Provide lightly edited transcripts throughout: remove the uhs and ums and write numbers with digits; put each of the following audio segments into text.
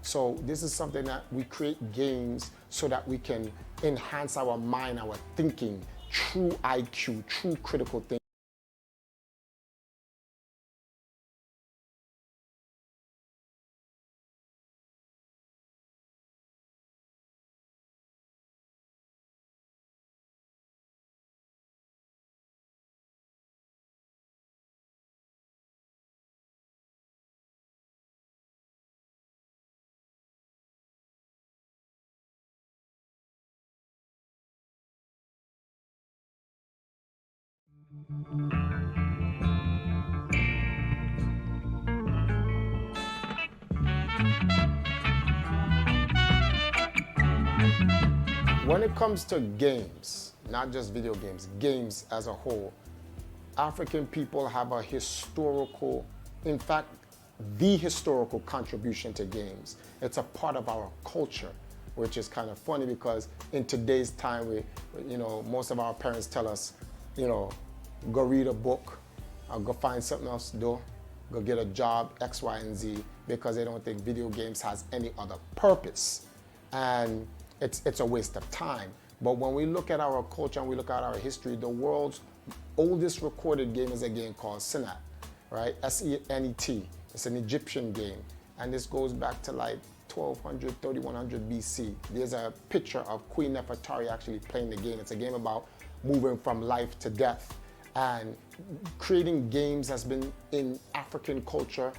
So this is something that we create games so that we can enhance our mind, our thinking, true IQ, true critical thinking. When it comes to games, not just video games, games as a whole, African people have a historical, in fact, the historical contribution to games. It's a part of our culture, which is kind of funny because in today's time, most of our parents tell us, go read a book, or go find something else to do, go get a job, X, Y, and Z, because they don't think video games has any other purpose. And it's a waste of time. But when we look at our culture and we look at our history, the world's oldest recorded game is a game called Senet, right? S-E-N-E-T. It's an Egyptian game. And this goes back to like 1200, 3100 BC. There's a picture of Queen Nefertari actually playing the game. It's a game about moving from life to death. And creating games has been in African culture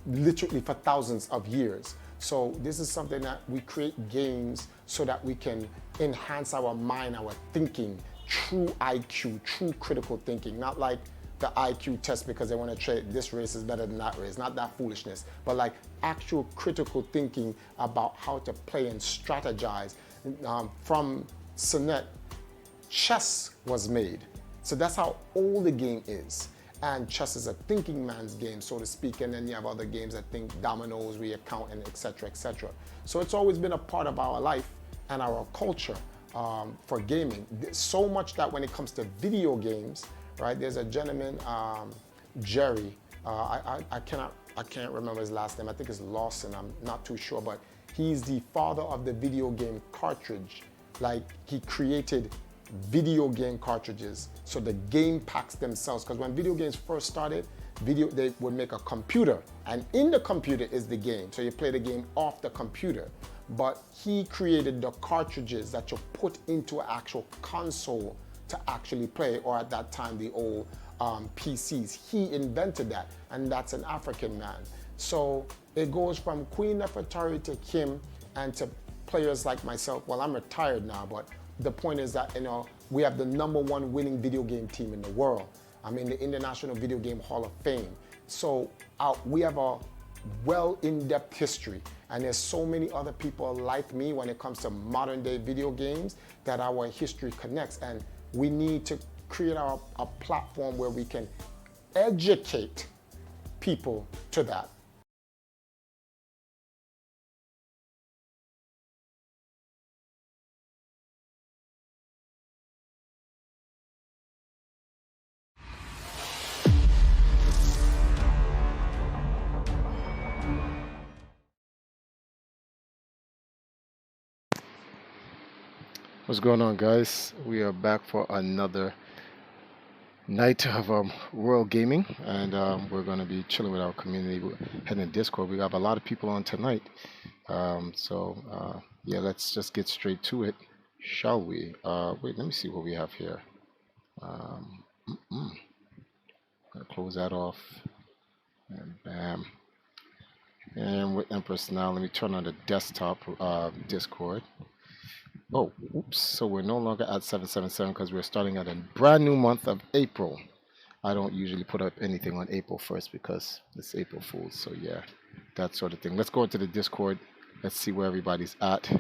literally for thousands of years. So this is something that we create games so that we can enhance our mind, our thinking, true IQ, true critical thinking, not like the IQ test because they want to say this race is better than that race, not that foolishness, but like actual critical thinking about how to play and strategize. From Senet, chess was made. So that's how old the game is. And chess is a thinking man's game, so to speak, and then you have other games that think dominoes, we account, and et cetera, et cetera. So it's always been a part of our life and our culture for gaming. So much that when it comes to video games, right, there's a gentleman, Jerry, I can't remember his last name, I think it's Lawson, I'm not too sure, but he's the father of the video game cartridge. Like, he created video game cartridges, so the game packs themselves, because when video games first started, they would make a computer, and in the computer is the game, so you play the game off the computer. But he created the cartridges that you put into an actual console to actually play, or at that time the old PCs. He invented that, and that's an African man. So it goes from Queen Nefertari to Kim and to players like myself. Well, I'm retired now, but the point is that we have the #1 winning video game team in the world. I'm in the International Video Game Hall of Fame. So we have a in-depth history, and there's so many other people like me when it comes to modern day video games that our history connects, and we need to create a platform where we can educate people to that. What's going on, guys? We are back for another night of World Gaming, and we're going to be chilling with our community. We're heading to Discord. We have a lot of people on tonight, yeah, let's just get straight to it, shall we? Wait, let me see what we have here. Gonna close that off, and bam. And with Empress now, let me turn on the desktop Discord. Oh, oops. So we're no longer at 777 because we're starting at a brand new month of April. I don't usually put up anything on April 1st because it's April Fool's. So yeah, that sort of thing. Let's go into the Discord. Let's see where everybody's at.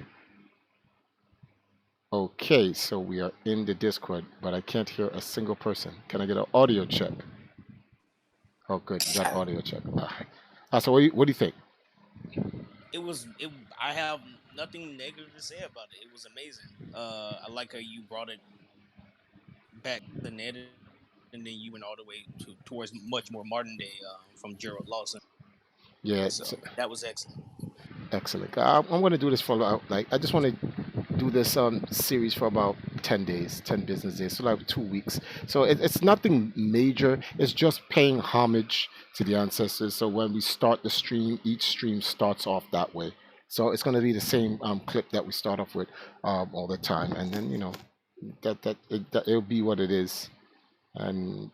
Okay, so we are in the Discord, but I can't hear a single person. Can I get an audio check? Oh, good. You got audio check. So what do you think? I have nothing negative to say about it. It was amazing. I like how you brought it back to the net, and then you went all the way towards much more modern day from Gerald Lawson. Yeah, So that was excellent. Excellent. I'm going to do this for about, like, I just want to do this series for about 10 days, 10 business days, so like 2 weeks. So it's nothing major. It's just paying homage to the ancestors. So when we start the stream, each stream starts off that way. So it's going to be the same clip that we start off with all the time. And then, that it'll be what it is. And,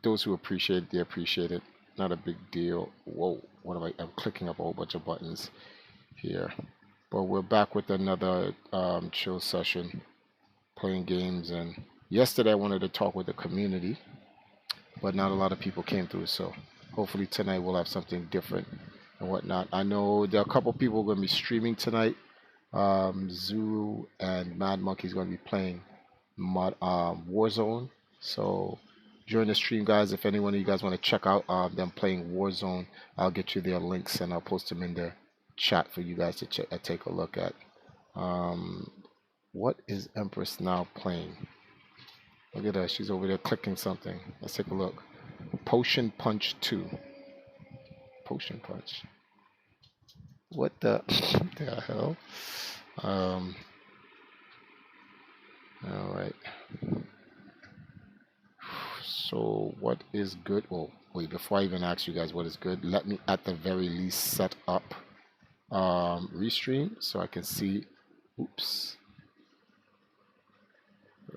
those who appreciate it, they appreciate it. Not a big deal. Whoa, what am I? I'm clicking up a whole bunch of buttons here. But we're back with another chill session, playing games. And yesterday I wanted to talk with the community, but not a lot of people came through. So hopefully tonight we'll have something different and whatnot. I know there are a couple people going to be streaming tonight. Zuru and Mad Monkey's going to be playing Warzone. So during the stream, guys, if anyone of you guys want to check out them playing Warzone, I'll get you their links and I'll post them in the chat for you guys to take a look at. What is Empress now playing? Look at her. She's over there clicking something. Let's take a look. Potion Punch 2. Potion Punch. What the, the hell? All right. So what is good? Oh, wait, before I even ask you guys what is good, let me at the very least set up restream so I can see. Oops.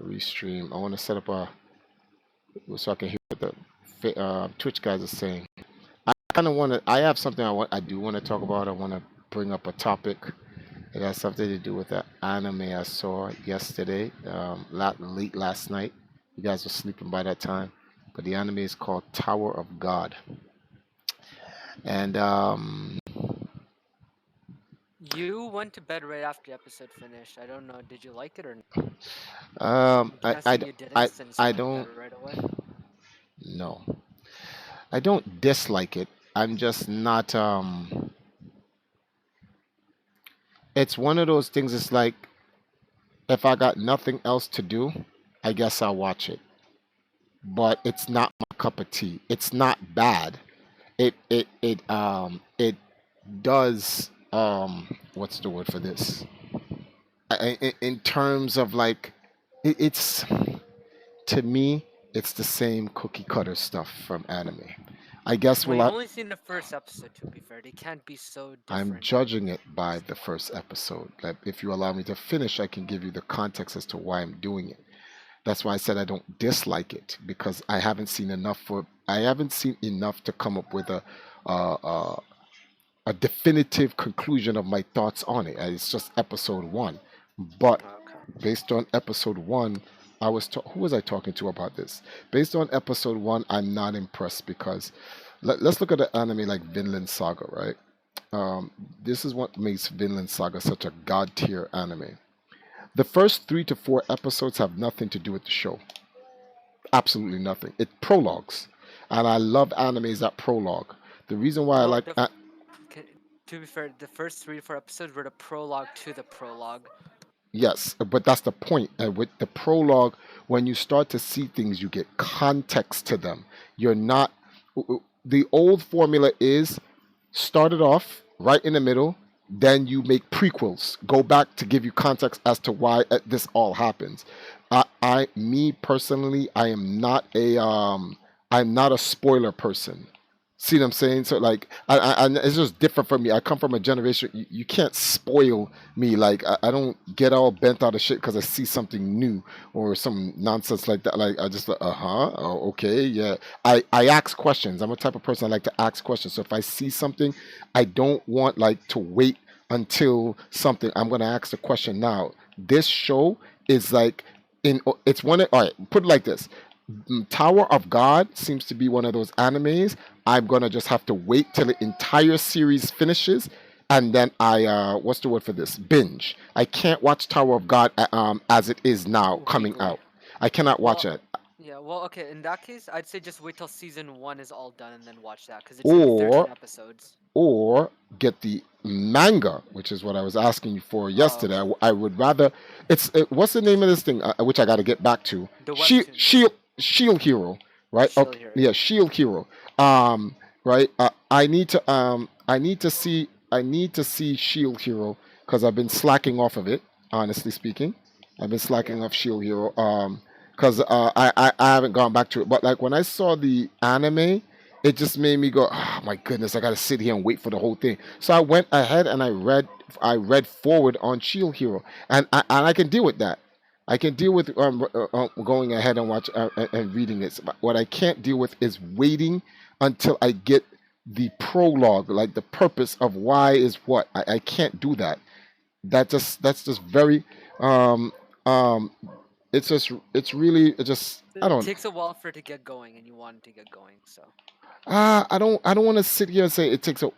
Restream. I want to set up so I can hear what the Twitch guys are saying. I kind of want to. I have something I do want to talk about. I want to bring up a topic. It has something to do with the anime I saw yesterday, late last night. You guys were sleeping by that time, but the anime is called Tower of God. And You went to bed right after the episode finished. I don't know. Did you like it or not? I I'm guessing you didn't since you I went to don't bed right away. no, I don't dislike it. I'm just not. It's one of those things. It's like if I got nothing else to do, I guess I'll watch it. But it's not my cup of tea. It's not bad. It does what's the word for this? In terms of like it's to me it's the same cookie cutter stuff from anime. I guess Well, will you've I only seen the first episode, to be fair. They can't be so I'm different. judging it by the first episode. Like if you allow me to finish, I can give you the context as to why I'm doing it. That's why I said I don't dislike it because I haven't seen enough to come up with uh, uh, a definitive conclusion of my thoughts on it. It's just episode one, but Okay. based on episode one, who was I talking to about this? Based on episode one, I'm not impressed because let's look at the anime like Vinland Saga, right? Um, this is what makes Vinland Saga such a god tier anime. The first 3 to 4 episodes have nothing to do with the show. Absolutely nothing. It prologues, and I love animes that prologue. The reason why I Well, like to be fair, the first 3 to 4 episodes were the prologue to the prologue. yes, but that's the point. And with the prologue, when you start to see things, you get context to them. You're not. The old formula is start it off right in the middle, then you make prequels. Go back to give you context as to why this all happens. Me personally, I'm not a spoiler person. See what I'm saying? So like, it's just different from me. I come from a generation you can't spoil me. Like I don't get all bent out of shit because I see something new or some nonsense like that. Like I just oh, okay, yeah. I ask questions. I'm a type of person I like to ask questions. So if I see something, I don't want like to wait until something. I'm gonna ask the question now. This show is like it's all right. Put it like this. Tower of God seems to be one of those animes. I'm gonna just have to wait till the entire series finishes, and then what's the word for this? Binge. I can't watch Tower of God as it is now coming Weekly. out. I cannot watch Well, it. yeah, well, okay, in that case, I'd say just wait till season 1 is all done and then watch that, because it's only 13 Or episodes. get the manga, which is what I was asking you for yesterday. Okay. I would rather. What's the name of this thing? Which I got to get back to. The webtoon. Shield Hero, right? Shield Okay, Hero, yeah, yeah. Shield Hero. Right. I need to see I need to see Shield Hero because I've been slacking off of it. Honestly speaking, I've been Yeah. slacking off Shield Hero. Because I haven't gone back to it. But like when I saw the anime, it just made me go, oh my goodness, I gotta sit here and wait for the whole thing. So I went ahead and I read forward on Shield Hero, and I can deal with that. I can deal with going ahead and watch and reading it. But what I can't deal with is waiting until I get the prologue, like the purpose of why is what. I can't do that. That's just very um um it's really it just I It don't takes a while for it to get going, and you want it to get going. So I don't want to sit here and say it takes a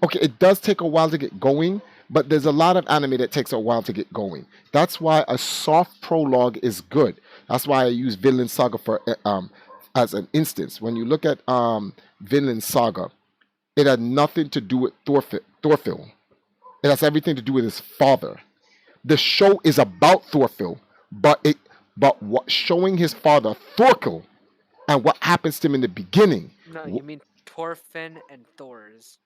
okay, it does take a while to get going, but there's a lot of anime that takes a while to get going. That's why a soft prologue is good. That's why I use Vinland Saga for as an instance. When you look at Vinland Saga, it had nothing to do with Thorfinn. It has everything to do with his father. The show is about Thorfinn, but what showing his father Thorkel and what happens to him in the beginning. no, you mean Thorfinn and Thor's.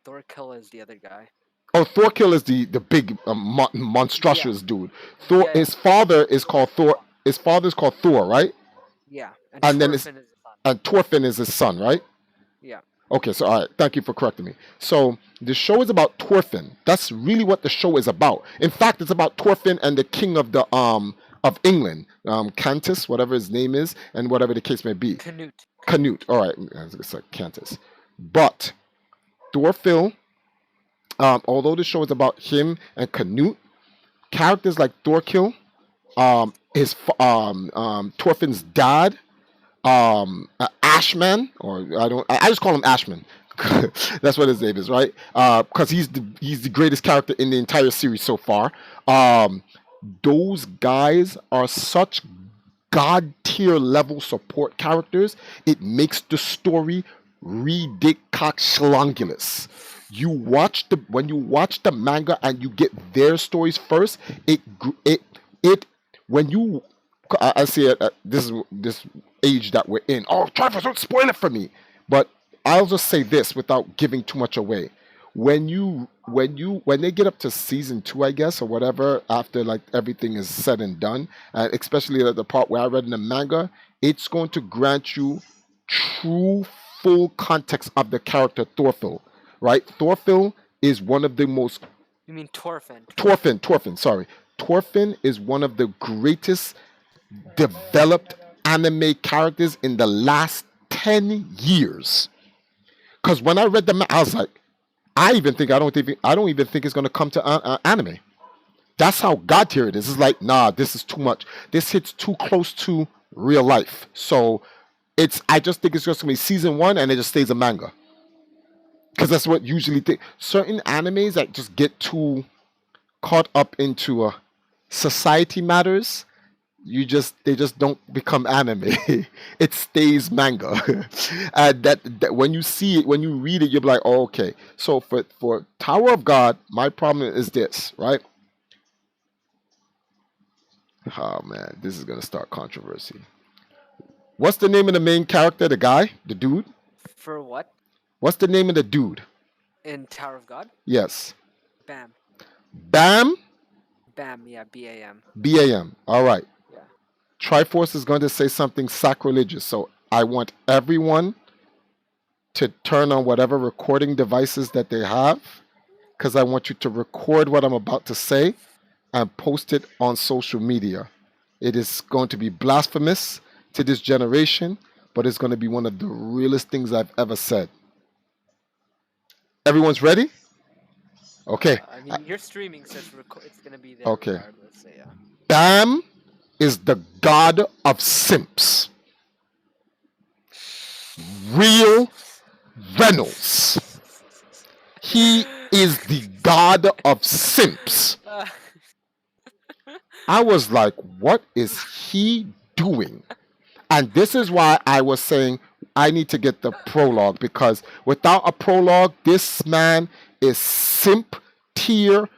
Thorkill is the other guy. Oh, Thorkel is the big Yeah, monstrous dude. Thor, yeah, yeah, his father is called Thor. His father is called Thor, right? yeah. And And then it's Thorfinn is his son. and Thorfinn is his son, right? Yeah. Okay, so all right, thank you for correcting me. So the show is about Thorfinn. That's really what the show is about. In fact, it's about Thorfinn and the king of England, Cantus, whatever his name is, and whatever the case may be. Canute. Canute. All right, it's like Cantus. But Thorfinn, although the show is about him and Canute, characters like Thorkill, Thorfinn's dad, Ashman, or I just call him Ashman. That's what his name is, right? Because he's the greatest character in the entire series so far. Those guys are such god tier level support characters. It makes the story ridiculous. When you watch the manga and you get their stories first, it when you I see it. This age that we're in. Oh, Travis, don't spoil it for me. But I'll just say this without giving too much away. When they get up to season 2, I guess, or whatever, after like everything is said and done, especially at the part where I read in the manga, it's going to grant you true full context of the character Thorfinn. Right? Thorfinn is one of the most You mean Thorfinn? Thorfinn, sorry. Thorfinn is one of the greatest developed anime characters in the last 10 years. Because when I read I was like, I don't even think it's going to come to anime. That's how god tier it is. It's like, nah, this is too much. This hits too close to real life. So I just think it's just going to be season 1 and it just stays a manga. Because that's what usually certain animes that just get too caught up into society matters, they just don't become anime. It stays manga. And that when you see it, when you read it, you're like, oh, okay. So for Tower of God, my problem is this, right? Oh man, this is gonna start controversy. What's the name of the main character, the guy, the dude? For what? What's the name of the dude? In Tower of God? Yes. Bam. Bam? Bam, yeah, BAM. BAM. All right. Yeah. Triforce is going to say something sacrilegious. So I want everyone to turn on whatever recording devices that they have, because I want you to record what I'm about to say and post it on social media. It is going to be blasphemous to this generation, but it's going to be one of the realest things I've ever said. Everyone's ready? Okay. I mean, you're streaming, so it's gonna be there Okay. regardless. So yeah. Bam is the god of simps. Real Reynolds. He is the god of simps. I was like, what is he doing? And this is why I was saying I need to get the prologue, because without a prologue, this man is simp tier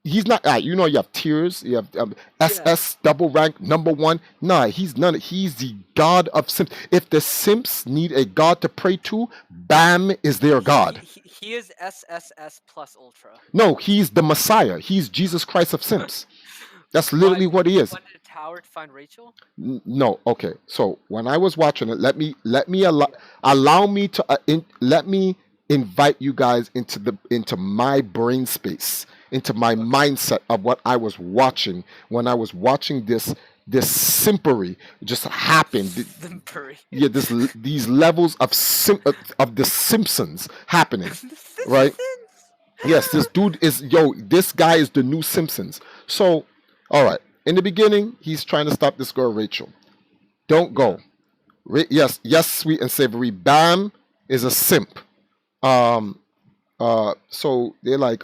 He's not. You know, you have tiers. You have Yeah. SS double rank number one. Nah, he's none. He's the god of simps. If the simps need a god to pray to, Bam is their god. He is SSS plus Ultra. No, he's the Messiah. He's Jesus Christ of simps. That's Why? literally what Because he he is. went to the tower to find Rachel. No, okay. So when I was watching it, let me allow Yeah. allow me to let me invite you guys into my brain space, into my Okay. mindset of what I was watching when I was watching this simpery just happen. Simpery. Yeah, these levels of of the Simpsons happening, The right? Simpsons. Yes, this dude is this guy is the new Simpsons. So, all right. In the beginning, he's trying to stop this girl Rachel. Don't Yeah. go. Yes, yes, sweet and savory. Bam is a simp. Um. So they're like,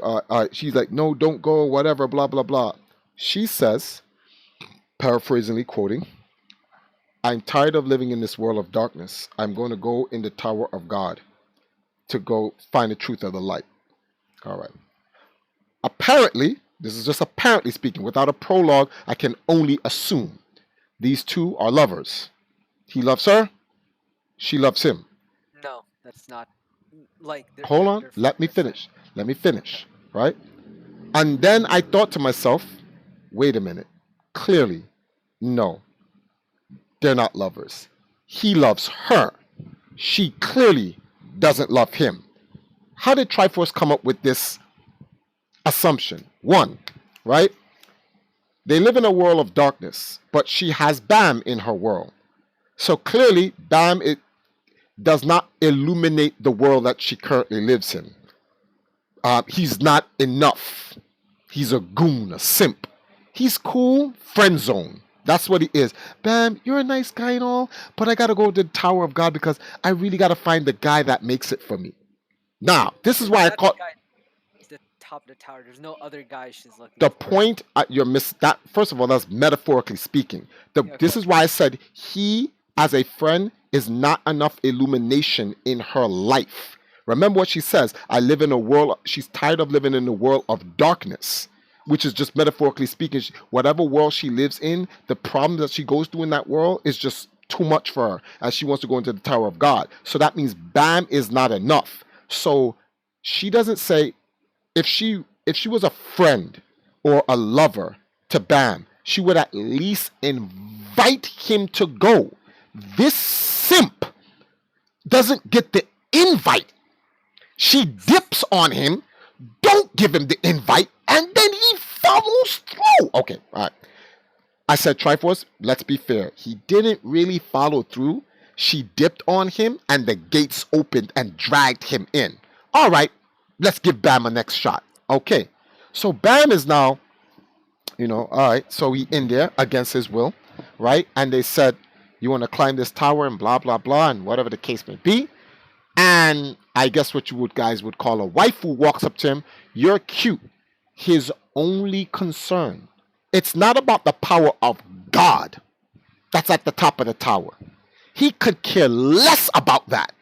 she's like, no, don't go, whatever, blah blah blah. She says, paraphrasingly quoting, "I'm tired of living in this world of darkness. I'm going to go in the tower of God to go find the truth of the light." All right. Apparently, this is just apparently speaking, without a prologue, I can only assume these two are lovers. He loves her, she loves him. No, that's not. Like Hold on, they're let me they're friends. finish. Let me Okay. finish, right? And then I thought to myself, wait a minute. Clearly, no, they're not lovers. He loves her. She clearly doesn't love him. How did Triforce come up with this assumption? One, right? They live in a world of darkness, but she has Bam in her world. So clearly, Bam it does not illuminate the world that she currently lives in. He's not enough. He's a goon, a simp. He's cool, friend zone. That's what he is. Bam, you're a nice guy and all, but I gotta go to the Tower of God because I really gotta find the guy that makes it for me. Now, this is why I That call guy is the top of the tower. There's no other guy she's looking the for. point. You're miss that. First of all, that's metaphorically speaking. Yeah, This okay. is why I said he, as a friend, is not enough illumination in her life. Remember what she says. I live in a world. She's tired of living in a world of darkness, which is just metaphorically speaking. Whatever world she lives in, the problems that she goes through in that world is just too much for her, and she wants to go into the Tower of God. So that means Bam is not enough. So she doesn't say if she was a friend or a lover to Bam, she would at least invite him to go. This simp doesn't get the invite. She dips on him, don't give him the invite, and then he follows through. Okay, all right. I said Triforce, let's be fair. He didn't really follow through. She dipped on him and the gates opened and dragged him in. All right, let's give Bam a next shot. Okay. So Bam is now, all right, so he in there against his will, right? And they said, you want to climb this tower and blah, blah, blah, and whatever the case may be. And I guess what you would guys would call a waifu walks up to him. You're cute. His only concern. It's not about the power of God that's at the top of the tower. He could care less about that.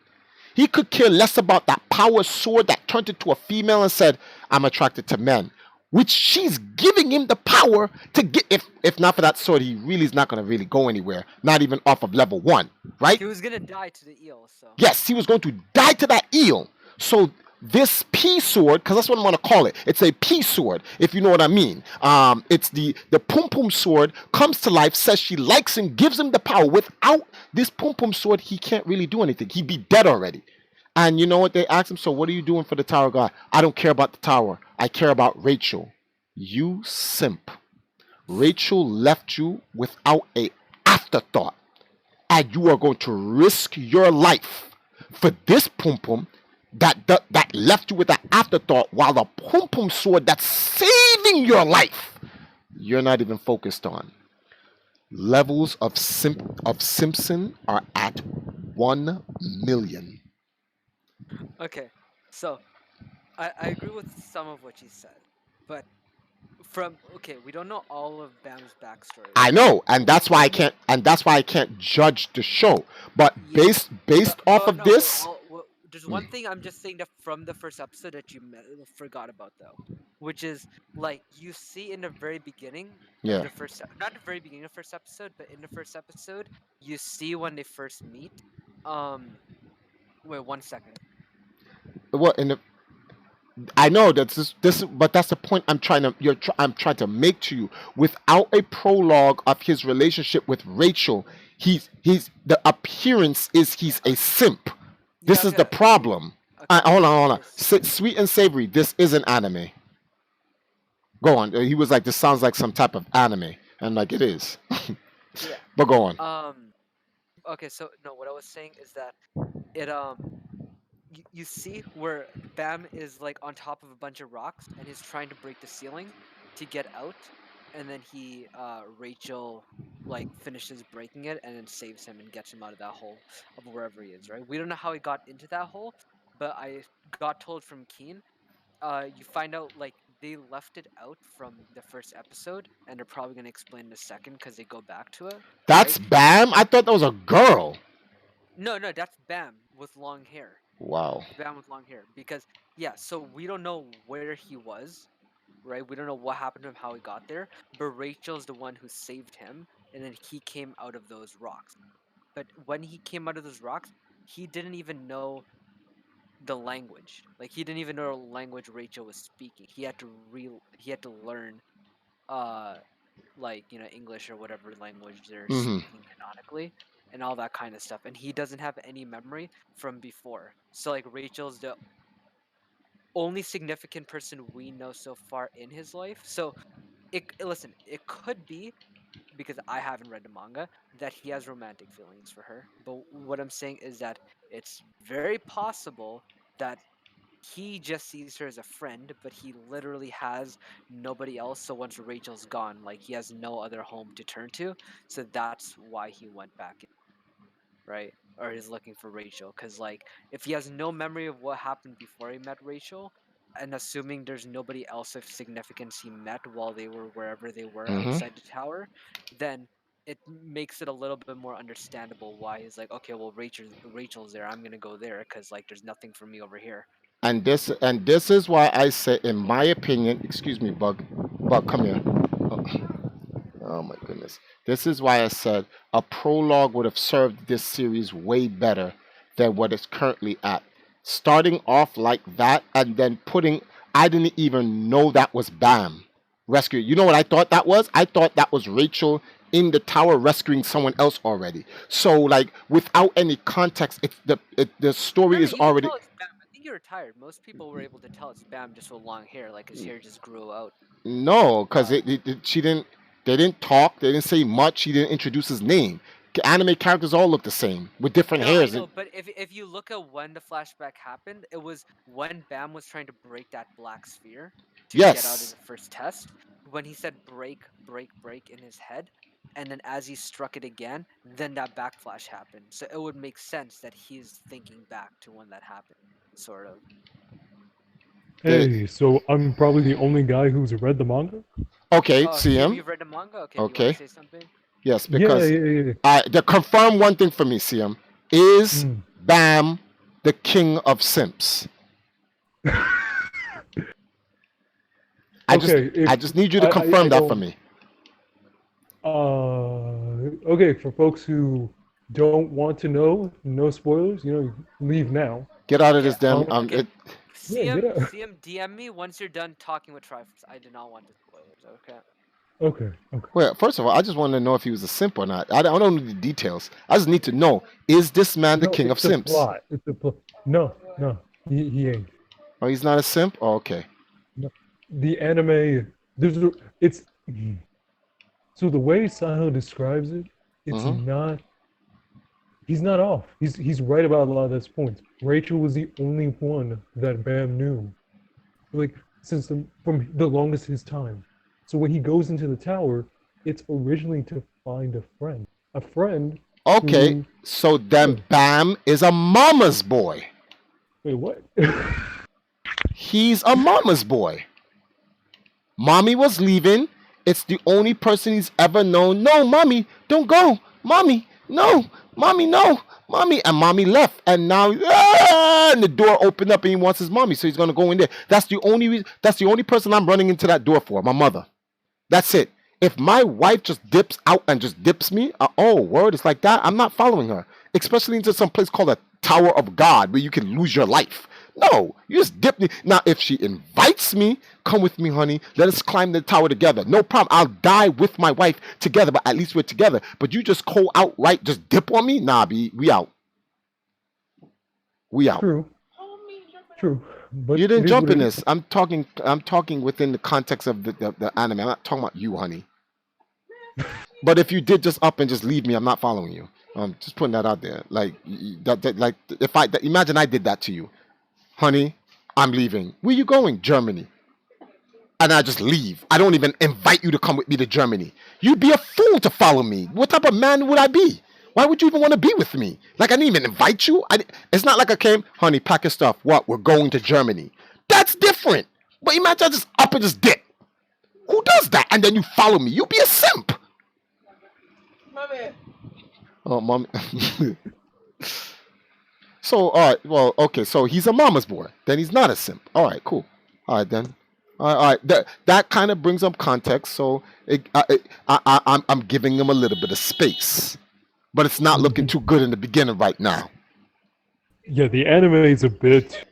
He could care less about that power sword that turned into a female and said, I'm attracted to men. Which she's giving him the power to get. If not for that sword, he really is not going to really go anywhere. Not even off of level 1, right? He was gonna die to the eel. So. Yes, he was going to die to that eel. So this P sword, because that's what I'm going to call it. It's a P sword, if you know what I mean. It's the Pum Pum sword comes to life, says she likes him, gives him the power. Without this Pum Pum sword, he can't really do anything. He'd be dead already. And you know what they asked him? So what are you doing for the Tower of God? I don't care about the tower. I care about Rachel. You simp. Rachel left you without a afterthought. And you are going to risk your life for this Pum Pum that left you with an afterthought, while the Pum Pum sword that's saving your life, you're not even focused on. Levels of Simpson are at 1 million. Okay. So, I agree with some of what you said, but we don't know all of Bam's backstory, I right? know, and that's why I From can't, judge the show. But Yeah. based off of No. this, There's one thing I'm just saying that from the first episode that you forgot about though. which is like you see in the very beginning of Yeah. the not the very beginning of the first episode, but in the first episode, you see when they first meet. Um, wait 1 second. What in the I know that's but that's the point I'm trying to I'm trying to make to you. Without a prologue of his relationship with Rachel, he's the appearance is he's a simp. Yeah, This is the okay, problem. okay, Hold on. okay. Sweet and savory. This is an anime. Go on. He was like, this sounds like some type of anime, and like it is. Yeah. But go on. Okay, so no, what I was saying is that it you see where Bam is like on top of a bunch of rocks and he's trying to break the ceiling to get out, and then Rachel like finishes breaking it and then saves him and gets him out of that hole of wherever he is, right? We don't know how he got into that hole, but I got told from Keen, you find out like they left it out from the first episode and they're probably gonna explain in a second because they go back to it, That's right? Bam. I thought that was a girl. No, no, that's Bam with long hair. Wow. Bam with long hair. Because yeah, so we don't know where he was, right? We don't know what happened to him, how he got there. But Rachel's the one who saved him, and then he came out of those rocks. But when he came out of those rocks, he didn't even know the language. Like he didn't even know the language Rachel was speaking. He had to learn uh like, English or whatever language they're Hmm. speaking canonically and all that kind of stuff. And he doesn't have any memory from before. So like Rachel's the only significant person we know so far in his life. So listen, it could be because I haven't read the manga that he has romantic feelings for her. But what I'm saying is that it's very possible that he just sees her as a friend, but he literally has nobody else. So once Rachel's gone, like he has no other home to turn to. So that's why he went back in, right? Or he's looking for Rachel. Because, like, if he has no memory of what happened before he met Rachel, and assuming there's nobody else of significance he met while they were wherever they were Hmm. outside the tower, then it makes it a little bit more understandable why he's like, okay, well, Rachel's there. I'm going to go there because, like, there's nothing for me over here. And this is why I say, in my opinion, excuse me, Bug, come here. Oh, oh my goodness. This is why I said a prologue would have served this series way better than what it's currently at. Starting off like that and then I didn't even know that was Bam rescue. You know what I thought that was? I thought that was Rachel in the tower rescuing someone else already. So like without any context, the No, story no, is you can already tell it's Bam. I think you're retired. Most people were able to tell it's Bam just with long hair, like his hair just grew out. no, because Uh, she didn't. They didn't talk. They didn't say much. He didn't introduce his name. Anime characters all look the same with different no, I hairs. know, but if you look at when the flashback happened, it was when Bam was trying to break that black sphere to get out of Yes, the first test. When he said break, break, break in his head, and then as he struck it again, then that backflash happened. So it would make sense that he's thinking back to when that happened, sort of. they Hey, so I'm probably the only guy who's read the manga? okay. Oh, See CM, him. you've read the manga? Okay, do you want to Okay. say something? Yes, Yeah, because yeah, to confirm one thing for me, CM is yeah. Bam the king of simps. I just Okay, if I just need you to I confirm that for don't me. okay, for folks who don't want to know, no spoilers, leave now. Get out of Okay, this damn. okay. Yeah, get out. CM, DM me once you're done talking with Triforce. I do not want the spoilers. Okay. Okay, okay. Well, first of all, I just want to know if he was a simp or not. I don't know the details. I just need to know: is this man the No, king it's of the simps? plot. It's the plot. No, no, he ain't. Oh, he's not a simp. Oh, okay. No. The anime, it's so the way Saho describes it, it's Hmm. not. He's not off. He's right about a lot of those points. Rachel was the only one that Bam knew, like from the longest his time. So when he goes into the tower, it's originally to find a friend Okay, who. so Yeah, then Bam is a mama's boy. wait, what? He's a mama's boy. Mommy was leaving. It's the only person he's ever known. No, mommy, don't go. Mommy, no. Mommy, no. mommy, and mommy left, and now and the door opened up, and he wants his mommy, so he's gonna go in there. That's the only reason. That's the only person I'm running into that door for. My mother. That's it. If my wife just dips out and just dips me, oh word, it's like that. I'm not following her, especially into some place called a Tower of God where you can lose your life. No, you just dip me. Now, if she invites me, come with me, honey. Let us climb the tower together. No problem. I'll die with my wife together, but at least we're together. But you just cold outright, just dip on me? Nah, B, we out. We out. True. True. But You didn't it is jump what in it this. I'm talking within the context of the anime. I'm not talking about you, honey. But if you did just up and just leave me, I'm not following you. Just putting that out there. Like like if imagine I did that to you. Honey, I'm leaving. Where you going? Germany. And I just leave. I don't even invite you to come with me to Germany. You'd be a fool to follow me. What type of man would I be? Why would you even want to be with me? Like, I didn't even invite you. It's not like I came, honey, pack your stuff. What? We're going to Germany. That's different. But imagine I just up and just dip. Who does that? And then you follow me. You'd be a simp. Mommy. Oh, mommy. So, all right, well, okay, so he's a mama's boy. Then he's not a simp. All right, cool. All right, then. All right. That kind of brings up context. So I'm giving him a little bit of space, but it's not looking too good in the beginning right now. Yeah, the anime is a bit.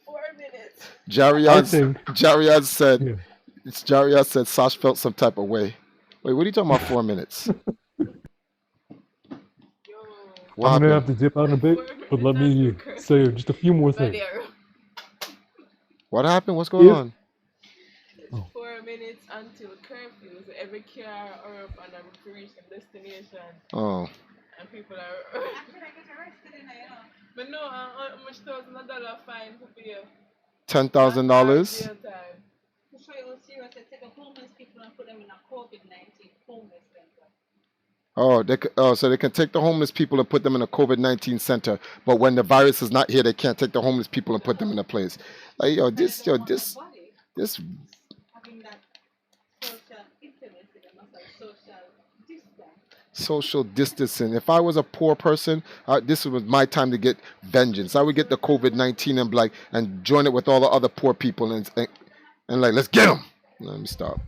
4 minutes. Jariad said. Yeah. Jariad said Sash felt some type of way. Wait, what are you talking about? 4 minutes. What I'm gonna happened? have to dip out a bit, but let me say just a few more things. What happened? What's going on? 4 minutes until curfew. So every car or up and I'm to reach the destination. Oh. And people are. But no, how much $1,000 fine for you? $10,000. Jail time. To show you serious, they take the homeless people and put them in a COVID-19 homeless center. So they can take the homeless people and put them in a COVID-19 center, but when the virus is not here, they can't take the homeless people and put them in a place. Like, this. Having that social intimacy, they must have social distance. Social distancing. If I was a poor person, this was my time to get vengeance. I would get the COVID-19 and like and join it with all the other poor people and like, let's get them. Let me stop.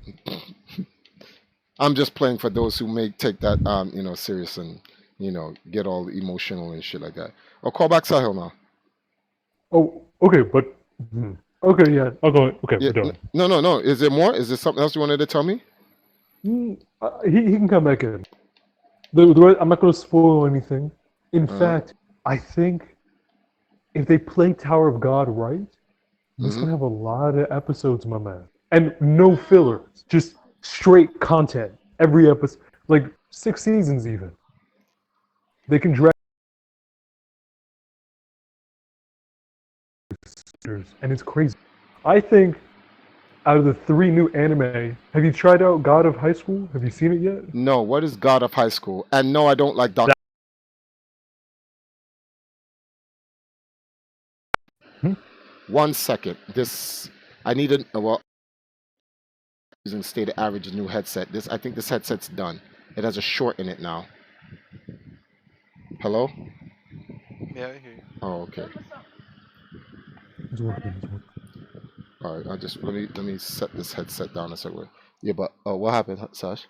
I'm just playing for those who may take that serious and get all emotional and shit like that. Or call back Sahil now. Oh, okay, but okay, yeah, I'll go. Okay, Yeah, we're done. no. Is there more? Is there something else you wanted to tell me? He can come back in. I'm not going to spoil anything. In fact, I think if they play Tower of God right, this can have a lot of episodes, my man, and no fillers, just straight content. Every episode, like 6 seasons, even. They can drag, and it's crazy. I think out of the 3 new anime, have you tried out God of High School? Have you seen it yet? No. What is God of High School? And no, I don't like Doctor. One second. I need using stated average new headset. I think this headset's done. It has a short in it now. Hello? Yeah, I hear you. Oh, okay. It's working. All right. Let me set this headset down a second. Yeah, but what happened, Sash?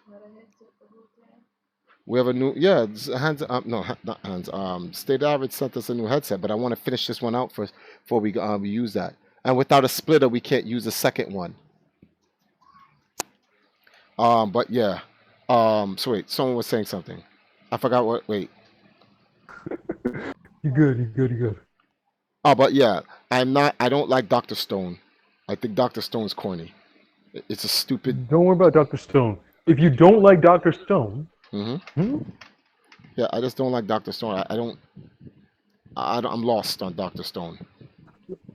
We have a new not hands. State Average sent us a new headset, but I want to finish this one out first before we use that. And without a splitter, we can't use a second one. But yeah. So wait, someone was saying something. I forgot what. Wait. You're good. Oh, but yeah, I don't like Dr. Stone. I think Dr. Stone's corny. It's a stupid. Don't worry about Dr. Stone. If you don't like Dr. Stone, yeah, I just don't like Dr. Stone. I'm lost on Dr. Stone.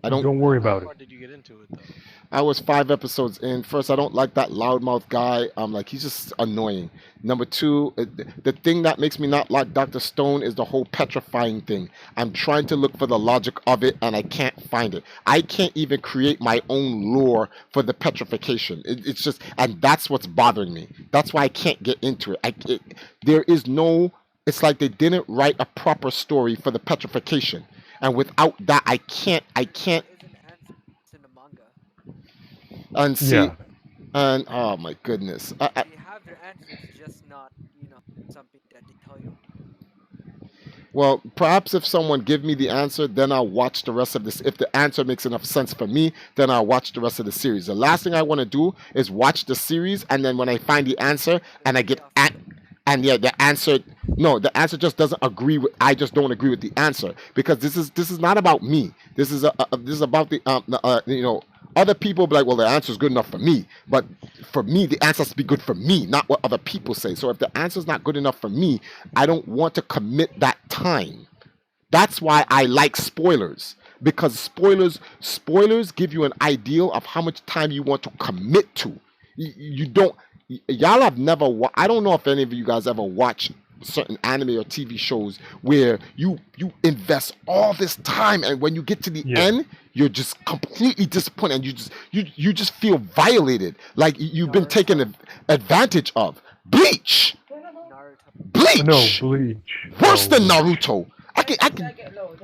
don't worry about How it. far did you get into it though? I was 5 episodes in. First, I don't like that loudmouth guy. He's just annoying. Number 2, the thing that makes me not like Dr. Stone is the whole petrifying thing. I'm trying to look for the logic of it, and I can't find it. I can't even create my own lore for the petrification. It's just, and that's what's bothering me. That's why I can't get into it. There is no It's like they didn't write a proper story for the petrification, and without that, I can't. Is an answer in the manga. And see, Yeah. and oh my goodness, They have their answers, just not something that they tell you. well, perhaps if someone give me the answer, then I'll watch the rest of this. If the answer makes enough sense for me, then I'll watch the rest of the series. The last thing I want to do is watch the series, and then when I find the answer and I get and yeah, the answer, no, the answer just doesn't agree with. I just don't agree with the answer because this is not about me. This is this is about the other people be like, well, the answer is good enough for me, but for me, the answer has to be good for me, not what other people say. So if the answer is not good enough for me, I don't want to commit that time. That's why I like spoilers, because spoilers give you an idea of how much time you want to commit to. You don't. Y'all have never. I don't know if any of you guys ever watch certain anime or TV shows where you invest all this time, and when you get to the end, you're just completely disappointed, and you just feel violated, like you've been taken advantage of. Bleach. No, Bleach. Worse than Bleach. Naruto.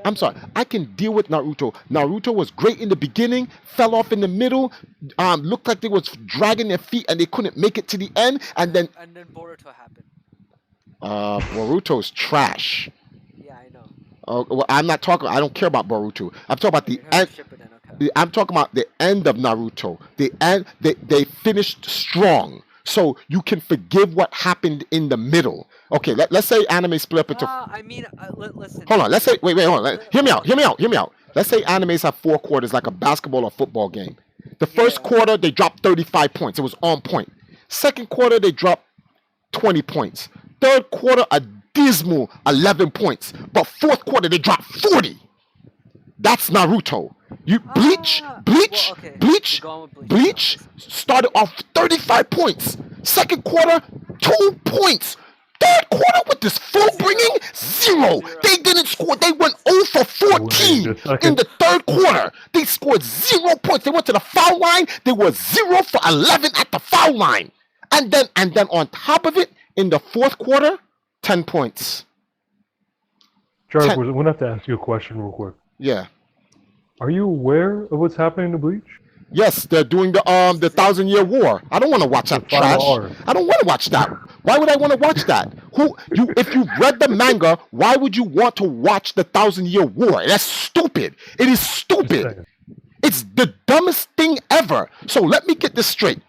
I'm sorry. I can deal with Naruto. Naruto was great in the beginning, fell off in the middle, looked like they was dragging their feet and they couldn't make it to the end, and then Boruto happened. Boruto's trash. Yeah, I know. Well, I'm not talking. I don't care about Boruto. I'm talking about the end. I'm talking about the end of Naruto. The end. They finished strong, so you can forgive what happened in the middle. Okay, let's say anime split up into. Listen. Hold on. Let's say. Wait. Hold on. Hear me out. Let's say animes have 4 quarters, like a basketball or football game. The first quarter they dropped 35 points. It was on point. Second quarter they dropped 20 points. Third quarter a dismal 11 points. But fourth quarter they dropped 40. That's Naruto. Bleach started off 35 points. Second quarter, 2 points. Third quarter with this full bringing, 0. They didn't score. They went 0 for 14 in the third quarter. They scored 0 points. They went to the foul line. They were 0 for 11 at the foul line. And then on top of it, in the fourth quarter, 10 points. Jarvis, I'm gonna have to ask you a question real quick. Yeah. Are you aware of what's happening to Bleach? Yes, they're doing the 1,000-Year War. I don't want to watch that trash. I don't want to watch that. Why would I want to watch that? If you've read the manga, why would you want to watch the 1,000-Year War? That's stupid. It is stupid. It's the dumbest thing ever. So let me get this straight.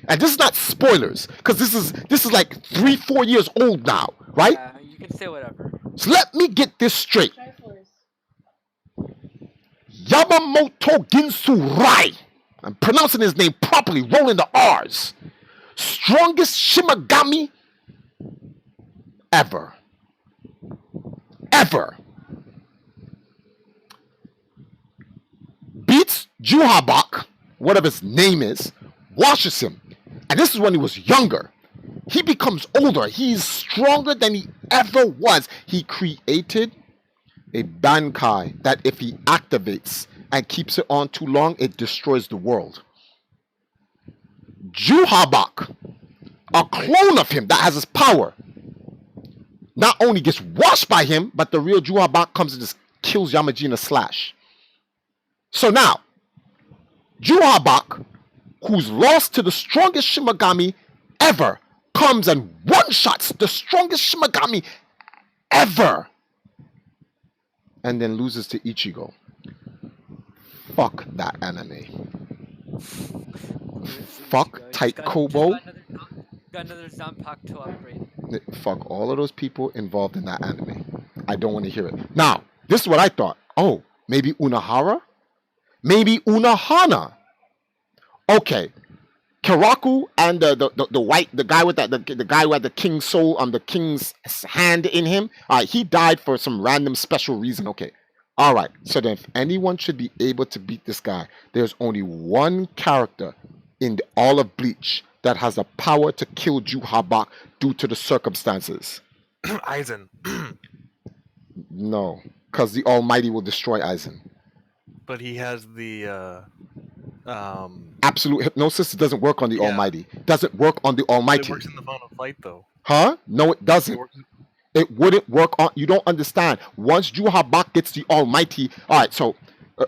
And this is not spoilers, because this is like 3-4 years old now, right? Yeah, you can say whatever. So let me get this straight. Yamamoto Ginsurai. I'm pronouncing his name properly, rolling the R's. Strongest Shimigami ever. Beats Juhabak, whatever his name is, washes him. And this is when he was younger. He becomes older. He's stronger than he ever was. He created a Bankai that if he activates and keeps it on too long, it destroys the world. Juhabak, a clone of him that has his power, not only gets washed by him, but the real Juhabak comes and just kills Yamajin a slash. So now, Juhabak, who's lost to the strongest Shimigami ever, comes and one-shots the strongest Shimigami ever, and then loses to Ichigo. Fuck that anime. Fuck Tight Kobo. Got another Zanpakuto upgrade. Fuck all of those people involved in that anime. I don't want to hear it. Now, this is what I thought. Oh, maybe Unahara? Maybe Unahana. Okay. Kiraku and the guy with the guy who had the king's soul the king's hand in him. He died for some random special reason. Okay. All right. So then, if anyone should be able to beat this guy, there's only one character in all of Bleach that has the power to kill Juhabak due to the circumstances. Aizen. No, because the Almighty will destroy Aizen. But he has the Absolute hypnosis doesn't work on the Yeah. Almighty. Doesn't work on the It Almighty. works in the final fight though. Huh? No, it It doesn't. works. It wouldn't work on. You don't understand. Once Juhabak gets the Almighty. All right. So,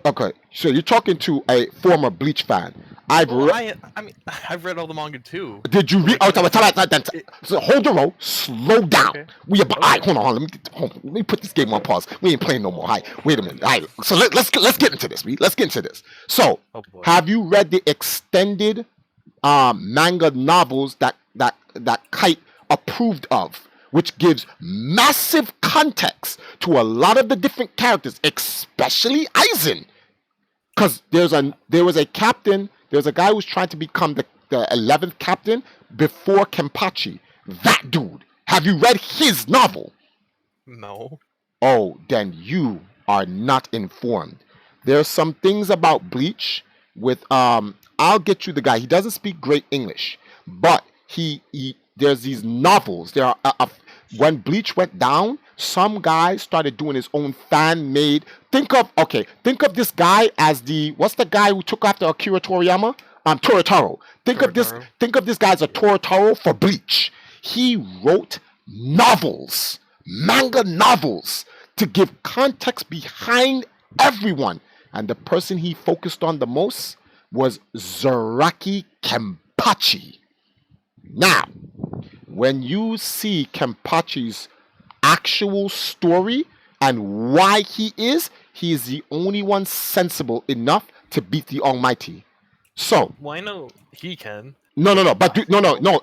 okay. So you're talking to a former Bleach fan. Well, I mean, I've read all the manga too. Did you read? Like, Oh, so hold your roll. Slow down. Okay. We about. All right, hold on. Let me put this game on pause. We ain't playing no more. All right, wait a minute. All right. So let's get into this. Let's get into this. So, Oh boy. have you read the extended manga novels that Kite approved of, which gives massive context to a lot of the different characters, especially Aizen? Because there was a captain. There was a guy who was trying to become the 11th captain before Kenpachi. That dude. Have you read his novel? No. Oh, then you are not informed. There are some things about Bleach with I'll get you the guy. He doesn't speak great English, but he there's these novels. There are when Bleach went down, some guy started doing his own fan-made. Think of this guy as what's the guy who took after Akira Toriyama? Toritaro. Think of this guy as a Toritaro for Bleach. He wrote novels, manga novels, to give context behind everyone. And the person he focused on the most was Zaraki Kenpachi. Now, when you see Kenpachi's actual story and why he is the only one sensible enough to beat the Almighty. So, Well, I know he can. no. But no.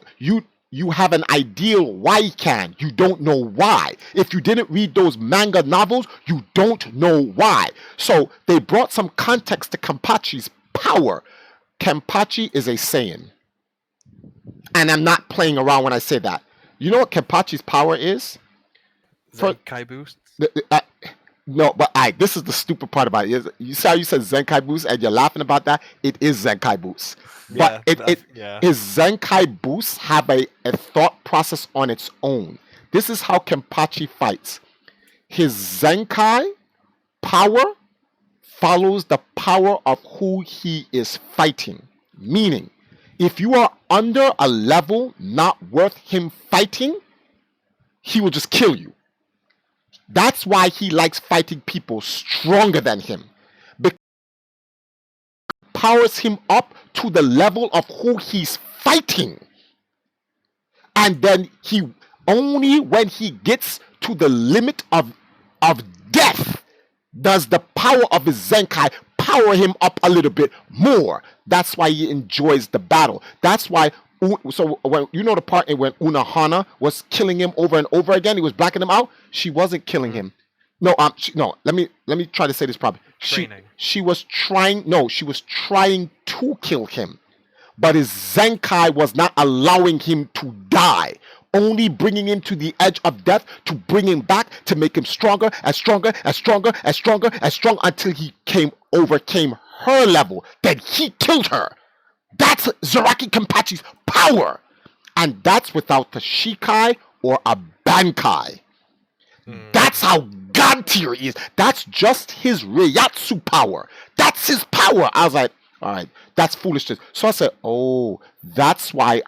You have an ideal why he can. You don't know why. If you didn't read those manga novels, you don't know why. So they brought some context to Kenpachi's power. Kenpachi is a Saiyan. And I'm not playing around when I say that. You know what Kenpachi's power is? Zenkai boost. No, but this is the stupid part about it. You see how you said Zenkai Boost and you're laughing about that? It is Zenkai Boost. But his Zenkai Boost have a thought process on its own. This is how Kenpachi fights. His Zenkai power follows the power of who he is fighting. Meaning, if you are under a level not worth him fighting, he will just kill you. That's why he likes fighting people stronger than him. Because it powers him up to the level of who he's fighting. And then only when he gets to the limit of death does the power of his Zenkai power him up a little bit more. That's why he enjoys the battle. That's why. So when you know the part when Unohana was killing him over and over again, he was blacking him out. She wasn't killing him. No, Let me try to say this properly. She was trying to kill him, but his Zenkai was not allowing him to die. Only bringing him to the edge of death to bring him back to make him stronger and stronger and stronger and stronger and stronger until he overcame her level. Then he killed her. That's Zaraki Kenpachi's power. And that's without the Shikai or a Bankai. That's how God tier he is. That's just his Reiatsu power. That's his power. I was like, all right, that's foolishness. So I said, oh, that's why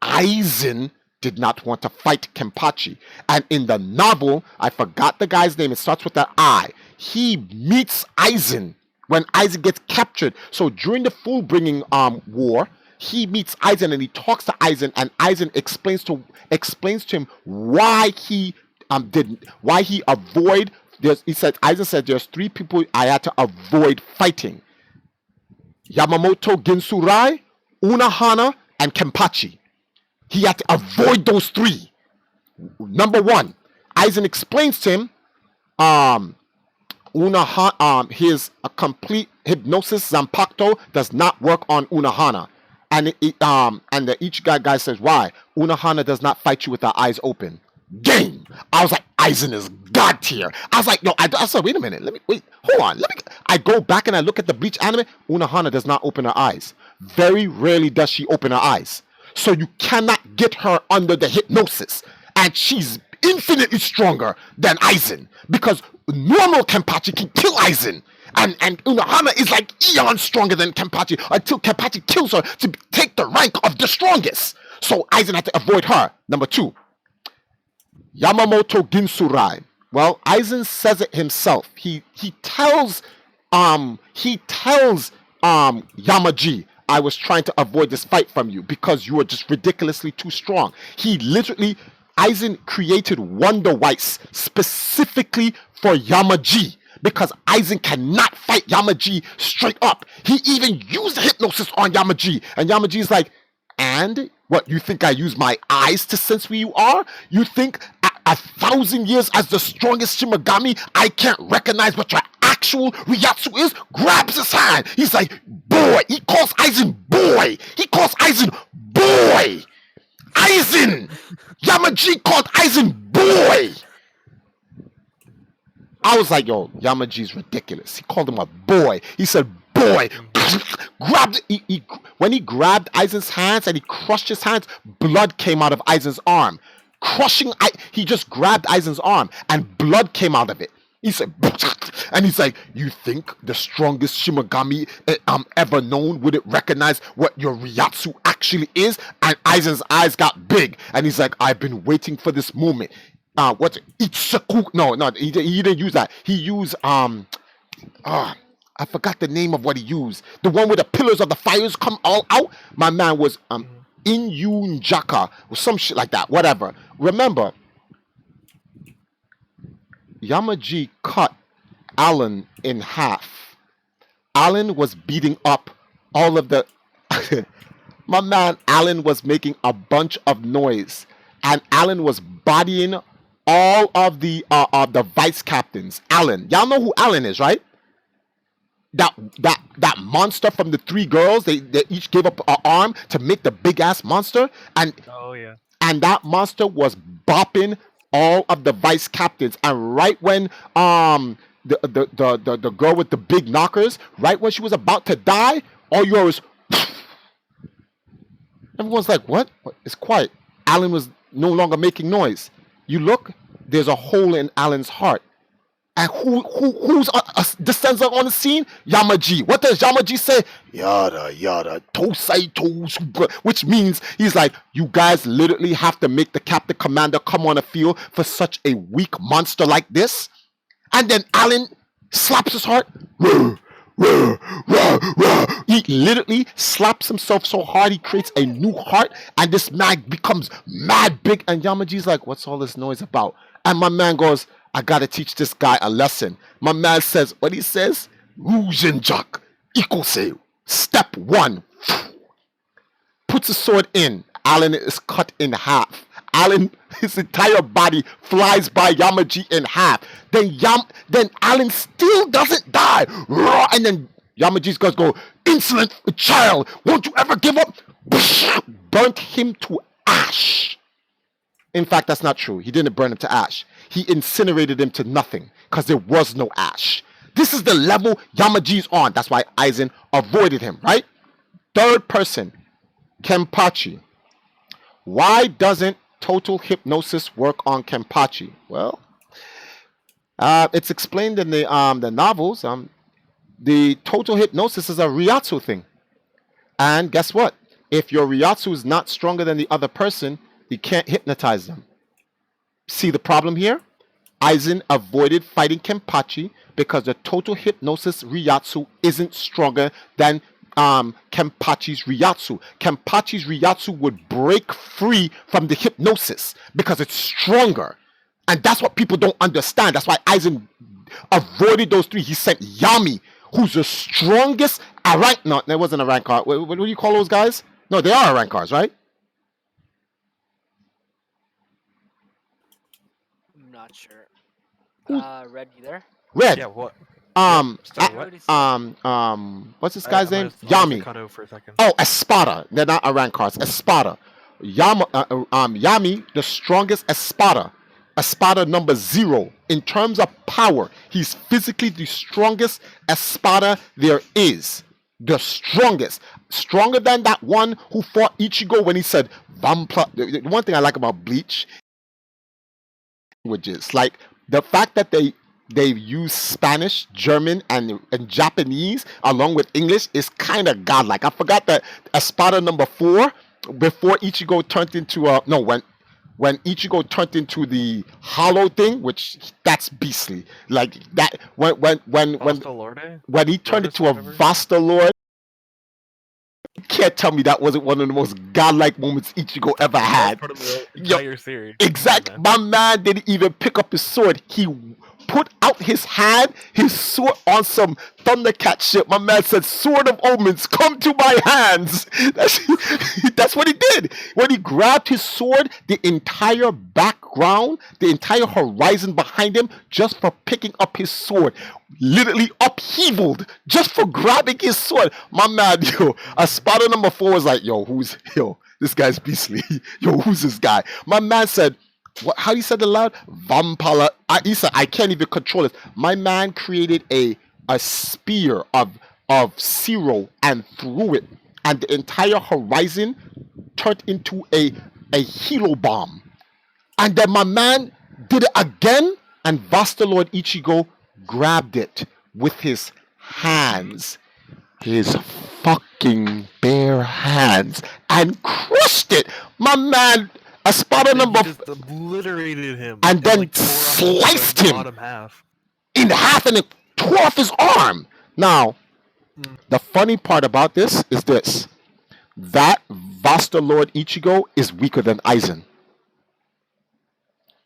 Aizen did not want to fight Kenpachi. And in the novel, I forgot the guy's name. It starts with an I. He meets Aizen when Aizen gets captured. So during the Fullbringing war, he meets Aizen and he talks to Aizen, and Aizen explains to him why he avoid. Aizen said there's 3 people I had to avoid fighting: Yamamoto Ginsurai, Unohana, and Kenpachi. He had to avoid those 3. Number 1, Aizen explains to him, his complete hypnosis Zanpakuto does not work on Unohana, and each guy says why. Unohana does not fight you with her eyes open. Game. I was like, Aizen is God tier. I was like, no. I said, wait a minute. Hold on. I go back and I look at the Bleach anime. Unohana does not open her eyes. Very rarely does she open her eyes. So you cannot get her under the hypnosis, and she's infinitely stronger than Aizen because normal Kenpachi can kill Aizen. And Unohana is like eons stronger than Kenpachi until Kenpachi kills her to take the rank of the strongest. So Aizen had to avoid her. Number 2, Yamamoto Ginsurai. Well, Aizen says it himself. He tells Yamaji, I was trying to avoid this fight from you because you were just ridiculously too strong. Aizen created Wonder Whites specifically for Yamaji because Aizen cannot fight Yamaji straight up. He even used hypnosis on Yamaji, and Yamaji's like, and what, you think I use my eyes to sense where you are? You think 1,000 years as the strongest Shimigami, I can't recognize what your actual Ryatsu is? Grabs his hand. He's like, boy. He calls Aizen boy. He calls Aizen boy. Aizen. Yamaji called Aizen boy. I was like, yo, Yamaji's ridiculous. He called him a boy. He said, boy. Grabbed when he grabbed Aizen's hands and he crushed his hands, blood came out of Aizen's arm. He just grabbed Aizen's arm and blood came out of it. He said, and he's like, you think the strongest Shimigami ever known wouldn't recognize what your Ryatsu actually is? And Aizen's eyes got big and he's like, I've been waiting for this moment. What's it? Itsuku? No, he didn't use that. He used I forgot the name of what he used. The one where the pillars of the fires come all out. My man was Inyunjaka or some shit like that. Whatever. Remember, Yamaji cut Alan in half. Alan was beating up all of the. My man Alan was making a bunch of noise, and Alan was bodying all of the vice captains. Alan, y'all know who Alan is, right? That monster from the 3 girls, they each gave up an arm to make the big ass monster, and that monster was bopping all of the vice captains. And right when the girl with the big knockers, right when she was about to die, all you heard was everyone's like, what? It's quiet. Alan was no longer making noise. You look, there's a hole in Alan's heart. And who's descends on the scene? Yamaji. What does Yamaji say? Yada yada tosai tos, which means he's like, you guys literally have to make the captain commander come on the field for such a weak monster like this. And then Alan slaps his heart. He literally slaps himself so hard he creates a new heart, and this man becomes mad big. And Yamaji's like, what's all this noise about? And my man goes, I gotta teach this guy a lesson. My man says, what he says? Rujinjak, Ikose, step 1. Puts his sword in. Alan is cut in half. Alan, his entire body flies by Yamaji in half. Then Alan still doesn't die. And then Yamaji's guys go, insolent child, won't you ever give up? Burnt him to ash. In fact, that's not true. He didn't burn him to ash. He incinerated him to nothing because there was no ash. This is the level Yamaji's on. That's why Aizen avoided him, right? 3rd person, Kenpachi. Why doesn't total hypnosis work on Kenpachi? Well, it's explained in the novels. The total hypnosis is a Ryatsu thing. And guess what? If your Ryatsu is not stronger than the other person, you can't hypnotize them. See the problem here? Aizen avoided fighting Kenpachi because the total hypnosis Ryatsu isn't stronger than Kenpachi's Ryatsu. Kenpachi's Ryatsu would break free from the hypnosis because it's stronger. And that's what people don't understand. That's why Aizen avoided those 3. He sent Yami, who's the strongest no, that wasn't a rank card. What do you call those guys? No, they are rank cards, right? I'm not sure. Red, you there? Red. Yeah, what? What's this guy's name? Yami. Cut out for a second. Oh, Espada. They're not a rank cards. Espada. Yami, the strongest Espada. Espada number 0. In terms of power, he's physically the strongest Espada there is. The strongest. Stronger than that one who fought Ichigo when he said, Vampla. The one thing I like about Bleach languages. Like the fact that they use Spanish, German, and Japanese along with English is kind of godlike. I forgot that Espada number 4, before Ichigo turned into no, when Ichigo turned into the hollow thing, which that's beastly. Like that Hasta Lorde? when he turned Lotus, into a whatever? Vasta Lord. You can't tell me that wasn't one of the most godlike moments Ichigo ever That's had. part of the Yo, entire series. exact. Yeah, man. My man didn't even pick up his sword. He put out his hand, his sword on some Thundercat shit. My man said, "Sword of Omens, come to my hands." That's what he did. When he grabbed his sword, the entire background, the entire horizon behind him, just for picking up his sword, literally upheavaled just for grabbing his sword. My man, yo, a spotter number 4 was like, yo, this guy's beastly. Yo, who's this guy? My man said, what, how he said it loud? Vampala. He said, I can't even control it. My man created a spear of Zero and threw it, and the entire horizon turned into a helo bomb. And then my man did it again, and Vasta Lord Ichigo grabbed it with his hands, his fucking bare hands, and crushed it. My man, a spotter And number he just obliterated him and then like, tore off sliced the him bottom half. in half and it tore off his arm. Now, the funny part about this is this: that Vasta Lord Ichigo is weaker than Aizen.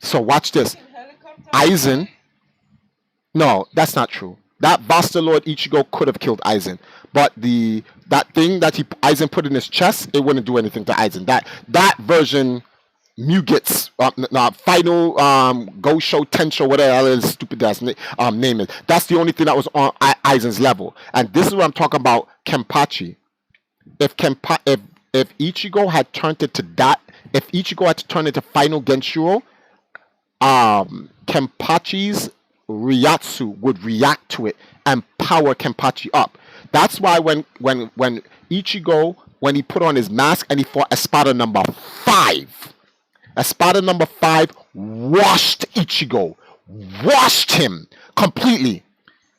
So watch this. Aizen. No, that's not true. That Vasta Lord Ichigo could have killed Aizen, but that thing that Aizen put in his chest, it wouldn't do anything to Aizen. That version, Muget's final Gosho Tensho, whatever his stupid ass name is. That's the only thing that was on Aizen's level. And this is what I'm talking about. Kenpachi. If Ichigo had turned it to that, if Ichigo had turned it to Final Genshiro, Kenpachi's Ryatsu would react to it and power Kenpachi up. That's why when Ichigo, when he put on his mask and he fought Espada number 5, Espada number 5 washed Ichigo, washed him completely.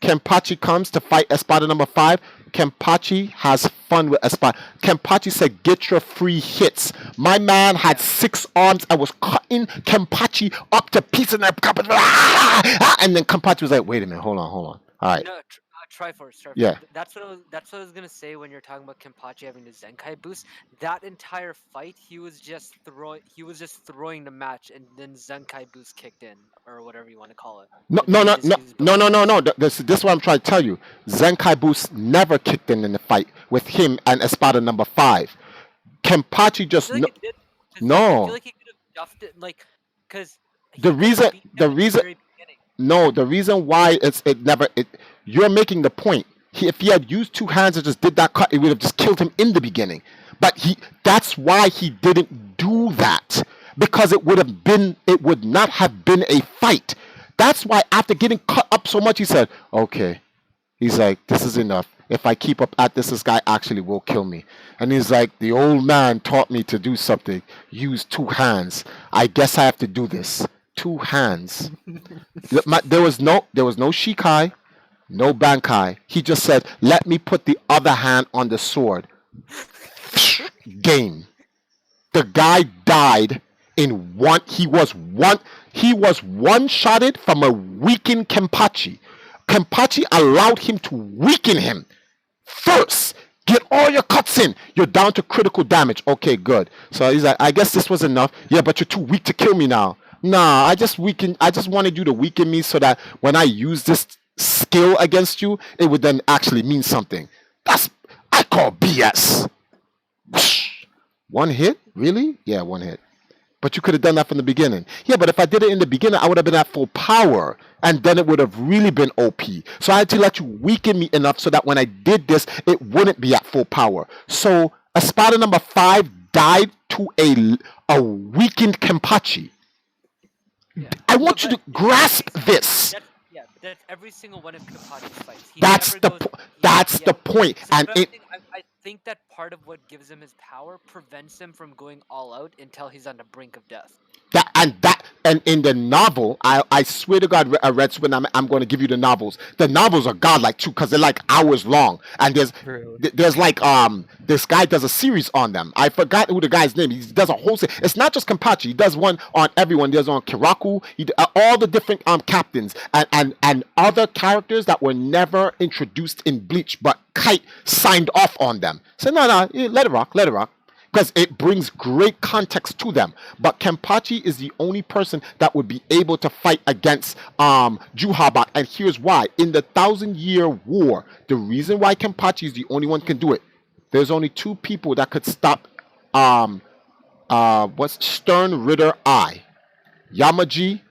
Kenpachi comes to fight Espada number 5. Kenpachi has fun with Espada. Kenpachi said, "Get your free hits." My man had 6 arms and was cutting Kenpachi up to pieces. And then Kenpachi was like, "Wait a minute, hold on. All right." No, Triforce. Yeah. That's what I was gonna say when you're talking about Kenpachi having the Zenkai boost. That entire fight, he was just throwing the match, and then Zenkai boost kicked in, or whatever you want to call it. No. This is what I'm trying to tell you. Zenkai Boost never kicked in the fight with him and Espada number 5. Kenpachi just I feel like it did, 'cause no. I feel like he could have duffed it, like, because The reason why you're making the point. If he had used 2 hands and just did that cut, it would have just killed him in the beginning. But that's why he didn't do that, because it would not have been a fight. That's why after getting cut up so much, he said, "Okay." He's like, "This is enough. If I keep up at this guy actually will kill me." And he's like, "The old man taught me to do something. Use 2 hands. I guess I have to do this. 2 hands." There was no Shikai, no Bankai. He just said, "Let me put the other hand on the sword." Game. The guy died in one. He was one-shotted from a weakened Kenpachi. Kenpachi allowed him to weaken him first. Get all your cuts in. You're down to critical damage. Okay, good. So he's like, "I guess this was enough." "Yeah, but you're too weak to kill me now." "Nah, I just wanted you to weaken me so that when I use this skill against you, it would then actually mean something." I call BS. One hit? Really? Yeah, 1 hit. But you could have done that from the beginning. Yeah, but if I did it in the beginning, I would have been at full power, and then it would have really been OP. So I had to let you weaken me enough so that when I did this, it wouldn't be at full power. So Espada number 5 died to a weakened Kenpachi. Yeah. I want you to grasp this. That's every single one of Kenpachi's fights. That's the point. So And but I'm saying, think that part of what gives him his power prevents him from going all out until he's on the brink of death. And in the novel, I swear to God, Red Swin, I'm going to give you the novels. The novels are godlike too, because they're like hours long, and Really? there's like this guy does a series on them. I forgot who the guy's name. He does a whole series. It's not just Kenpachi. He does one on everyone. He does on Kiraku. All the different captains and other characters that were never introduced in Bleach, but Kite signed off on them. So no, let it rock, because it brings great context to them. But Kenpachi is the only person that would be able to fight against Juhabak, and here's why. In the 1,000-Year War, the reason why Kenpachi is the only one can do it, there's only two people that could stop what's Stern Ritter Eye. Yamaji,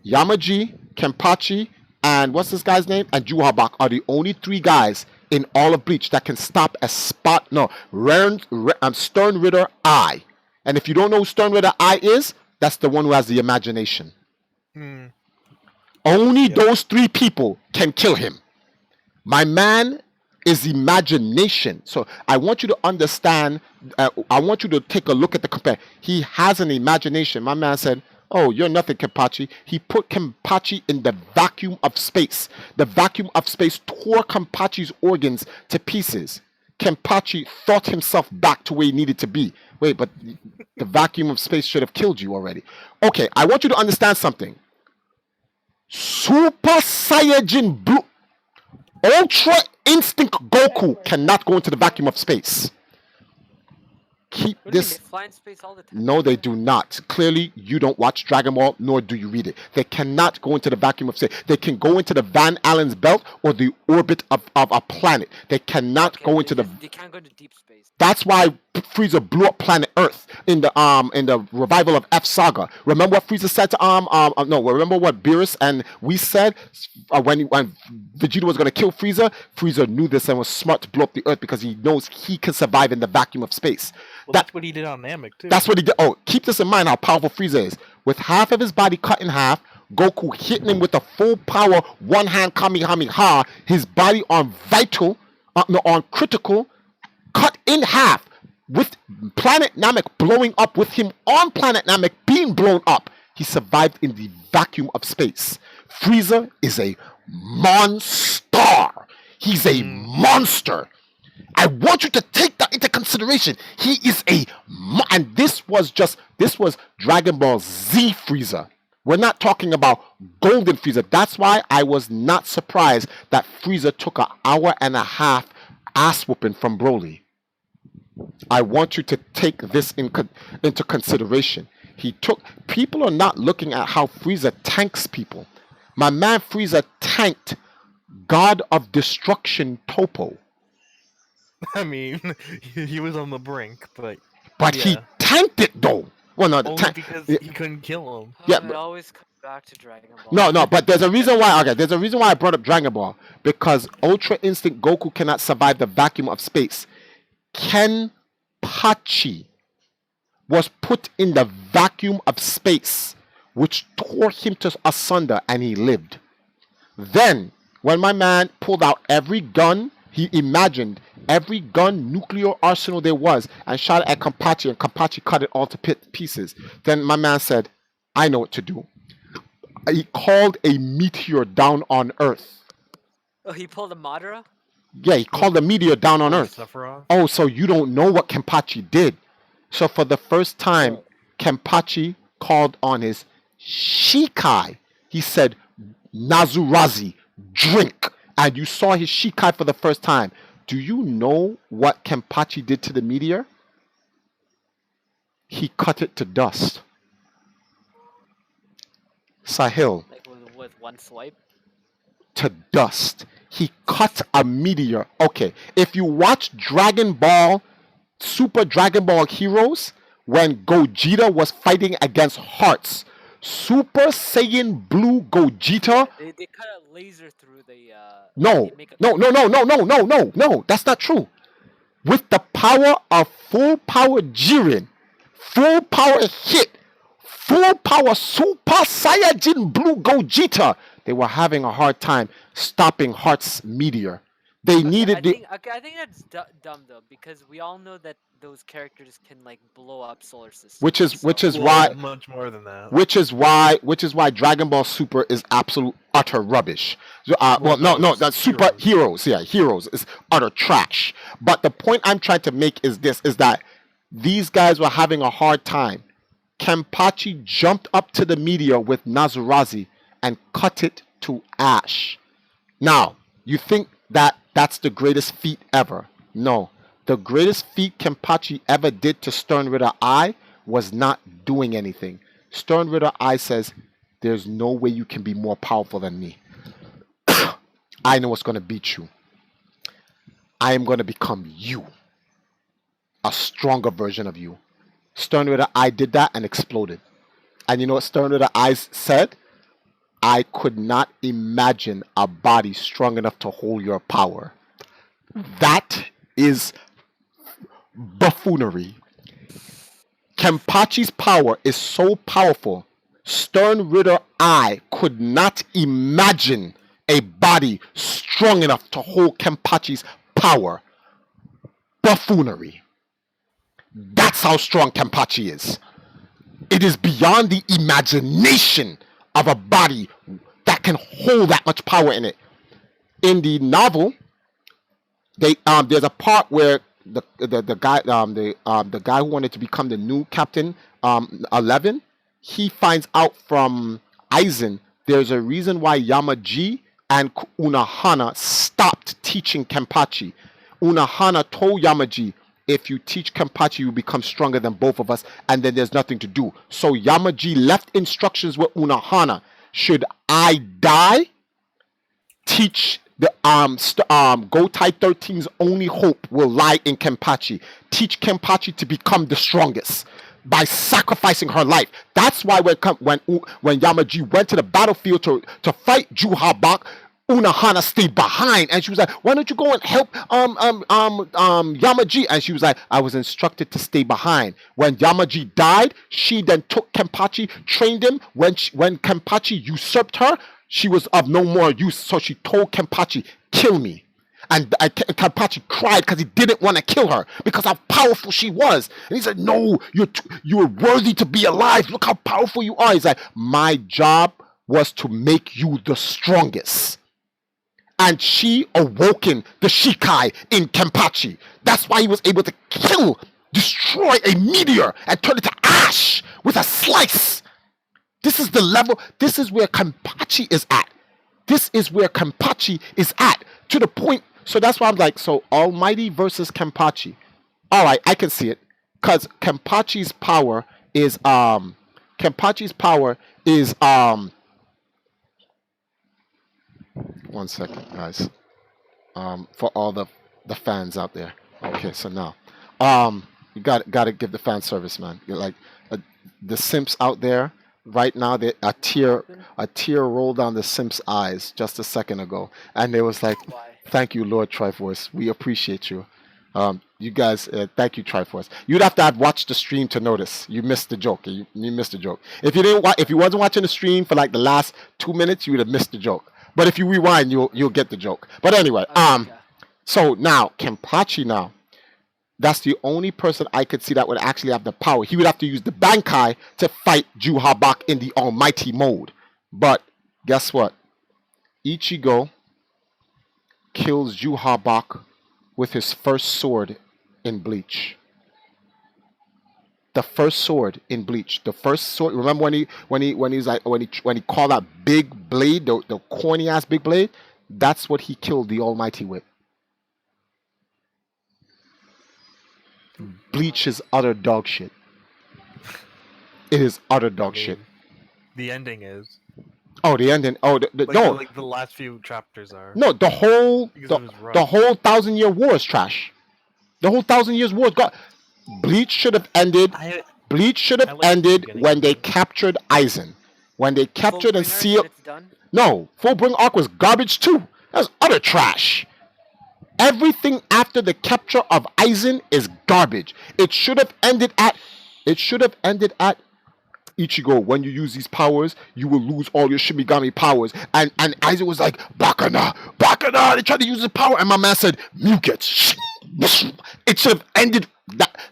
Kenpachi, and what's this guy's name? And Juhabak are the only three guys in all of Bleach that can stop a Stern Ritter Eye. And if you don't know who Stern Ritter Eye is, that's the one who has the imagination. Only those three people can kill him. My man is imagination. So I want you to understand, I want you to take a look at the compare. He has an imagination. My man said, oh, you're nothing, Kenpachi. He put Kenpachi in the vacuum of space. The vacuum of space tore Kenpachi's organs to pieces. Kenpachi thought himself back to where he needed to be. Wait, but the vacuum of space should have killed you already. Okay, I want you to understand something. Super Saiyajin Blue, Ultra Instinct Goku cannot go into the vacuum of space. Keep What do you this. mean, they fly in space all the time? No, they do not. Clearly, you don't watch Dragon Ball, nor do you read it. They cannot go into the vacuum of space. They can go into the Van Allen's belt or the orbit of a planet. They cannot go into the. They can't go into deep space. That's why Frieza blew up planet Earth in the revival of F Saga. Remember what Frieza said to no, remember what Beerus and we said when Vegeta was going to kill Frieza? Frieza knew this and was smart to blow up the Earth because he knows he can survive in the vacuum of space. Well, that's what he did on Namek too. That's what he did. Oh, keep this in mind how powerful Frieza is. With half of his body cut in half, Goku hitting him with a full power one-hand Kamehameha, his body on critical, cut in half, with planet Namek blowing up, with him on planet Namek being blown up. He survived in the vacuum of space. Frieza is a monster. He's a monster. I want you to take that into consideration. He is and this was Dragon Ball Z Frieza. We're not talking about Golden Frieza. That's why I was not surprised that Frieza took an hour and a half ass whooping from Broly. I want you to take this into consideration. People are not looking at how Frieza tanks people. My man Frieza tanked God of Destruction Topo. I mean, he was on the brink, but he tanked it though. Well, no, only because he couldn't kill him. Yeah, It always comes back to Dragon Ball. No, but there's a reason why. Okay, there's a reason why I brought up Dragon Ball, because Ultra Instinct Goku cannot survive the vacuum of space. Kenpachi was put in the vacuum of space, which tore him to asunder, and he lived. Then, when my man pulled out every gun, he imagined every gun, nuclear arsenal there was, and shot it at Kenpachi, and Kenpachi cut it all to pieces. Then my man said, I know what to do. He called a meteor down on Earth. Oh, he pulled a Madara? Yeah, he called a meteor down on Earth. Sephiroth? Oh, so you don't know what Kenpachi did. So for the first time, Kenpachi called on his Shikai. He said, Nazurazi, drink. And you saw his Shikai for the first time. Do you know what Kenpachi did to the meteor? He cut it to dust. Sahil. Like with one swipe? To dust. He cut a meteor. Okay, if you watch Dragon Ball, Super Dragon Ball Heroes, when Gogeta was fighting against Hearts, Super Saiyan Blue Gogeta. They cut a laser through the. No, that's not true. With the power of full power Jiren, full power hit, full power Super Saiyajin Blue Gogeta, they were having a hard time stopping Heart's meteor. They Okay, needed the I think that's dumb though, because we all know that those characters can like blow up solar systems. So which is Well, why much more than that. which is why Dragon Ball Super is absolute utter rubbish. Well, No, no, it's that's Super Heroes. Yeah, Heroes is utter trash. But the point I'm trying to make is this: is that these guys were having a hard time. Kenpachi jumped up to the meteor with Nazurazi and cut it to ash. Now, you think that that's the greatest feat ever? No. The greatest feat Kenpachi ever did to Stern Ritter I was not doing anything. Stern Ritter I says, there's no way you can be more powerful than me. I know what's going to beat you. I am going to become you. A stronger version of you. Stern Ritter I did that and exploded. And you know what Stern Ritter I said? I could not imagine a body strong enough to hold your power. That is buffoonery. Kenpachi's power is so powerful. Stern Ritter I could not imagine a body strong enough to hold Kenpachi's power. Buffoonery. That's how strong Kenpachi is. It is beyond the imagination of a body that can hold that much power in it. In the novel, there's a part where the guy who wanted to become the new Captain 11, he finds out from Aizen there's a reason why Yamaji and Unohana stopped teaching Kenpachi. Unohana told Yamaji, if you teach Kenpachi, you become stronger than both of us, and then there's nothing to do. So Yamaji left instructions with Unohana. Should I die, teach the Gotai 13's only hope will lie in Kenpachi. Teach Kenpachi to become the strongest by sacrificing her life. That's why when Yamaji went to the battlefield to fight Juhabak, Unohana stayed behind, and she was like, why don't you go and help Yamaji? And she was like, I was instructed to stay behind. When Yamaji died, she then took Kenpachi, trained him. When Kenpachi usurped her, she was of no more use, so she told Kenpachi, kill me. And Kenpachi cried because he didn't want to kill her because how powerful she was. And he said, no, you're worthy to be alive. Look how powerful you are. He's like, my job was to make you the strongest. And she awoken the Shikai in Kenpachi. That's why he was able to destroy a meteor and turn it to ash with a slice. This is the level, this is where Kenpachi is at. This is where Kenpachi is at. To the point, so that's why I'm like, so Almighty versus Kenpachi. Alright, I can see it. Because Kenpachi's power is, one second, guys. For all the fans out there. Okay, so now, you got to give the fan service, man. You're like the simps out there right now. A tear rolled down the simps' eyes just a second ago, and they was like, "Thank you, Lord Triforce. We appreciate you." You guys, thank you, Triforce. You'd have to have watched the stream to notice. You missed the joke. You missed the joke. If you wasn't watching the stream for like the last 2 minutes, you would have missed the joke. But if you rewind, you'll get the joke. But anyway, so now Kenpachi now, that's the only person I could see that would actually have the power. He would have to use the Bankai to fight Juhabak in the Almighty mode. But guess what? Ichigo kills Juhabak with his first sword in Bleach. The first sword in Bleach. The first sword. Remember when he called that big blade, the corny ass big blade? That's what he killed the Almighty with. Bleach is utter dog shit. It is utter dog shit. The ending is. Oh, the ending. Oh, no. The last few chapters are. No, the whole 1,000-year war is trash. The whole 1,000 years war got. Bleach should have ended. Bleach should have ended when they captured Aizen. When they captured and sealed. No, Fullbring arc was garbage too. That was utter trash. Everything after the capture of Aizen is garbage. It should have ended at Ichigo, when you use these powers, you will lose all your Shinigami powers. And Aizen was like, Bakana, Bakana. They tried to use the power, and my man said, Muget. It should have ended.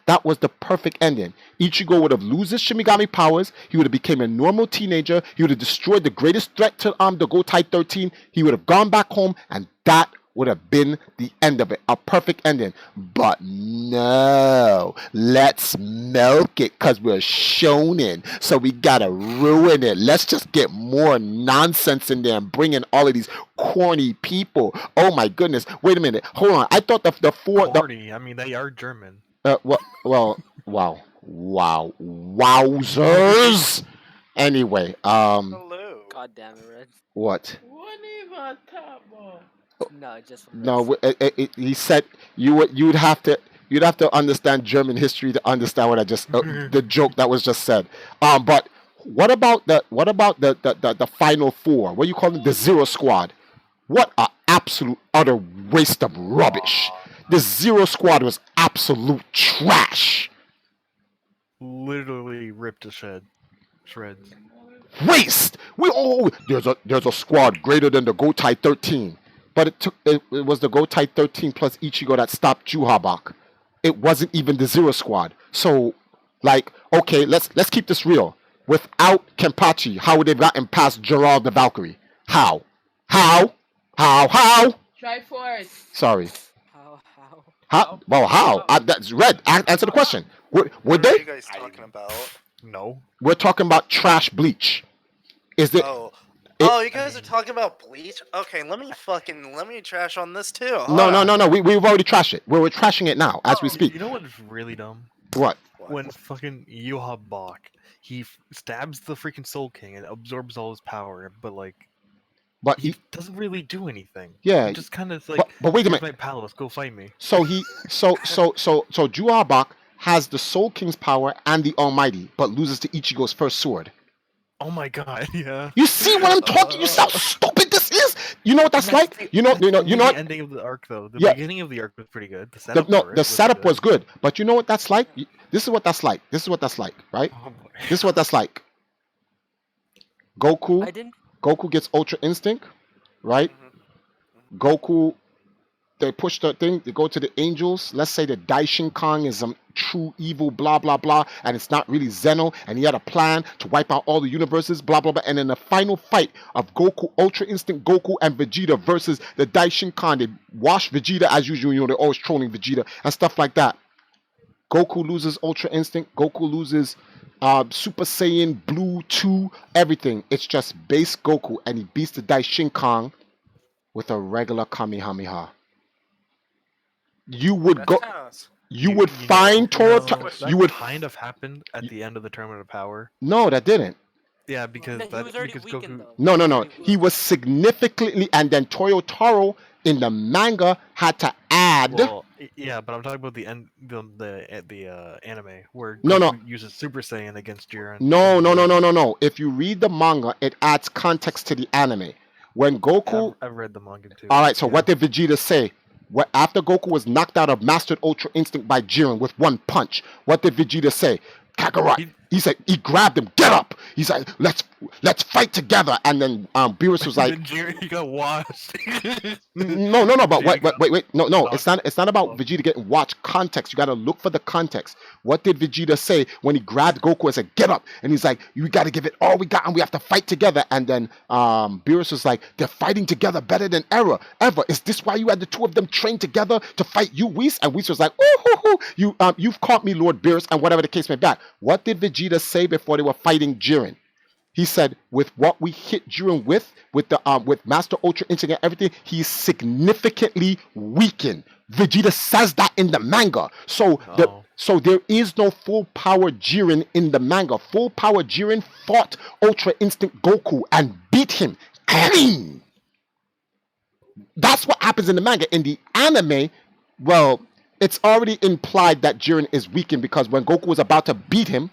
That was the perfect ending. Ichigo would have lost his Shinigami powers. He would have became a normal teenager. He would have destroyed the greatest threat to the Gotai 13. He would have gone back home, and that would have been the end of it. A perfect ending. But no, let's milk it because we're shonen. So we gotta ruin it. Let's just get more nonsense in there and bring in all of these corny people. Oh my goodness. Wait a minute. Hold on. I thought the four... Corny. I mean, they are German. Wow. Wowzers. Anyway, Hello. God damn it, Red. what? What even top ball? No, just No, he said you'd have to understand German history to understand what I just the joke that was just said. But what about the final four? What do you call it? The Zero Squad. What a absolute utter waste of rubbish. The Zero Squad was absolute trash. Literally ripped to shreds. Waste. There's a squad greater than the Gotai 13. But it was the Gotai 13 plus Ichigo that stopped Juhabak. It wasn't even the Zero Squad. So, like, okay, let's keep this real. Without Kenpachi, how would they have gotten past Gerald the Valkyrie? How? Triforce. Sorry. How? Well, how? That's Red. Answer the question. Would What are they? you guys talking about? No. We're talking about trash Bleach. Is it? Oh, you guys are talking about Bleach? Okay, let me trash on this too. No. Hold on. We've already trashed it. We're trashing it now as we speak. You know what is really dumb? What? When fucking Yuha he stabs the freaking Soul King and absorbs all his power, but he doesn't really do anything. Yeah. He just kind of like. But wait a minute. My palace, go fight me. So Juhabak has the Soul King's power and the Almighty, but loses to Ichigo's first sword. Oh my god, yeah. You see what I'm talking? You see how stupid this is? You know what that's like? You know what? The ending of the arc though. The beginning of the arc was pretty good. The setup was good, but you know what that's like? This is what that's like. Right? Oh boy. This is what that's like. Goku gets Ultra Instinct, right? Goku, they push the thing, they go to the angels. Let's say the Daishin Kong is some true evil, blah, blah, blah, and it's not really Zeno, and he had a plan to wipe out all the universes, blah, blah, blah. And in the final fight of Goku, Ultra Instinct Goku and Vegeta versus the Daishin Kong, they wash Vegeta as usual, they're always trolling Vegeta and stuff like that. Goku loses Ultra Instinct, Goku loses Super Saiyan Blue 2, everything. It's just base Goku, and he beats the Daishin Kong with a regular Kamehameha. You would go. You would find Toro. You would kind of happened at the end of the Tournament of Power. No, that didn't. Yeah, because he was already because weakened, Goku. though. No. He was significantly, and then Toyotaro in the manga had to add. Well, yeah, but I'm talking about the end, the anime where No. Goku uses Super Saiyan against Jiren. No. If you read the manga, it adds context to the anime. When Goku, I've read the manga too. all right. So what did Vegeta say? After Goku was knocked out of Mastered Ultra Instinct by Jiren with one punch, what did Vegeta say? Kakarot. He said he grabbed him. Get up. He's like, let's fight together. And then Beerus was like, Jiren, he got washed. no. But wait. No. It's not about Vegeta getting watched. Context. You got to look for the context. What did Vegeta say when he grabbed Goku and said, "Get up"? And he's like, "You got to give it all we got, and we have to fight together." And then Beerus was like, "They're fighting together better than ever. Is this why you had the two of them train together to fight you, Whis?" And Whis was like, "Ooh, you've caught me, Lord Beerus," and whatever the case may be. What did Vegeta say before they were fighting Jiren? He said, with what we hit Jiren with Master Ultra Instinct and everything, he's significantly weakened. Vegeta says that in the manga. So there is no full power Jiren in the manga. Full power Jiren fought Ultra Instinct Goku and beat him clean. That's what happens in the manga. In the anime, well, it's already implied that Jiren is weakened because when Goku was about to beat him,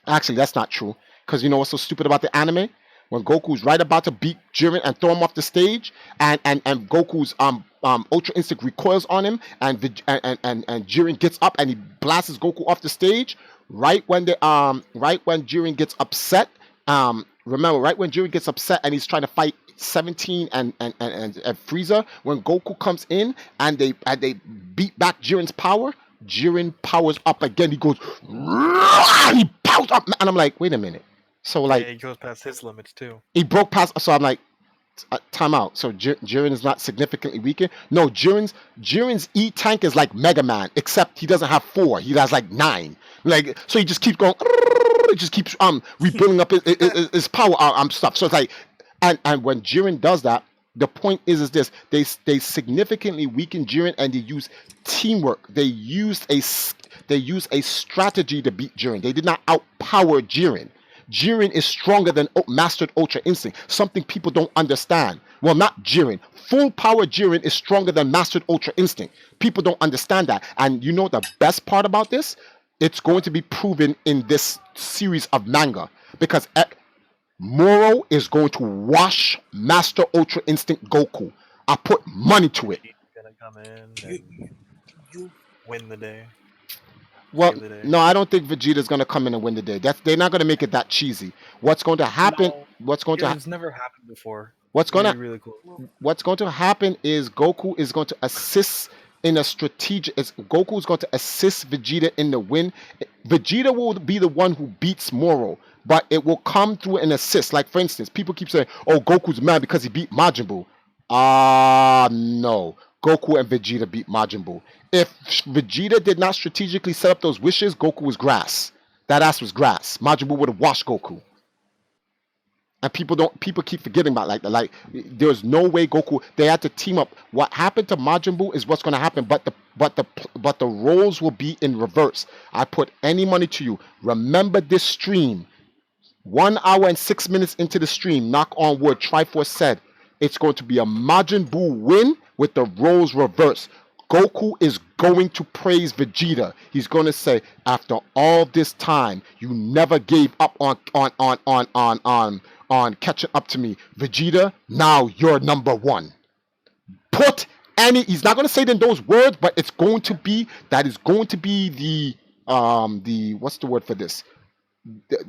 actually that's not true. Because you know what's so stupid about the anime? When Goku's right about to beat Jiren and throw him off the stage, and Goku's Ultra Instinct recoils on him, and Jiren gets up and he blasts Goku off the stage. right when Jiren gets upset, remember, right when Jiren gets upset and he's trying to fight 17 and Frieza, when Goku comes in and they beat back Jiren's power, Jiren powers up again. He goes, he powers up, and I'm like, wait a minute. So like, Yeah, he goes past his limits too. he broke past. So I'm like, time out. So Jiren is not significantly weaker. No, Jiren's E tank is like Mega Man, except he doesn't have 4. He has like 9. Like, so he just keeps going. It just keeps rebuilding up his power stuff. So it's like, and when Jiren does that, the point is this: they significantly weaken Jiren, and they use teamwork. They used a strategy to beat Jiren. They did not outpower Jiren. Jiren is stronger than Mastered Ultra Instinct, something people don't understand. Well, not Jiren. Full power Jiren is stronger than Mastered Ultra Instinct. People don't understand that. And you know the best part about this? It's going to be proven in this series of manga. Because Moro is going to wash Master Ultra Instinct Goku. I put money to it. He's gonna come in and win the day. Well, Save the day. no, I don't think Vegeta's going to come in and win the day. They're not going to make it that cheesy. What's going to happen? No, What's going to It's never happened before. What's going It'd to be really cool. What's going to happen is Goku is going to assist in a strategic. Goku is going to assist Vegeta in the win. Vegeta will be the one who beats Moro, but it will come through an assist. Like for instance, people keep saying, "Oh, Goku's mad because he beat Majin Buu." No. Goku and Vegeta beat Majin Buu. If Vegeta did not strategically set up those wishes, Goku was grass. That ass was grass. Majin Buu would have washed Goku. And people keep forgetting about like that. Like there's no way Goku. They had to team up. What happened to Majin Buu is what's going to happen. But the roles will be in reverse. I put any money to you. Remember this stream. 1 hour and 6 minutes into the stream. Knock on wood. Triforce said it's going to be a Majin Buu win with the roles reversed. Goku is going to praise Vegeta. He's going to say, after all this time, you never gave up on catching up to me. Vegeta, now you're number 1. He's not going to say it in those words, but it's going to be, that is going to be the what's the word for this?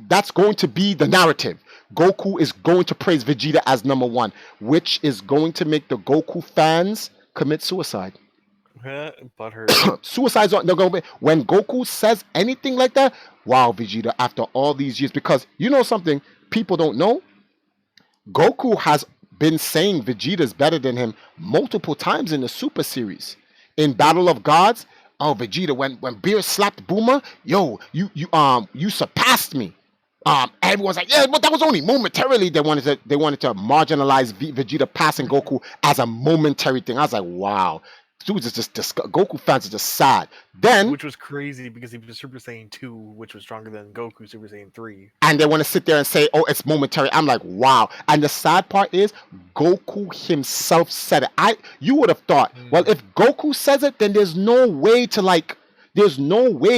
That's going to be the narrative. Goku is going to praise Vegeta as number 1, which is going to make the Goku fans commit suicide. Butthurt. Suicides aren't. They're going to be, when Goku says anything like that. Wow, Vegeta! After all these years, because you know something people don't know. Goku has been saying Vegeta is better than him multiple times in the Super Series. In Battle of Gods, oh Vegeta, when Beerus slapped Bulma, yo, you surpassed me. Everyone's like, yeah, but that was only momentarily. They wanted to marginalize Vegeta passing Goku as a momentary thing. I was like, wow. Dude is just Goku fans are just sad. Then, which was crazy because he was Super Saiyan 2, which was stronger than Goku Super Saiyan 3. And they want to sit there and say, "Oh, it's momentary." I'm like, "Wow!" And the sad part is, Goku himself said it. You would have thought, well, if Goku says it, then there's no way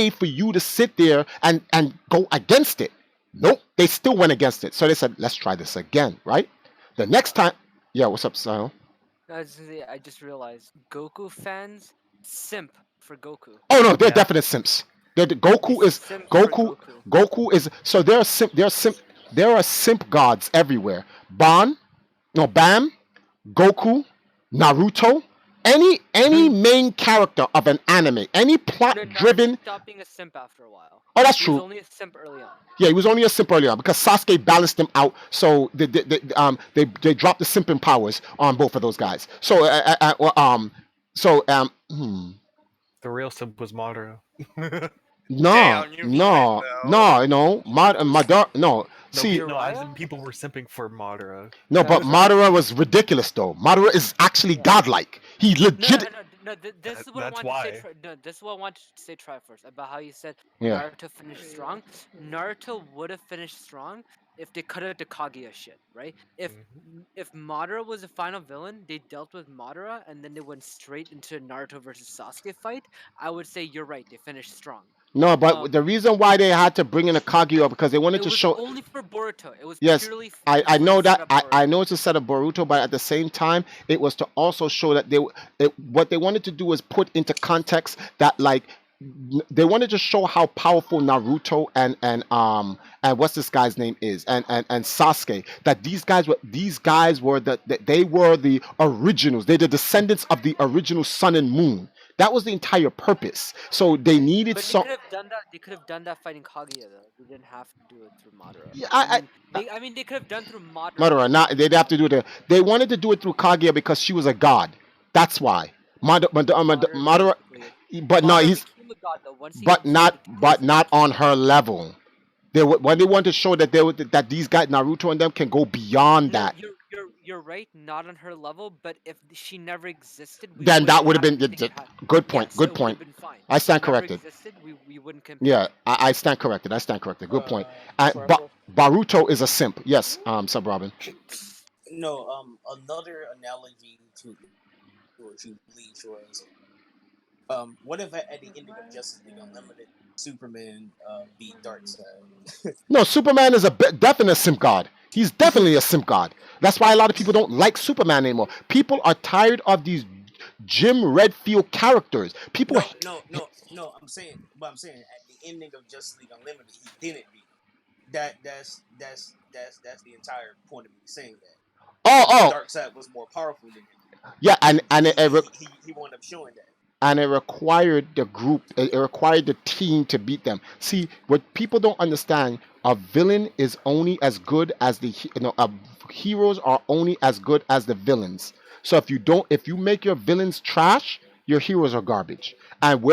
for you to sit there and go against it. Nope, they still went against it. So they said, "Let's try this again." Right? The next time, yeah. What's up, Sal? I just realized Goku fans simp for Goku. Oh no, they're definite simps. Goku is so there are simp gods everywhere. Bam, Goku, Naruto, any main character of an anime, any plot driven. Stop being a simp after a while. Oh, that's He true. was only a simp early on. Yeah, he was only a simp earlier because Sasuke balanced him out, so they dropped the simping powers on both of those guys. So The real simp was Madara. No. See, as in people were simping for Madara. No, but Madara was ridiculous though. Madara is actually godlike. He legit. No, this is what I wanted to say. This is what I wanted to say. Try first about how you said Naruto finished strong. Naruto would have finished strong if they cut out the Kaguya shit, right? If Madara was the final villain, they dealt with Madara and then they went straight into Naruto versus Sasuke fight. I would say you're right. They finished strong. No, but the reason why they had to bring in a Kaguya because they wanted to show. It was only for Boruto. It was purely. I know that. I know it's a set of Boruto, but at the same time, it was to also show that what they wanted to do is put into context that like they wanted to show how powerful Naruto and what's this guy's name is, and Sasuke, that these guys were they were the originals. They're the descendants of the original sun and moon. That was the entire purpose. So they needed But they some. could have done that. They could have done that fighting Kaguya though. They didn't have to do it through Madara. Yeah, I mean, they could have done through Madara. Madara, not they'd have to do the. They wanted to do it through Kaguya because she was a god. That's why. Madara, but no, Madara he's became a god though once he but not absorbed but his not on energy. her level. When they want to show that that these guys Naruto and them can go beyond No, that, you're right. Not on her level, but if she never existed, we then that wouldn't would have have been to think it had. good point. Yes, Good it would have point. been fine. I If she stand never corrected. existed, we wouldn't compare. Yeah, I stand corrected. I stand corrected. Good point. Trevor. Baruto is a simp. Yes, Sub Robin. No, another analogy to what you Bleach was, what if at the ending of Justice League Unlimited, Superman beat Darkseid? No, Superman is a definite simp god. He's definitely a simp god. That's why a lot of people don't like Superman anymore. People are tired of these Jim Redfield characters. People. No. I'm saying at the ending of Justice League Unlimited, he didn't beat him. That's the entire point of me saying that. Oh. Darkseid was more powerful than him. Yeah, and he wound up showing that. And it required the group, it required the team to beat them. See, what people don't understand, a villain is only as good as heroes are only as good as the villains. So if you make your villains trash, your heroes are garbage. And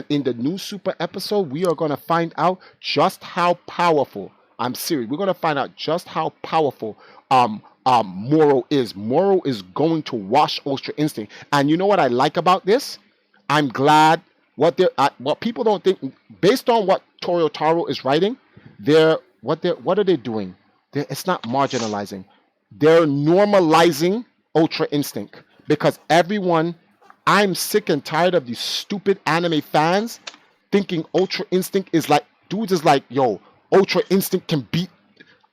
in the new super episode, we are gonna find out just how powerful. I'm serious. We're gonna find out just how powerful Moro is. Moro is going to wash Ultra Instinct. And you know what I like about this? I'm glad what people don't think, based on what Toyotaro is writing, what are they doing? It's not marginalizing. They're normalizing Ultra Instinct because I'm sick and tired of these stupid anime fans thinking Ultra Instinct is like, dudes is like, yo, Ultra Instinct can beat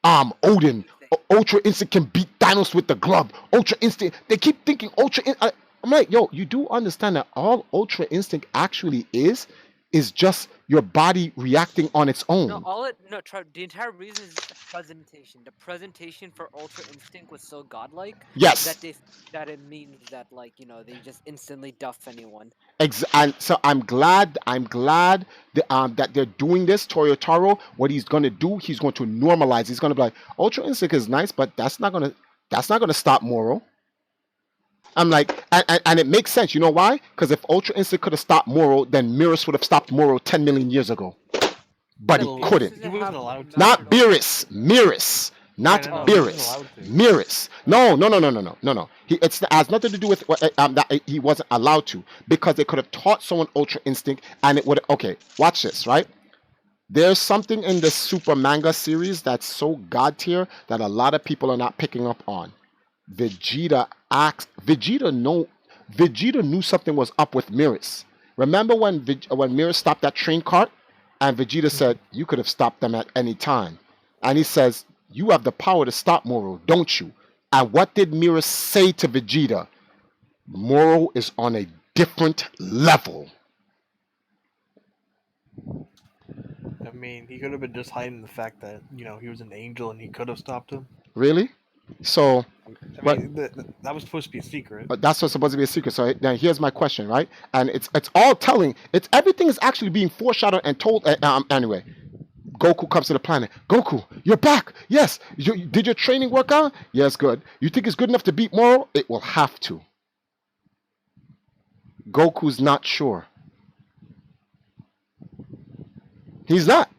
Odin. Ultra Instinct can beat Thanos with the glove. Ultra Instinct. They keep thinking I'm like, yo, you do understand that all Ultra Instinct actually is just your body reacting on its own. The entire reason is the presentation. The presentation for Ultra Instinct was so godlike. Yes. That it means that they just instantly duff anyone. And so I'm glad that they're doing this. Toyotaro, what he's gonna do, he's going to normalize. He's gonna be like, Ultra Instinct is nice, but that's not gonna stop Moro. I'm like, and it makes sense. You know why? Because if Ultra Instinct could have stopped Moro, then Mirror would have stopped Moro 10 million years ago. But he couldn't. He wasn't allowed to. Not Beerus. Mirrus. Not Beerus. Mirrus. No. It has nothing to do with that he wasn't allowed to, because they could have taught someone Ultra Instinct and it would. Okay, watch this, right? There's something in the Super manga series that's so god tier that a lot of people are not picking up on. Vegeta knew something was up with Mirrus. Remember when Mirrus stopped that train cart and Vegeta said, you could have stopped them at any time. And he says, you have the power to stop Moro, don't you? And what did Mirrus say to Vegeta? Moro is on a different level. I mean, he could have been just hiding the fact that, he was an angel and he could have stopped him. Really? So, I mean, that was supposed to be a secret. But that's what's supposed to be a secret. So now here's my question, right? And it's all telling. Everything is actually being foreshadowed and told. Anyway, Goku comes to the planet. Goku, you're back. Yes. Did your training work out? Yes, good. You think it's good enough to beat Moro? It will have to. Goku's not sure. He's not.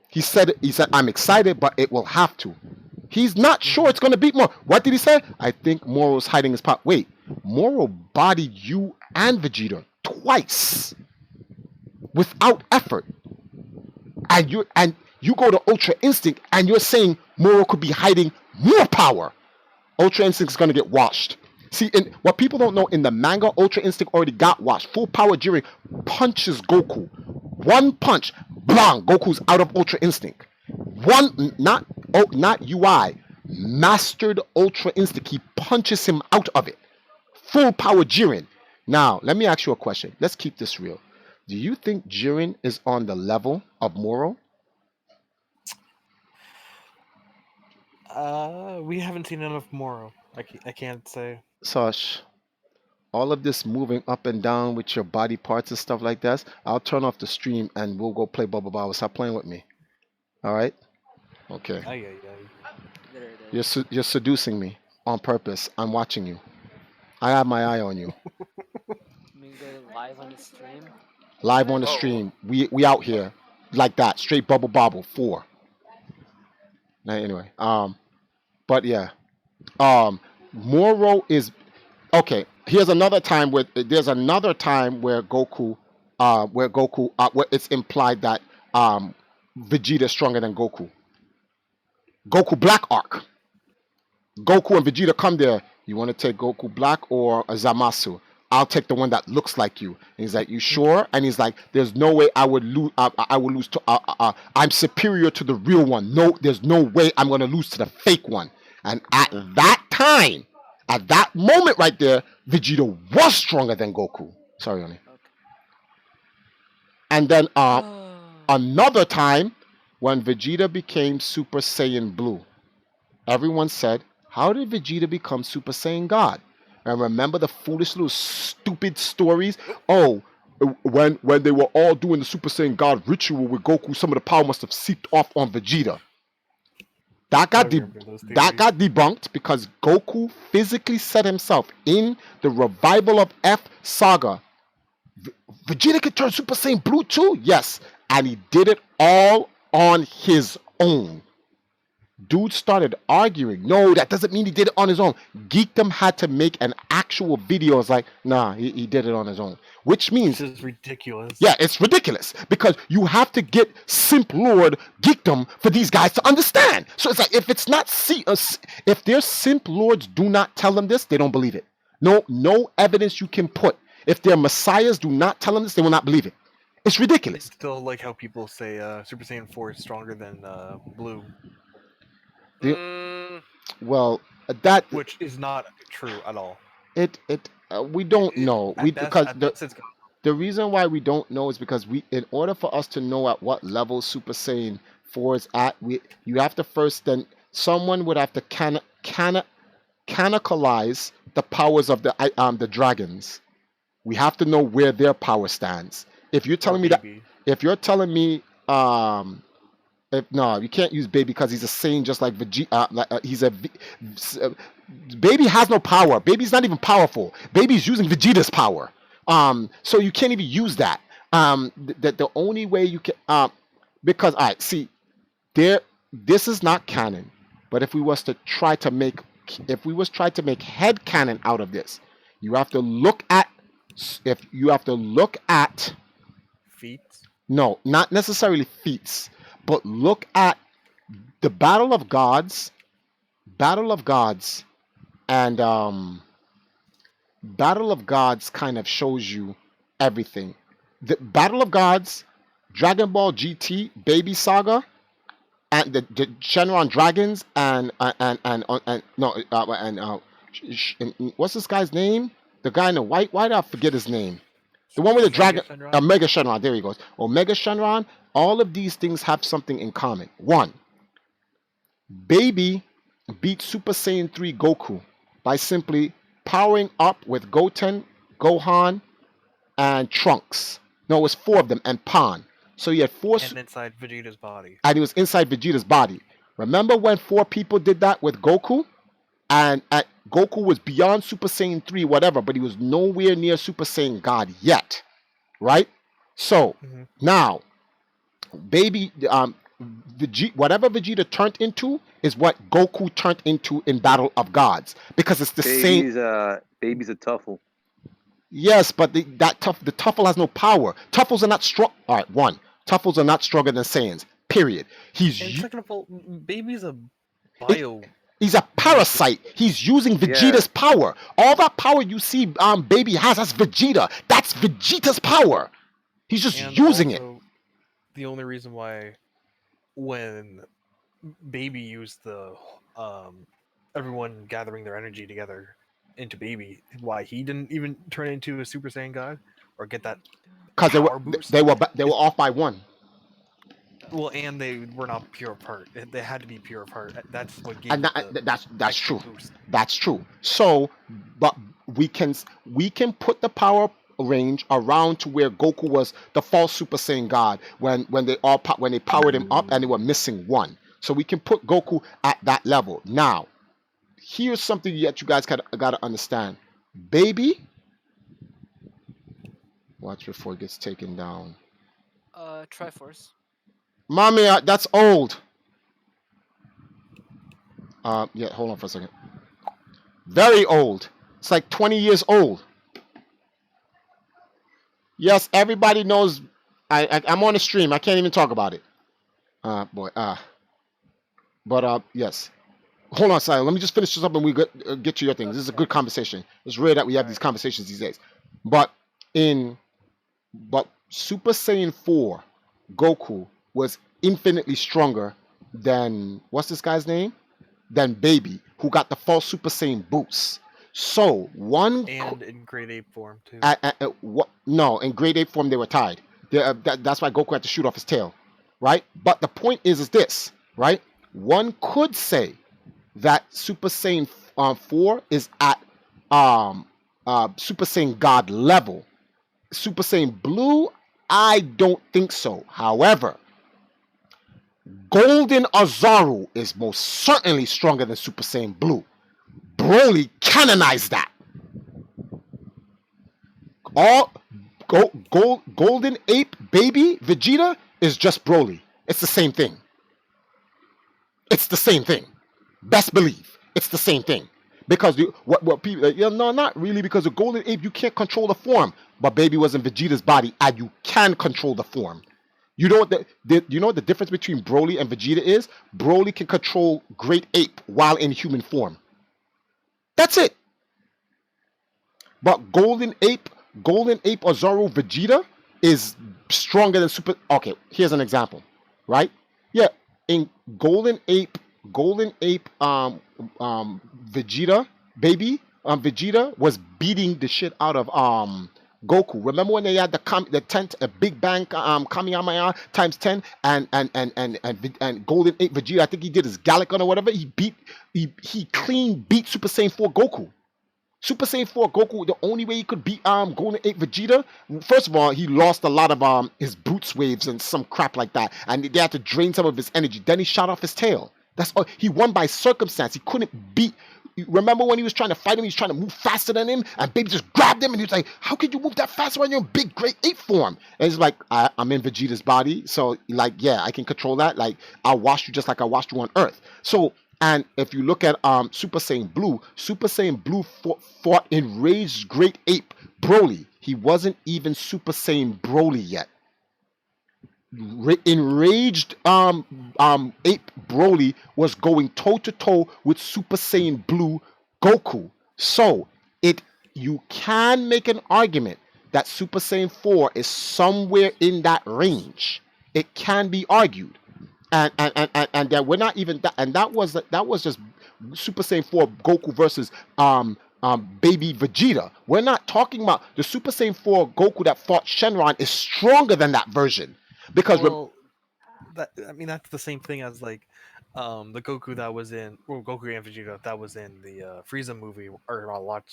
He said, I'm excited, but it will have to. He's not sure it's going to beat Moro. What did he say? I think Moro's hiding his power. Wait, Moro bodied you and Vegeta twice without effort. And you go to Ultra Instinct and you're saying Moro could be hiding more power. Ultra Instinct is going to get washed. See, what people don't know, in the manga, Ultra Instinct already got washed. Full Power Jiren punches Goku. One punch, blang, Goku's out of Ultra Instinct. Not UI, mastered Ultra Instinct. He punches him out of it. Full Power Jiren. Now, let me ask you a question. Let's keep this real. Do you think Jiren is on the level of Moro? We haven't seen enough Moro. I can't say. Sush, all of this moving up and down with your body parts and stuff like that, I'll turn off the stream and we'll go play Bubble Bobble. Stop playing with me. All right? Okay. Ay. There it You're, is. you're seducing me on purpose. I'm watching you. I have my eye on you. Let me go live on the stream. Live on the Oh. stream. We out here like that. Straight Bubble Bobble 4. Now, anyway, but yeah. Moro is okay. Here's another time where there's another time where Goku where it's implied that Vegeta is stronger than Goku. Goku Black Arc. Goku and Vegeta come there. You want to take Goku Black or a Zamasu? I'll take the one that looks like you. And he's like, you sure? And he's like, there's no way I would lose. I would lose to. I'm superior to the real one. No, there's no way I'm gonna lose to the fake one. And at that time, at that moment right there, Vegeta was stronger than Goku. Sorry, honey. Okay. And then another time when Vegeta became Super Saiyan Blue, everyone said, how did Vegeta become Super Saiyan God? And remember the foolish little stupid stories? Oh, when they were all doing the Super Saiyan God ritual with Goku, some of the power must have seeped off on Vegeta. That got debunked because Goku physically said himself in the revival of F saga, Vegeta could turn Super Saiyan Blue too? Yes. And he did it all on his own. Dude started arguing. No, that doesn't mean he did it on his own. Geekdom had to make an actual video. It's like, nah, he did it on his own. Which means... This is ridiculous. Yeah, it's ridiculous. Because you have to get Simp Lord Geekdom for these guys to understand. So it's like, if it's not... if their Simp Lords do not tell them this, they don't believe it. No evidence you can put. If their Messiahs do not tell them this, they will not believe it. It's ridiculous. It's still like how people say Super Saiyan 4 is stronger than Blue. Well, that which is not true at all. We don't know. Because the reason why we don't know is because in order for us to know at what level Super Saiyan 4 is at, you have to first then someone would have to canonicalize the powers of the dragons. We have to know where their power stands. If you're telling me no, you can't use Baby because he's a Saiyan just like Vegeta. Baby has no power. Baby's not even powerful. Baby's using Vegeta's power. So you can't even use that. The only way you can because see, this is not canon. But if we was try to make head canon out of this, you have to look at feats. No, not necessarily feats. But look at the Battle of Gods, and Battle of Gods kind of shows you everything. The Battle of Gods, Dragon Ball GT, Baby Saga, and the Shenron Dragons, and what's this guy's name? The guy in the white. Why did I forget his name? The one with the dragon, Omega Shenron. There he goes. Omega Shenron. All of these things have something in common. One, Baby beat Super Saiyan 3 Goku by simply powering up with Goten, Gohan, and Trunks. No, it was 4 of them, and Pan. So he had 4. And inside Vegeta's body. And he was inside Vegeta's body. Remember when 4 people did that with Goku? And Goku was beyond Super Saiyan 3, whatever, but he was nowhere near Super Saiyan God yet. Right? So, now, Baby, whatever Vegeta turned into is what Goku turned into in Battle of Gods. Because it's the same. Baby's a Tuffle. Yes, but the Tuffle has no power. Tuffles are not strong. All right, one. Tuffles are not stronger than Saiyans. Period. And second of all, Baby's a bio. He's a parasite. He's using Vegeta's power. All that power you see Baby has, that's Vegeta. That's Vegeta's power. He's just using it. The only reason why when Baby used the everyone gathering their energy together into Baby, why he didn't even turn into a Super Saiyan God or get that because power boost. they were off by 1. Well, and they were not pure of heart. They had to be pure of heart. That's what gave And it the that's extra true. boost. That's true. So, but we can put the power range around to where Goku was the false Super Saiyan God when they powered him up and they were missing 1. So we can put Goku at that level. Now, here's something that you guys gotta understand. Baby, watch before it gets taken down. Triforce. Mommy, that's old. Yeah, hold on for a second. Very old. It's like 20 years old. Yes, everybody knows. I'm on the stream. I can't even talk about it. Boy. But yes. Hold on, Silent. Let me just finish this up and we get to your things. This is a good conversation. It's rare that we have these conversations these days. But Super Saiyan 4 Goku was infinitely stronger than what's this guy's name? Than Baby, who got the false Super Saiyan boost. So and in grade 8 form too. No, in grade 8 form they were tied. That's why Goku had to shoot off his tail, right? But the point is this, right? One could say that Super Saiyan 4 is at Super Saiyan God level. Super Saiyan Blue, I don't think so. However, Golden Azaru is most certainly stronger than Super Saiyan Blue. Broly canonized that. Golden Ape Baby Vegeta is just Broly. It's the same thing. It's the same thing. Best believe it's the same thing. Because what people no, not really, because the Golden Ape you can't control the form, but Baby was in Vegeta's body and you can control the form. You know what the difference between Broly and Vegeta is? Broly can control Great Ape while in human form. That's it. But Golden Ape or Zoro Vegeta is stronger than Super. Okay, here's an example, right? Yeah, in Golden Ape, Vegeta, Vegeta was beating the shit out of Goku. Remember when they had the Big Bang Kamehameha times 10 and Golden Ape Vegeta, I think he did his Galacon or whatever, he clean beat Super Saiyan 4 Goku. Super Saiyan 4 Goku, the only way he could beat Golden Ape Vegeta, first of all, he lost a lot of his Brutes waves and some crap like that, and they had to drain some of his energy. Then he shot off his tail. That's all. He won by circumstance. He couldn't beat. Remember when he was trying to fight him, he was trying to move faster than him, and Baby just grabbed him, and he was like, how could you move that fast when you're in big Great Ape form? And he's like, I'm in Vegeta's body, so like, yeah, I can control that. Like, I'll wash you just like I washed you on Earth. So, and if you look at Super Saiyan Blue fought enraged Great Ape Broly. He wasn't even Super Saiyan Broly yet. Enraged Ape Broly was going toe to toe with Super Saiyan Blue Goku. So you can make an argument that Super Saiyan 4 is somewhere in that range. It can be argued, and that we're not even that, and that was just Super Saiyan 4 Goku versus Baby Vegeta. We're not talking about the Super Saiyan 4 Goku that fought Shenron is stronger than that version. Because that's the same thing as like the Goku that was in Goku and Vegeta that was in the Frieza movie are a lot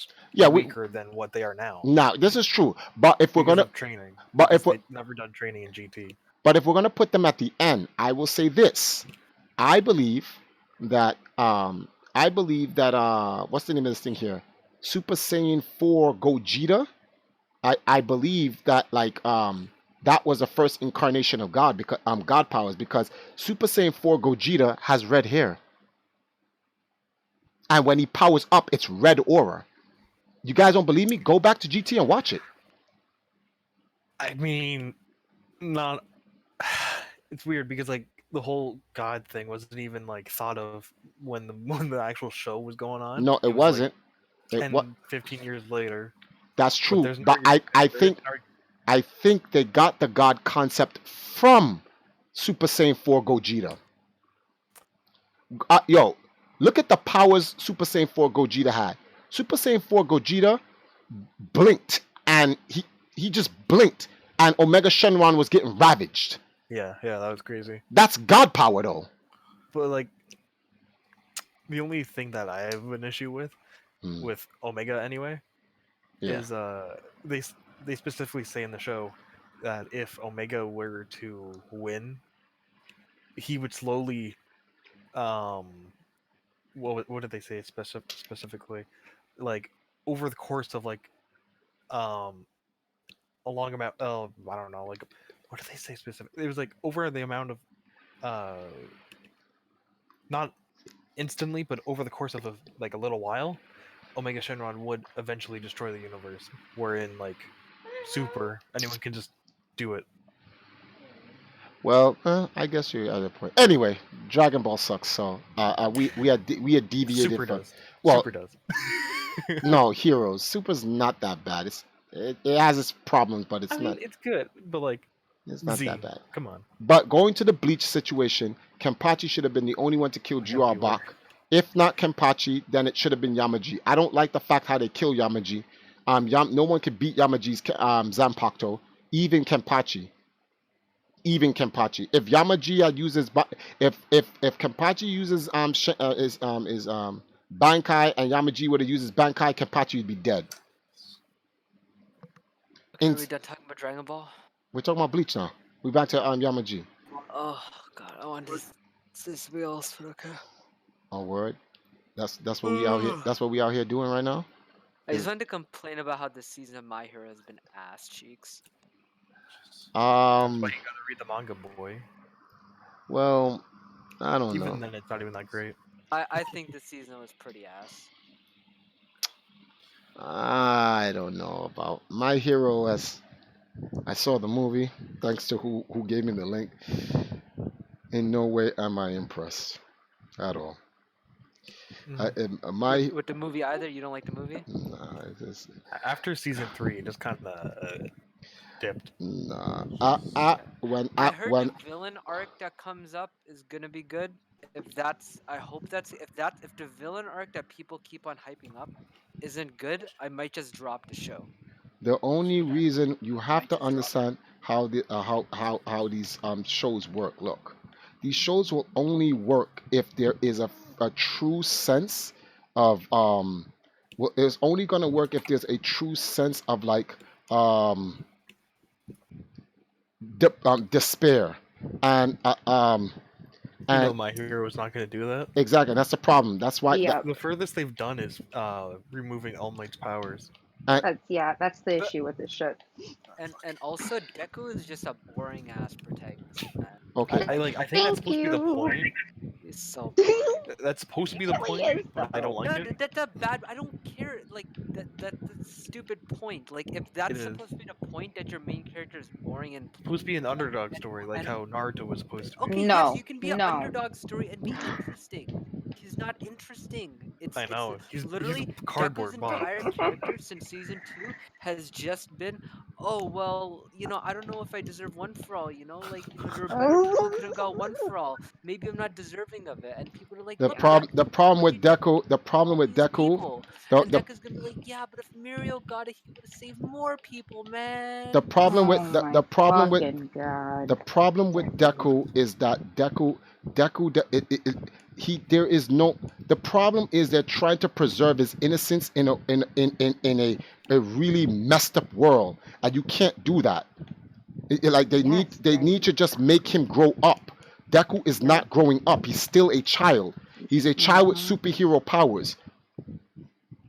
weaker than what they are now. Now this is true, but if we're gonna training, they've never done training in GT. But if we're gonna put them at the end, I will say this: I believe that what's the name of this thing here? Super Saiyan 4 Gogeta. I believe that that was the first incarnation of God, because God powers, because Super Saiyan 4 Gogeta has red hair. And when he powers up, it's red aura. You guys don't believe me? Go back to GT and watch it. I mean, not. It's weird because like the whole God thing wasn't even like thought of when the actual show was going on. No, it wasn't. Like 10, 15 years later. That's true. But I think they got the God concept from Super Saiyan 4 Gogeta. Look at the powers Super Saiyan 4 Gogeta had. Super Saiyan 4 Gogeta blinked, and he just blinked, and Omega Shenron was getting ravaged. Yeah, that was crazy. That's God power, though. But like, the only thing that I have an issue with Omega anyway, Yeah. is they specifically say in the show that if Omega were to win, he would slowly, what did they say specifically? Like over the course of like a long amount. Oh, I don't know. Like, what did they say specifically? It was like over the amount of not instantly, but over the course of a little while, Omega Shenron would eventually destroy the universe. Wherein like Super, anyone can just do it. Well, I guess you're at a point. Anyway, Dragon Ball sucks. So we had deviated Super from. does. Well, Super does. no, Heroes. Super's not that bad. It has its problems, but it's not. It's good, but like It's not Z, that bad. come on. But going to the Bleach situation, Kenpachi should have been the only one to kill Juabak. If not Kenpachi, then it should have been Yamaji. I don't like the fact how they kill Yamaji. No one could beat Yamaji's Zanpakuto, even Kenpachi. If Yamaji uses, if Kenpachi uses Bankai and Yamaji would have used his Bankai, Kenpachi would be dead. Okay, are we done talking about Dragon Ball? We're talking about Bleach now. We're back to Yamaji. Oh god, I want this wheels, but okay. Oh word. That's what we out here. That's what we out here doing right now. I just wanted to complain about how this season of My Hero has been ass cheeks. That's why you gotta read the manga, boy. Well, I don't know. Even then, it's not even that great. I think this season was pretty ass. I don't know about My Hero. As I saw the movie, thanks to who gave me the link. In no way am I impressed at all. With the movie either? You don't like the movie? Nah, after season 3, it just kind of dipped. Nah. I heard the villain arc that comes up is gonna be good. If the villain arc that people keep on hyping up isn't good, I might just drop the show. The only reason you have to understand how these shows work. Look, these shows will only work if there is a true sense of well, it's only gonna work if there's a true sense of like despair and My Hero is not going to do that. Exactly, that's the problem. That's why the furthest they've done is removing All Might's powers. That's the issue with this show. And also Deku is just a boring ass protagonist, man. Okay. I think that's supposed to be the point. He's so That's supposed to be the point. I don't like it. That's a bad. I don't care. Like that's a stupid point. Like if that's supposed to be the point that your main character is boring and supposed to be an underdog story, like how Naruto was supposed to be. Okay, yes, you can be an underdog story and be interesting. He's not interesting. I know. He's literally he's a cardboard Deku's box. entire character since season 2 has just been, oh well, I don't know if I deserve one for all. Like there were better people could have got one for all. Maybe I'm not deserving of it, and people are like, the problem with Deku, and Deku's gonna be like, yeah, but if Muriel got it, he would have saved more people, man. the problem with Deku is that there is no. The problem is they're trying to preserve his innocence in a really messed up world, and you can't do that. They need to just make him grow up. Deku is not growing up. He's still a child. He's a child with superhero powers.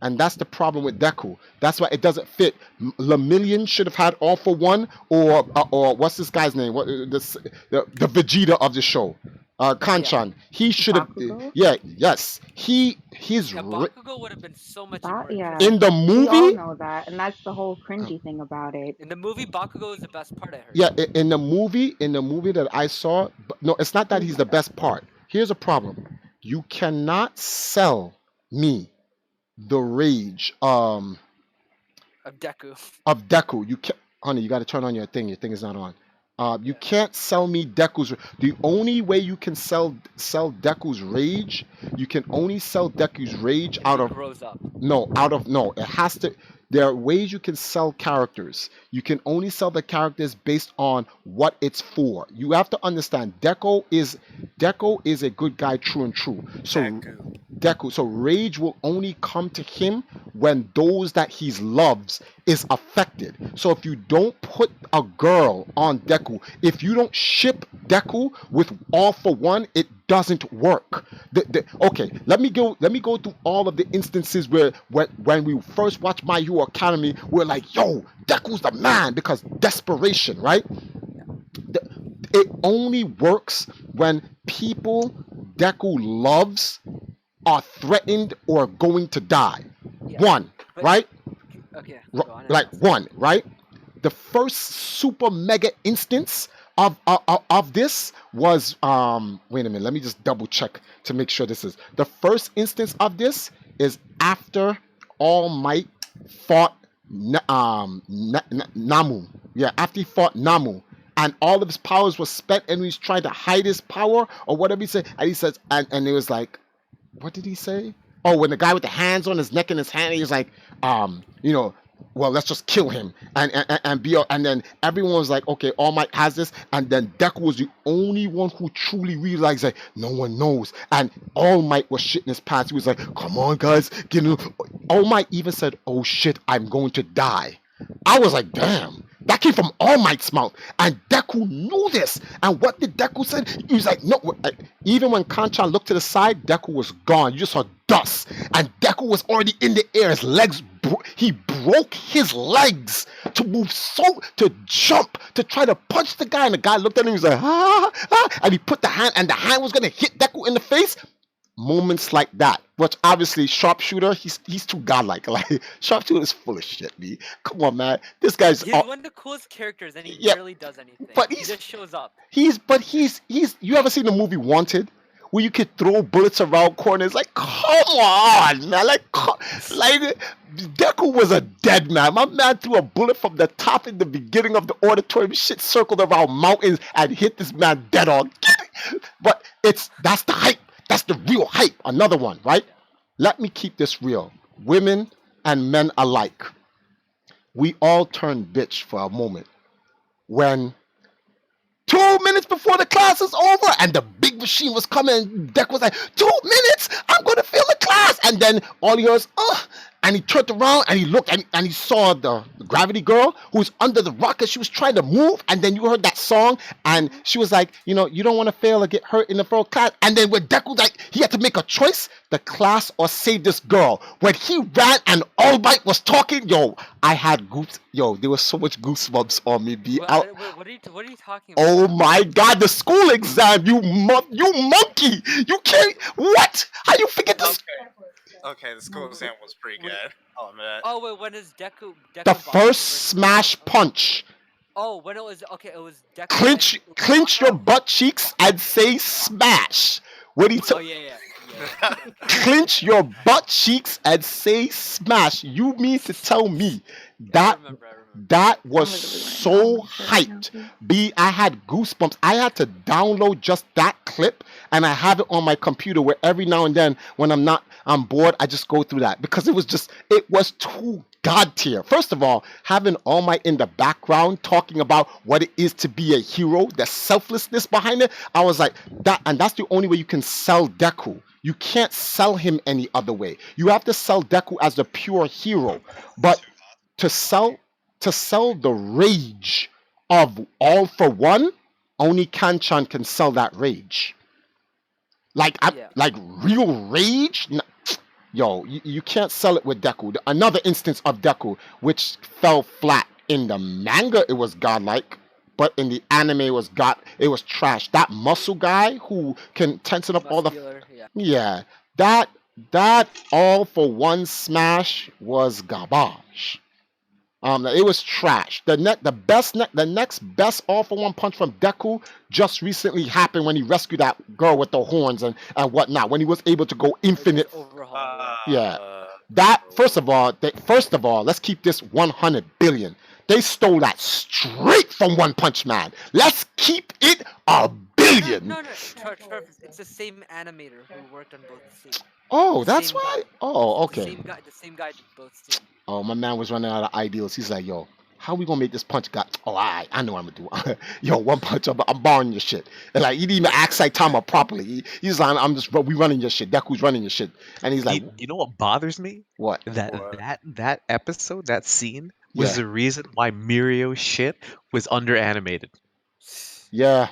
And that's the problem with Deku. That's why it doesn't fit. Lemillion should have had All for One, or what's this guy's name? The Vegeta of the show, Kanchan. He should have. Bakugo would have been so much more in the movie. We all know that, and that's the whole cringy thing about it. In the movie, Bakugo is the best part. I heard. Yeah, in the movie that I saw, no, it's not that he's the best part. Here's a problem: you cannot sell me the rage of Deku. You can't, honey, you got to turn on your thing is not on. You can't sell me Deku's. The only way you can sell Deku's rage, you can only sell Deku's rage grows up. It has to. There are ways you can sell characters. You can only sell the characters based on what it's for. You have to understand Deco is a good guy, true and true. So Deku. So rage will only come to him when those that he loves is affected. So if you don't put a girl on Deku, if you don't ship Deku with All for One, it doesn't work. Okay, let me go through all of the instances where when we first watched My Hero Academy, we're like, yo, Deku's the man because desperation, right? It only works when people Deku loves are threatened or going to die. Yeah. One, But- right? Okay. R- Go on. like one, right? The first super mega instance of this was wait a minute, let me just double check to make sure this is the first instance of this is after All Might fought Namu. Yeah, after he fought Namu. And all of his powers were spent and he's trying to hide his power or whatever he said. And he says, and it was like, what did he say? Oh, when the guy with the hands on his neck and his hand, he was like, well, let's just kill him and then everyone was like, okay, All Might has this, and then Deku was the only one who truly realized that no one knows, and All Might was shitting his pants. He was like, come on, guys, All Might even said, oh shit, I'm going to die. I was like, damn, that came from All Might's mouth, and Deku knew this. And what did Deku say? He was like, no. Even when Kanchan looked to the side, Deku was gone. You just saw dust, and Deku was already in the air. His legs, he broke his legs to move, to jump, to try to punch the guy. And the guy looked at him. He was like, and he put the hand, and the hand was gonna hit Deku in the face. Moments like that, which obviously Sharpshooter, he's too godlike. Like Sharpshooter is full of shit, man. Come on, man. This guy's He's one of the coolest characters, and he barely does anything. But he just shows up. He's. You ever seen the movie Wanted, where you could throw bullets around corners? Like, come on, man. Like Deku was a dead man. My man threw a bullet from the top in the beginning of the auditorium. Shit circled around mountains and hit this man dead on. But that's the hype. That's the real hype. Another one, right? Let me keep this real. Women and men alike. We all turn bitch for a moment when 2 minutes before the class is over and the big machine was coming, Deck was like, 2 minutes, I'm going to fail the class. And then all he goes, and he turned around and he looked and he saw the gravity girl who was under the rocket. She was trying to move. And then you heard that song and she was like, you don't want to fail or get hurt in the first class. And then when Deku, like, he had to make a choice, the class or save this girl. When he ran and All Might was talking, I had goose. There was so much goosebumps on me. What are you talking about? Oh my God, the school exam, you monkey. You can't, what? How you forget this? Okay, the school exam was pretty good. Oh man. Oh wait, when is Deku The first smash punch. Oh, when it was Deku. Clench your butt cheeks and say smash. What he Oh yeah. Clench your butt cheeks and say smash. You mean to tell me that I remember. that was so hyped? I had goosebumps. I had to download just that clip and I have it on my computer where every now and then when I'm bored, I just go through that because it was too god tier. First of all, having All Might in the background talking about what it is to be a hero, the selflessness behind it, I was like, that's the only way you can sell Deku. You can't sell him any other way. You have to sell Deku as a pure hero. But to sell the rage of All for One, only Kanchan can sell that rage. Like real rage. You can't sell it with Deku. Another instance of Deku, which fell flat in the manga, it was godlike, but in the anime, it was trash. That muscle guy who can tension up all the that All for One smash was garbage. It was trash. The next best All for One punch from Deku just recently happened when he rescued that girl with the horns and whatnot. When he was able to go infinite. That first of all, let's keep this 100 billion. They stole that straight from One Punch Man. Let's keep it a million. No, Travis, it's the same animator who worked on both scenes. Oh, The that's same why. guy. Oh, The okay. same guy did both scenes. Oh, my man was running out of ideals. He's like, yo, how we gonna make this punch guy? Oh, I know what I'm gonna do. Yo, one punch, I'm borrowing your shit. And like, he didn't even ask Saitama properly. He's like, we running your shit. Deku's running your shit. And he's like, You know what bothers me? what? That episode, that scene was Yeah, the reason why Mirio's shit was under animated. yeah,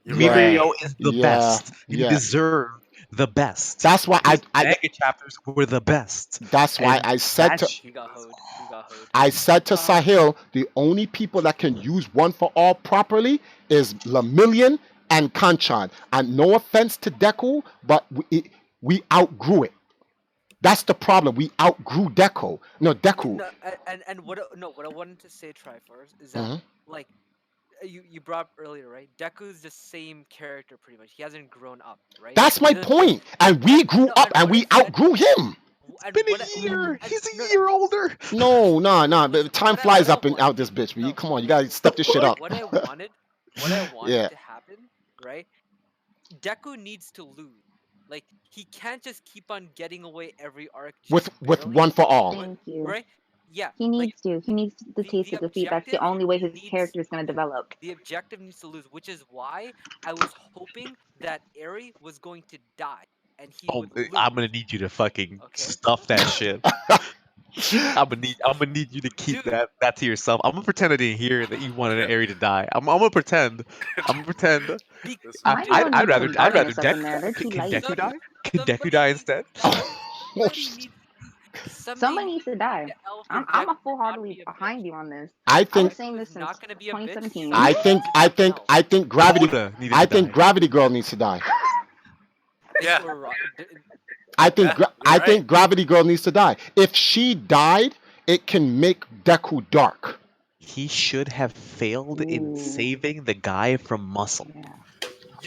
yeah, Mirio is the yeah, best. You yeah. deserve the best. That's why His mega chapters were the best. that's why And I said that to He got hoed. He got hoed. I said to Sahil, the only people that can use one for all properly is Lemillion and Kanchan. And no offense to Deku, but we outgrew it. That's the problem. We outgrew Deku. No, Deku. No, what I wanted to say, Triforce, is that Mhm. like you brought up earlier, right? Deku's the same character pretty much. He hasn't grown up, right? That's my He doesn't- point. And we grew no, up and what we I said- outgrew him. and been what a I- year. and- He's a no, year older. No, nah. Listen, Time what I- flies what I up and want- out this bitch. no, Come on, you gotta step this shit up. What I wanted Yeah. to happen, right? Deku needs to lose. Like he can't just keep on getting away every arc With just barely, one for all. Thank you. right? Yeah, He like needs to. He needs the taste of defeat. That's the objective only way his needs- character is going to develop. the objective needs to lose, which is why I was hoping that Eri was going to die and he Oh, would lose. I'm gonna need you to fucking Okay. stuff that shit. I'm gonna need you to keep Dude. that to yourself. I'm gonna pretend I didn't hear that you wanted Eri to die. I'm gonna pretend. I'm gonna pretend. Why you want I'd to rather combine Deku. yourself in there? They're too Can light. Deku die? Can Deku die instead? Somebody needs to die. I'm a full-heartedly behind you on this. I think was saying this since not gonna be a bitch. 2017. I think gravity. Koda needed I to think die. Gravity Girl needs to die. Yeah. I think Yeah, I you're think Gravity Girl needs to die. If she died, it can make Deku dark. He should have failed in saving the guy from Muscle.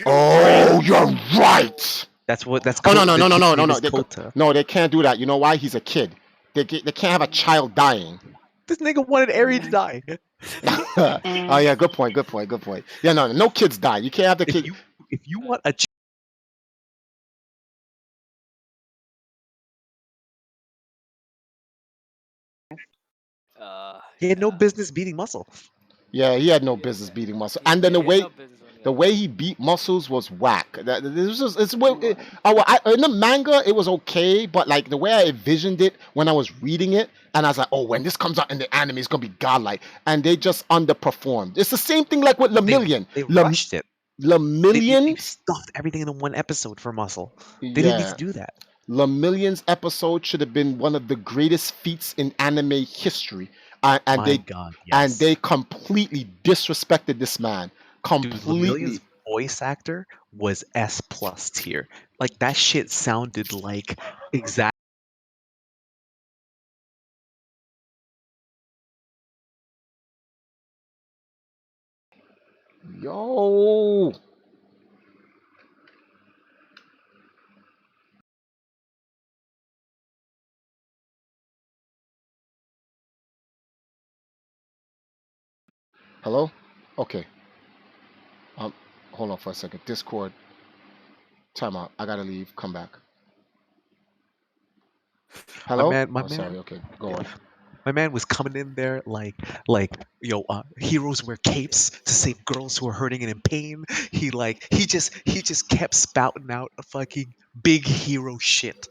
Oh, you're right. That's what. That's. Oh no Kota- no no the no no kid's no name no. is Kota. No, they can't do that. You know why? He's a kid. They can't have a child dying. This nigga wanted Eri to die. Oh yeah, good point. Yeah, no kids die. You can't have the kid. If you want a he had no business beating Muscle. Yeah, he had no business beating Muscle, and then the way he beat Muscles was whack. This was it's in the manga it was okay, but like the way I envisioned it when I was reading it, and I was like, oh, when this comes out in the anime, it's gonna be godlike, and they just underperformed. It's the same thing like with Lemillion. They rushed it. Lemillion They stuffed everything in one episode for Muscle. They didn't need to do that. Lemillion's episode should have been one of the greatest feats in anime history. And they completely disrespected this man. Completely. Lemillion's voice actor was S+ tier. Like that shit sounded like exact. Yo. Hello? Okay. Hold on for a second. Discord. Time out. I gotta leave. Come back. Hello? Sorry. Okay. Go on. My man was coming in there like heroes wear capes to save girls who are hurting and in pain. He just kept spouting out a fucking big hero shit.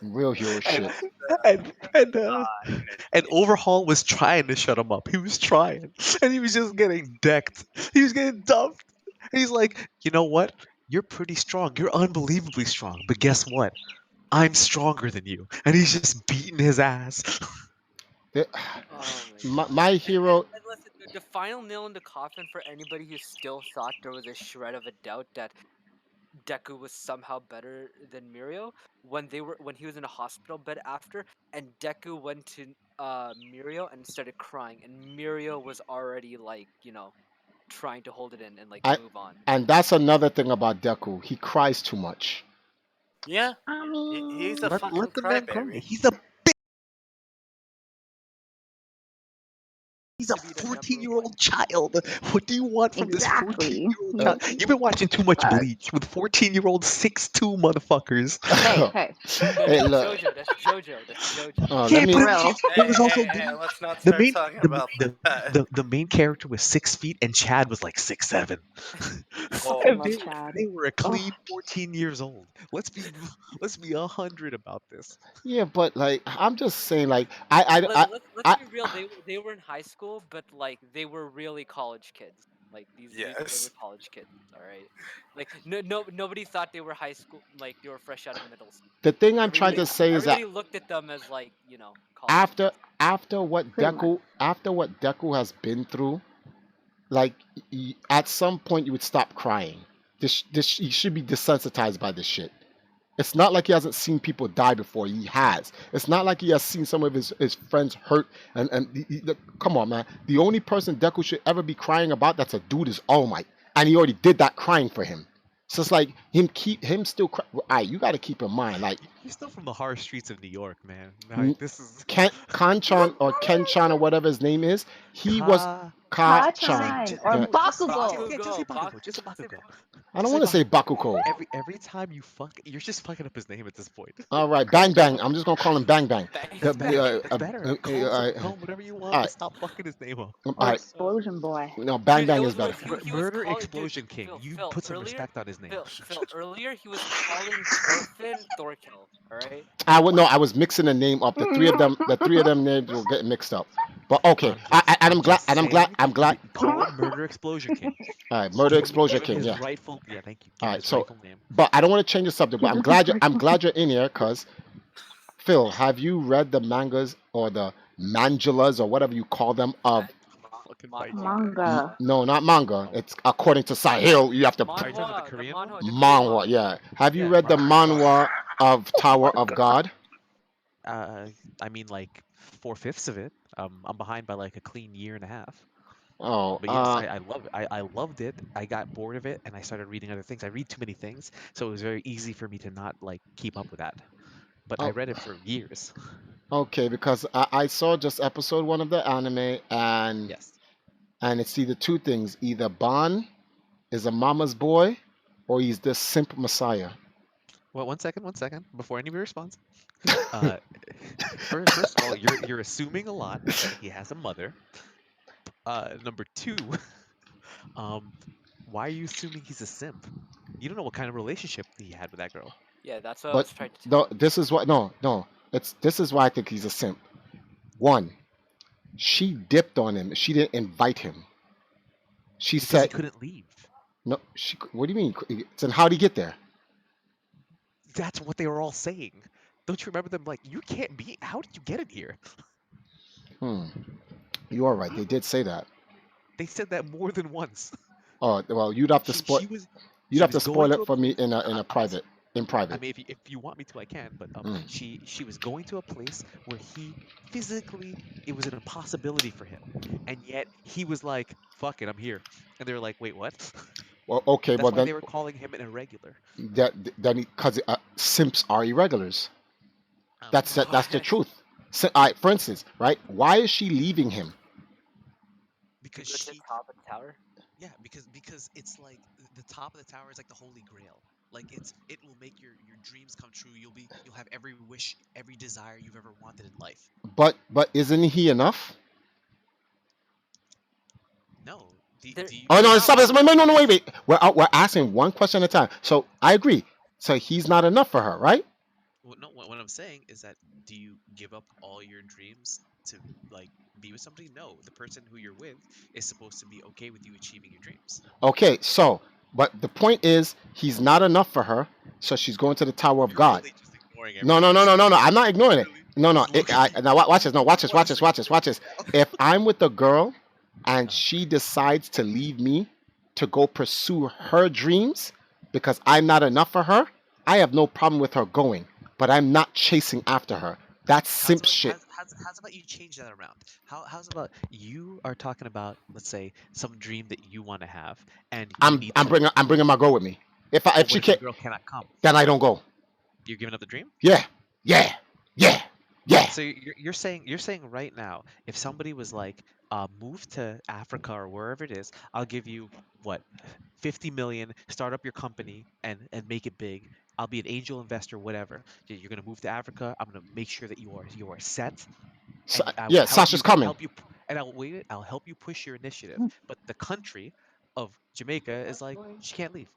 Real hero shit. And Overhaul was trying to shut him up. He was trying, and he was just getting decked. He was getting dumped. And he's like, you know what? You're pretty strong. You're unbelievably strong. But guess what? I'm stronger than you. And he's just beating his ass. My hero. And listen, the final nail in the coffin for anybody who still thought there was a shred of a doubt that Deku was somehow better than Mirio when he was in a hospital bed after, and Deku went to Mirio and started crying, and Mirio was already trying to hold it in and move on. And that's another thing about Deku. He cries too much. Yeah. I mean, He's a fucking let the man cry. crybaby. He's a He's a to be the number 14-year-old child. What do you want from this Exactly. 14-year-old child? You've been watching too much Uh, Bleach with 14-year-old 6'2" motherfuckers. Hey, hey. No, Hey, that's look. JoJo. That's JoJo. That's JoJo. Let Yeah, me. For but real. there was also Let's not the start main talking about that. the main character was 6 feet and Chad was like 6'7". Oh, Fucking And love Chad. they were a Oh, clean 14 years old. Let's be 100 about this. Yeah, but like I'm just saying, like Let's I be real. They were in high school, but like they were really college kids. Like they were yes. college kids. All right. Like nobody thought they were high school. Like they were fresh out of middle school. the thing I'm trying Everybody to say is that everybody looked at them as like college after kids. after what pretty much. Deku has been through, like at some point you would stop crying. This you should be desensitized by this shit. It's not like he hasn't seen people die before. He has. It's not like he has seen some of his friends hurt. Come on, man. The only person Deku should ever be crying about that's a dude is All Might, and he already did that crying for him. So it's like him still. Alright, you got to keep in mind, like You're still from the harsh streets of New York, man. Like, this is Kanchan or Kenchan or whatever his name is. He was Ka-chan. Ka-chan or Yeah. Bakugo. Just say Bakugo. Just say Bakugo. I don't want to say Bakugo. Every time you fuck, you're just fucking up his name at this point. All right, Bang Bang. I'm just gonna call him Bang Bang. That's better. That's better. Call him whatever you want, all but right. stop fucking his name up. All Or right. Explosion Boy. No, Bang Dude, Bang it is better. he was Murder calling, Explosion King. Phil, You Phil, put some earlier, respect on his name. Phil, earlier he was calling Thorfinn Thorkill. All right. I was mixing the name up. The three of them names will get mixed up. But okay, I'm glad. Call him Murder Explosion King. All right, Murder Explosion Give him King. his Yeah. rightful. Yeah, thank you. Give All him right. his So, rightful name. but I don't want to change the subject. But I'm glad you're in here, cause Phil, have you read the mangas or the manjulas or whatever you call them of? Fucking fight. Manga. No, not manga. It's according to Sahil. You have to Are you talking about the Korean one? manhwa. Yeah. Have you read the manhwa of Tower of God? I mean, like 4/5 of it. I'm behind by like a clean year and a half. Oh, But yes, I love it. I loved it. I got bored of it, and I started reading other things. I read too many things, so it was very easy for me to not like keep up with that. But I Oh. read it for years. Okay, because I saw just episode 1 of the anime, and Yes. and it's either two things: either Ban is a mama's boy, or he's the simp messiah. Well, one second. Before anybody responds, first of all, you're assuming a lot that he has a mother. Number two, why are you assuming he's a simp? You don't know what kind of relationship he had with that girl. Yeah, that's what I But was trying to tell. this is what this is why I think he's a simp. One, she dipped on him. She didn't invite him. She Because said he couldn't leave. no. What do you mean? Then how'd he get there? That's what they were all saying. Don't you remember them like, you can't be? How did you get in here? You are right. They did say that. They said that more than once. Oh well, you'd have to spoil. You'd have to spoil it for me in a private. In private. I mean, if you want me to, I can. But she was going to a place where he physically, it was an impossibility for him, and yet he was like, "Fuck it, I'm here." And they were like, "Wait, what?" Well, okay. That's Well why then they were calling him an irregular. because simps are irregulars. That's the truth. So, all right, for instance, right? Why is she leaving him? Because Go to the top of the tower. yeah, because it's like the top of the tower is like the holy grail. Like it will make your dreams come true. You'll have every wish, every desire you've ever wanted in life. But isn't he enough? No. Oh no! Stop! No! Wait! We're asking one question at a time. So I agree. So he's not enough for her, right? Well, no. What I'm saying is that do you give up all your dreams to like be with somebody? No. The person who you're with is supposed to be okay with you achieving your dreams. Okay. So, but the point is, he's not enough for her. So she's going to the Tower of God. Really just ignoring No. I'm not ignoring it. No. Now watch this. No, watch this. If I'm with a girl and she decides to leave me to go pursue her dreams because I'm not enough for her, I have no problem with her going. But I'm not chasing after her. That's simp shit. How's about you change that around? How's about you are talking about, let's say, some dream that you want to have, and I'm bringing my girl with me. If she can't, girl cannot come, then I don't go. You're giving up the dream? Yeah. So you're saying right now, if somebody was like, move to Africa or wherever it is. I'll give you what 50 million. Start up your company and make it big. I'll be an angel investor, whatever. You're gonna move to Africa. I'm gonna make sure that you are set, and I will Yeah, help Sasha's you coming. help you, and I'll wait. I'll help you push your initiative. But the country of Jamaica is like she can't leave.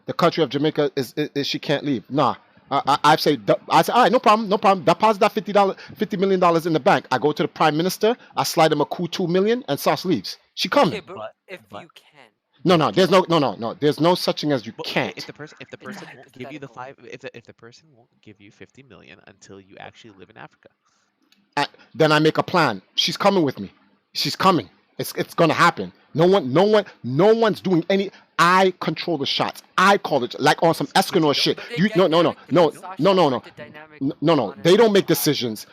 The country of Jamaica is she can't leave. Nah. I say, all right, no problem, no problem. Deposit that $50 million in the bank. I go to the prime minister. I slide him a cool 2 million, and Sauce leaves. She Okay, coming. but if But you can, No. There's no. There's no such thing as you But can't. if the person won't give you the hypothetical. if the person won't give you 50 million until you actually live in Africa. Then I make a plan. She's coming with me. She's coming. It's gonna happen. No one's doing any. I control the shots. I call it like on some Escanor shit. But the You no. dynamic between Sasha and No. like the dynamic No. on They don't make Arcadia. decisions.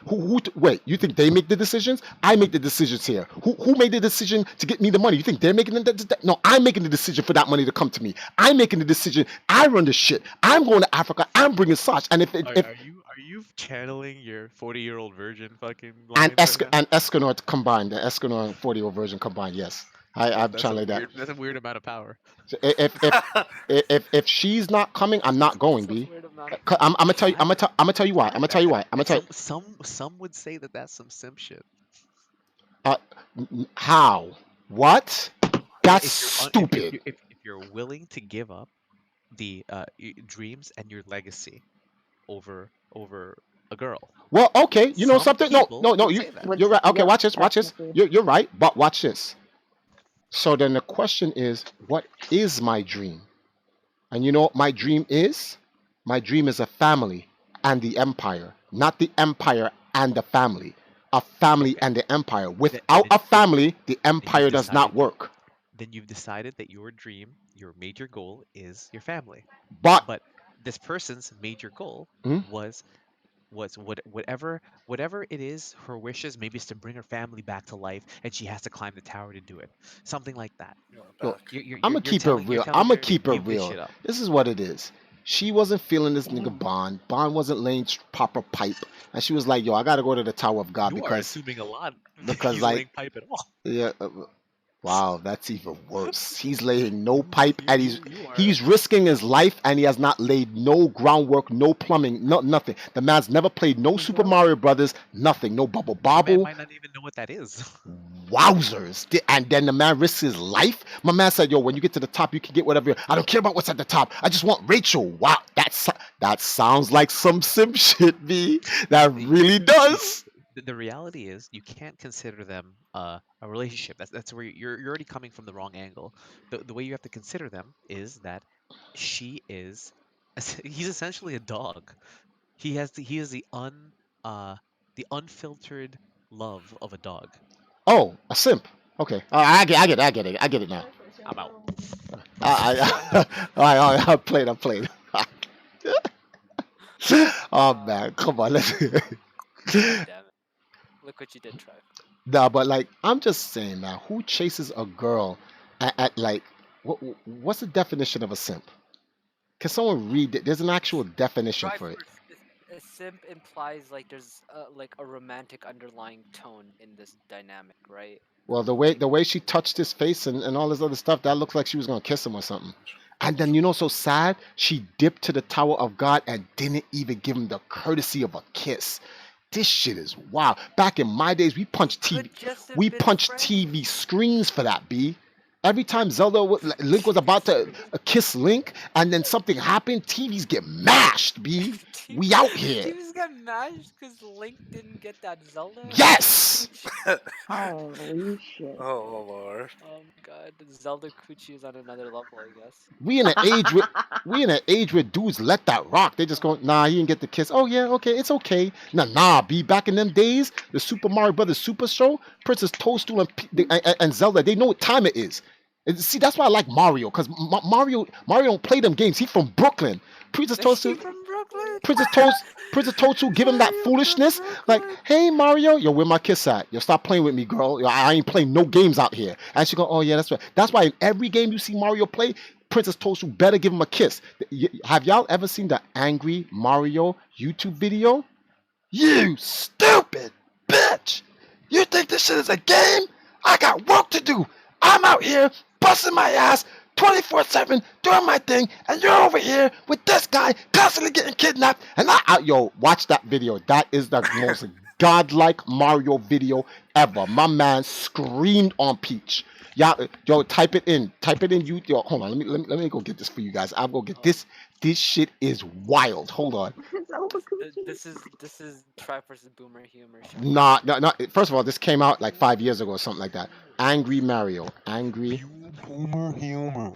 Wait, you think they make the decisions? I make the decisions here. Who made the decision to get me the money? You think they're making the no, I'm making the decision for that money to come to me. I'm making the decision. I run the shit. I'm going to Africa. I'm bringing Sash. And if Are you channeling your 40-year-old virgin fucking lines and right now? and Escanor combined, the Escanor 40-year-old version combined, yes. I'm That's trying to that. that's a weird amount of power. So if she's not coming, I'm not going, B. Weird amount of 'Cause I'm gonna tell you. I'm gonna tell you why. I'm gonna tell you why. I'm gonna tell you. Some would say that that's some simp shit. How? What? That's If you're stupid. if you're willing to give up the dreams and your legacy over a girl. Well, okay. You know Some something? No. people No. would You say that. Would- you're right. Okay, yep, watch this. Watch this. definitely. You're right. But watch this. So then the question is, what is my dream? And you know what my dream is? My dream is a family and the empire, not the empire and the family. A family and the empire. Without a family, the empire does not work. Then you've decided that your dream, your major goal is your family. But this person's major goal Hmm? was whatever it is, her wishes maybe is to bring her family back to life, and she has to climb the tower to do it. Something like that. Look, You're I'm gonna you're keep it telling real. I'm gonna her to keep it give this real. shit up. This is what it is. She wasn't feeling this nigga Bond. Bond wasn't laying proper pipe, and she was like, "Yo, I gotta go to the Tower of God You are because assuming a lot. because He's like laying pipe at all. yeah." Wow, that's even worse. He's laying no pipe and You are. he's risking his life and he has not laid no groundwork, no plumbing, nothing. The man's never played no Super Mario Brothers, nothing, no Bubble The man Bobble. might not even know what that is. Wowzers. And then the man risks his life. My man said, yo, when you get to the top, you can get whatever. I don't care about what's at the top. I just want Rachel. Wow, that sounds like some sim shit, B. That really does. The reality is you can't consider them a relationship. That's where you're already coming from the wrong angle. The way you have to consider them is that he's essentially a dog. He is the unfiltered love of a dog. Oh, a simp. Okay. I get it. I get it now. I'm out. I played. Oh man, come on, let's. damn it. Look what you did, Trev. Nah, but like I'm just saying, man, who chases a girl at like what's the definition of a simp? Can someone read it? There's an actual definition Try for it. first. A simp implies like there's like a romantic underlying tone in this dynamic, right? Well, the way she touched his face and all this other stuff, that looks like she was gonna kiss him or something. And then you know, so sad, she dipped to the Tower of God and didn't even give him the courtesy of a kiss. This shit is wild. Back in my days, we punched TV screens for that, B. Every time Link was about to kiss Link, and then something happened, TVs get mashed, B. We out here. TVs got mashed because Link didn't get that Zelda. Yes. Holy shit. Oh lord. Oh my god, Zelda Coochie is on another level, I guess. We in an age where dudes let that rock. They just go, nah, he didn't get the kiss. Oh yeah, okay, it's okay. Nah, B. Back in them days, the Super Mario Brothers Super Show, Princess Toadstool and Zelda, they know what time it is. And see, that's why I like Mario, because Mario don't play them games. He's from Brooklyn. Princess Toadstool, Princess Toadstool, give him that foolishness. Like, hey Mario, yo, where my kiss at? Yo, stop playing with me, girl. Yo, I ain't playing no games out here. And she go, oh yeah, that's right. That's why in every game you see Mario play, Princess Toadstool better give him a kiss. Have y'all ever seen the Angry Mario YouTube video? You stupid bitch! You think this shit is a game? I got work to do. I'm out here busting my ass 24/7 doing my thing, and you're over here with this guy constantly getting kidnapped. And yo, watch that video. That is the most godlike Mario video ever. My man screamed on Peach. Yo, type it in. Type it in. Yo, hold on. Let me go get this for you guys. I'll go get this. This shit is wild. Hold on. This is Triforce's boomer humor show. Not. First of all, this came out like 5 years ago or something like that. Angry Mario. Boomer humor.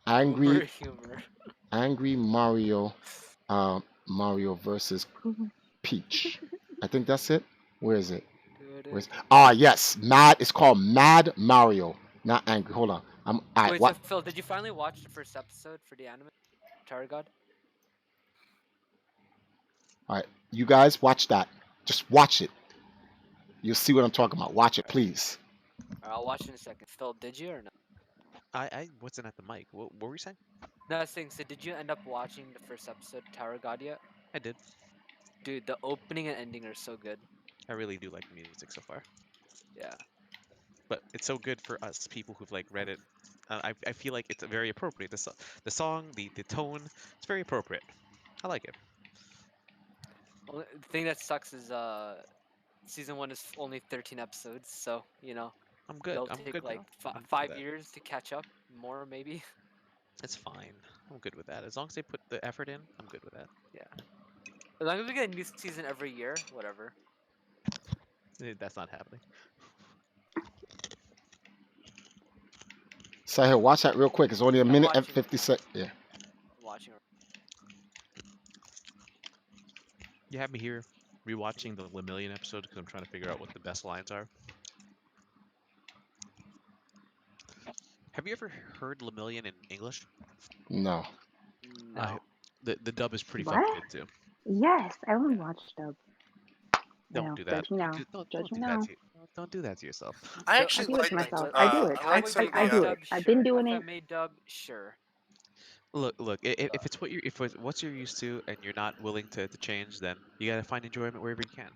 Boomer humor. Angry Mario. Mario versus Peach. I think that's it. Where is it? Yes. Mad. It's called Mad Mario. Not angry. Hold on. Wait, so Phil, did you finally watch the first episode for the anime? Tower God? All right. You guys watch that. Just watch it. You'll see what I'm talking about. Watch it, please. I'll watch it in a second. Phil, did you or no? I wasn't at the mic. What were you saying? No, I was saying, so did you end up watching the first episode of Tower God yet? I did. Dude, the opening and ending are so good. I really do like the music so far. Yeah. But it's so good for us people who've like read it. I feel like it's very appropriate. The song, the tone, it's very appropriate. I like it. Well, the thing that sucks is season 1 is only 13 episodes, so I'm good. it'll I'm take good. like I'm good with 5 that. years to catch up, more maybe. It's fine. I'm good with that. As long as they put the effort in, I'm good with that. Yeah. As long as we get a new season every year, whatever. That's not happening. So here, watch that real quick. It's only a minute and 50 seconds. Yeah. Watching. You have me here rewatching the Lemillion episode because I'm trying to figure out what the best lines are. Have you ever heard Lemillion in English? No. No. The dub is pretty What? fucking good too. Yes, I only watched dub. Don't do that. Judge me now. Don't Judge me do now. that don't do that to yourself. I I actually do it like to myself. the. I do it. I like some of I do the. it. I've been doing it. FMA dub, sure. Look. If it's what what you're used to and you're not willing to change, then you gotta find enjoyment wherever you can.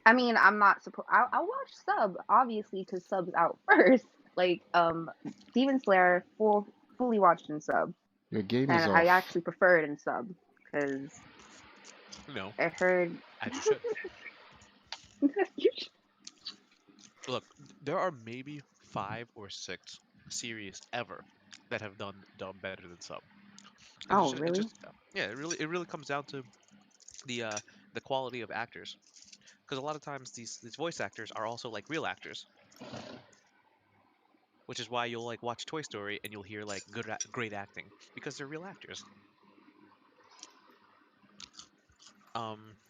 I mean, I'm not supposed. I'll watch sub obviously because sub's out first. Like Demon Slayer, fully watched in sub, Your game and is I off. actually prefer it in sub because No. I heard. As you should. You should. Look, there are maybe 5 or 6 series ever that have done better than sub. Oh, really? Yeah, it really comes down to the quality of actors, because a lot of times these voice actors are also like real actors, which is why you'll like watch Toy Story and you'll hear like great acting because they're real actors.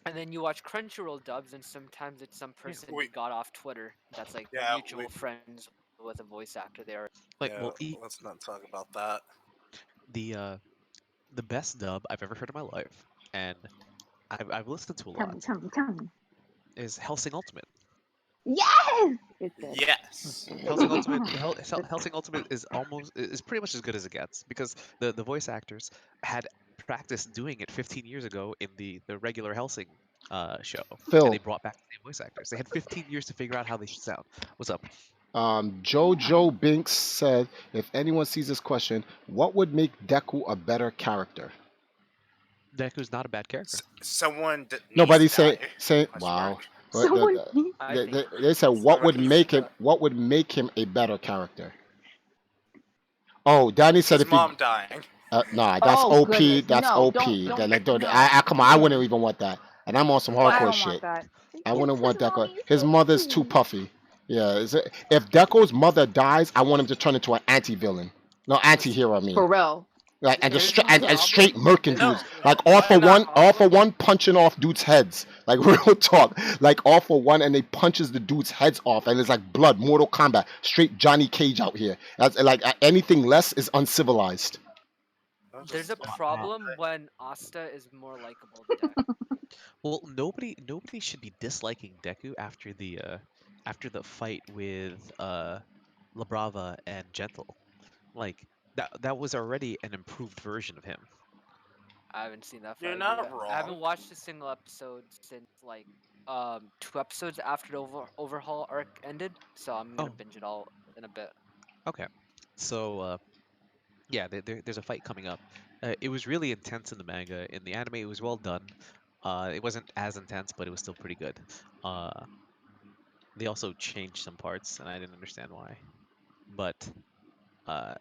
And then you watch Crunchyroll dubs, and sometimes it's some person we got off Twitter that's like mutual friends with a voice actor there. Like, yeah, let's not talk about that. The best dub I've ever heard in my life, and I've listened to a lot. Tell me. Is Hellsing Ultimate. Yes. It's good. Yes. Hellsing Ultimate is pretty much as good as it gets because the voice actors had practiced doing it 15 years ago in the regular Hellsing show, Phil. and they brought back the same voice actors. They had 15 years to figure out how they should sound. What's up? Jojo Binks said, if anyone sees this question, what would make Deku a better character? Deku's not a bad character. Someone. Nobody say wow. They said what would make him a better character? Oh, Danny said his if mom dying. Nah, that's OP. Goodness. That's No, OP. don't. Come on, I wouldn't even want that. And I'm on some I hardcore don't shit. want that. I wouldn't want His Deku. mommy's His so mother's too cute. puffy. Yeah, if Deko's mother dies, I want him to turn into an anti-villain. No, anti-hero, I mean. For real. Like and There's just no and problem. straight murking No. dudes. Like all for one punching off dudes' heads. Like real talk. Like all for one and they punches the dudes' heads off and it's like blood, Mortal Kombat. Straight Johnny Cage out here. That's like anything less is uncivilized. There's a problem when Asta is more likable than Deku. Well, nobody should be disliking Deku after the fight with Labrava and Gentle. Like that was already an improved version of him. I haven't seen that You're fight not yet. wrong. I haven't watched a single episode since like 2 episodes after the overhaul arc ended, so I'm gonna Oh, binge it all in a bit. okay. So, yeah, there's a fight coming up. It was really intense in the manga. In the anime, it was well done. It wasn't as intense, but it was still pretty good. They also changed some parts, and I didn't understand why. But uh,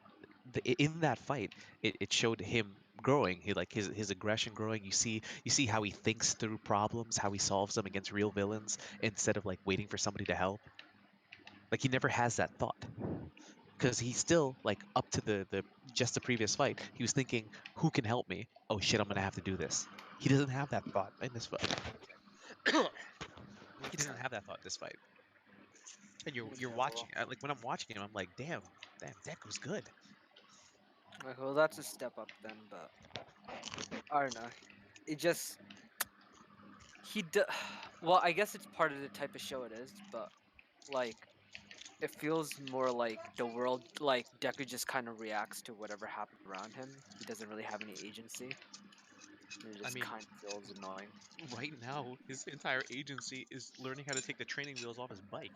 in that fight, it showed him growing. He like his aggression growing. You see how he thinks through problems, how he solves them against real villains instead of like waiting for somebody to help. Like he never has that thought because he's still like up to the just the previous fight. He was thinking, who can help me? Oh shit, I'm gonna have to do this. He doesn't have that thought in this fight. He doesn't have that thought in this fight. And you're Okay, watching well, like when I'm watching him, I'm like, damn, Deku's good. okay, well that's a step up then, but I don't know. It just he d well, I guess it's part of the type of show it is, but like it feels more like the world, like Deku just kind of reacts to whatever happens around him. He doesn't really have any agency. And it I just mean, kind of feels annoying. right now his entire agency is learning how to take the training wheels off his bike.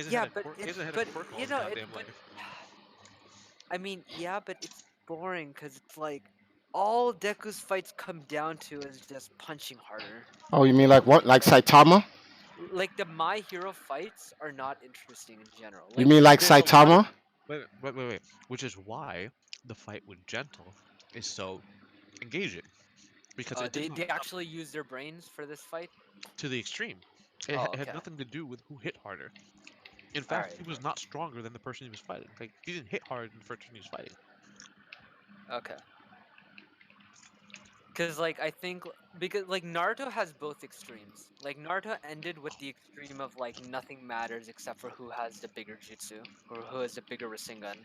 Yeah, but He it's hasn't had a but quirk all you his know it's goddamn but life. I mean yeah, but it's boring because it's like all Deku's fights come down to is just punching harder. Oh, you mean like what? Like Saitama? Like the My Hero fights are not interesting in general. You Like mean like there's a lot of Saitama? Wait. Which is why the fight with Gentle is so engaging because it did they not come actually use their brains for this fight. to the extreme. Oh, It had okay. nothing to do with who hit harder. In All fact, right. he was not stronger than the person he was fighting. Like he didn't hit harder than the person he was fighting. Okay. Because like I think because like Naruto has both extremes. Like Naruto ended with the extreme of like nothing matters except for who has the bigger jutsu or who has the bigger Rasengan.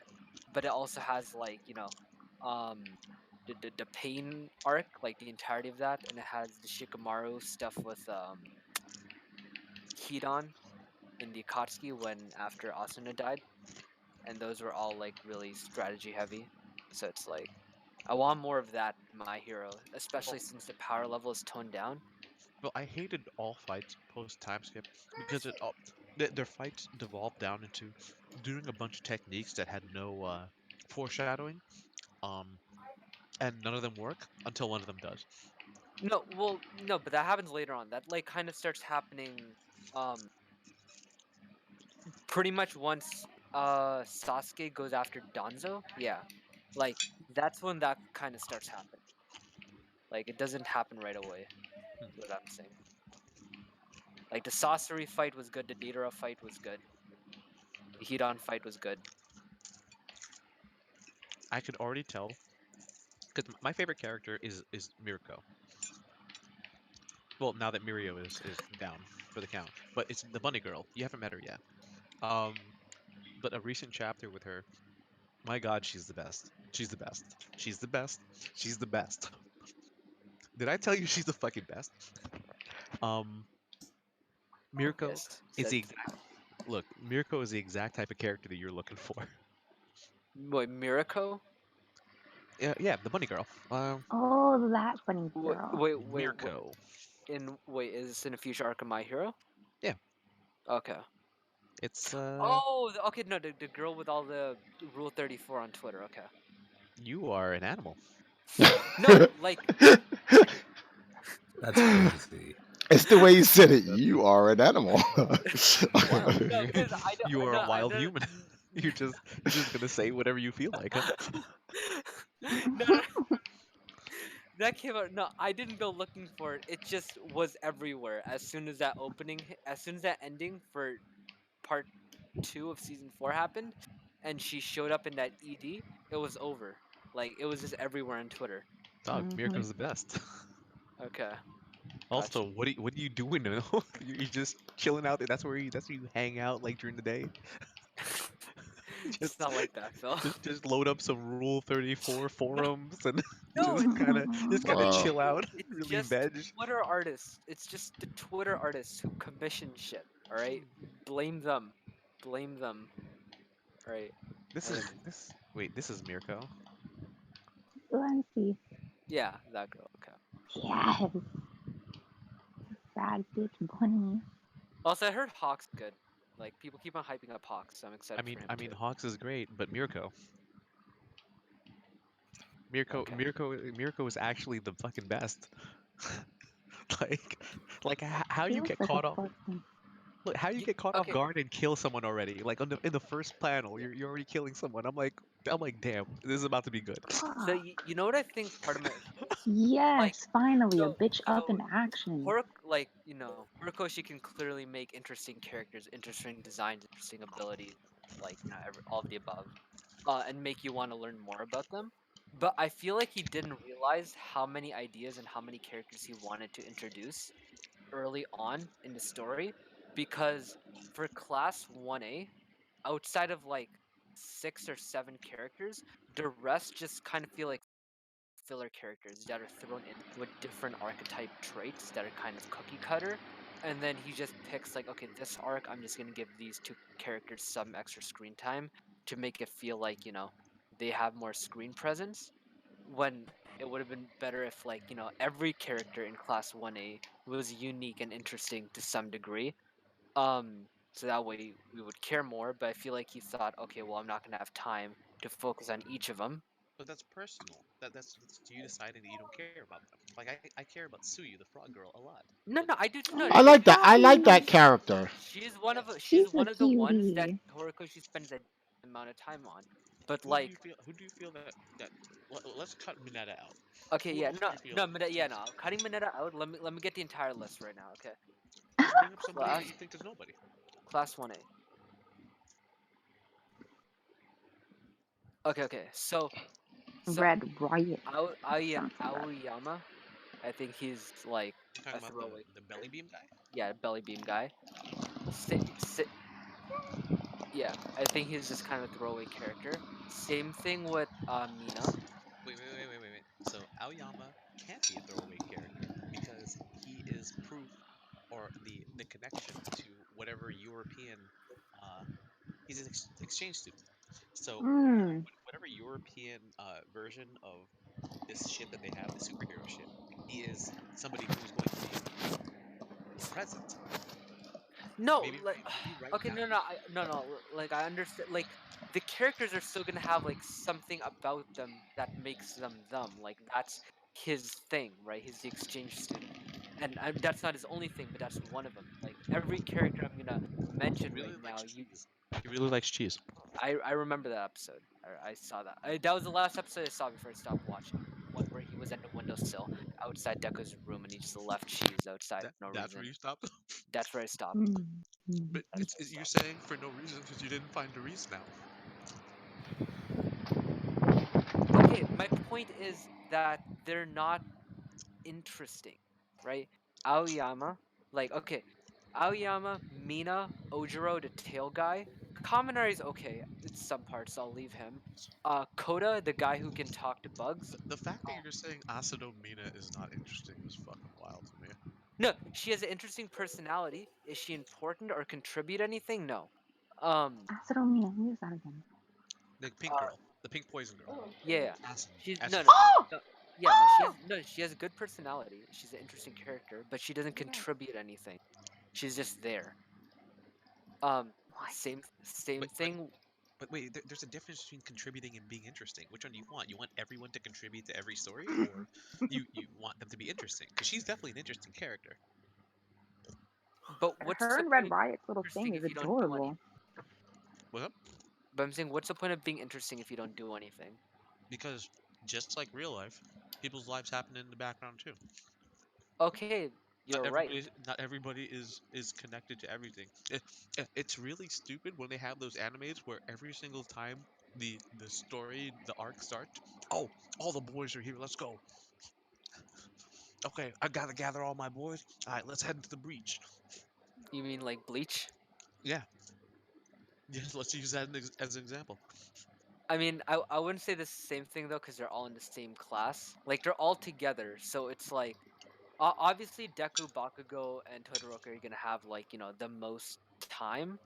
But it also has like, um the pain arc, like the entirety of that, and it has the Shikamaru stuff with Hidan in the Akatsuki when after Asuna died. And those were all like really strategy heavy. So it's like I want more of that in My Hero, especially Well, since the power level is toned down. well, I hated all fights post time skip because their fights devolved down into doing a bunch of techniques that had no foreshadowing. Um, and none of them work until one of them does. No, well, no, but that happens later on. That like kind of starts happening, um, pretty much once Sasuke goes after Danzo. Yeah, like that's when that kind of starts happening. Like it doesn't happen right away. Hmm. Is what I'm saying. Like the Sasori fight was good. The Deidara fight was good. The Hidan fight was good. I could already tell because my favorite character is Mirko. Well, now that Mirio is down for the count, but it's the bunny girl. You haven't met her yet. Um, but a recent chapter with her. My God, she's the best. She's the best. She's the best. She's the best. Did I tell you she's the fucking best? Um, Mirko Yes, is said the exact look. Mirko is the exact type of character that you're looking for. wait, Mirako. Yeah, the bunny girl. Oh, that funny Wait, girl. wait, wait, wait. Mirko. Is this in a future arc of My Hero? Yeah, Okay. it's Oh, okay. No, the girl with all the Rule 34 on Twitter. Okay. you are an animal. No, like That's crazy. It's the way you said it. You are an animal. Wow, no, because you are a no, wild human. You're just gonna say whatever you feel like, huh? no, that came out. No, I didn't go looking for it. It just was everywhere as soon as that opening, as soon as that ending for part 2 of season 4 happened, and she showed up in that ED. It was over. Like it was just everywhere on Twitter. Dog, Hmm. Mirko's the best. Okay, Also, gotcha. what are you doing now? You're just chilling out there. That's where you hang out like during the day. It's not like that, Phil. Just load up some Rule 34 No, forums and no, just kind of Wow. chill out, it's really just veg. Twitter artists. It's just the Twitter artists who commission shit. All right, blame them. Blame them. All right. This I is didn't mean. this wait, this is Mirko. Let's see. Yeah, that girl. Okay. Yes. Bad bitch bunny. Also, I heard Hawk's good. Like people keep on hyping up Hawk, so I'm excited for him I too. mean, Hawks is great, but Mirko is actually the fucking best. like, how He you looks get like a caught off? fucking. Look, how you You, get caught off okay, guard and kill someone already? Like in the first panel, you're already killing someone. I'm like, damn, this is about to be good. so Fuck. you know what I think part of my issue is? Like, Yes, finally a so bitch up so in action. Like Horikoshi can clearly make interesting characters, interesting designs, interesting abilities, like all of the above, and make you want to learn more about them. But I feel like he didn't realize how many ideas and how many characters he wanted to introduce early on in the story, because for class 1A, outside of like 6 or 7 characters, the rest just kind of feel like filler characters that are thrown in with different archetype traits that are kind of cookie cutter. And then he just picks like, okay, this arc I'm just gonna give these 2 characters some extra screen time to make it feel like, they have more screen presence, when it would have been better if like, every character in class 1A was unique and interesting to some degree. So that way we would care more, but I feel like he thought, okay, well, I'm not gonna have time to focus on each of them. But that's personal. That's you deciding that you don't care about them. Like I care about Suyu, the frog girl, a lot. No, no, I do too. No, Oh I my like she's that. I like god, that character. she's she's a one of the ones that cutie. Horikoshi spends a amount of time on. But Who do you like, feel? Who do you feel that let's cut Mineta out. okay, Who yeah, else do no, you feel? no, yeah, no, cutting Mineta out. Let me get the entire list right now. Okay, Just bring up somebody that you class think is nobody. class 1A. Okay, okay. So Red Riot. That sounds so bad. Aoyama, I think he's like You're talking a about throwaway the belly character. beam guy. Yeah, belly beam guy. Yeah, I think he's just kind of a throwaway character. Same thing with Mina. Wait. So Aoyama can't be a throwaway character because he is proof or the connection to whatever European. Uh, he's an exchange student. So Hmm. whatever European version of this ship that they have, the superhero ship, he is somebody who is going to be present. No, Maybe like maybe right okay, now. no, like I understand. Like the characters are still gonna have like something about them that makes them them. Like that's his thing, right? He's the exchange student, and that's not his only thing, but that's one of them. Like every character I'm gonna He mention right really now, likes cheese. He really likes cheese. I remember that episode. I saw that. That was the last episode I saw before I stopped watching. One where he was at the windowsill outside Deko's room and he just left cheese outside for no That's where reason. you stopped. That's where I stopped. Hmm. Hmm. But That's where I you're stopped. saying for no reason because you didn't find a reason now. Okay, my point is that they're not interesting, right? Aoyama, like okay, Aoyama, Mina, Ojiro, the tail guy. Kaminari's okay. It's some parts. I'll leave him. Koda, the guy who can talk to bugs. The fact that you're saying Asado Mina is not interesting is fucking wild to me. No, she has an interesting personality. Is she important or contribute anything? No. Um. Asadomina, who is that again? The pink Uh. girl, the pink poison girl. Oh Yeah. shit. Yeah. Acid. She's Acid. Oh! no. Yeah. No. She has a good personality. She's an interesting character, but she doesn't contribute anything. She's just there. What? Same But but thing. but wait, there's a difference between contributing and being interesting. Which one do you want? You want everyone to contribute to every story, or you want them to be interesting? Because she's definitely an interesting character. But what's Her the and point Red of being Riot's little interesting thing is if you don't do anything? adorable. What's up? But I'm saying, what's the point of being interesting if you don't do anything? Because just like real life, people's lives happen in the background too. Okay, you're right. Not everybody is connected to everything. It's really stupid when they have those animes where every single time the story, the arc starts, oh, all the boys are here, let's go. Okay, I gotta gather all my boys. All right, let's head to the breach. You mean like Bleach? Yeah, yes, let's use that as an example. I mean, I wouldn't say the same thing though, because they're all in the same class. Like they're all together, so it's like obviously Deku, Bakugo, and Todoroki are gonna have like the most time.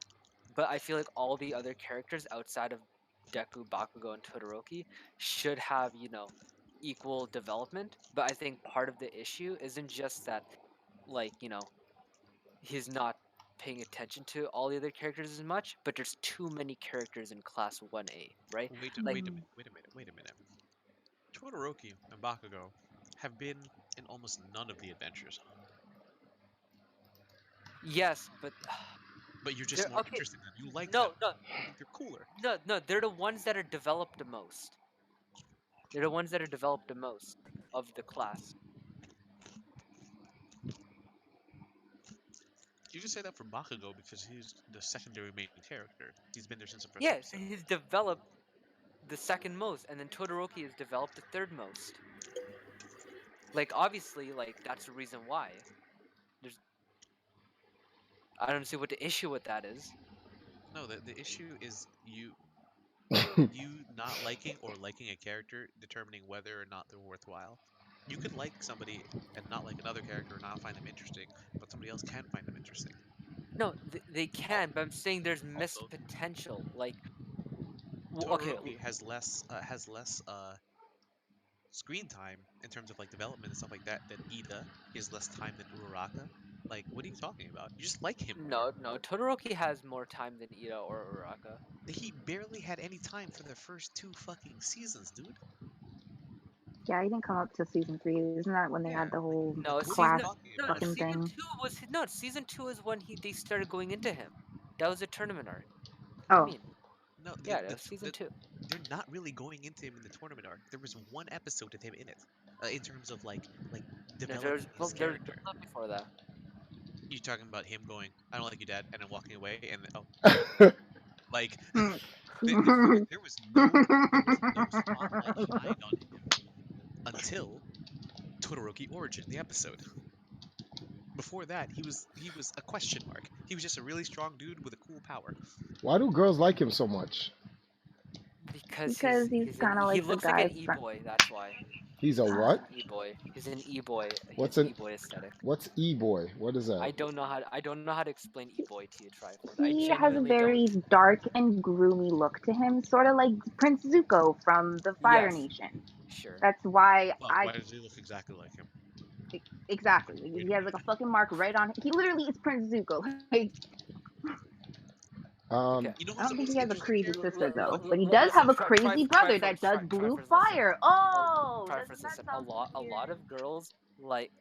But I feel like all the other characters outside of Deku, Bakugo, and Todoroki should have equal development. But I think part of the issue isn't just that like he's not paying attention to all the other characters as much, but there's too many characters in Class 1A, right? Wait, Like, wait a minute. Todoroki and Bakugo have been in almost none of the adventures, yes, but but you're just they're more okay. interested in them. You like No, them. no, You think they're cooler. no, they're the ones that are developed the most. They're the ones that are developed the most of the class. You just say that for Bakugo because he's the secondary main character. He's been there since the first Yes, episode. he's developed the second most, and then Todoroki is developed the third most. Like, obviously, like, that's the reason why. There's, I don't see what the issue with that is. No, the issue is you not liking or liking a character determining whether or not they're worthwhile. You could like somebody and not like another character or not find them interesting, but somebody else can find them interesting. No, they can, but I'm saying there's missed Also, potential. Like, okay, Todoroki has less screen time in terms of like development and stuff like that than Ida. He has less time than Uraraka. Like, what are you talking about? You just like him more. no, Todoroki has more time than Ida or Uraka. He barely had any time for the first 2 fucking seasons, dude. Yeah, he didn't come up till season 3. Isn't that when they Yeah, had the whole No, what are you class talking no, about? fucking season thing? 2 was no, season 2 is when they started going into him. That was a tournament arc. What do you Oh, mean? No, Yeah, that was season 2. they're not really going into him in the tournament arc. There was one episode of him in it, in terms of like No, developing his there's character. build up before that. You talking about him going, "I don't like you, Dad," and then walking away, and oh, like there was no spotlight shined on him until Todoroki Origin, the episode. Before that, he was a question mark. He was just a really strong dude with a cool power. Why do girls like him so much? Because because he's kind of he like the looks like an guy. e-boy, that's why. He's a He's what? an e-boy. He's an e-boy. He has What's an an e-boy aesthetic. what's e-boy? What is that? I don't know how to explain e-boy to you, Triforce. I He has a genuinely very don't. dark and groomy look to him, sort of like Prince Zuko from the Fire Yes, Nation. sure. That's why Well, I why does he look exactly like him? exactly. Wait He a has like a fucking mark right on him. He literally is Prince Zuko. Like, Okay. You know I who's don't the think most he has a interesting crazy character? sister though, L- but he does have listen, a crazy brother that does blue Triforce, listen. fire. Oh, Triforce, doesn't that listen. sound A lot weird? of girls like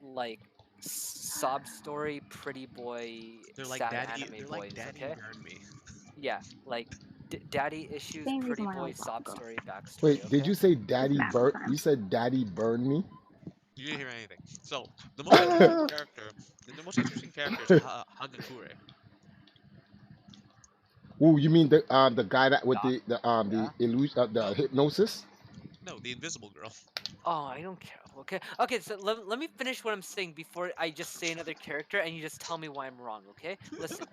sob story, pretty boy, They're like sad daddy. anime They're like boys. daddy Okay. burn me. Yeah, like daddy issues, Same reason pretty why I boy, like sob Bakugo. story, backstory. Wait, did Okay. you say Just daddy math this burn? time. You said daddy burn me? You didn't hear anything. So the most interesting character, is Hagakure. Ooh, you mean the guy that with Yeah. the illusion the No, hypnosis? no, the Invisible Girl. Oh, I don't care. Okay. So let me finish what I'm saying before I just say another character and you just tell me why I'm wrong. Okay. Listen.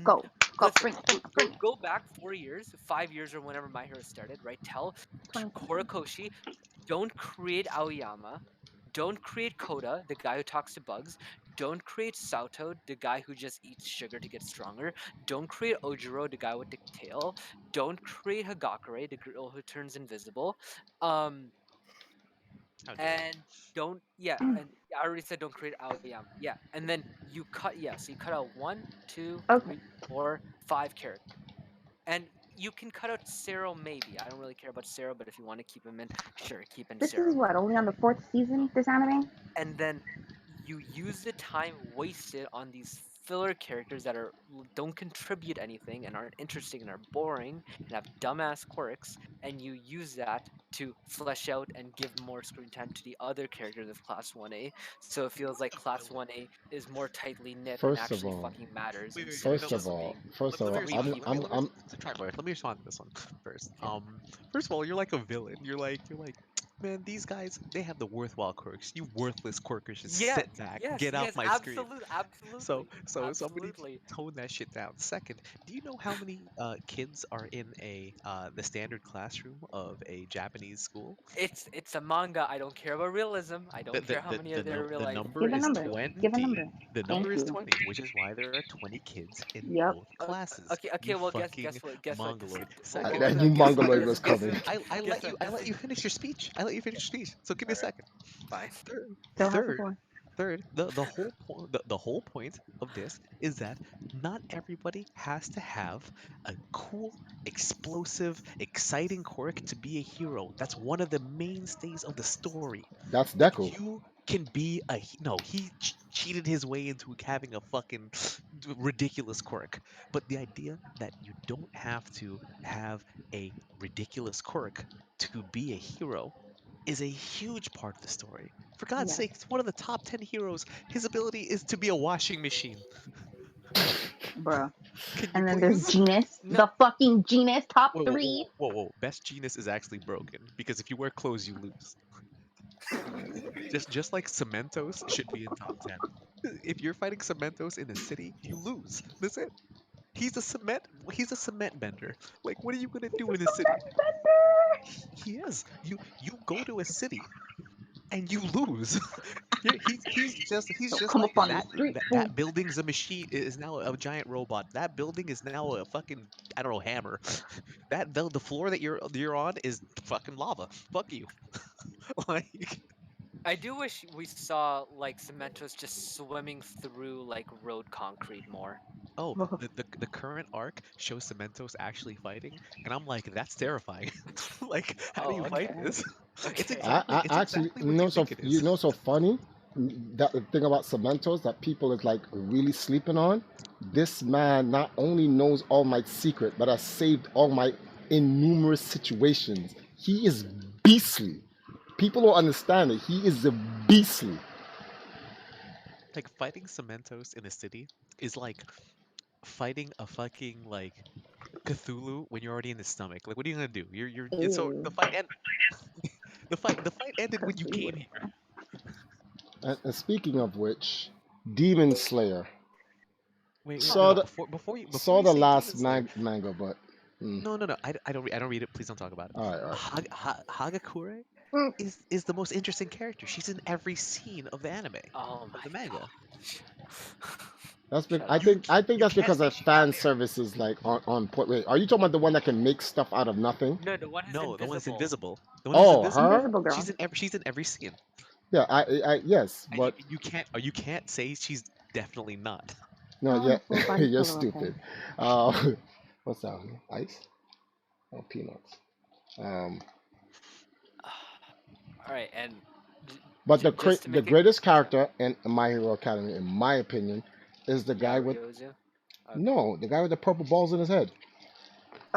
Go, Listen. bring it. Go back 4 years, 5 years, or whenever My Hero started. Right. Tell 20. Horikoshi, don't create Aoyama. Don't create Koda, the guy who talks to bugs. Don't create Sato, the guy who just eats sugar to get stronger. Don't create Ojiro, the guy with the tail. Don't create Hagakure, the girl who turns invisible. How dare you? And and I already said don't create Aoyama. Yeah, and then so you cut out 1, 2, Okay. 3, 4, 5 characters. And you can cut out Sero maybe. I don't really care about Sero, but if you want to keep him in, sure, keep in This Sero. is what, only on the 4th season, this anime? And then you use the time wasted on these filler characters that don't contribute anything and aren't interesting and are boring and have dumbass quirks, and you use that to flesh out and give more screen time to the other characters of Class 1A, so it feels like Class 1A is more tightly knit and First of actually all, fucking matters Wait, instead of first just of all, being first of let me all, three respond. people. Let me respond to this one first. Yeah. First of all, you're like a villain. You're like, man, these guys, they have the worthwhile quirks. You worthless quirkers, just sit back, get off my screen. So somebody Absolutely. tone that shit down. Second, do you know how many kids are in the standard classroom of a Japanese school? It's a manga. I don't care about realism. I don't care how many of their real The life. number Give a is number. 20. Give a number. The Thank number is you. 20, which is why there are 20 kids in Yep. both classes. Okay. You Well, fucking guess what? mongoloid. Well, Second, I knew guess what? Mongoloid was coming. I let you finish your speech. I let you finish your speech. So give me a second. Fine. Third, Still has the third, 4. Third, the whole point the whole point of this is that not everybody has to have a cool, explosive, exciting quirk to be a hero. That's one of the mainstays of the story. That's Like Deku. you can be no, he cheated his way into having a fucking ridiculous quirk. But the idea that you don't have to have a ridiculous quirk to be a hero is a huge part of the story. For God's Yes. sake, it's one of the top 10 heroes. His ability is to be a washing machine. Bruh. Can you And then there's please? Genus, No. the fucking Genus, top Whoa, whoa, whoa, 3. whoa. Best Genus is actually broken because if you wear clothes, you lose. Just like Cementos should be in top 10. If you're fighting Cementos in a city, you lose. That's it. He's a cement bender. Like what are you gonna do in a city? He is. You go to a city and you lose. He's He'll just come like up on the street, fool. that building's a machine is now a giant robot. That building is now a fucking I don't know hammer. That the floor that you're on is fucking lava. Fuck you. Like I do wish we saw like Cementos just swimming through like road concrete more. oh the current arc shows Cementos actually fighting, and I'm like that's terrifying. Like how do Oh, you okay. fight this? It's Okay. exactly it's Actually, exactly what you think it you is. know, so funny. That the thing about Cementos that people is like really sleeping on. This man not only knows All Might's secret, but has saved All Might in numerous situations. He is beastly. People don't understand it. He is a beastly. Like fighting Cementos in a city is like fighting a fucking like Cthulhu when you're already in his stomach. Like, what are you gonna do? So Ew. the fight ended when you came Cthulhu. here. And speaking of which, Demon Slayer. Wait, Saw the before you saw say the Demon last Slayer. manga, but No. I don't read it. Please don't talk about it. all right, all right. Hagakure Mm. is the most interesting character. She's in every scene of the anime Oh of my the manga. gosh. That's Shut I up. think You that's can't because say her she's fan not there. service is like on point. Wait, are you talking about the one that can make stuff out of nothing? No, the one who's No, the one that's invisible. invisible. The one who's Oh, invisible. her? Invisible girl. She's in every scene, Yeah, yes, and but you can't say she's definitely not. no, Oh, yeah, the full body you're pillow, okay. stupid. What's that? Ice? Oh, peanuts. Um, All right, and but just to the make it greatest character in My Hero Academy, in my opinion, is the guy with Ryozu. Okay. no, the guy with the purple balls in his head.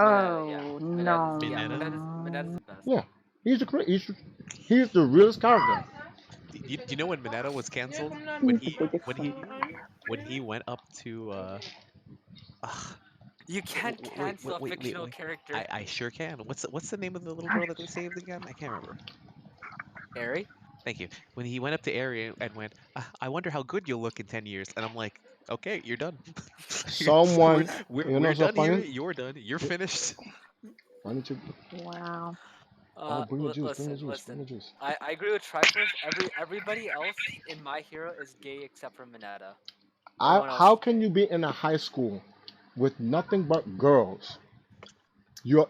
Mineta, yeah. Oh, Mineta's, no. yeah, Mineta? Mineta's the best. Yeah, he's the realest character. Do you know when Mineta was Yeah, canceled? come on, When He's the biggest fan. when he went up to ugh, You can't cancel a fictional wait. character. I sure can. What's the name of the little girl that they saved again? I can't remember. Harry? Thank you. When he went up to Area and went, I wonder how good you'll look in 10 years. And I'm like, okay, you're done. Someone, you know, We're so done here. funny. You're done. You're finished. Why don't you? Wow. Oh, bring the juice. Bring the Listen, juice. Bring the listen. juice. I agree with Triforce. Everybody else in My Hero is gay except for Mineta. No one else How is can gay. you be in a high school with nothing but girls? You're,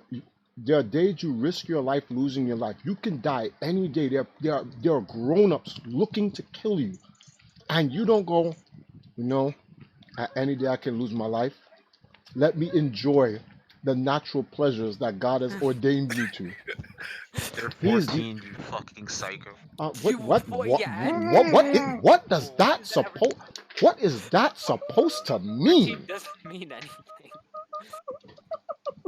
there are days you risk your life, losing your life. You can die any day. There are grown-ups looking to kill you, and you don't go. You know, at any day I can lose my life. Let me enjoy the natural pleasures that God has ordained me to. They're He's 14, you fucking psycho. what does that suppose? What is that supposed to mean? Doesn't mean anything.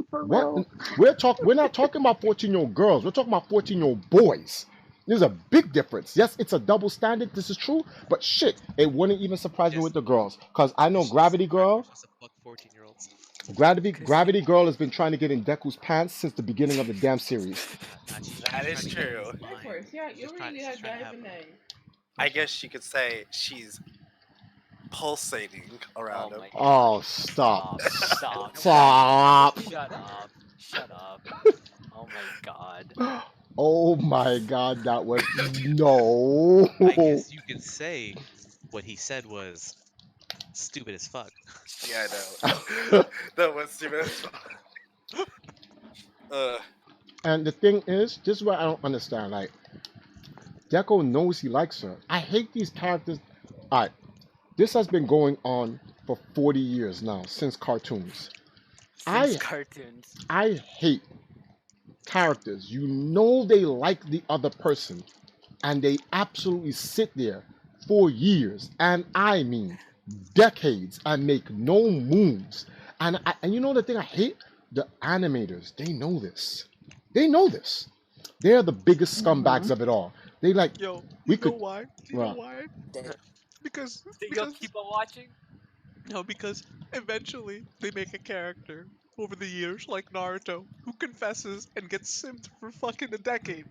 For What real. we're not talking about 14-year-old girls. We're talking about 14-year-old boys. There's a big difference. Yes, it's a double standard. This is true, but shit, it wouldn't even surprise me with the girls because I know Gravity Girl. 14-year-olds. Gravity Girl has been trying to get in Deku's pants since the beginning of the damn series. That is true. Triforce, yeah, you really are diving in. I guess you could say she's pulsating around him. Oh, stop! Stop. Stop! Shut up. Shut up. Oh my god. Oh my God, that was no. I guess you could say what he said was stupid as fuck. Yeah, I know. That was stupid. And the thing is, this is what I don't understand. Like, Deco knows he likes her. I hate these characters. All right, this has been going on for 40 years now, since cartoons. Since I cartoons. I hate characters. You know they like the other person, and they absolutely sit there for years, and I mean decades, and make no moves. And you know the thing I hate? The animators. They know this. They know this. They're the biggest scumbags of it all. They like Yo, we you know could. why? You know Well, why? That Because So you'll because keep on watching? no, because eventually they make a character over the years like Naruto who confesses and gets simped for fucking a decade.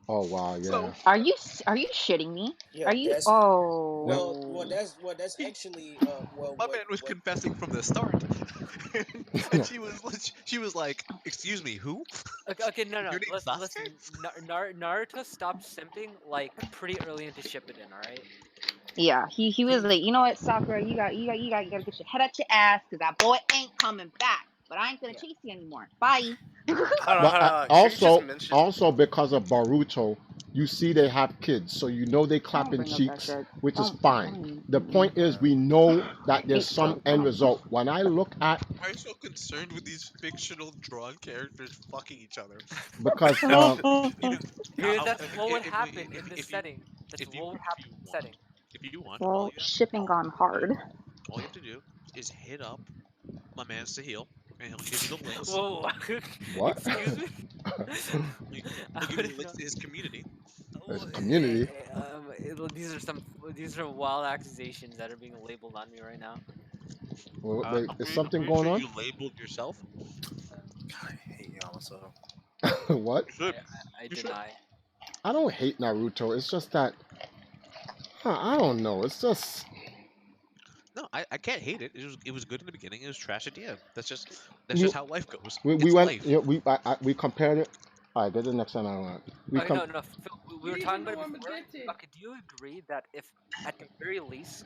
oh wow, yeah. So Are you shitting me? yeah, Are you? that's Yep. Oh. that's he, actually well my man was what confessing from the start, and she was like, "Excuse me, who? Okay, okay, no, no. Your name's Listen, Sasuke?" listen. Naruto stopped simping like pretty early into Shippuden. All right. Yeah, he was like, you know what, Sakura, you gotta get your head out your ass, cause that boy ain't coming back. But I ain't gonna Yeah. chase you anymore. Bye. Hold on, Well, hold on. Should you just also, mention? also because of Baruto, you see they have kids, so you know they Don't clapping bring up that cheeks, shit. which is Don't fine. even. The Mm-mm. point is, we know that there's Hate some end Boruto. result. When I look at, Why are you so concerned with these fictional drawn characters fucking each other? because You know, Because that's what would happen in the if you setting. That's if you what would if happen you in the want setting. if you want Well, shipping gone hard. all you have to do is hit up my man Sahil and he'll give you the links. Whoa. what? Excuse me. He'll I give you the wouldn't links know. to his community. There's Oh, a community. these are wild accusations that are being labeled on me right now. Well, wait, is I'm something pretty going sure on? you labeled yourself. God, I hate y'all so. What? You should. I You should. deny. I don't hate Naruto. It's just that, I don't know. It's just No, I can't hate it. It was good in the beginning. It was trash at the end. That's just you. how life goes. We It's went. life. You know, we compared it. All right, that's the next time I want. We Okay, come. no, no, Phil, we You were don't talking even about know it what I'm before. getting. Okay, do you agree that if, at the very least,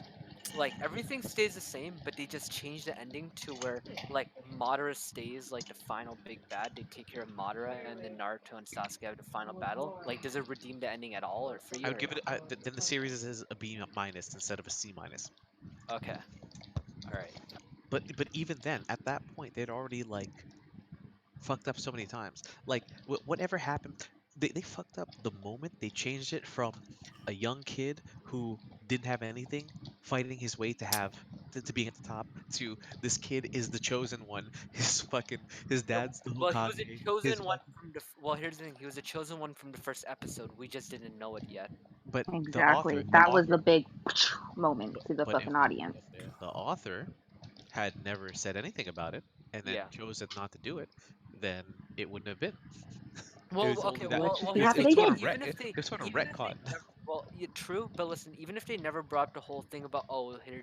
like everything stays the same, but they just change the ending to where like Madara stays like the final big bad, they take care of Madara, and then Naruto and Sasuke have the final battle? Like, does it redeem the ending at all, or for I you, would or give no? it. Then the series is a B minus instead of a C minus. Okay, all right. But even then, at that point, they'd already like fucked up so many times. Like whatever happened, they fucked up the moment they changed it from a young kid who didn't have anything fighting his way to being at the top to this kid is the chosen one. His dad's the Well, he was a Hokage. His chosen one fucking from the. Well, here's the thing. He was a chosen one from the first episode. We just didn't know it yet. but Exactly. That was the big moment to the but if fucking audience. the author had never said anything about it and then Yeah. chosen not to do it, then it wouldn't have been. It Well, was okay. only that Which Well, is here's it's the exactly thing. they it's sort Even of did. ret even if they, it's sort of even if they retcon. never, well, yeah, true. But listen, even if they never brought the whole thing about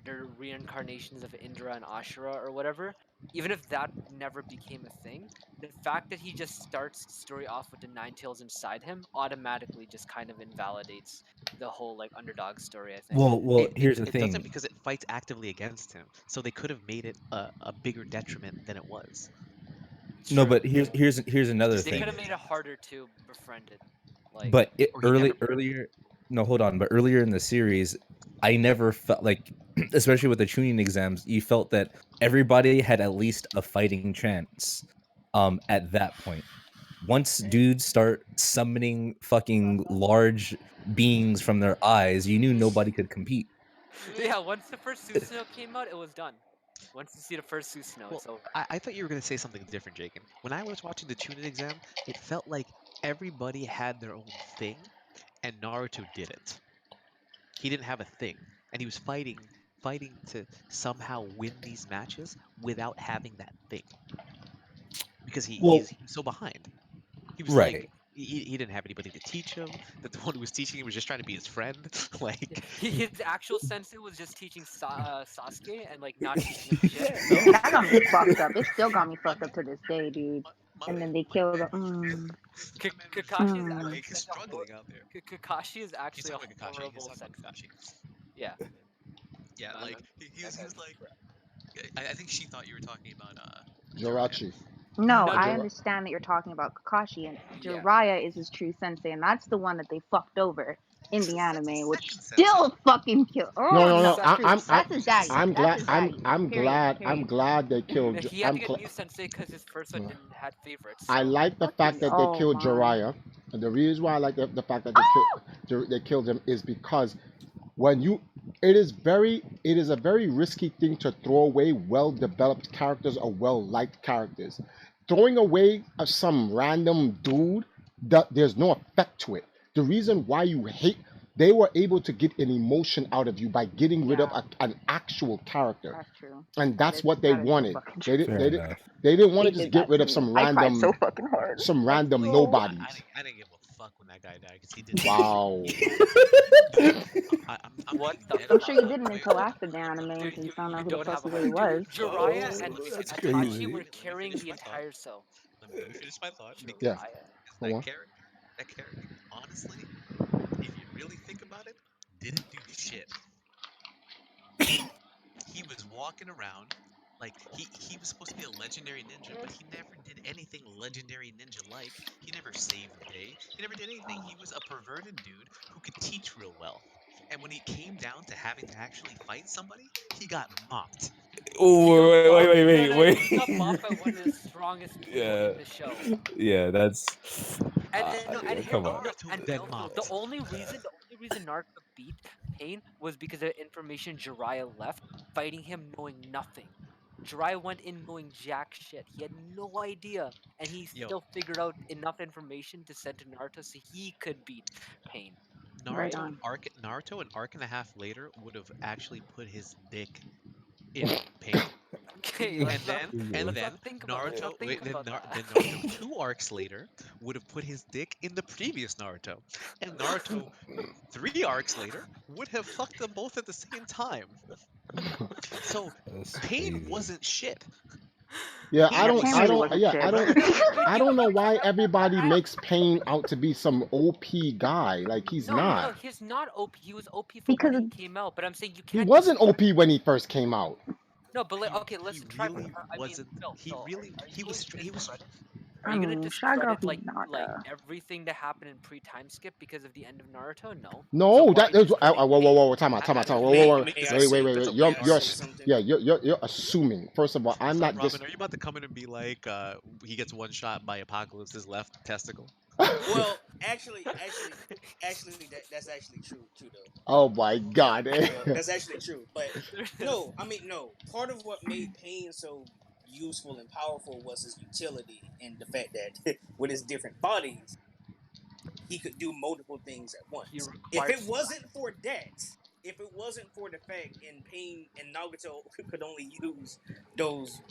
they're reincarnations of Indra and Ashura or whatever, even if that never became a thing, the fact that he just starts the story off with the Nine Tails inside him automatically just kind of invalidates the whole like underdog story. I think. Well, here's the It doesn't thing. because it fights actively against him. So they could have made it a bigger detriment than it was. No, True. but here's another They could have thing. made it harder to befriend it. Like, But Or he never. earlier, no, hold on. But earlier in the series, I never felt like, especially with the tuning exams, you felt that everybody had at least a fighting chance. At that point, once dudes start summoning fucking large beings from their eyes, you knew nobody could compete. yeah, once the first Susanoo came out, it was done. Once you see the first Susanoo, Well, it's over. I thought you were gonna say something different, Jacob. When I was watching the Chunin exam, it felt like everybody had their own thing, and Naruto didn't. He didn't have a thing, and he was fighting to somehow win these matches without having that thing because Well, he was so behind. He was like right. he didn't have anybody to teach him. That the one who was teaching him was just trying to be his friend. Like His actual sensei was just teaching Sasuke and like not teaching him shit. no, That got me fucked up. It still got me my fucked up to this day, dude. my And man, then they my killed man the. was my man was Kakashi is Mm. actually like like a struggling out there. Kakashi is He's actually a talking about Kakashi. He's horrible talking about sensei. Kakashi. Yeah. Yeah, No, like no, he okay. was like I think she thought you were talking about Jiraiya. Jirachi. No, No, no. I Jira- understand that you're talking about Kakashi, and Yeah. Jiraiya is his true sensei, and that's the one that they fucked over. in the anime, which Second still fucking kill. No, Oh no, no. no, Exactly. true. That's his daddy. I'm That's glad. his daddy. Period. I'm Period. glad they killed. He had to get new sensei because his first one didn't had favorites. I So. like the fact Fucking that they oh killed my. Jiraiya. And the reason why I like the fact that they killed him is because when you it is a very risky thing to throw away well developed characters or well liked characters. Throwing away some random dude that there's no effect to it. The reason why you hate they were able to get an emotion out of you by getting rid of an actual character. That's true. And That that's is what they that is so wanted. fucking They true. did, Fair they did, enough. they didn't want They to just did get that rid to of me. some I cried so random fucking hard. random No. nobodies. I didn't give a fuck when that guy died because he did. Wow. I'm What being the dead I'm fuck. sure you didn't until after the anime Dude, until you found out you who the don't fuck have he a really heart. was. Dude, Jiraiya Oh, and that's Itachi crazy. were carrying the entire show. Let me finish my thought because Yeah. that Go on. character, honestly, if you really think about it, didn't do shit. He was walking around like he was supposed to be a legendary ninja, but he never did anything legendary ninja like. He never saved the day. He never did anything. He was a perverted dude who could teach real well. And when he came down to having to actually fight somebody, he got mopped. Oh, No, wait. he got mopped by one of the strongest people Yeah, in the show. yeah, that's. And no, and here, Come on. no, and Then no, mopped. the only reason Naruto beat Pain was because of the information Jiraiya left, fighting him knowing nothing. Jiraiya went in knowing jack shit. He had no idea, and he Yo, still figured out enough information to send to Naruto so he could beat Pain. Right Naruto on. Naruto an arc and a half later would have actually put his dick in Pain. Okay, And let's then not think about Naruto that. wait, then that. Naruto 2 arcs later would have put his dick in the previous Naruto. And Naruto 3 arcs later would have fucked them both at the same time. So That's Pain crazy. wasn't shit. Yeah, Yeah, Pain really wasn't shit. I don't know why everybody makes Pain out to be some OP guy. Like he's No, not. he's not OP. He was OP for Because when he came out, but I'm saying you He can't. wasn't OP when he first came out. No, but like, okay, let's try. Really wasn't. He was. Are you gonna Shaggy discredit like Hinata. everything that happened in pre-time skip because of the end of Naruto? No. No, So that why is whoa, time out. May I Wait. say something? You're assuming. First of all, I'm So, not Robin, just. are you about to come in and be like, he gets one shot by Apocalypse's left testicle? Well, actually, that's actually true though. Oh my God. That's actually true. But no, Part of what made Pain so useful and powerful was his utility and the fact that with his different bodies, he could do multiple things at once. If it wasn't for the fact in Pain and Nagato could only use those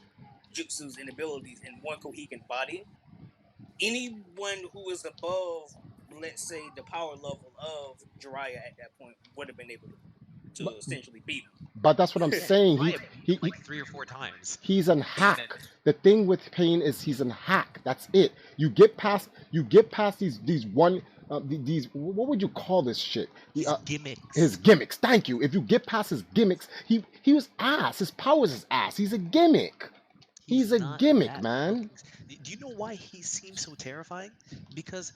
jutsus and abilities in one coherent body, anyone who is above, let's say, the power level of Jiraiya at that point would have been able to essentially beat him. But that's what I'm saying. He like 3 or 4 times. He's an hack. The thing with Pain is he's an hack. That's it. You get past these what would you call this shit? Gimmicks. His gimmicks. Thank you. If you get past his gimmicks, he was ass. His powers is ass. He's a gimmick. He's a gimmick, man. Do you know why he seems so terrifying? Because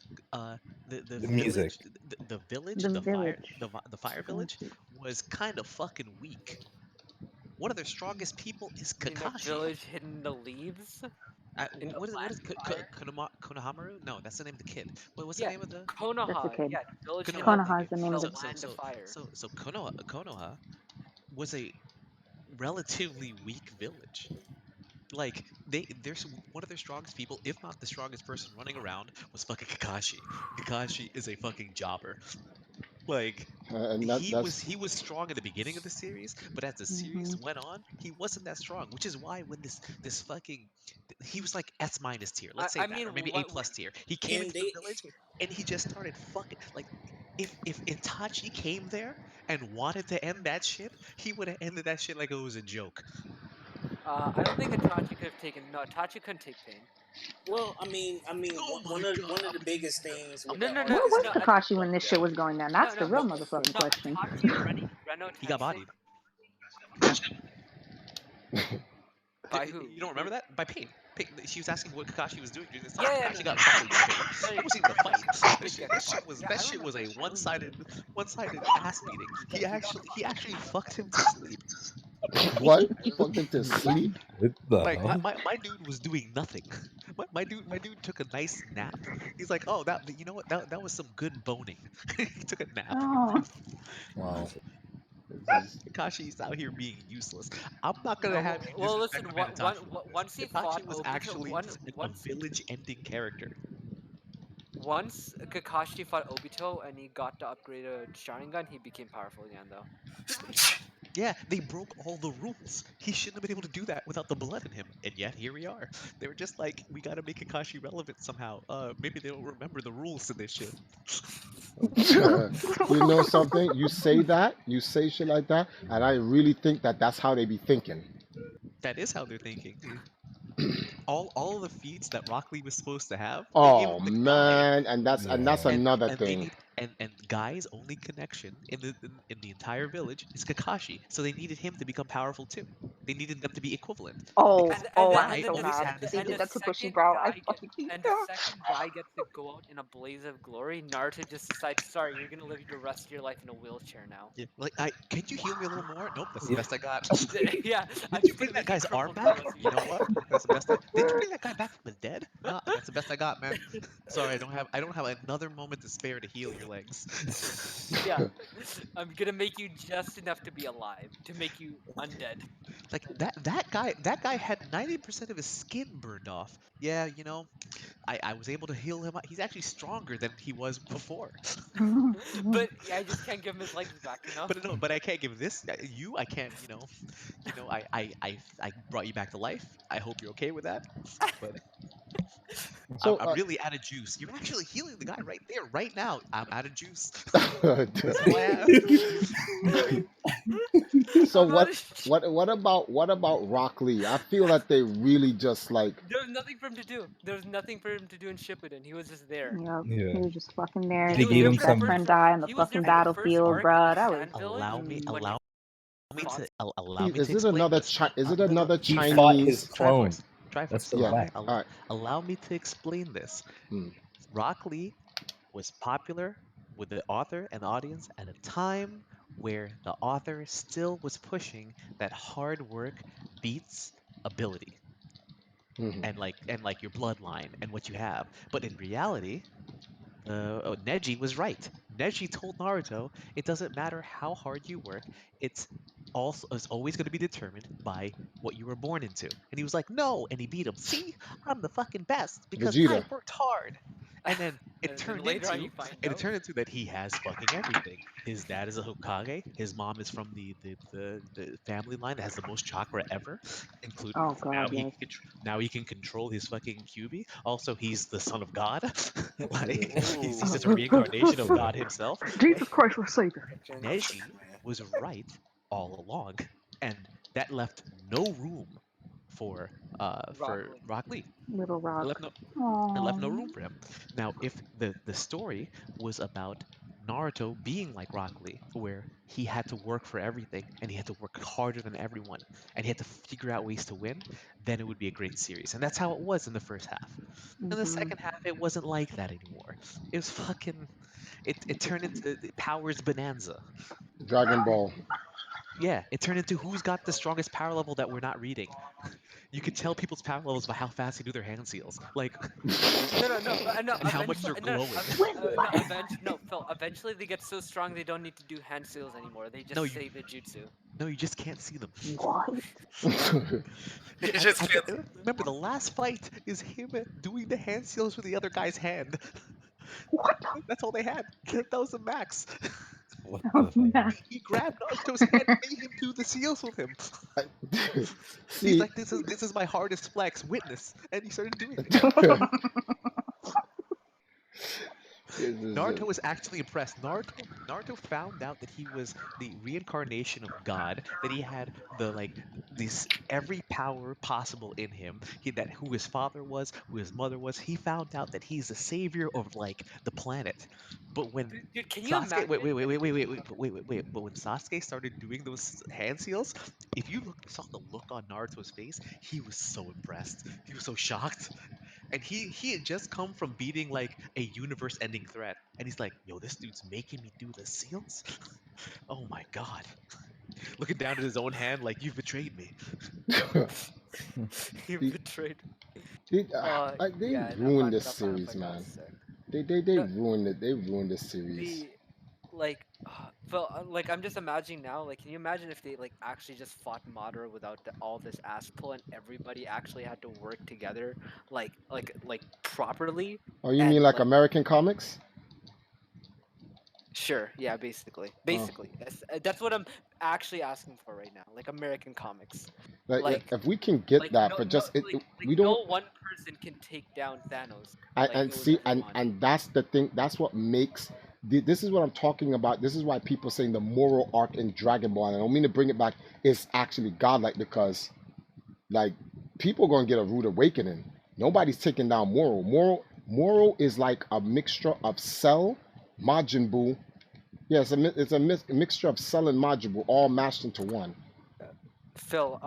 the music. village, the fire village was kind of fucking weak. One of their strongest people is Kakashi. In a village hidden in the leaves. What is Konohamaru? No, that's the name of the kid. What's the name of the Konoha? That's the kid. Yeah, the village hidden Konoha is the name in of the the land of fire. So Konoha was a relatively weak village. Like there's one of their strongest people, if not the strongest person running around, was fucking Kakashi. Kakashi is a fucking jobber. Like he was strong at the beginning of the series, but as the series went on, he wasn't that strong. Which is why when this fucking he was like S- tier, let's say or maybe A+ tier. He came into the village and he just started fucking like. If Itachi came there and wanted to end that shit, he would have ended that shit like it was a joke. I don't think Itachi could have taken. No, Itachi couldn't take Pain. Well, one of the biggest things. No. Where was Kakashi when this shit was going down? That's the real motherfucking question. Itachi, Reno, he got bodied. By who? You don't remember that? By Pain. She was asking what Kakashi was doing during this time. Yeah, Kakashi no, got no. fucking by Pain. No, That wasn't even a fight. yeah, That shit was a one-sided ass beating. He actually fucked him to sleep. What? Fucked him to sleep? What the Like hell? my dude was doing nothing. My dude took a nice nap. He's like, oh, that you know what? That was some good boning. He took a nap. Oh. Wow. Kakashi's out here being useless. I'm not gonna have you well, disrespect listen. the man Itachi like this. Once he Itachi fought was Obito, actually a once village-ending character. once Kakashi fought Obito and he got the upgraded Sharingan, he became powerful again, though. Yeah, they broke all the rules. He shouldn't have been able to do that without the blood in him. And yet here we are. They were just like, we gotta make Kakashi relevant somehow. Maybe they don't remember the rules to this shit. You know something? You say shit like that, and I really think that that's how they be thinking. That is how they're thinking. All of the feats that Rock Lee was supposed to have, they gave him Oh the guy. man, and that's another And they thing. need and Guy's only connection in the entire village is Kakashi. So they needed him to become powerful too. They needed them to be equivalent. Oh, Because I'm so always mad. had this They did thing. that to Bushy, second bro. I guy fucking hate and the that. second guy gets to go out in a blaze of glory, Naruto just decides, sorry, you're gonna live the rest of your life in a wheelchair now. Yeah, like can you heal me a little more? Nope, that's the Yeah. best I got. Yeah, I'm Did you just bring gonna that make you guy's arm crippled for back? the rest of You your know life. what? That's the best. Did you bring that guy back from the dead? No, that's the best I got, man. Sorry, I don't have another moment to spare to heal your legs. Yeah, I'm gonna make you just enough to be alive, to make you undead. Like that guy had 90% of his skin burned off. Yeah, you know, I was able to heal him up. He's actually stronger than he was before. But yeah, I just can't give him his legs back, you know. But no, but I can't give this you. I can't. I brought you back to life. I hope you're okay with that. But So, I'm really out of juice. You're actually healing the guy right there, right now. I'm out of juice. so That's all I have. what about Rock Lee? I feel that they really just like There was nothing for him to do. There was nothing for him to do in Shippuden. He was just there. Yep. Yeah. He was just fucking there. They He was gave there him His for the best some. friend first. died on the He was there fucking for the first battlefield, arc bruh. in That was Sand Village. allow me when to is it explain another this. is it No, another He fought his Chinese? clone. Triforce. That's the Yeah. fact. All right. Allow me to explain this. Hmm. Rock Lee was popular with the author and audience at a time where the author still was pushing that hard work beats ability Mhm. and like your bloodline and what you have. But in reality, Neji was right. Neji told Naruto, it doesn't matter how hard you work, it's always going to be determined by what you were born into. And he was like, no, and he beat him. See, I'm the fucking best because I Vegeta. worked hard. And then and then later on you find out. that he has fucking everything. His dad is a Hokage. His mom is from the family line that has the most chakra ever, including Oh god, yes. now he can control his fucking QB. Also, he's the son of God. Like he's Ooh. just a reincarnation of God himself. Jesus Christ, our Savior. Neji was right all along, and that left no room for Rock Lee. Little It Rock. left no Aww. room for him. Now, if the story was about Naruto being like Rock Lee, where he had to work for everything and he had to work harder than everyone and he had to figure out ways to win, then it would be a great series. And that's how it was in the first half. In the second half, it wasn't like that anymore. It was fucking. It turned into Powers Bonanza. Dragon Ball. Yeah, it turned into who's got the strongest power level that we're not reading. You could tell people's power levels by how fast they do their hand seals. Like, No. and how much they're glowing. Phil. Eventually, they get so strong they don't need to do hand seals anymore. They just No, say the jutsu. No, you just can't see them. What? You just can't. Remember, the last fight is him doing the hand seals with the other guy's hand. What? That's all they had. That was the max. What Oh, the fuck? man. He grabbed Naruto's hand and made him do the seals with him. See, He's like, this is my hardest flex. Witness, and he started doing it. Naruto was actually impressed. Naruto found out that he was the reincarnation of God, that he had the like this every power possible in him. That who his father was, who his mother was. He found out that he's the savior of like the planet. But when Dude, can you Sasuke, imagine? but when Sasuke started doing those hand seals, if you saw the look on Naruto's face, he was so impressed. He was so shocked. And he had just come from beating like a universe-ending threat, and he's like, "Yo, this dude's making me do the seals? Oh my god!" Looking down at his own hand, like, "You've betrayed me." You The- betrayed. they Yeah, ruined this that final series, fight that was man. sick. They No, ruined it. They ruined this series. the like, like I'm just imagining now. Like, can you imagine if they like actually just fought Madara without all this ass pull and everybody actually had to work together, like properly, Oh, you mean and like like American comics? sure, yeah, basically, Oh, that's what I'm actually asking for right now. Like American comics, like like if we can get like that, no but no just it, like we don't. no one person can take down Thanos. Like And it was see, everyone. and that's the thing. That's what makes. This is what I'm talking about. This is why people saying the moral arc in Dragon Ball. And I don't mean to bring it back. Is actually godlike because like people gonna get a rude awakening. Nobody's taking down moral. Moral is like a mixture of Cell, Majin Buu. Yeah, a mixture of Cell and Majin Buu all mashed into one. Phil,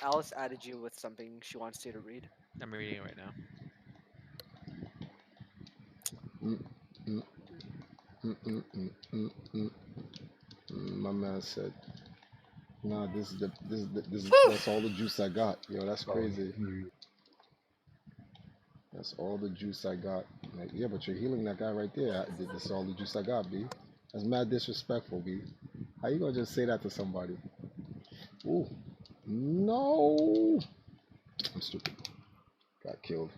Alice added you with something she wants you to read. I'm reading it right now. Mm, mm, mm, mm, mm, mm, mm. My man said, "Nah, that's all the juice I got." Yo, that's crazy. That's all the juice I got. Like, yeah, but you're healing that guy right there. That's all the juice I got, B. That's mad disrespectful, B. How you gonna just say that to somebody? Ooh, no. I'm stupid. Got killed.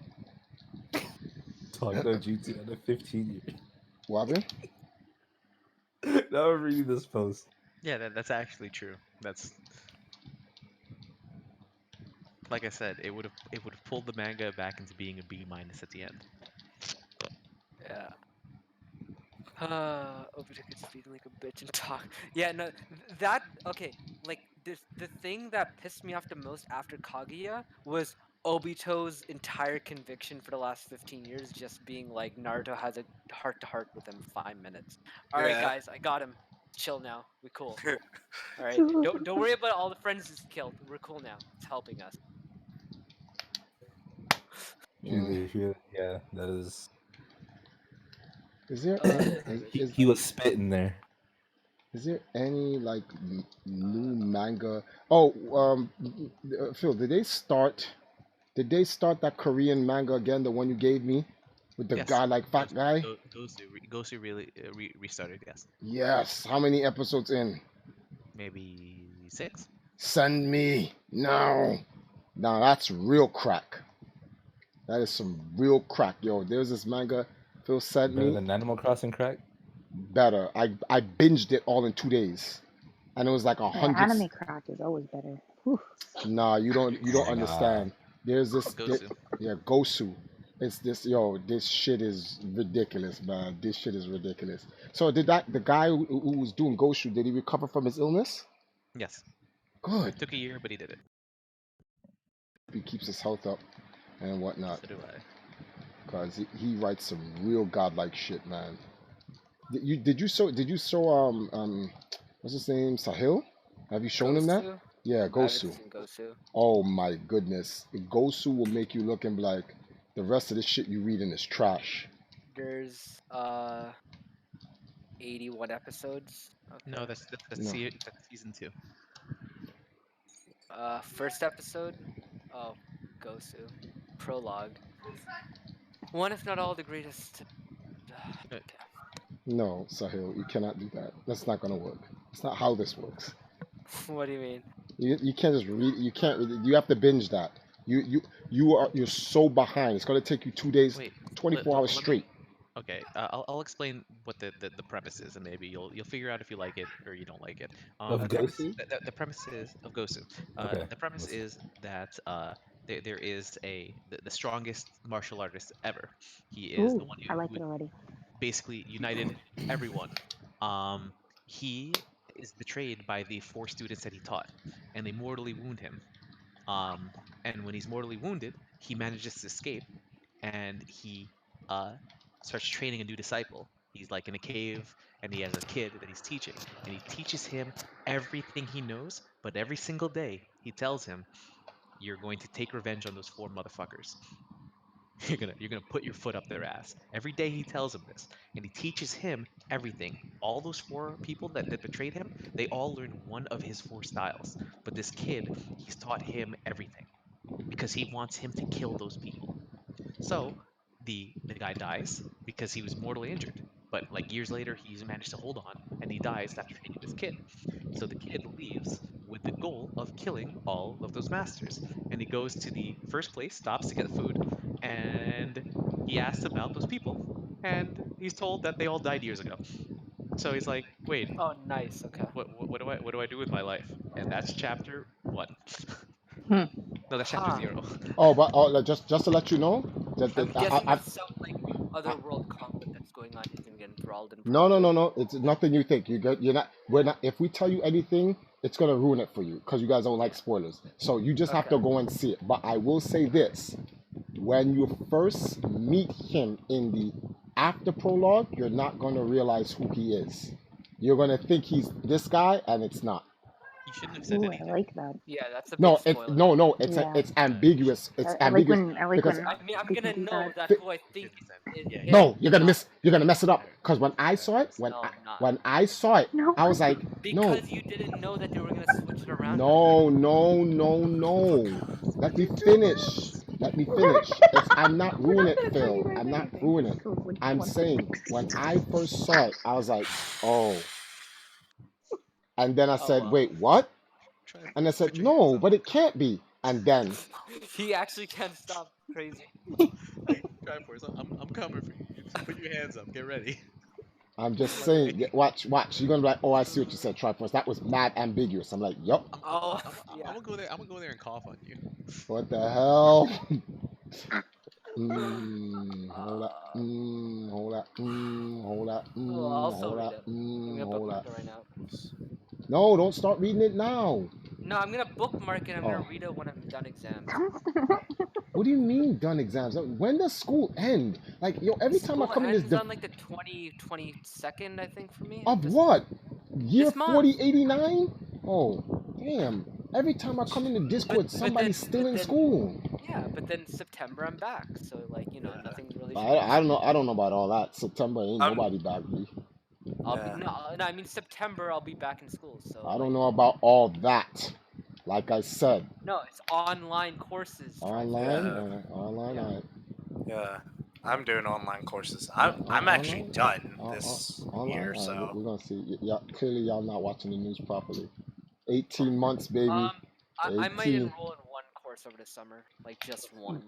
Talk no GT under 15 years. What happened? Now I'm reading this post. Yeah, that's actually true. That's like I said, it would have pulled the manga back into being a B minus at the end. Yeah. Obito could speak like a bitch and talk. Yeah, no, that okay. Like the thing that pissed me off the most after Kaguya was Obito's entire conviction for the last 15 years just being like Naruto has a heart to heart with him 5 minutes. All right, Yeah. guys, I got him. Chill now. We cool. All right, don't worry about all the friends he's killed. We're cool now. It's helping us. Yeah, that is. Is there He was spitting there. is there any like new manga? Oh, Phil, did they start? Did they start that Korean manga again? The one you gave me with the Yes, guy like fat guy? Gosu really restarted. Yes, Yes. How many episodes in? maybe 6. Send me now. Now that's real crack. That is some real crack, yo. There's this manga Phil sent Better me. than Animal Crossing crack? Better. I binged it all in 2 days, and it was like Yeah, 100. anime crack is always better. Whew. Nah, you don't Nah. understand. There's this. Gosu. Yeah, Gosu. It's this. Yo, this shit is ridiculous, man. This shit is ridiculous. So did the guy who was doing Gosu? Did he recover from his illness? Yes, Good. it took a year, but he did it. He keeps his health up and whatnot. So do I. Cause he writes some real godlike shit, man. Did you show what's his name, Sahil? Have you shown him that? Gosu? Yeah, I haven't Gosu. seen Gosu. Oh my goodness, Gosu will make you look and be like, the rest of the shit you reading is trash. There's 81 episodes. Okay. No, that's No. that's season 2. First episode. Oh, Gosu. Prologue. One, if not all, the greatest. Okay. No, Sahil, you cannot do that. That's not gonna work. It's not how this works. What do you mean? You can't just read. You can't. You have to binge that. You're so behind. It's gonna take you 2 days, Wait, 24 hours straight. Okay, I'll explain what the premise is, and maybe you'll figure out if you like it or you don't like it. Of Gosu? The premise is of Gosu. Okay. The premise is that there is the strongest martial artist ever. He is the Ooh, one I like it already. basically united everyone. He is betrayed by the 4 students that he taught, and they mortally wound him. And when he's mortally wounded, he manages to escape, and he uh, starts training a new disciple. He's like in a cave, and he has a kid that he's teaching, and he teaches him everything he knows. But every single day, he tells him, "You're going to take revenge on those 4 motherfuckers. You're gonna put your foot up their ass." Every day he tells him this, and he teaches him everything. All those 4 people that betrayed him, they all learned one of his 4 styles. But this kid, he's taught him everything because he wants him to kill those people. So the guy dies because he was mortally injured. But like years later, he's managed to hold on, and he dies after training this kid. So the kid leaves with the goal of killing all of those masters, and he goes to the first place, stops to get food, and he asks about those people, and he's told that they all died years ago. So he's like, "Wait, Oh, nice. Okay. what do I do with my life?" And that's chapter 1. Hmm. No, that's chapter Huh. 0. Oh, but just to let you know that, I'm guessing I, it's some like other world conflict that's going on. He's gonna get enthralled in no, no, probably. no, no. It's nothing you think. You're not. We're not. If we tell you anything, it's gonna ruin it for you because you guys don't like spoilers. So you just have Okay. to go and see it. But I will say this: when you first meet him in the after prologue, you're not gonna realize who he is. You're gonna think he's this guy, and it's not. You shouldn't have said Ooh, I anything. like that. Yeah, that's a big No, it's spoiler. no. Yeah. It's ambiguous. It's I like ambiguous when I like because when I mean, I'm people gonna do know that. that Fi- who I think is Yeah, it. no, you're gonna Not, mess it up. Because when I saw it, no, I'm not. when I saw it, No. I was like, no, Because you didn't know that they were gonna switch it around. no, no, no, no. Let me finish. Let me finish. I'm not We're ruining not it, gonna tell you Phil. guys I'm not anything. ruining it. Cool, which I'm one? saying when I first saw it, I was like, oh. And then I Oh said, well. wait, what? And I Triforce, said, put your hands no, up. but it can't be. And then He actually can't stop. Crazy. Hey, Triforce, I'm coming for you. You just put your hands up. Get ready. I'm just Get ready. saying, watch. You're gonna be like, oh, I see what you said, Triforce. That was mad ambiguous. I'm like, yup. Oh I'm yeah. gonna go there. I'm gonna go there and cough on you. What the hell? Hold up. Hold up. Hold up. Oh, I'll still Hold read up. it. I'm gonna Hold bookmark up. it right now. No, don't start reading it now. No, I'm gonna bookmark it. I'm gonna Oh, read it when I'm done exams. what do you mean done exams? When does school end? Like, yo, every time I School come in this ends on like the 22nd, I think, for me. of what? Year This month. 4089? Oh, damn. Every time I come in the Discord, somebody's still in school. Yeah, but then September I'm back. So like, you know, nothing's really changed. I don't know. I don't know about all that. September ain't I'm- nobody back, B. I'll be no, I mean September I'll be back in school. So I don't know about all that. Like I said, no, it's online courses. online, Yeah. online. Yeah. Yeah, I'm doing online courses. I'm actually done this Online. year, so We're gonna see. Yeah, clearly y'all not watching the news properly. 18 months, baby. I might 18. enroll in one course over the summer, like just one.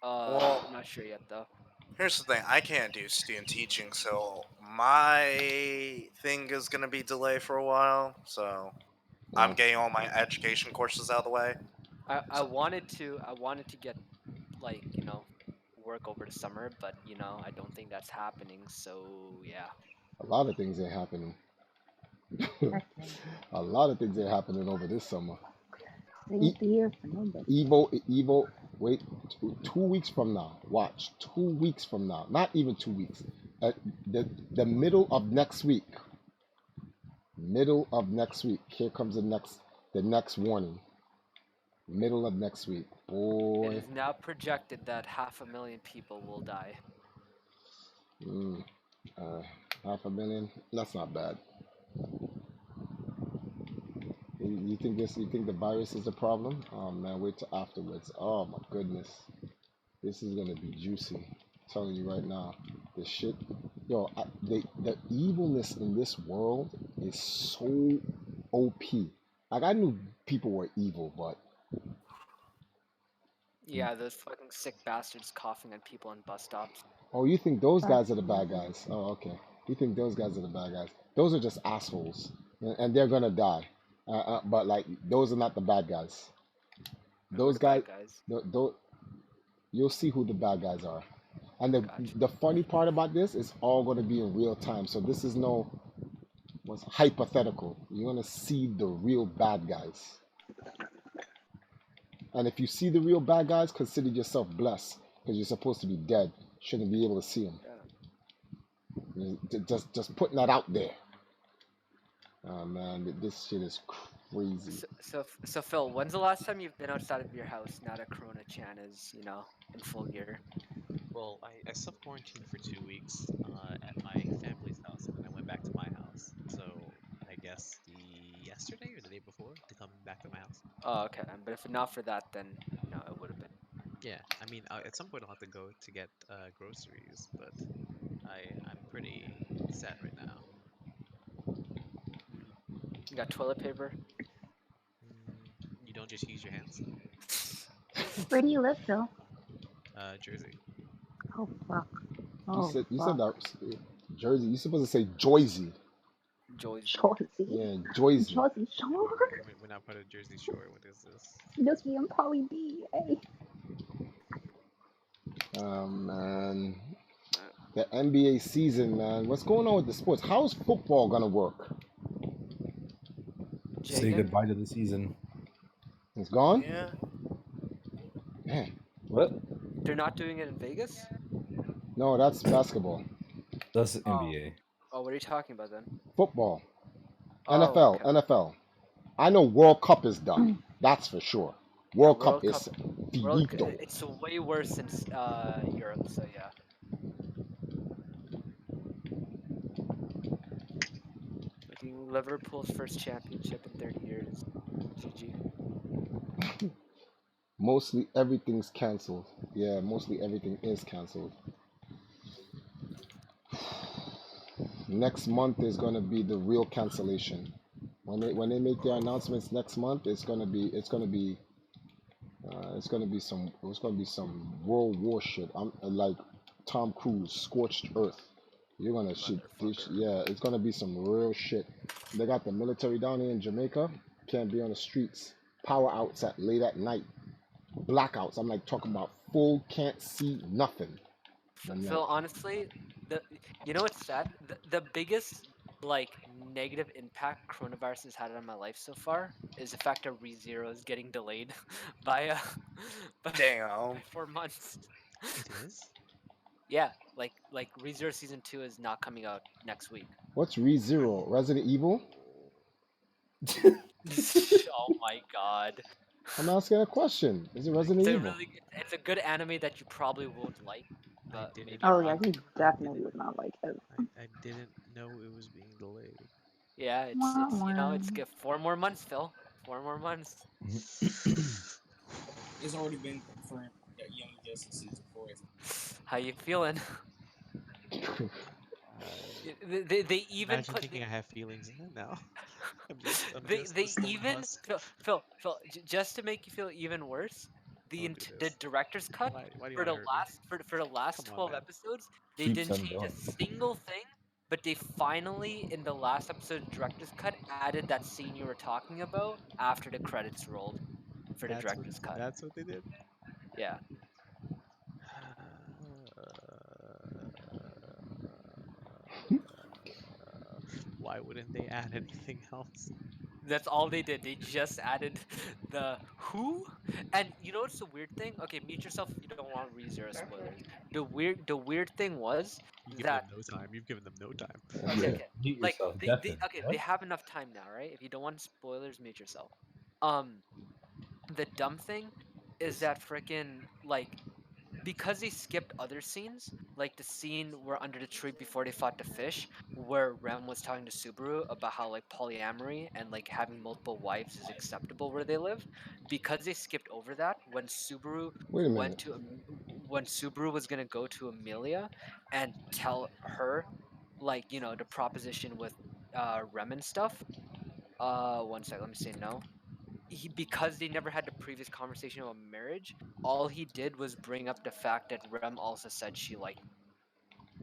Well- I'm not sure yet though. here's the thing. I can't do student teaching, so my thing is gonna be delayed for a while. So I'm getting all my education courses out of the way. I wanted to get like, you know, work over the summer, but you know, I don't think that's happening. So yeah. A lot of things ain't happening. A lot of things ain't happening over this summer. Evo, wait, 2 weeks from now, watch, 2 weeks from now, not even 2 weeks, the middle of next week, here comes the next warning, middle of next week, It boy. is now projected that 500,000 people will die. 500,000, that's not bad. You think the virus is a problem? Oh man, wait till afterwards. Oh my goodness. This is gonna be juicy. I'm telling you right now. The shit, yo, the evilness in this world is so OP. Like I knew people were evil, but Yeah, those fucking sick bastards coughing at people on bus stops. oh, you think those guys are the bad guys? Oh, okay. You think those guys are the bad guys? Those are just assholes, and they're gonna die. But like, those are not the bad guys. Those guys, you'll see who the bad guys are. And Gotcha. the funny part about this is all going to be in real time. So this is no was hypothetical. You're going to see the real bad guys. And if you see the real bad guys, consider yourself blessed because you're supposed to be dead. Shouldn't be able to see them. Just putting that out there. Oh man, this shit is crazy. So Phil, when's the last time you've been outside of your house now that Corona Chan is, in full gear? Well, I self-quarantined for 2 weeks at my family's house, and then I went back to my house. So I guess yesterday or the day before to come back to my house. Oh, okay. But if not for that, then it would have been. Yeah, I mean, at some point I'll have to go to get groceries, but I'm pretty set right now. You got toilet paper? You don't just use your hands? Where do you live, Phil? Jersey. Oh fuck. You Oh said fuck. that Jersey. You're supposed to say Joyzy. Joyzy. Jersey. Yeah, Joyzy. Jersey Shore. We're not part of Jersey Shore. What is this? Just me and Polly B. Hey. Man. The NBA season, man. What's going on with the sports? How's football gonna work? Say goodbye to the season. It's gone? Yeah. Man. What? They're not doing it in Vegas? No, that's basketball. That's NBA. Oh, what are you talking about then? Football. Oh, NFL. okay. NFL. I know World Cup is done. That's for sure. World Cup World is finito. It's way worse in Europe, so yeah. Making Liverpool's first championship in 30 years. GG. Mostly everything's canceled. Yeah, mostly everything is canceled. Next month is gonna be the real cancellation. When they make their announcements next month, it's gonna be some World War shit. I'm like Tom Cruise, scorched earth. You're gonna shoot this, yeah. It's gonna be some real shit. They got the military down here in Jamaica. Can't be on the streets. Power outs at late at night. Blackouts. I'm like talking about full can't see nothing. I'm Phil, like, honestly, you know what's sad? The biggest negative impact coronavirus has had on my life so far is the fact that ReZero is getting delayed by Damn. 4 months. It is? Yeah, like ReZero Season 2 is not coming out next week. what's ReZero? Resident Evil? Oh my god. I'm asking a question. Is it Resident Evil? It's a good anime that you probably won't like, but maybe Oh you're yeah, wrong. he definitely would not like it. I didn't know it was being delayed. Yeah, it's it's 4 more months, Phil. 4 more months. It's already been confirmed that Young Justice season 4 is. How you feeling? They even Imagine put thinking I have feelings in it now. I'm they just a stone even husk. Phil, just to make you feel even worse, Don't do the this. director's cut Why do you for want the to hurt me? last Come on, 12 man. episodes, they Keeps didn't them change a going. single thing, but they finally in the last episode director's cut added that scene you were talking about after the credits rolled for the director's cut. That's what they did. Yeah. Why wouldn't they add anything else? That's all they did. They just added the who, and you know what's the weird thing? Okay, mute yourself if you don't want ReZero spoilers. The weird thing was You give them that no time. You've given them no time. okay, Mute like yourself, they Deafin. they have enough time now, right? If you don't want spoilers, mute yourself. Um, the dumb thing is that freaking because they skipped other scenes, like the scene where under the tree before they fought the fish, where Rem was talking to Subaru about how polyamory and having multiple wives is acceptable where they live, because they skipped over that Wait a minute. when Subaru was gonna go to Amelia and tell her the proposition with Rem and stuff. One sec, let me say no. Because they never had the previous conversation about marriage, all he did was bring up the fact that Rem also said she liked him,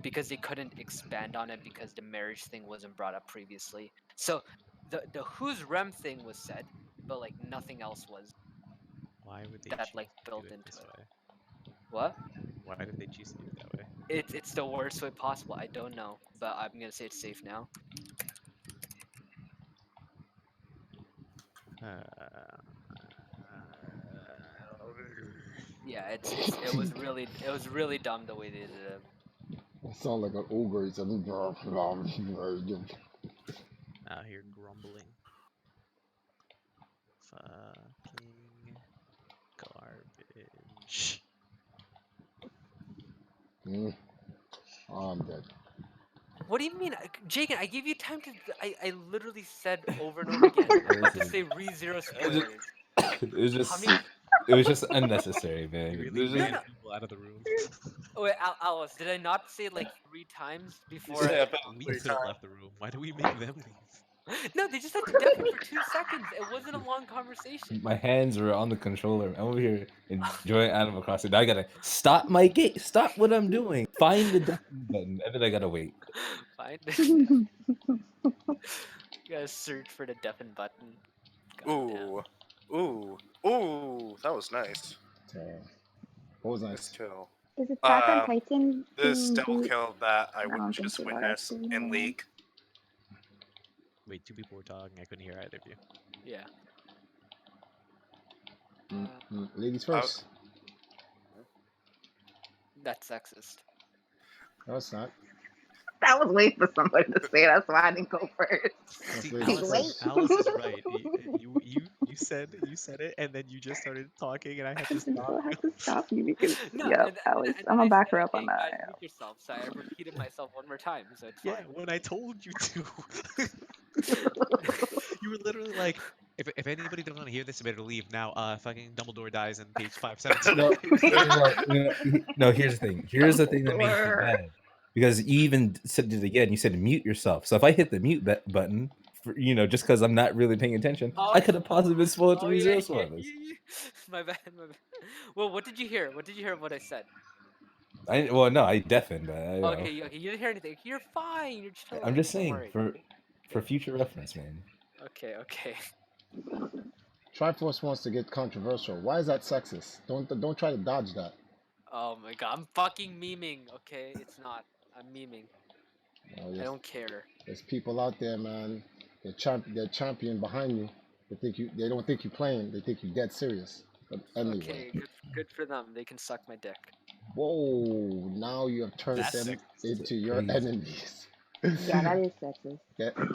because they couldn't expand on it because the marriage thing wasn't brought up previously. So the who's Rem thing was said, but nothing else was Why would they that choose to built do it into this it. way? What? Why did they choose to do it that way? It's the worst way possible. I don't know, but I'm gonna say it's safe now. Yeah, it was really dumb the way they did it. It sounds like an ogre. It's a Out here grumbling. Fucking garbage. Oh, I'm dead. What do you mean, Jagan? I gave you time to. I literally said over and over again. I'm about to Listen, say re-zero spoilers. It was How just many? it was just unnecessary, You man. really There's No, just ran no. people out of the room. Oh, wait, Alice, did I not say it like 3 times You before say I? about We 3 could have times. left the room. Why do we make them leave? No, they just had to deafen for 2 seconds. It wasn't a long conversation. my hands were on the controller. I'm over here enjoying Animal Crossing. Now I gotta stop my game. Stop what I'm doing. Find the deafen button, and then I gotta wait. Find it. You gotta search for the deafen button. God damn. Ooh, that was nice. What was Nice nice? kill. Is Attack on Titan This being double beat? kill that I I would don't think just they are witness actually. in Never mind. League. Wait, two people were talking. I couldn't hear either of you. Yeah. Ladies first. That's sexist. No, it's not. I was waiting for somebody to say. That's why I didn't go first. That's See, ladies first. Alice is right. You said it, and then you just started talking, and I had to I stop still you. have to stop you because, No, yeah, and Alice, then I'm gonna I back said, her up on okay, guys, that. mute yourself. So I repeated myself one more time, so it's Yeah, fine. when I told you to. You were literally like, if anybody doesn't want to hear this, they better leave now. Fucking Dumbledore dies in page 517. No, here's the thing. Here's the thing that makes me Dumbledore. mad. Because you even said it again. You said mute yourself. So if I hit the mute button, for, just because I'm not really paying attention, Oh, I could have possibly been spoiled oh 3 yeah, 0 yeah, spoilers. yeah. My bad, my bad. Well, what did you hear? What did you hear of what I said? Well, no, I deafened, but Okay, you didn't hear anything. You're fine. You're chilling. I'm just Don't saying worry. for future reference, man. Okay. Triforce wants to get controversial. Why is that sexist? Don't try to dodge that. Oh my god, I'm fucking memeing. Okay, it's not. I'm memeing. I don't care. There's people out there, man. They're champion behind you. They don't think you're playing. They think you're dead serious. But anyway. Okay, good for them. They can suck my dick. Whoa! Now you have turned That's them sexist. into your Crazy. enemies. Yeah, that is sexist.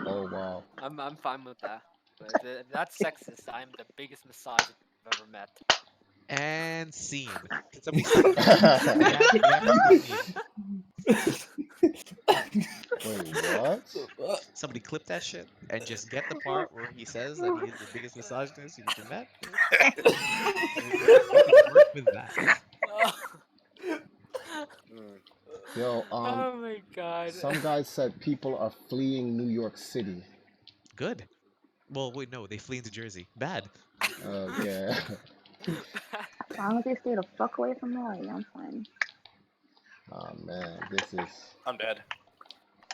Oh wow. I'm fine with that. But if that's sexist, I'm the biggest misogynist I've ever met. And scene. Can somebody stop? Wait, what? Somebody clip that shit and just get the part where he says that he is the biggest misogynist you've ever met. We can work with that. Yo, Oh my god. some guys said people are fleeing New York City. Good. Well, wait, no, they flee into Jersey. Bad. Okay. As long as they stay the fuck away from me, I'm fine. Oh man, I'm dead.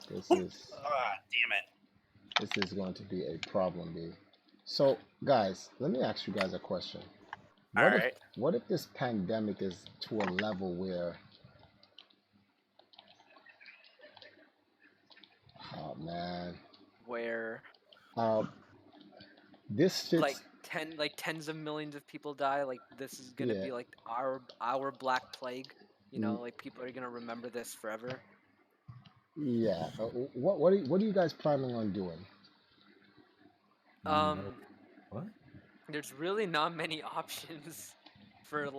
This is damn it. this is going to be a problem, dude. So, guys, let me ask you guys a question. What if this pandemic is to a level where, oh man, Where this shit's like tens of millions of people die, like this is gonna be like our Black Plague. Like people are gonna remember this forever. yeah. What are you guys planning on doing? What? There's really not many options for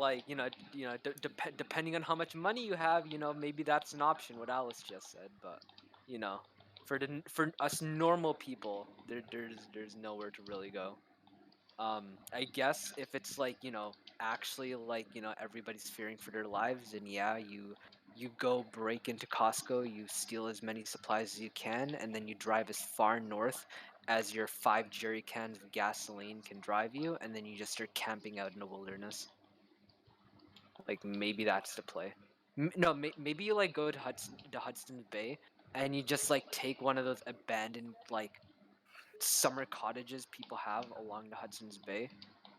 depending on how much money you have, maybe that's an option what Alice just said, but for us normal people, there's nowhere to really go. I guess if it's actually everybody's fearing for their lives, then yeah, you go break into Costco, you steal as many supplies as you can, and then you drive as far north as your 5 jerry cans of gasoline can drive you, and then you just start camping out in the wilderness. Like maybe that's the play. No, maybe you go to Hudson's Bay, and you just take one of those abandoned summer cottages people have along the Hudson's Bay,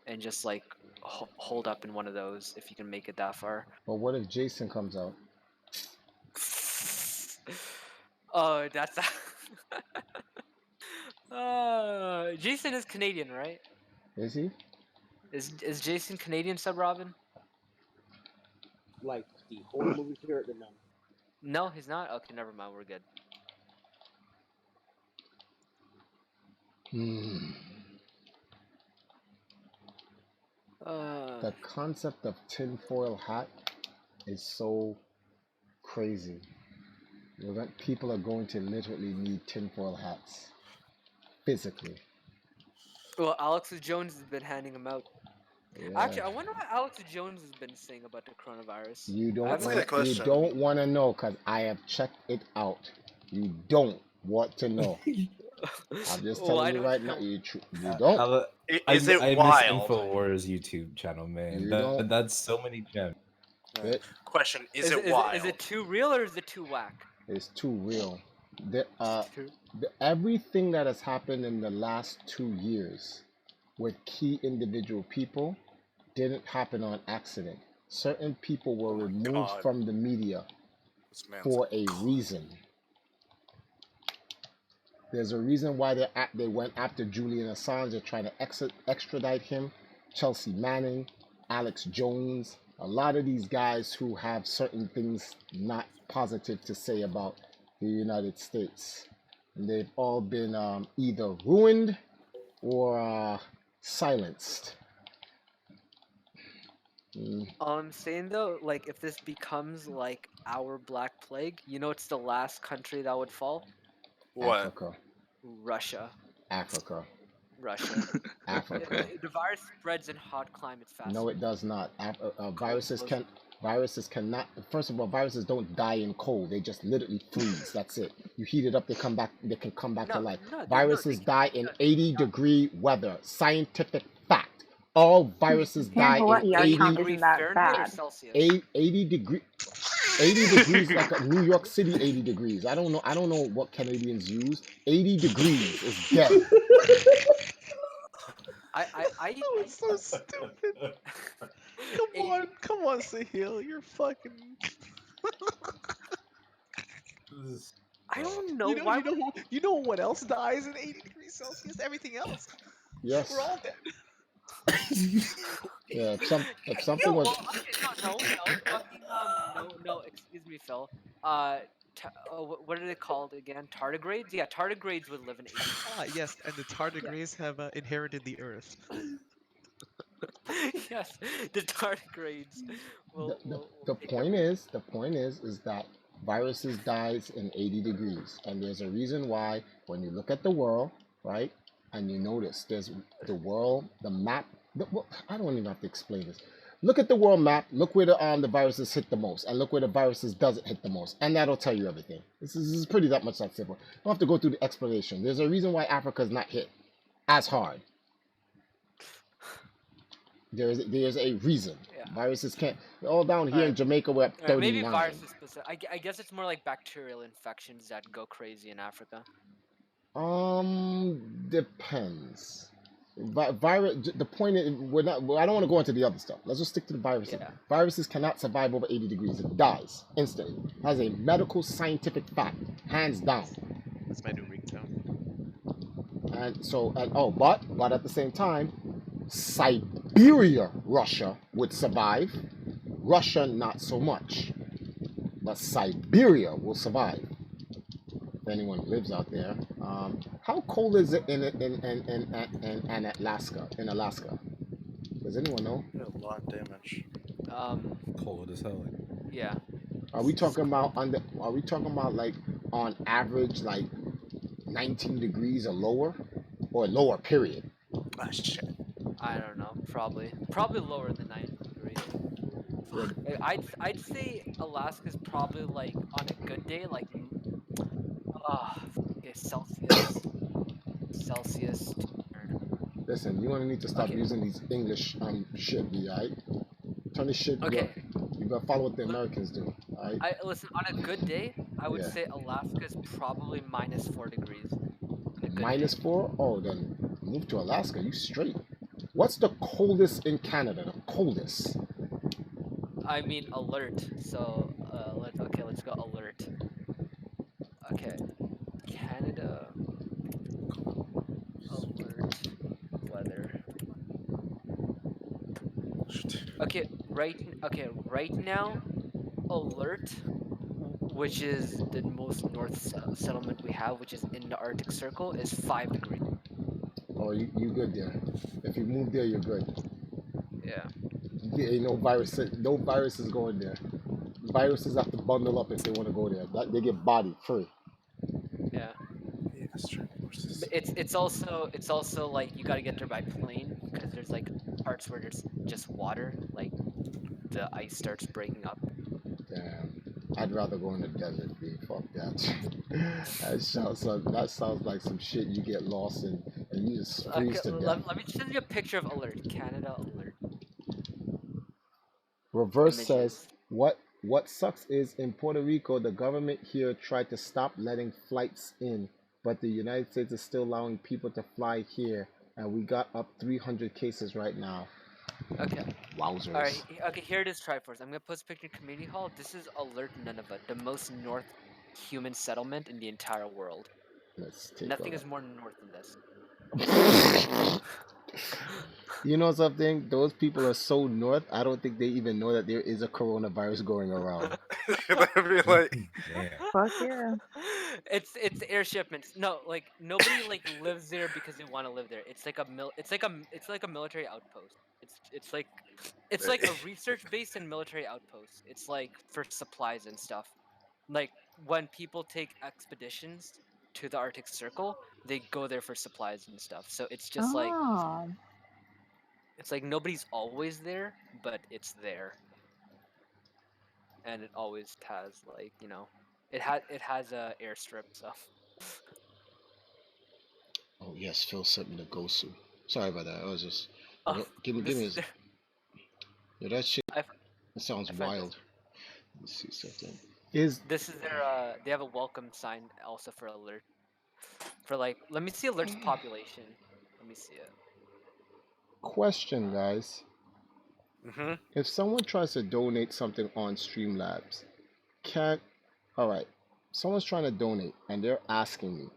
and just like hold up in one of those if you can make it that far. But what if Jason comes out? Oh, that's Jason is Canadian, right? Is he? Is Jason Canadian, Sub Robin? Like the horror movie character, no. No, he's not. Okay, never mind. We're good. The concept of tinfoil hat is so crazy. People are going to literally need tinfoil hats physically. Well, Alex Jones has been handing them out. Yeah. Actually, I wonder what Alex Jones has been saying about the coronavirus. You don't That's a wanna, good question. You don't want to know because I have checked it out. You don't want to know. I'm just telling you right now. You don't. Is it wild? miss Infowars YouTube channel, man. You don't. That's so many gems. Question: Is it Is wild? it too real or is it too whack? It's too real. Everything that has happened in the last 2 years with key individual people didn't happen on accident. Certain people were removed from the media for a reason. There's a reason why they went after Julian Assange. They're trying to extradite him. Chelsea Manning, Alex Jones, a lot of these guys who have certain things not positive to say about the United States. And they've all been either ruined or silenced. All I'm saying though, like if this becomes like our Black Plague, you know it's the last country that would fall? What? Africa. Russia. Africa. Russia. Africa. The virus spreads in hot climates faster. No, it does not. Viruses cannot. First of all, viruses don't die in cold. They just literally freeze. That's it. You heat it up, they come back. They can come back to life. Viruses die in 80-degree weather. Scientific fact. All viruses die in 80 degree. 80 degrees, like a New York City 80 degrees. I don't know what Canadians use. 80 degrees is dead. That was so stupid. Come on, Sahil, you're fucking. I don't know why. You know what else dies in 80 degrees Celsius? Everything else. Yes. We're all dead. Yeah, if something was. No, excuse me, Phil. What are they called again? Tardigrades? Yeah, tardigrades would live in 80. Yes, and the tardigrades have inherited the earth. Yes, the tardigrades. The point is that viruses dies in 80 degrees, and there's a reason why. When you look at the world, right, and you notice there's the world, the map. I don't even have to explain this. Look at the world map. Look where the viruses hit the most, and look where the viruses doesn't hit the most, and that'll tell you everything. This is pretty that much that simple. You don't have to go through the explanation. There's a reason why Africa is not hit as hard. There's a reason. Yeah. Viruses can't. All down here in Jamaica, we're at 39. Maybe viruses specific. I guess it's more like bacterial infections that go crazy in Africa. Depends. Virus. The point is, we're not. I don't want to go into the other stuff. Let's just stick to the viruses. Yeah. Viruses cannot survive over 80 degrees. It dies instantly. Has a medical scientific fact, hands down. That's my new ringtone. And so, but at the same time, Siberia, Russia would survive. Russia, not so much. But Siberia will survive. If anyone lives out there. How cold is it in Alaska? In Alaska, does anyone know? A lot of damage. Cold as hell. Yeah. Are we talking about like on average like 19 degrees or lower, or lower period? Ah, shit. I don't know. Probably lower than 90 degrees. I'd say Alaska's probably like on a good day like Celsius. Listen, you're gonna need to stop using these English shit, alright? Turn this shit. Okay. You gotta follow what the Americans do, alright? Listen, on a good day, I would say Alaska's probably -4 degrees. -4? Oh, then move to Alaska. You straight. What's the coldest in Canada? The coldest. I mean alert. So let's go alert. Okay, Canada alert weather. Right now alert, which is the most north settlement we have, which is in the Arctic Circle, is 5 degrees. Oh, you good there. If you move there, you're good. Yeah. Yeah, ain't no virus. No viruses going there. Viruses have to bundle up if they want to go there. They get body free. Yeah. Yes, training courses. But it's also like you got to get there by plane because there's like parts where there's just water, like the ice starts breaking up. Damn. I'd rather go in the desert, B. Fuck that. That sounds like some shit you get lost in and you just Okay, freeze to death. let me send you a picture of alert. Canada alert Reverse says, images. what sucks is in Puerto Rico, the government here tried to stop letting flights in, but the United States is still allowing people to fly here, and we got up 300 cases right now. Okay. Wowzers. All right. Okay, here it is. Triforce. I'm gonna post a picture in community hall. This is Alert Nunavut, the most north human settlement in the entire world. Let's take Nothing a is more north than this. look. You know something? Those people are so north, I don't think they even know that there is a coronavirus going around. That'd be like, Yeah. Fuck yeah. It's air shipments. No, like nobody like lives there because they want to live there. It's like it's like a military outpost. It's like a research base and military outpost. It's like for supplies and stuff. Like when people take expeditions to the Arctic Circle, they go there for supplies and stuff. So it's just like Oh. it's like nobody's always there, but it's there. And it always has like, it has a airstrip, so Oh yes, Phil sent me the Gosu. Sorry about that. I was just oh, give this me is his. Yo, that shit. I, That sounds I find this. wild. Let's see something. Is This is their they have a welcome sign also for alert. For like let me see alert's population. Let me see it. question, guys. mm-hmm. If someone tries to donate something on Streamlabs, can all right. Someone's trying to donate and they're asking me,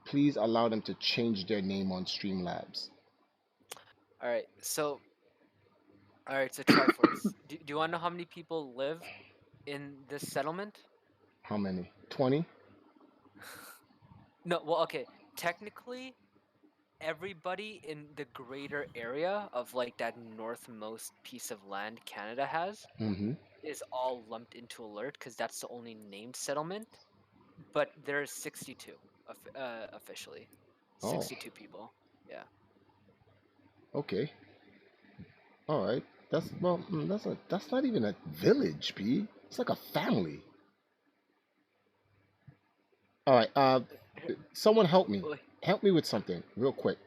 please allow them to change their name on Streamlabs. Alright, so Triforce. Do you wanna know how many people live in this settlement? How many? 20? No, well okay. Technically everybody in the greater area of like that northmost piece of land Canada has Mm-hmm. is all lumped into alert because that's the only named settlement. But there's 62 officially. Oh, 62 people. Yeah. okay. All right. That's not even a village, B. It's like a family. All right. Someone help me. Wait, Help me with something real quick.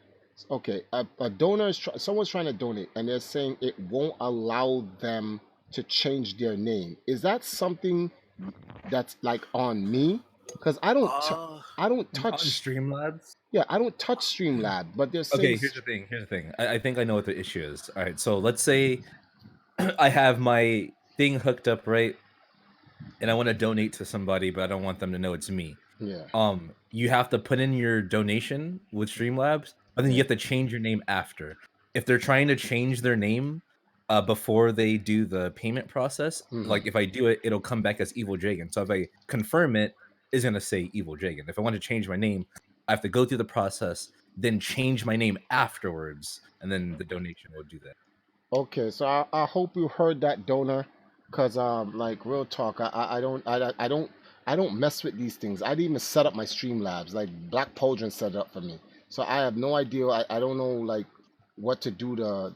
Okay. A donor is someone's trying to donate, and they're saying it won't allow them to change their name. Is that something that's like on me? Because I don't On touch. Streamlabs. Yeah, I don't touch Streamlab, but they're saying. Okay, here's the thing. Here's the thing. I think I know what the issue is. All right, so let's say I have my thing hooked up, right? And I want to donate to somebody, but I don't want them to know it's me. Yeah. You have to put in your donation with Streamlabs, but then you Yeah. have to change your name after. If they're trying to change their name before they do the payment process, Hmm. like if I do it, it'll come back as Evil Jagan. So if I confirm it, it's gonna say Evil Jagan. If I want to change my name, I have to go through the process, then change my name afterwards, and then the donation will do that. Okay, so I hope you heard that, donor, cause like real talk, I don't mess with these things. I didn't even set up my Streamlabs. Like Black Pauldron set it up for me, so I have no idea. I don't know like what to do to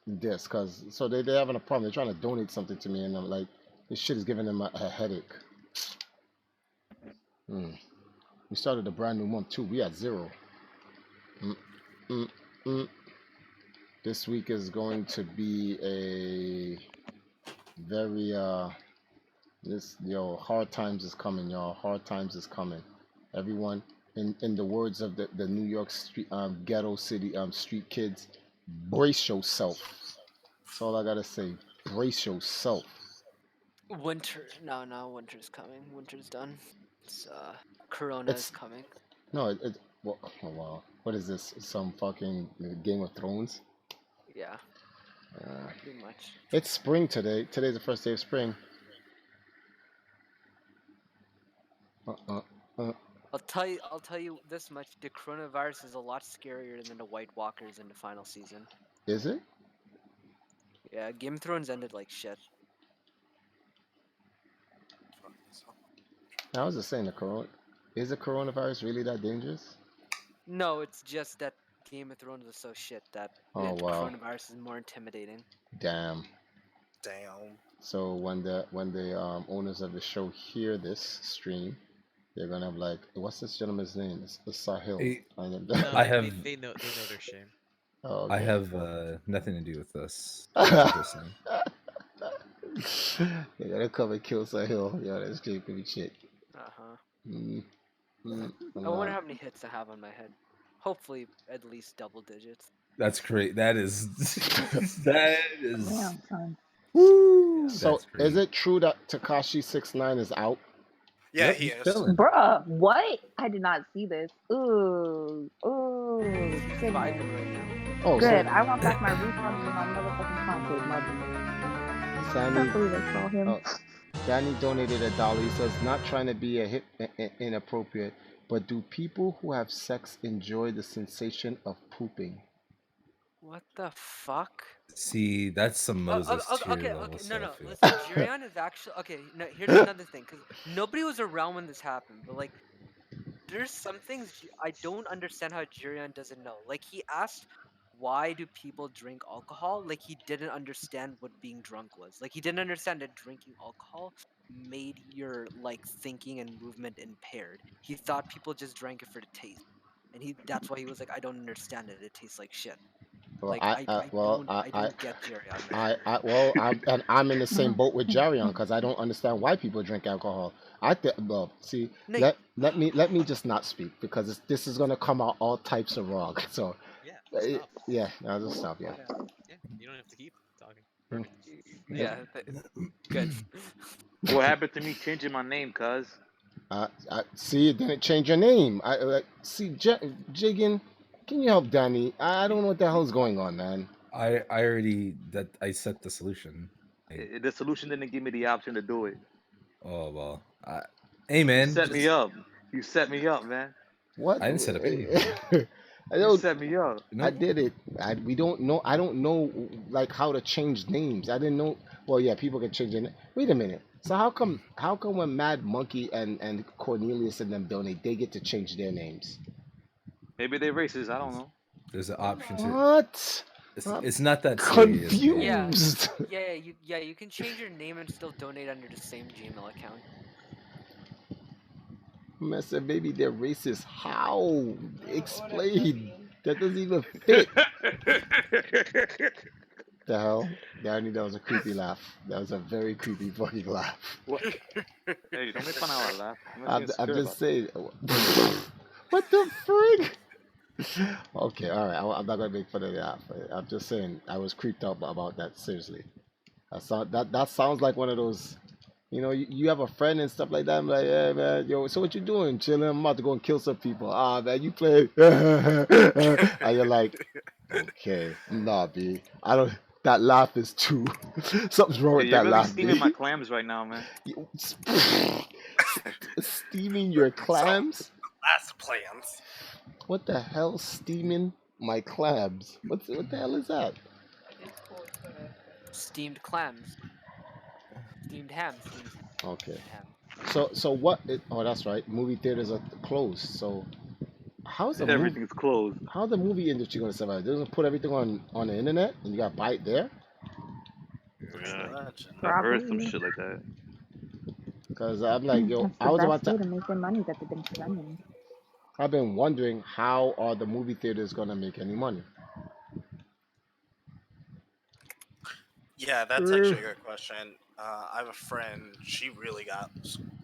this, cause so they having a problem. They're trying to donate something to me, and I'm like, this shit is giving them a headache. Hmm. We started a brand new month too. We at zero. Mm, mm, mm. This week is going to be a very this yo hard times is coming, y'all. Hard times is coming. Everyone, in the words of the New York street ghetto city street kids, brace yourself. That's all I gotta say. Brace yourself. Winter. No, winter's coming. Winter's done. It's Corona is It's coming. no, well, oh wow. What is this? Some fucking Game of Thrones? Yeah, Uh, pretty much. it's spring today. Today's the first day of spring. Uh, uh. I'll tell you this much: the coronavirus is a lot scarier than the White Walkers in the final season. Is it? Yeah, Game of Thrones ended like shit. I was just saying is the coronavirus really that dangerous? No, it's just that Game of Thrones was so shit that Oh wow. coronavirus is more intimidating. Damn. Damn. So when the owners of the show hear this stream, they're gonna have like, what's this gentleman's name? It's Sahil. Hey, I I They, have they know their shame. Oh, I okay. have nothing to do with this. I'm just saying. They're gonna come and kill Sahil. Yo, that's creepy shit. Uh-huh. I I wonder how many hits I have on my head. Hopefully, at least double digits. That's great. That is that is Damn, son. Woo! Yeah. So That's great. is it true that Takashi 69 is out? Yeah, Yep, he he's is. chilling. Bruh, what? I did not see this. Ooh, He's goodness. vibing right now. Oh, Good. so I want back my refunds and my motherfucking concert money. I can't Sammy, believe I saw him. oh, Danny donated $1. He says, not trying to be inappropriate, but do people who have sex enjoy the sensation of pooping? What the fuck? See, that's some Moses tier Okay, level no, stuff. Yeah. listen, Jirion is actually okay. No, here's another thing, because nobody was around when this happened, but like, there's some things I don't understand how Jirion doesn't know. Like, he asked, why do people drink alcohol? Like, he didn't understand what being drunk was. Like, he didn't understand that drinking alcohol made your like thinking and movement impaired. He thought people just drank it for the taste, and that's why he was like, I don't understand it. It tastes like shit. Well, Like I don't get Jerry on that. I'm in the same boat with Jarion because I don't understand why people drink alcohol. Well, see, No, let me just not speak because this is gonna come out all types of wrong. So, Yeah, stop. yeah, I'll just stop. Yeah. Yeah, you don't have to keep talking. Perfect. yeah, good. What happened to me changing my name, cuz? See, it didn't change your name. See, Jiggin, can you help Danny? I don't know what the hell's going on, man. I already I set the solution. The solution didn't give me the option to do it. Oh well. Hey man, You set me up. You set me up, man. What? I didn't set up anything. You set me up. I did it. We don't know. I don't know like how to change names. I didn't know. Well, yeah, people can change it. Wait a minute. So how come when Mad Monkey and Cornelius and them donate, they get to change their names? Maybe they're racist. I don't know. There's an option to. What? It's not that serious. Man. Confused. Yeah, you can change your name and still donate under the same Gmail account. I said, maybe they're racist. How? Explain. That doesn't even fit. The hell? Danny, that was a creepy laugh. That was a very creepy fucking laugh. What? Hey, don't make fun of our laugh. I'm just saying. What the frig? Okay, all right. I'm not gonna make fun of that. I'm just saying I was creeped out about that. Seriously, that sounds like one of those. You know, you have a friend and stuff like that. I'm like, yeah, man, yo, so what you doing? Chilling? I'm about to go and kill some people. Ah, man, you play. And you're like, okay, nah, B. I don't. That laugh is too. Something's wrong with You're that really laugh, steaming B. my clams right now, man. Steaming your clams? That's plans. What the hell? Steaming my clams? What the hell is that? Steamed clams. Steamed ham. Okay. Ham. So what? Oh, that's right. Movie theaters are closed. So how's the Everything's closed. How the movie industry gonna survive? They're gonna put everything on the internet, and you gotta buy it there. Yeah, I've heard some shit like that. Because I'm like, yo, That's I the was about best way to. to make their money that they've been spending. I've been wondering how are the movie theaters gonna make any money? Yeah, that's actually a good question. I have a friend. She really got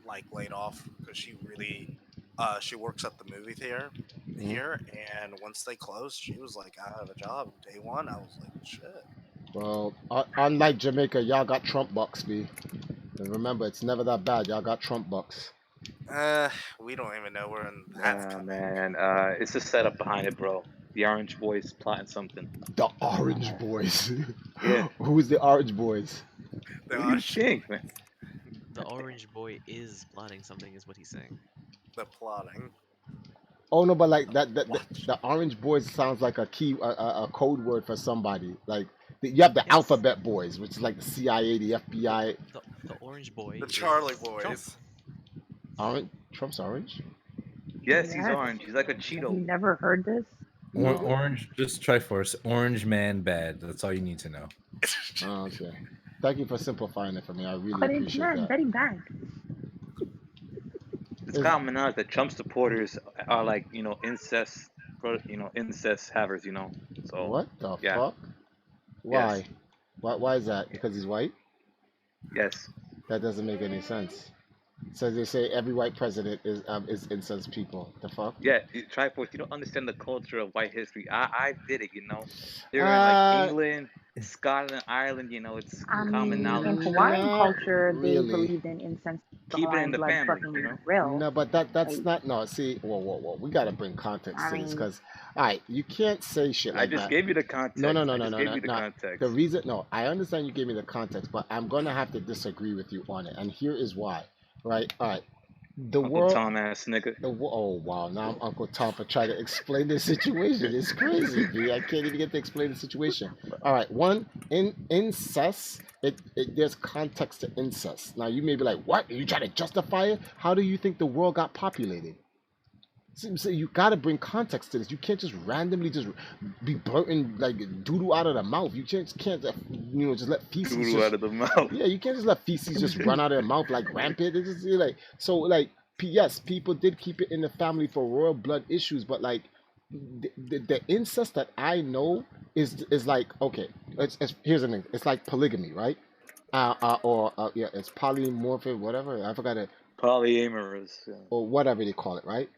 like laid off because she really, she works at the movie theater, here, and once they closed, she was like, "I have a job." Day one, I was like, "Shit." Well, unlike Jamaica, y'all got Trump bucks, B. And remember, it's never that bad. Y'all got Trump bucks. We don't even know where that's coming. Man, it's a setup behind it, bro. The Orange Boys plotting something. The Orange Boys. Yeah. Who's the Orange Boys? What do you think, man? The orange boy is plotting something, is what he's saying. The plotting. Oh no, but like the Orange Boys sounds like a code word for somebody. Like you have the Alphabet Boys, which is like the CIA, the FBI. The orange boy. The Charlie is Boys. Trump. Orange? Trump's orange? Yes, he's orange. He's like a Have Cheeto. you never heard this? No. Orange, just Triforce. Orange man bad. That's all you need to know. Oh, okay. Thank you for simplifying it for me. I really Orange appreciate man, that. very bad. It's common knowledge that Trump supporters are like, incest, incest havers, So What the yeah. fuck? Why? Yes. Why is that? Because he's white? Yes. That doesn't make any sense. So they say every white president is incest people. The fuck? Yeah, Triforce, you don't understand the culture of white history. I did it, They're in like England, Scotland, Ireland, it's common knowledge. In Hawaiian culture, really. they believed in incense. Keep it in the blood family, fucking real. No, but that's not. No, see, whoa. We gotta bring context to this because, all right, you can't say shit like I just that. gave you the context. No. I just gave you the context. The reason, no, I understand you gave me the context, but I'm gonna have to disagree with you on it, and here is why. Right? All right. The Uncle world. Tom ass nigga. Oh wow! Now I'm Uncle Tom for trying to explain the situation. It's crazy, B. I can't even get to explain the situation. All right, one incest. There's context to incest. Now you may be like, "What? Are you trying to justify it? How do you think the world got populated?" So you got to bring context to this. You can't just randomly just be blurting like doodle out of the mouth. You can't just let feces Doodle out of the mouth. Yeah, you can't just let feces just run out of their mouth like rampant. It's just like so like yes, people did keep it in the family for royal blood issues, but like the incest that I know is like okay. Here's the thing. It's like polygamy, right? It's polymorphic, whatever. I forgot it. Polyamorous. Yeah. Or whatever they call it, right?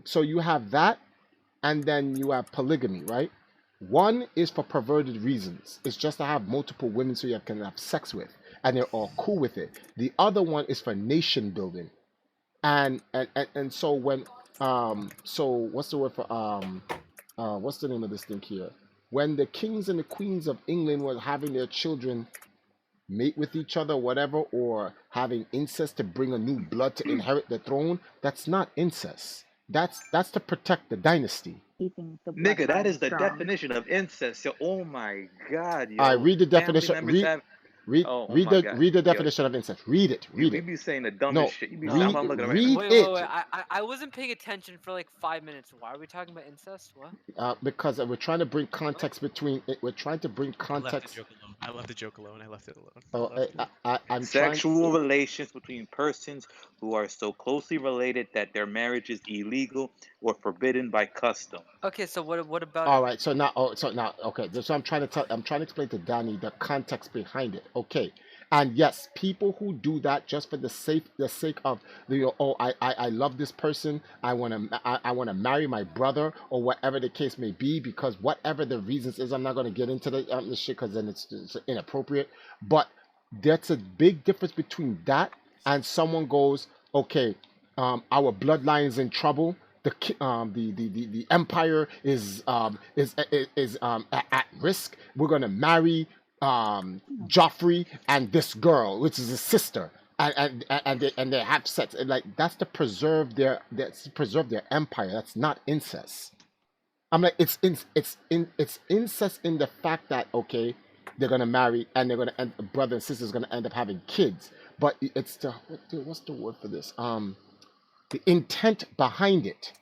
So you have that, and then you have polygamy, right? One is for perverted reasons. It's just to have multiple women so you can have sex with, and they're all cool with it. The other one is for nation building, and so when so what's the word for what's the name of this thing here? When the kings and the queens of England were having their children mate with each other, whatever, or having incest to bring a new blood to inherit the throne, that's not incest. That's to protect the dynasty. Nigga, that is the definition of incest. Yo, oh my god, yo. I read the definition. Read the definition of incest. Read it. You be saying the dumbest shit. You be saying, I'm looking read right it. Wait. I wasn't paying attention for like 5 minutes. Why are we talking about incest? What? Because we're trying to bring context between it. We're trying to bring context. I left the joke alone. I left it alone. I'm sexual relations between persons who are so closely related that their marriage is illegal or forbidden by custom. Okay, so what about? All right, so now, okay. So I'm trying to explain to Danny the context behind it. Okay, and yes, people who do that just for the sake of I love this person. I wanna marry my brother or whatever the case may be, because whatever the reasons is, I'm not gonna get into the shit because then it's inappropriate. But that's a big difference between that and someone goes, okay, our bloodline's in trouble. The empire is at risk. We're gonna marry Joffrey and this girl, which is a sister, and they have sex. And like that's to preserve their empire. That's not incest. I'm like it's incest in the fact that okay, they're gonna marry and they're gonna end brother and sister's gonna end up having kids. But it's what's the word for this? The intent behind it.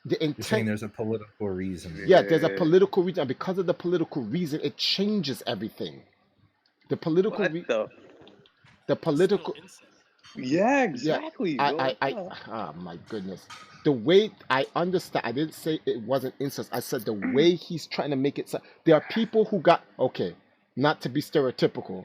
The intent. You're saying there's a political reason. Yeah, there's a political reason, and because of the political reason, it changes everything. The political. The political. Yeah, exactly. Yeah, oh my goodness. The way I understand, I didn't say it wasn't incest. I said the way he's trying to make it. There are people who got okay, not to be stereotypical.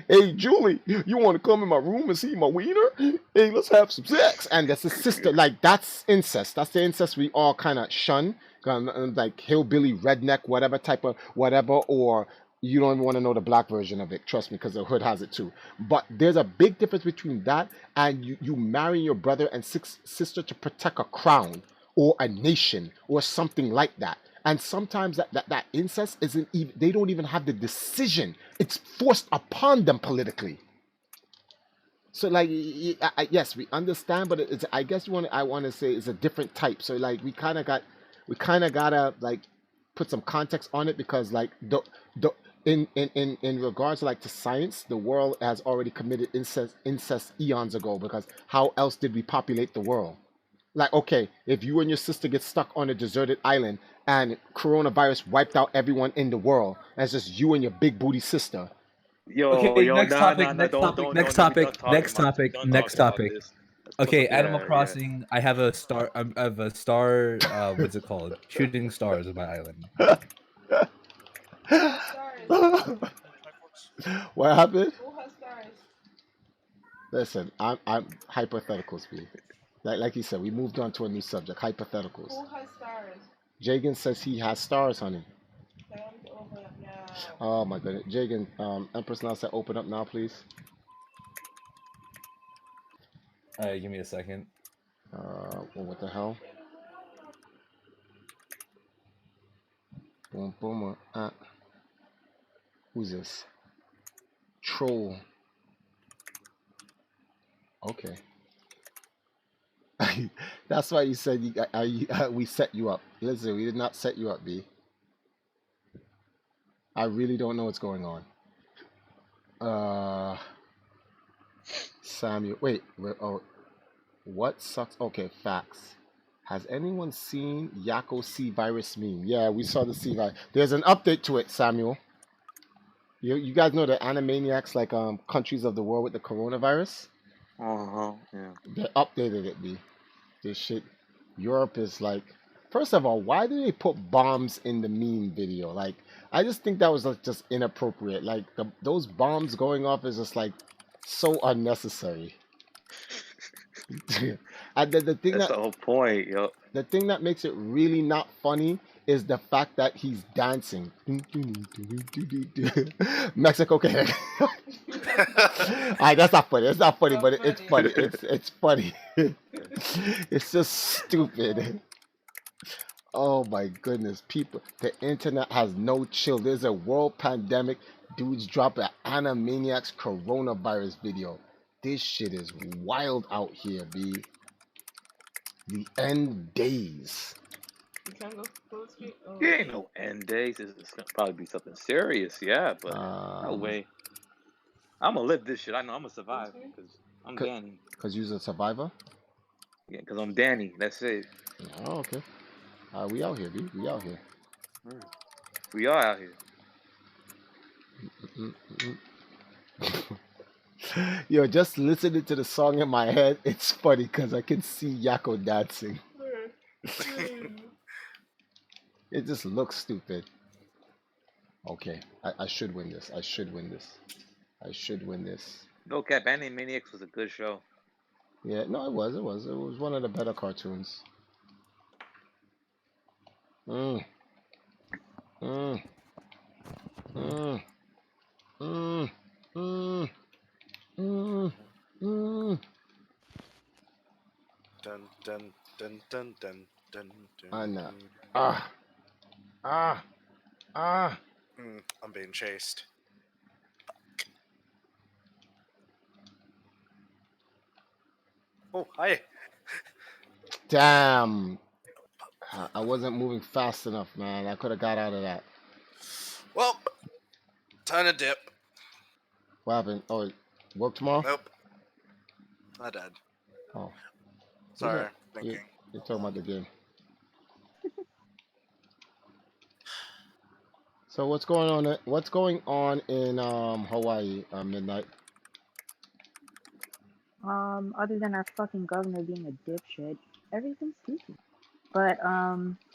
Hey, Julie, you want to come in my room and see my wiener? Hey, let's have some sex. And that's his sister. Like, that's incest. That's the incest we all kind of shun. Like hillbilly, redneck, whatever type of whatever, or you don't even want to know the black version of it. Trust me, because the hood has it too. But there's a big difference between that and you marrying your brother and sister to protect a crown or a nation or something like that. And sometimes that incest isn't even, they don't even have the decision. It's forced upon them politically. So like, yes, we understand, but it's, I guess I want to say it's a different type. So like, we kind of gotta like put some context on it because like the in regards to like to science, the world has already committed incest eons ago. Because how else did we populate the world? Like, okay, if you and your sister get stuck on a deserted island and coronavirus wiped out everyone in the world, and it's just you and your big booty sister. Okay, Yo, next nah, topic, nah, nah, next don't, topic, don't, next don't, we topic, done talking next about this. We topic, done next talking about topic. this. Let's put Okay, something. Animal Yeah, yeah. Crossing. I have a star. I have a star. What's it called? Shooting stars on my island. Who has stars? What happened? Who has stars? Listen, I'm hypotheticals, B. Like you said, we moved on to a new subject. Hypotheticals. Who has stars? Jagan says he has stars, honey. Tell him to open up now. Oh my goodness, Jagan. Empress now said, open up now, please. Give me a second. Well, what the hell? Boom, boom. Who's this? Troll. Okay. That's why you said we set you up. Listen, we did not set you up, B. I really don't know what's going on. Samuel. Wait. Oh, what sucks? Okay, facts. Has anyone seen Yakko C virus meme? Yeah, we saw the C virus. There's an update to it, Samuel. You guys know the Animaniacs, like countries of the world with the coronavirus? Yeah. They updated it, B. This shit. Europe is like. First of all, why do they put bombs in the meme video? Like, I just think that was like, just inappropriate. Like those bombs going off is just like so unnecessary. And the thing That's the whole point, yo. the thing that makes it really not funny is the fact that he's dancing. Mexico can. Alright, that's not funny. It's not funny, but it's funny. It's funny. It's just stupid. Oh my goodness, people! The internet has no chill. There's a world pandemic. Dudes drop an Animaniacs coronavirus video. This shit is wild out here, B. The end days. You can go full street. Oh, There ain't no end days. It's gonna probably be something serious, yeah, but no way. I'm gonna live this shit. I know I'm gonna survive because I'm Danny. Because you're a survivor? Yeah, because I'm Danny. That's it. Oh, okay. We out here, B. We out here. We are out here. Yo, just listening to the song in my head, it's funny because I can see Yakko dancing. It just looks stupid. Okay, I should win this. I should win this. I should win this. No cap, Animaniacs was a good show. Yeah, no, it was. It was one of the better cartoons. Mm. Mm. Mm. Mm. Mm. Mm. Mm. Dun dun dun dun dun dun dun. I know. I'm being chased. Oh, hi. Damn. I wasn't moving fast enough, man. I could have got out of that. Well, time to dip. What happened? Oh, work tomorrow? Nope. I died. Oh. Sorry. You're talking about the game. So what's going on? What's going on in Hawaii? Midnight. Other than our fucking governor being a dipshit, everything's stupid. But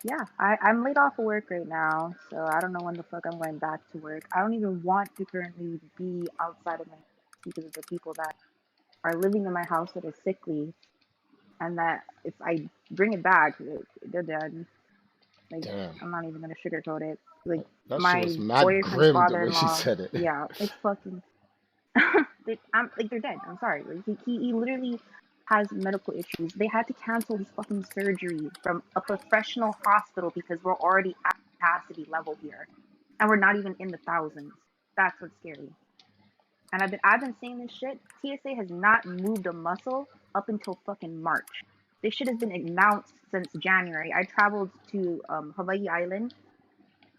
yeah, I'm laid off of work right now, so I don't know when the fuck I'm going back to work. I don't even want to currently be outside of my house because of the people that are living in my house that are sickly, and that if I bring it back, they're dead. Like, Damn. I'm not even gonna sugarcoat it. Like, That shit was my mad boyfriend's grim the way she father-in-law, said it. yeah, it's fucking. I'm like, they're dead. I'm sorry. Like, he literally has medical issues. They had to cancel his fucking surgery from a professional hospital because we're already at capacity level here, and we're not even in the thousands. That's what's scary. And I've been saying this shit. TSA has not moved a muscle up until fucking March. This shit has been announced since January. I traveled to Hawaii Island,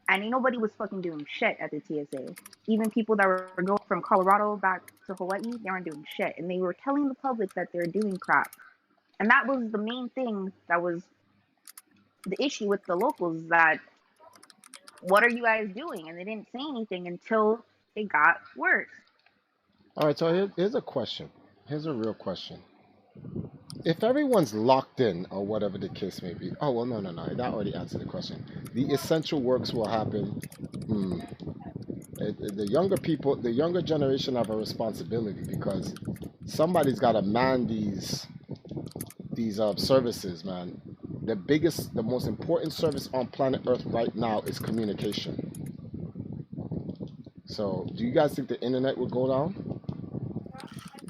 and ain't nobody was fucking doing shit at the TSA. Even people that were going from Colorado back to Hawaii, they weren't doing shit, and they were telling the public that they're doing crap. And that was the main thing that was the issue with the locals, that what are you guys doing? And they didn't say anything until it got worse. All right, so here's a question. Here's a real question. If everyone's locked in, or whatever the case may be, oh well, no, that already answered the question. The essential works will happen. The younger people, the younger generation have a responsibility because somebody's got to man these services, man. The biggest, the most important service on planet Earth right now is communication. So, do you guys think the internet will go down?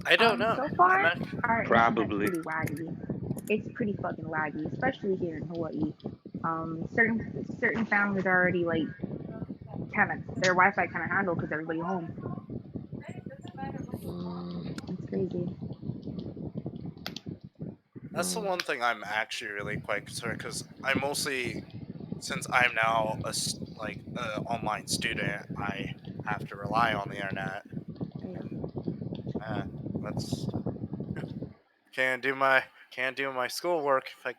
I don't know. So far, I'm our internet's Probably. pretty laggy. It's pretty fucking laggy, especially here in Hawaii. Certain families are already like kind of their Wi-Fi kind of handled because everybody home. It's crazy. That's the one thing I'm actually really quite concerned because I mostly, since I'm now a online student, I have to rely on the internet. That's can't do my schoolwork if I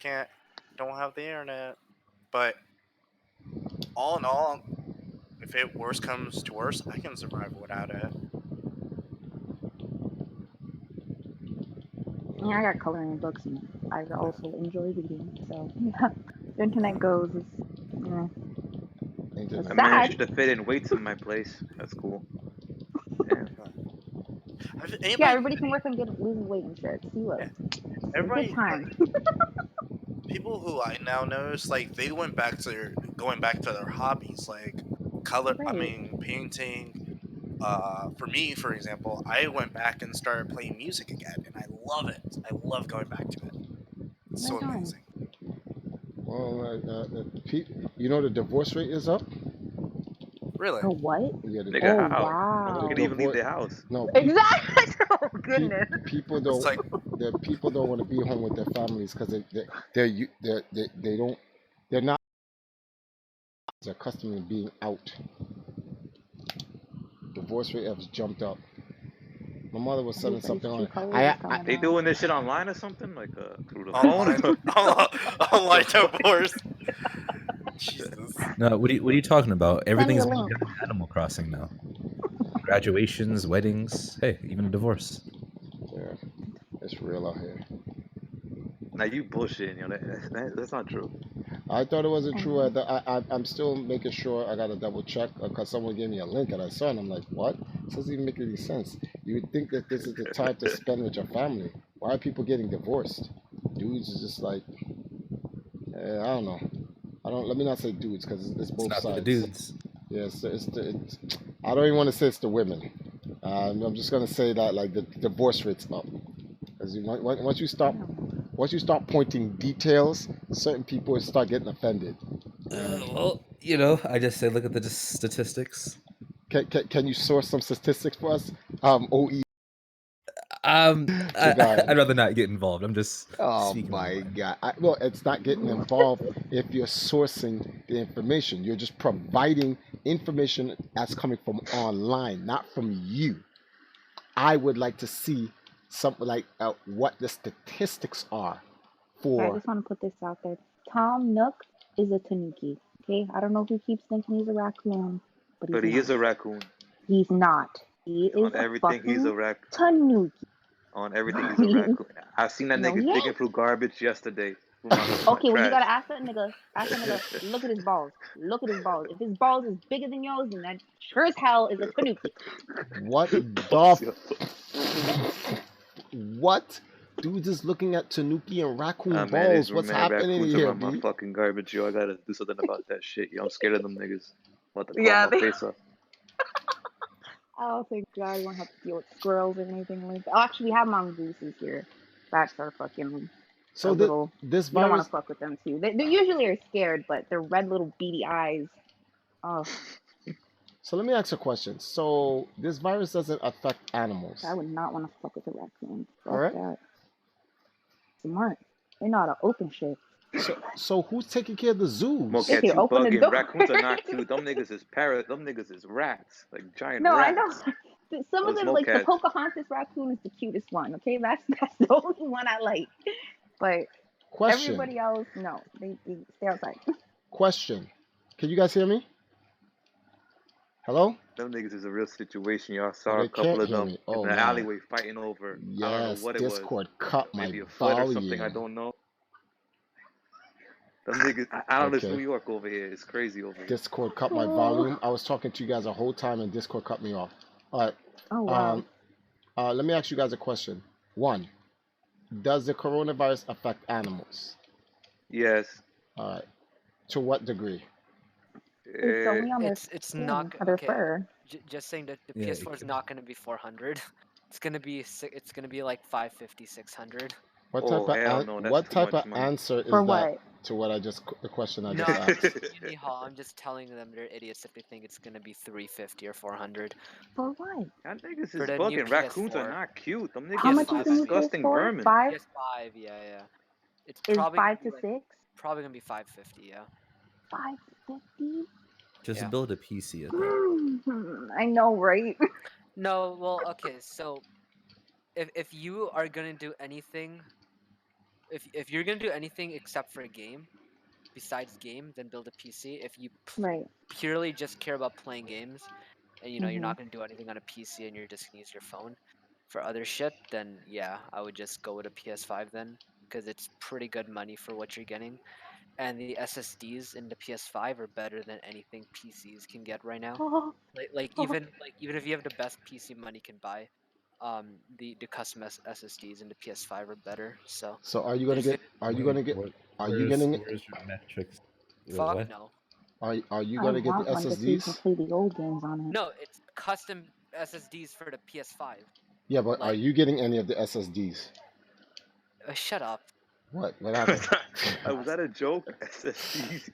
don't have the internet. But all in all, if it worse comes to worse, I can survive without it. Yeah, I got coloring books and I also enjoy reading. So yeah, the internet goes. It's I sad. managed to fit in weights in my place. That's cool. Yeah. Yeah, everybody can work on losing weight and shit. See what? It's a good time. People who I now notice, like they went back to going back to their hobbies, like painting. For me, for example, I went back and started playing music again, and I love it. I love going back to it. It's so amazing. Well, you know the divorce rate is up. Really? Oh, what? Yeah, Nigga, Oh, how? wow. They could even leave their house. No, Exactly. Oh goodness. People don't. People don't want to be home with their families because they're not accustomed to being out. Divorce rate has jumped up. My mother was selling something on. They doing this shit online or something, like through the phone. Online divorce. Jesus. No, what are you talking about? Everything's a going link. down Animal Crossing now. Graduations, weddings, hey, even a divorce. Yeah, it's real out here. Now you bullshitting, that's not true. I thought it wasn't true. I'm still making sure. I gotta double check because someone gave me a link and I saw it and I'm like, what? This doesn't even make any sense. You would think that this is the time to spend with your family. Why are people getting divorced? Dudes is just like, I don't know. Let me not say dudes because it's both not sides. the dudes. Yes, I don't even want to say it's the women. I'm just gonna say that like the divorce rate's up. Because once you start pointing details, certain people start getting offended. Well, I just say look at the statistics. Can you source some statistics for us? OE. I'd rather not get involved. I'm just. Oh speaking my god! Well, it's not getting involved if you're sourcing the information. You're just providing information that's coming from online, not from you. I would like to see something like what the statistics are for. I just want to put this out there. Tom Nook is a tanuki. Okay, I don't know who keeps thinking he's a raccoon, but he is a raccoon. He's not. He is On everything, he's a raccoon. tanuki. On everything, he's a raccoon. I've seen that No, nigga he digging through garbage yesterday. Okay, well you gotta ask that nigga. Look at his balls. Look at his balls. If his balls is bigger than yours, then that sure as hell is a tanuki. What the? What? Dudes is looking at tanuki and raccoon Man, balls. these What's man happening raccoons here, around my B? fucking garbage, yo. I gotta do something about that shit, yo. I'm scared of them niggas. I'm about to call Yeah, my they- face up. Oh, thank God, you won't have to deal with squirrels or anything like that. Oh, actually, we have mongooses here. That's our fucking. So this You don't want virus. to fuck with them too. They usually are scared, but their red little beady eyes. Oh, So let me ask you a question. So this virus doesn't affect animals. I would not want to fuck with a raccoon. Fuck All right. that. Smart. They know how to open shit. So who's taking care of the zoos? Mocat, They you open the bugging. door. Raccoons are not cute. Them niggas is parrot. Them niggas is rats. Like giant No, I rats. know. Some of Those them, like the Mocats. Pocahontas raccoon, is the cutest one. Okay, that's the only one I like. But Question. everybody else, no, they stay outside. Question. Can you guys hear me? Hello? Them niggas is a real situation. Y'all saw Oh, a they couple can't of hear them me. Oh, in the man. alleyway fighting over. I don't know Yes, what it was. Discord cut Maybe my a foot or volume. something. I don't know. Them niggas. I don't know. It's Okay. New York over here. It's crazy over here. Discord cut my volume. I was talking to you guys the whole time and Discord cut me off. All right. Oh, wow. Let me ask you guys a question. One, does the coronavirus affect animals? Yes. All right. To what degree? It's only on their It's skin, not or their okay. fur. Just saying that the Yeah, PS4 is not going to be 400. It's going to be like 550, 600. What Oh, type of hell no, that's what too type much of money. answer is For that what? to what the question I No, just asked? I'm just telling them they're idiots if they think it's going to be 350 or 400. For what? Y'all niggas For is the new bugging. Raccoons are PS4. not cute. Them How niggas much is is the new disgusting PS4? vermin. 5? PS5, yeah. It's Is probably 5 gonna to be 6? probably going to be 550, yeah. 550? Just Yeah. build a PC at that. I know, right? No, well, okay, so if you are going to do anything, if you're going to do anything except for a game, besides game, then build a PC. If you Right. purely just care about playing games, and you're Mhm. not going to do anything on a PC and you're just going to use your phone for other shit, then yeah, I would just go with a PS5 then, because it's pretty good money for what you're getting, and the SSDs in the PS5 are better than anything PCs can get right now. Even if you have the best PC money can buy, the custom SSDs in the PS5 are better. So are you gonna get? Are you gonna get? Are you Where's getting? your metrics? Wait, fuck what? no. Are you I gonna get the want one just so you can SSDs? play the old games on it. No, it's custom SSDs for the PS5. Yeah, but are Like, you getting any of the SSDs? shut up. What? What happened? Was that a joke? SSDs.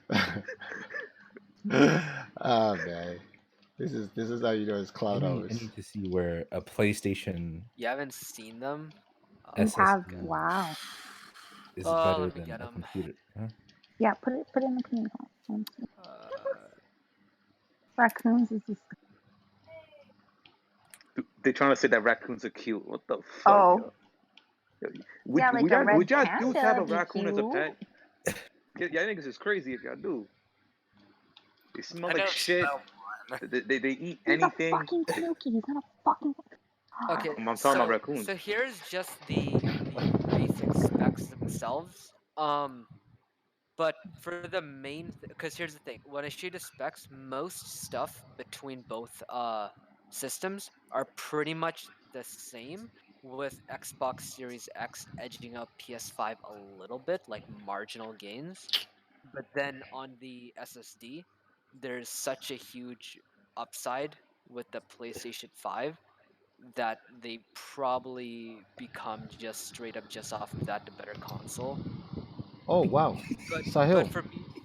Oh man, this is how you know it's cloud I hours. need to see where a PlayStation You haven't seen them? You have, SSD wow. is Oh, better let me than get a 'em. computer. Huh? Yeah, put it in the community. Raccoons is just. They're trying to say that raccoons are cute. What the fuck, Oh. yo? Yeah, like a red would y'all panda dudes have a would be raccoon as a cute. pet? Y'all niggas is crazy if y'all do. They smell I like don't shit. smell one. They eat He's anything. a fucking tanuki. He's not a fucking. Okay, I'm talking about raccoons. So here's just the basic specs themselves. But for the main, because here's the thing: when I show you the specs, most stuff between both systems are pretty much the same, with Xbox Series X edging out PS5 a little bit, like marginal gains. But then on the SSD, there's such a huge upside with the PlayStation 5 that they probably become just straight up just off of that the better console. Oh wow, Sahil.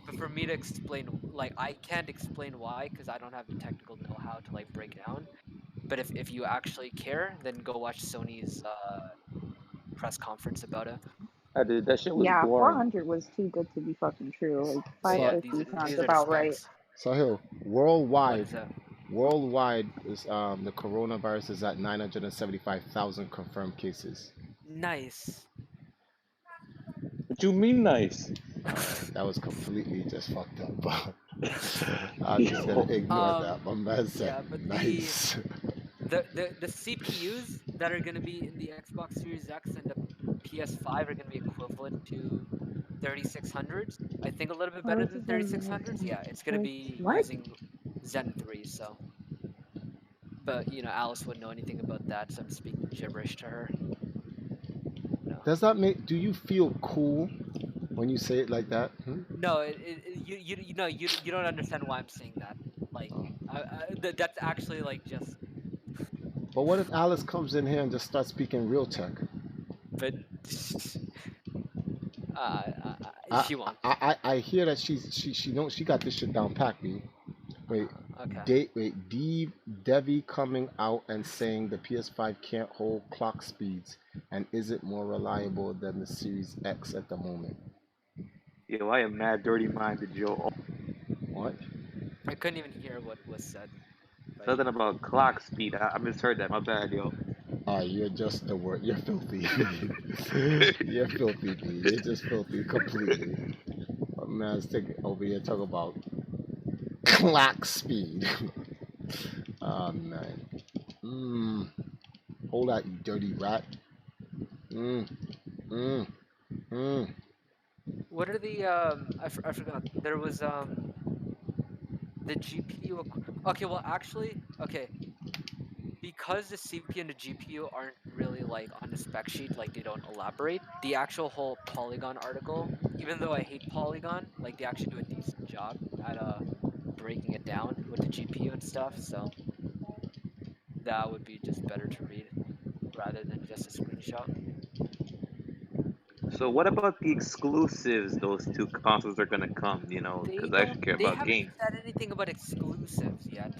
But for me to explain, like, I can't explain why because I don't have the technical know-how to like break it down. But if you actually care, then go watch Sony's press conference about it. That shit was Yeah, boring. 400 was too good to be fucking true. Like But yeah, 550 sounds these are the about right. specs. Sahil, What is that? worldwide is the coronavirus is at 975,000 confirmed cases. Nice. What you mean nice? That was completely just fucked up. I'm just gonna ignore that. My man said Yeah, but nice. the CPUs that are gonna be in the Xbox Series X and the PS5 are going to be equivalent to 3600s. I think a little bit better What than is the 3600s. Yeah, it's going to be what? using Zen 3. So, but Alice wouldn't know anything about that, so I'm speaking gibberish to her. No. Does that make? Do you feel cool when you say it like that? No, you don't understand why I'm saying that. Like, that's actually like just. But what if Alice comes in here and just starts speaking real tech? But I she won't. I hear that she knows she got this shit down packed, B. Wait, Okay. Devi coming out and saying the PS5 can't hold clock speeds and isn't more reliable than the Series X at the moment. Yo, I am mad dirty minded, yo. What? I couldn't even hear what was said. Something about clock speed. I misheard that. My bad, yo. You're just the word. You're filthy. You're filthy, B. You're just filthy completely. Man's taking over here talking about clock speed. Oh man. Hold that, you dirty rat. Mm. Mm. Mm. What are the I forgot. There was the GPU. Okay, well actually, okay. Because the CPU and the GPU aren't really like on the spec sheet, like they don't elaborate. The actual whole Polygon article, even though I hate Polygon, like they actually do a decent job at breaking it down with the GPU and stuff. So that would be just better to read rather than just a screenshot. So what about the exclusives those two consoles are gonna come? Because I actually care They about haven't games. said anything about exclusives yet.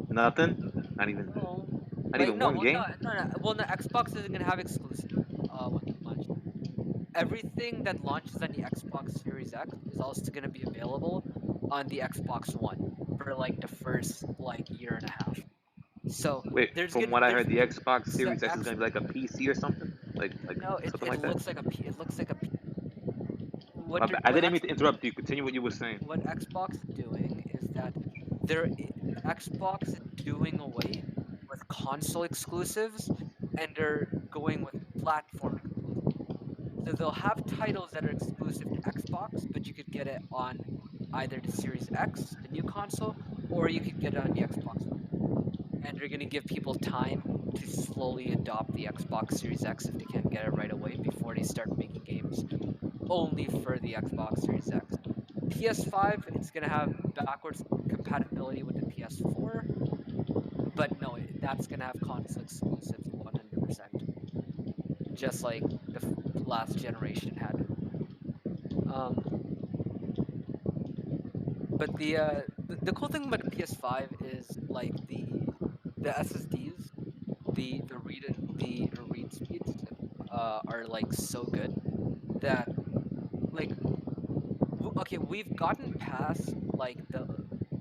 Nothing. Not even. No. Not Like even one game. no. Well, no. Xbox isn't gonna have exclusive. When they launch. Everything that launches on the Xbox Series X is also gonna be available on the Xbox One for like the first like year and a half. So Wait, there's from gonna what I there's heard, the Xbox so Series X is X. gonna be like a PC or something, like No, something it like that. looks like it looks like a. My bad. I didn't mean to interrupt you. Continue what you were saying. What Xbox is doing is that Xbox is doing away with console exclusives and they're going with platform exclusives. So they'll have titles that are exclusive to Xbox, but you could get it on either the Series X, the new console, or you could get it on the Xbox One. And they're going to give people time to slowly adopt the Xbox Series X if they can't get it right away before they start making games only for the Xbox Series X. PS5, it's going to have backwards compatibility with the PS4, but no, that's going to have console exclusives 100%, just like the last generation had. But the cool thing about the PS5 is like the SSDs, the read speeds are like so good that like okay, we've gotten past like the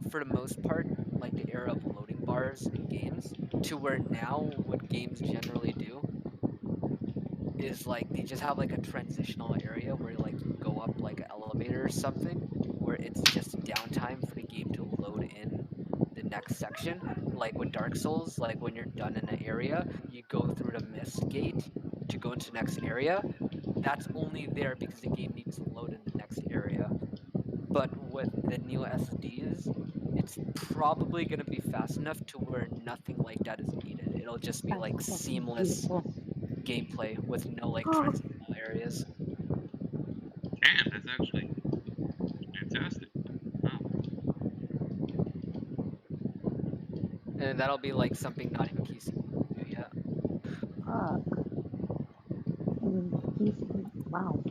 for the most part like the era of loading bars in games to where now what games generally do is like they just have like a transitional area where like you go up like an elevator or something where it's just downtime for the game to load in the next section, like with Dark Souls, like when you're done in an area you go through the mist gate to go into the next area. That's only there because the game needs to load in the next area. But with the new SSDs, it's probably going to be fast enough to where nothing like that is needed. It'll just be That's like fucking seamless beautiful. gameplay with no like Oh. transitional areas. Damn, that's actually fantastic. Wow. And that'll be like something not even PC can do yet. Fuck. Wow.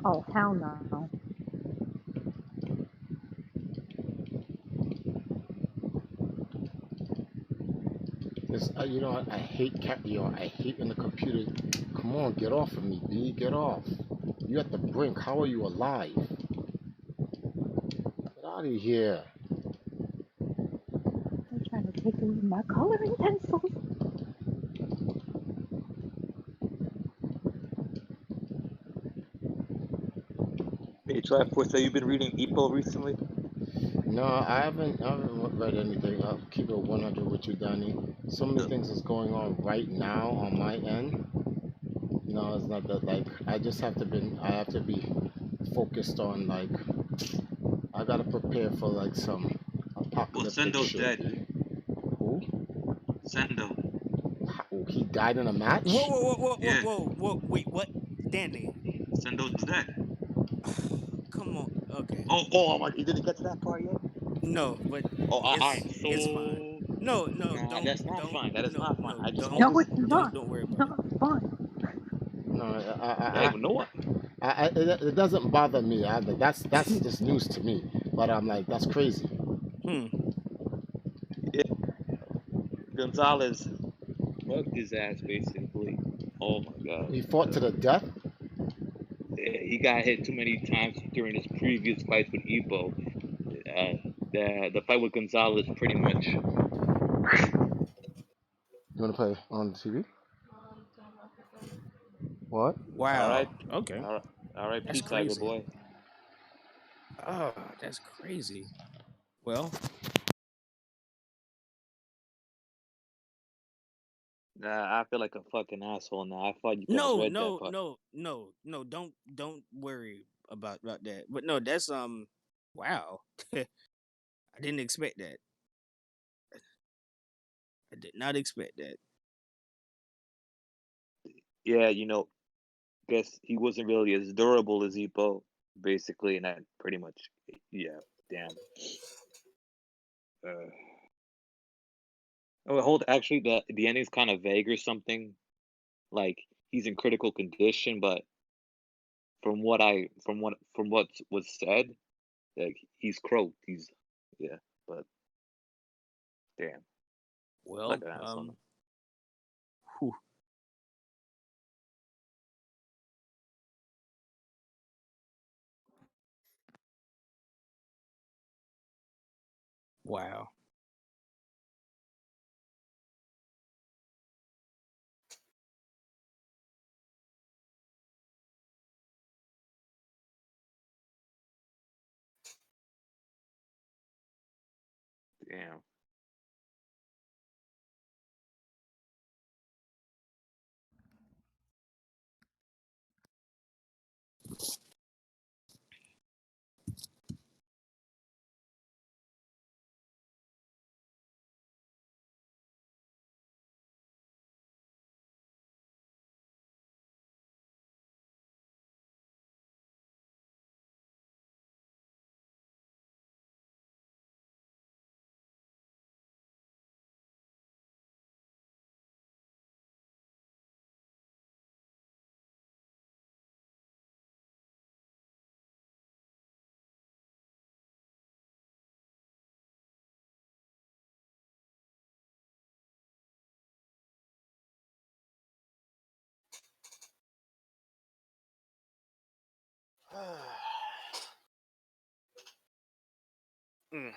Oh hell no. This, I hate I hate when the computer. Come on, get off of me, B. Get off. You at the brink. How are you alive? Get out of here. They're trying to take away my coloring pencils. Hey, Triforce, have you been reading EPO recently? No, I haven't read anything. I'll keep it 100 with you, Danny. So many things is going on right now on my end. No, it's not that. Like, I have to be focused on, like, I gotta prepare for like some Well, apocalyptic Sendo's shit. dead. Who? Sendo. Oh, he died in a match? Yeah, Wait, what? Danny. Sendo's dead. Come on. Okay. Oh my! You didn't get to that part yet? No, but Oh, I'm it's fine. so. No, Nah, that's not don't, fine. That is not fine. no, I just don't, No, always. it's not. don't worry It's about it. not fun. No, Hey, no one. it doesn't bother me. That's just news to me. But I'm like, that's crazy. Yeah, Gonzalez mugged his ass basically. Oh my god. He fought to the death. Yeah, he got hit too many times during his previous fights with Ebo. The fight with Gonzalez pretty much. You wanna play on the TV? What? All Wow. right, Okay. all right, That's Pete Tiger crazy. boy. Oh, that's crazy. Well, Nah, I feel like a fucking asshole now. I thought you guys no, read that no, part. no, no, no. Don't worry about that. But no, that's wow. I didn't expect that. I did not expect that. Yeah, guess he wasn't really as durable as Ebo, basically, and that pretty much. Yeah, damn. Oh, hold. Actually, the ending's kind of vague or something. Like he's in critical condition, but from what was said, like he's croaked. Yeah, but damn, like Well, an asshole. whew, wow. Damn. Mm.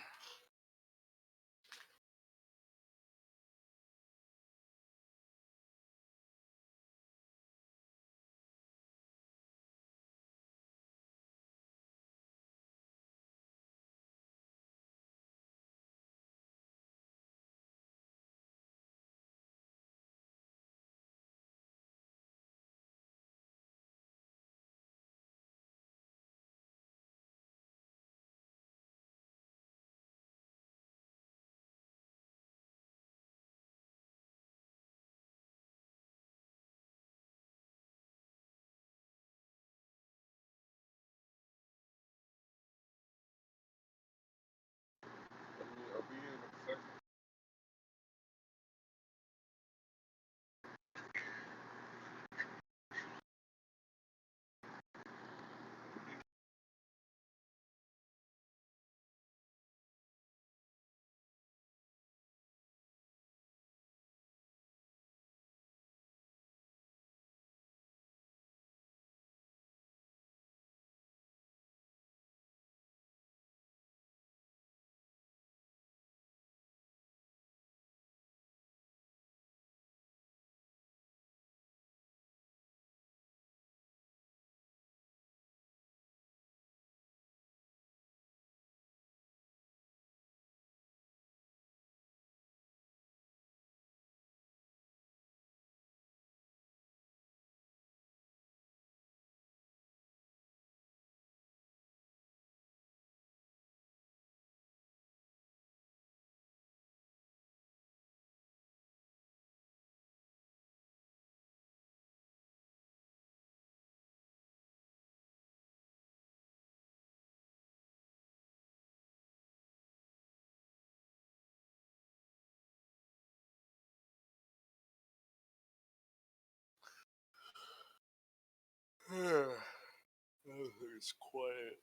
It's quiet.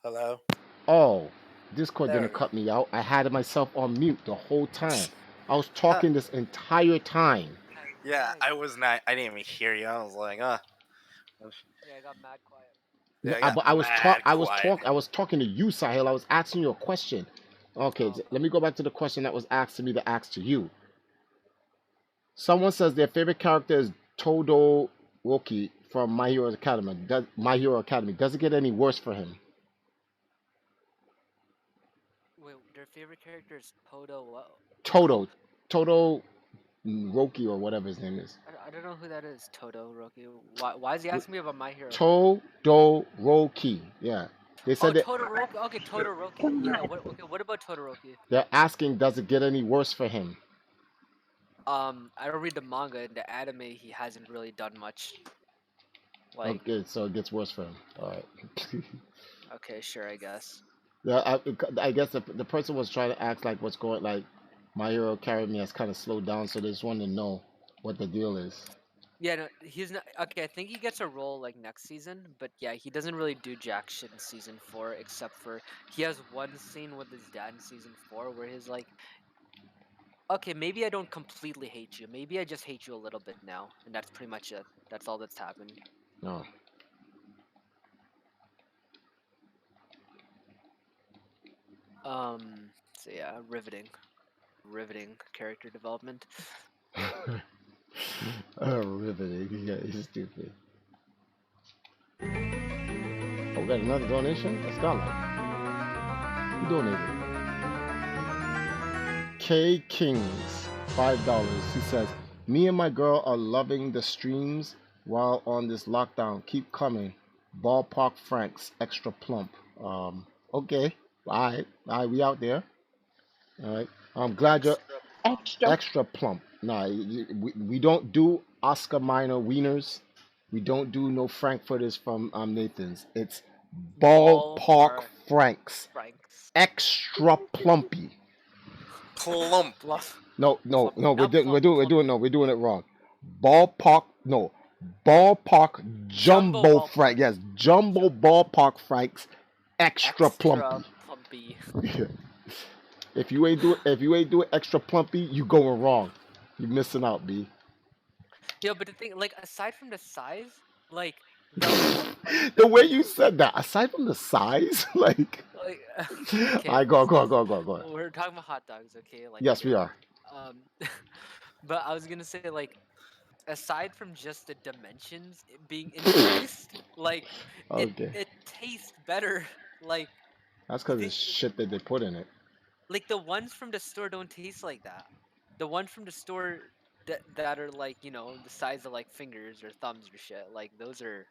Hello? Oh, Discord There we didn't go. cut me out. I had myself on mute the whole time. I was talking this entire time. Yeah, I was not. I didn't even hear you. I was like, Yeah, I got mad quiet. Yeah, I I, got but mad quiet. I was talking to you, Sahil. I was asking you a question. Okay, let me go back to the question that was asked to me that asked to you. Someone says their favorite character is Todoroki from My Hero Academy. Does it get any worse for him? Wait, their favorite character is Todo. What? Todo Roki or whatever his name is. I don't know who that is. Todo Roki. Why is he asking me about My Hero? Todoroki. Yeah. They Oh, said that Todoroki. Okay, Todoroki. Yeah. What about Todoroki? they're asking, does it get any worse for him? I don't read the manga. In the anime, he hasn't really done much. Like, Okay, so it gets worse for him. All right. okay, sure, I guess. Yeah, I guess the person was trying to ask like what's going like My Hero Academy has kind of slowed down, so they just wanted to know what the deal is. Yeah, no, he's not. Okay, I think he gets a role like next season, but yeah, he doesn't really do jack shit in season 4, except for he has one scene with his dad in season 4 where he's like, okay, maybe I don't completely hate you. Maybe I just hate you a little bit now, and that's pretty much it. That's all that's happened. No. So yeah, riveting character development. Riveting. Yeah, he's stupid. Oh, we got another donation? Let's go. Who donated? K Kings, $5. He says, me and my girl are loving the streams while on this lockdown. Keep coming. Ballpark Franks, extra plump. Okay. All right, we out there. All right. I'm glad you're extra plump. Nah, we don't do Oscar Minor wieners. We don't do no Frankfurters from Nathan's. It's Ballpark Franks. Extra plumpy. Plump. No, we're doing it wrong. Ballpark Jumbo Frank. Yes, Jumbo Ballpark Franks, extra plumpy. If you ain't do it extra plumpy, you going wrong. You missing out, B. Yeah, but the thing, like, aside from the size, like the The way you said that, aside from the size, like, okay, I go on. we're talking about hot dogs, okay? Like, Yes, we are. Um, but I was gonna say, like, aside from just the dimensions being increased, like, Okay, it tastes better. Like, that's because the shit that they put in it. like the ones from the store don't taste like that. The ones from the store that are like, you know, the size of like fingers or thumbs or shit, like those are.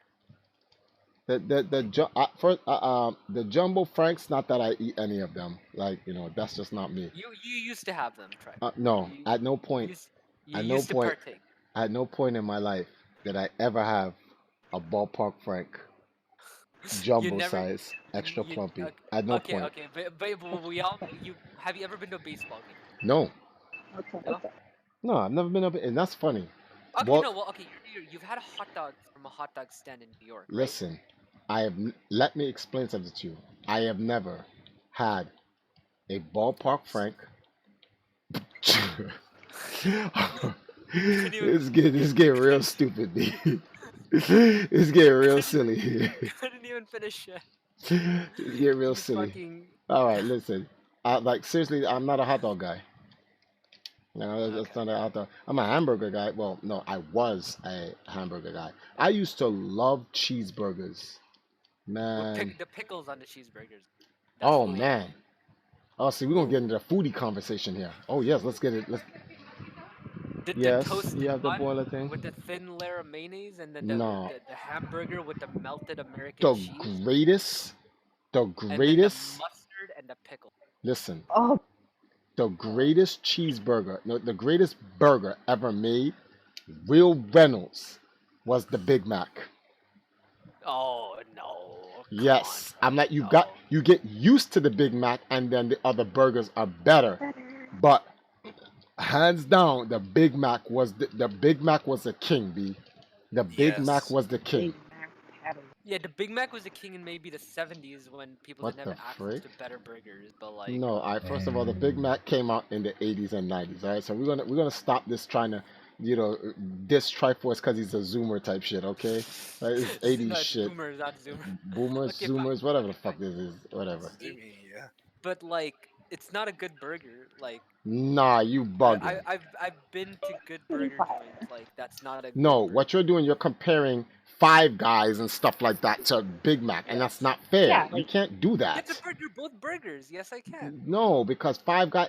The Jumbo Franks. Not that I eat any of them. Like, that's just not me. You used to have them, Trey. No, at no point. You At no used to point. partake. At no point in my life did I ever have a Ballpark Frank You jumbo never. size extra You plumpy. At no okay, point. okay, but we all you have you ever been to a baseball game? No. No. No, I've never been up, and that's funny. Okay, no, well, okay, you've had a hot dog from a hot dog stand in New York, right? Listen, let me explain something to you. I have never had a Ballpark Frank. It's getting real stupid, B. It's getting real silly here. Couldn't even finish it. It's getting real You silly. fucking. All right, listen. Like seriously, I'm not a hot dog guy. No, that's not a hot dog. I'm a hamburger guy. Well, no, I was a hamburger guy. I used to love cheeseburgers. Man, The pickles on the cheeseburgers. That's Oh way man. Oh, see, we're gonna get into the foodie conversation here. Oh yes, let's get it. Let's. The Yes, toasted you have the bun boiler thing. with the thin layer of mayonnaise, and then No, the hamburger with the melted American the cheese, greatest, the and then the greatest. mustard and the pickle. Listen, Oh, the greatest cheeseburger, no, the greatest burger ever made, Will Reynolds, was the Big Mac. Oh no! Come on, Yes, I'm Frank, like no. you get used to the Big Mac, and then the other burgers are better. But hands down, the Big Mac was the Big Mac was the king, B. The Big Mac Yes. was the king. Yeah, the Big Mac was a king in maybe the 70s when people What didn't the have access frick? to better burgers, but like, No, I first of all, the Big Mac came out in the 80s and 90s. All right, so we're gonna stop this trying to, diss Triforce because he's a Zoomer type shit. Okay, it's 80s no, it's shit. boomers, not Zoomer. Boomers, Okay, Zoomers, whatever the fuck this is, whatever. Yeah. but like, it's not a good burger. Like, Nah, you bugging. I've been to good burger joints. Like, that's not a No, good what burger. you're doing, you're comparing Five Guys and stuff like that to Big Mac, and that's not fair. Yeah, You like- can't do Get the that. burger, both burgers. Yes, I can. No, because Five Guy.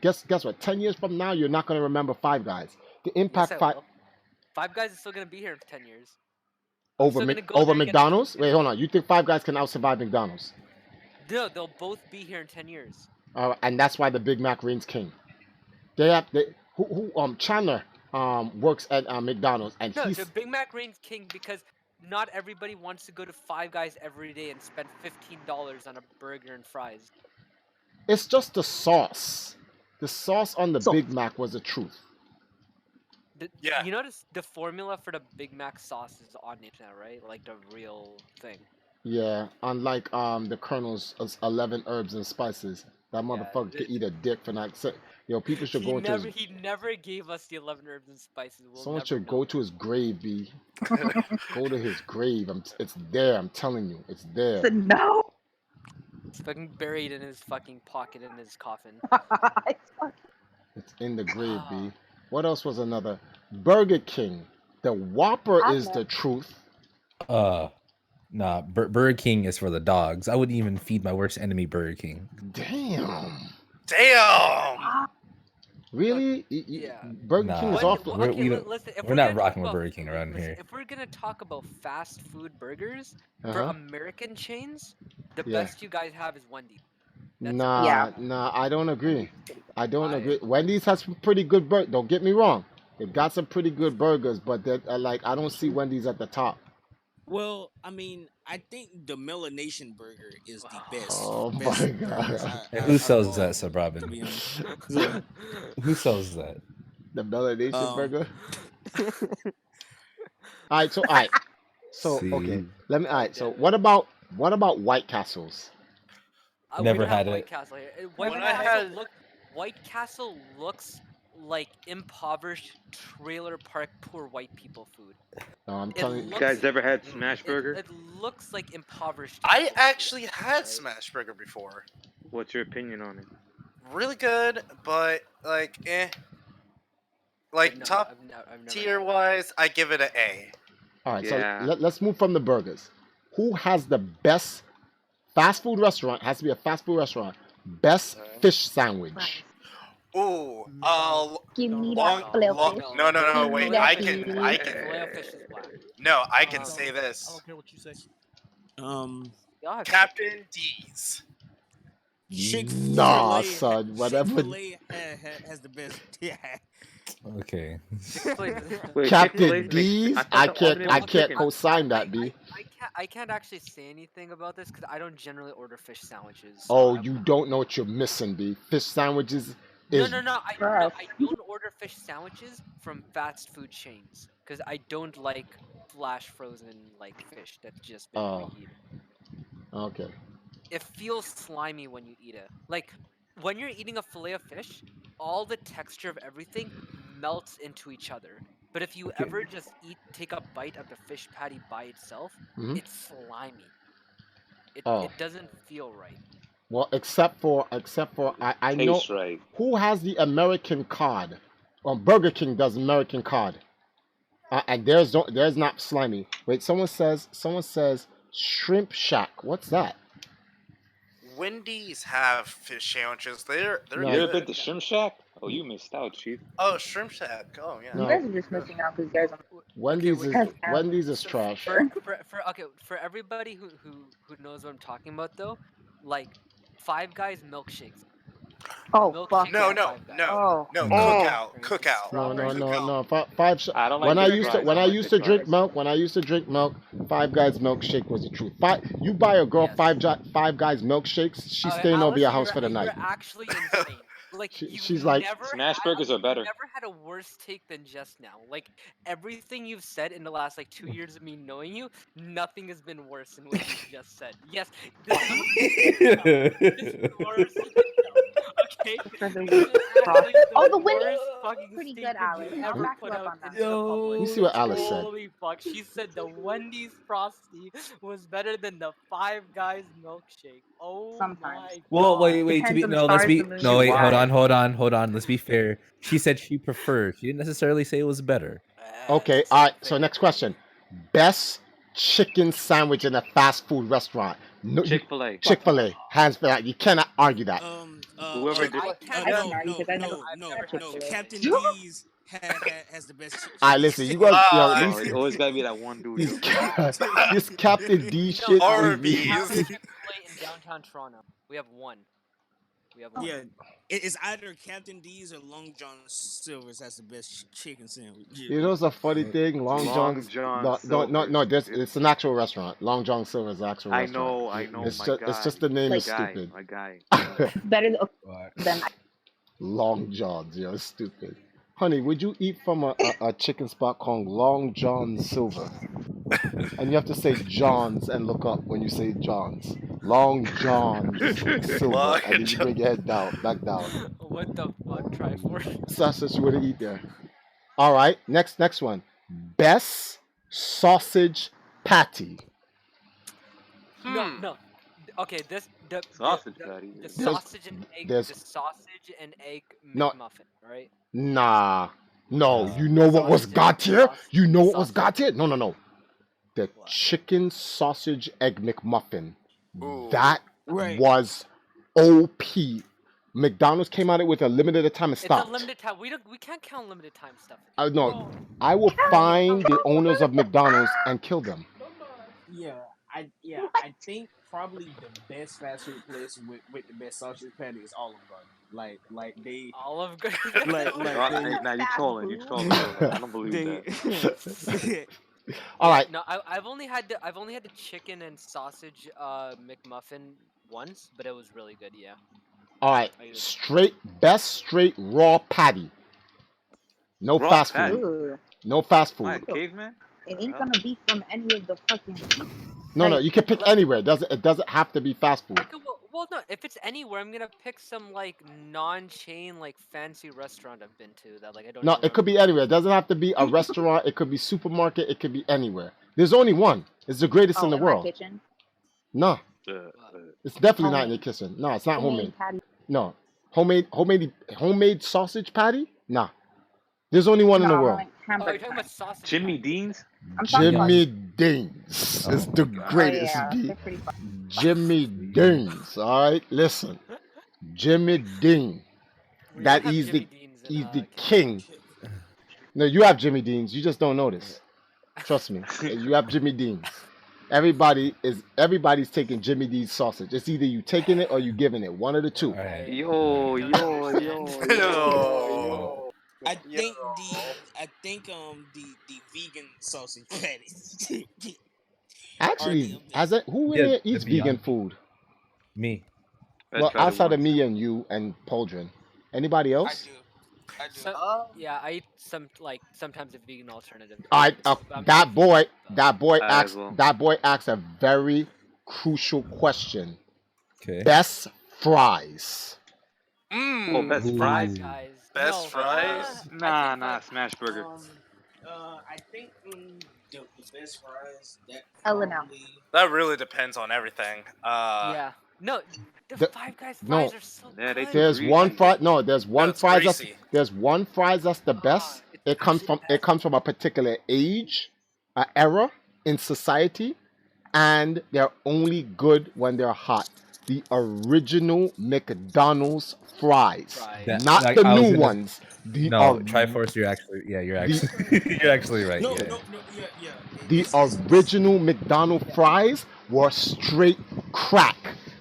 Guess what? 10 years from now, you're not gonna remember Five Guys. The Yes, impact I five will. Five Guys is still gonna be here in 10 years. over still gonna go over there and get a McDonald's. Wait, hold on. You think Five Guys can out survive McDonald's? No, they'll both be here in 10 years. And that's why the Big Mac reigns king. Chandler works at McDonald's, and No, he's the Big Mac reigns king because not everybody wants to go to Five Guys every day and spend $15 on a burger and fries. it's just the sauce. The sauce on the So- Big Mac was the truth. Yeah. You notice the formula for the Big Mac sauce is on the internet, right? Like the real thing. Yeah, unlike the Colonel's 11 herbs and spices, that motherfucker could eat a dick for not. Yo, people should go into his. He never gave us the 11 herbs and spices. We'll Someone never should know. go to his grave, B. Go to his grave. It's there. I'm telling you, it's there. So no. It's fucking buried in his fucking pocket in his coffin. It's in the grave, B. What else was another? Burger King. The Whopper is the truth. Nah, Burger King is for the dogs. I wouldn't even feed my worst enemy Burger King. Damn. Really? Yeah. Burger King is off. We're not rocking with Burger King around here. If we're gonna talk about fast food burgers for Uh-huh. American chains, the Yeah. best you guys have is Wendy's. Nah, I don't agree. I don't agree. Wendy's has some pretty good burgers. Don't get me wrong. They got some pretty good burgers, but they're, I don't see Wendy's at the top. Well, I mean, I think the Melanation burger is the best. Oh best my burger god. Who sells that, Sir Robin? To be honest. Who sells that? The Melanation burger? Alright, so okay. See. Let me so what about White Castles? Never we don't have had White it. Castle here. White Castle looks like impoverished trailer park poor white people food. No, I'm It telling you. looks- guys ever had Smash Burger? It looks like impoverished. I actually had Smash Burger before. What's your opinion on it? Really good, but like Like No, top I've never tier wise, I give it an A. Alright, Yeah. so let's move from the burgers. Who has the best fast food restaurant? Has to be a fast food restaurant. Best fish sandwich. Ooh, Give me long, that filet long, fish. no, Give me wait, that I filet. can, Filet-O-Fish is black. no, I can say this. I don't care what you say. Y'all have Captain D's. Nah, son, whatever. Chick-fil-A has the best. Yeah. Okay. Wait, Captain Chick-fil-A's D's, thought I the can't alternate was chicken. co-sign that, B. I can't actually say anything about this because I don't generally order fish sandwiches. so Oh, I you won't- don't know what you're missing, B. Fish sandwiches is No, I don't order fish sandwiches from fast food chains because I don't like flash frozen like fish that's just been Oh. reheated. okay. It feels slimy when you eat it. Like when you're eating a fillet of fish, all the texture of everything melts into each other. But if you ever just take a bite of the fish patty by itself, Mhm. it's slimy. Oh. It doesn't feel right. Well, except for I know Tastes right. who has the American cod. Burger King does American cod, and there's not slimy. Wait, someone says Shrimp Shack. What's that? Wendy's have fish sandwiches. They're No. You ever been good. to Shrimp Shack? Oh, you missed out, Chief. Oh, Shrimp Shack. Oh yeah. You No. guys are just missing out because you guys are. Wendy's wait, is Because, Wendy's is So trash. for everybody who knows what I'm talking about though, like Five Guys milkshakes. oh fuck Milkshakes No, at yeah. no, Five Guys. no, Oh. no. Oh. Cookout, cookout. No, no, Strawberry. no, Cookout. no. Five. I don't When like I the used to fries. when I I like used the to drink fries. milk, Five Guys milkshake was the truth. You buy a girl Yes. Five Guys milkshakes, she's Okay, staying over Alice, your house for the you're night. actually insane. Like She's like, Smash burgers are better. never had a worse take than just now. Like everything you've said in the last like 2 years of me knowing you, nothing has been worse than what you just said. Yes, this is worse than okay? For the This worst is actually frosting. Oh, the the Wendy's worst fucking pretty good, statement Alice. you I'll ever back you put up out on that. into the public. You see what Alice said? Holy fuck! She said the Wendy's Frosty was better than the Five Guys milkshake. Oh Sometimes. my Well, god! wait. To Depends be on the no, let's stars, be the moon, no. and Wait, the hold stars. on. Let's be fair. She said she preferred. She didn't necessarily say it was better. okay, all right. So next question: best chicken sandwich in a fast food restaurant. No, Chick-fil-A. Chick-fil-A, hands for that. You cannot argue that. Whoever did. I can argue because I never had Chick-fil-A. Captain D's has the best chicken Alright, listen, you guys, Oh, it always gotta be that one dude. these, Yo. this Captain D shit. Arby's. We have a Chick-fil-A in downtown Toronto. We have one. Yeah, it's either Captain D's or Long John Silver's has the best chicken sandwich. You know, it's a funny thing. Long John's. No, it's an actual restaurant. Long John Silver's an actual restaurant. I know. It's just the name is My stupid. guy. Better than Long John's, you're stupid. Honey, would you eat from a chicken spot called Long John Silver? And you have to say John's and look up when you say John's. Long John Silver. And then you bring your head down, back down. What the fuck? Try for it. That's what you would eat there. All right, next one. Best sausage patty. No. Okay, the Sausage patty. The sausage and egg. The sausage and egg No. McMuffin, right? Nah. No, you know what was got here? You know what was got here? No. The chicken sausage egg McMuffin. That was OP. McDonald's came out with a limited time and stopped. It's a limited time. We can't count limited time stuff. No, I will find the owners of McDonald's and kill them. I think probably the best fast food place with the best sausage patty is Olive Garden. Like they Olive Garden. Now you trolling. I don't believe that. All right. No, I've only had the chicken and sausage McMuffin once, but it was really good. Yeah. All right. Best straight raw patty. No Raw fast patty? food. No fast food. What, caveman? It ain't gonna be from any of the fucking. No, you can pick anywhere. It doesn't have to be fast food. Well, no. If it's anywhere, I'm gonna pick some like non-chain, like fancy restaurant I've been to that like I don't. No, know it could be anywhere. It doesn't have to be a restaurant. It could be supermarket. It could be anywhere. There's only one. It's the greatest in the world. My kitchen? No, it's definitely not in your kitchen. No, it's not homemade. Patty. No, homemade sausage patty. Nah, there's only one in the world. Oh, you're talking about sausage. Jimmy Dean's? Jimmy Dean's is the greatest. Jimmy Dean's. All right, listen. Jimmy Dean. He's the king. No, you have Jimmy Dean's. You just don't notice. Trust me. You have Jimmy Dean's. Everybody's taking Jimmy Dean's sausage. It's either you taking it or you giving it. One of the two. Right. Yo. I think the vegan sausage patty. Actually, who in here eats vegan food? Me. Well, outside of me and you and Poldrin. Anybody else? I do. Yeah, I eat sometimes a vegan alternative. That boy asks a very crucial question. Okay. Best fries. Best fries? Best fries? Nah, smash burger. I think the best fries that really depends on everything. Yeah. No, the Five Guys fries are so good. There's one fry. No, there's one fries. There's one fries that's the Ah, best. It comes from a particular age, era in society, and they're only good when they're hot. the original McDonald's fries, Fries. not like, the I was new gonna. ones. The No, Triforce. You're actually. Yeah, you're the actually. You're actually right. No, Yeah. no, no. Yeah, yeah. the It's original McDonald's fries were straight crack.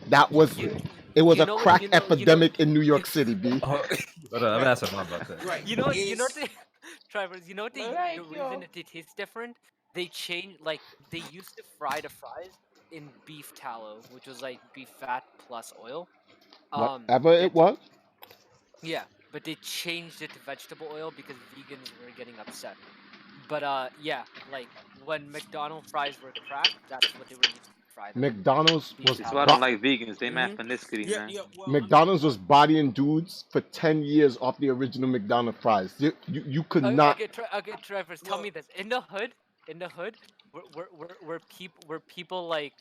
That was You, it was you a know, crack you know, you know, epidemic in New York City, B. Oh, but I'm right, asking mom about that. right. you know, you know what Is they, Travers, you know what they, Like the reason yo, that they taste different? They changed, like, they used to fry the fries in beef tallow, which was like beef fat plus oil. Whatever They, it was. yeah, but they changed it to vegetable oil because vegans were getting upset. But yeah, like when McDonald's fries were cracked, that's what they were using to fry them. McDonald's Beef was This is why I tallow. don't bo- like vegans. They mad Mm-hmm. finiscity, yeah, man. yeah. Well, I mean, McDonald's was bodying dudes for 10 years off the original McDonald's fries. You could not. Okay, Travers, tell me this. In the hood, were people like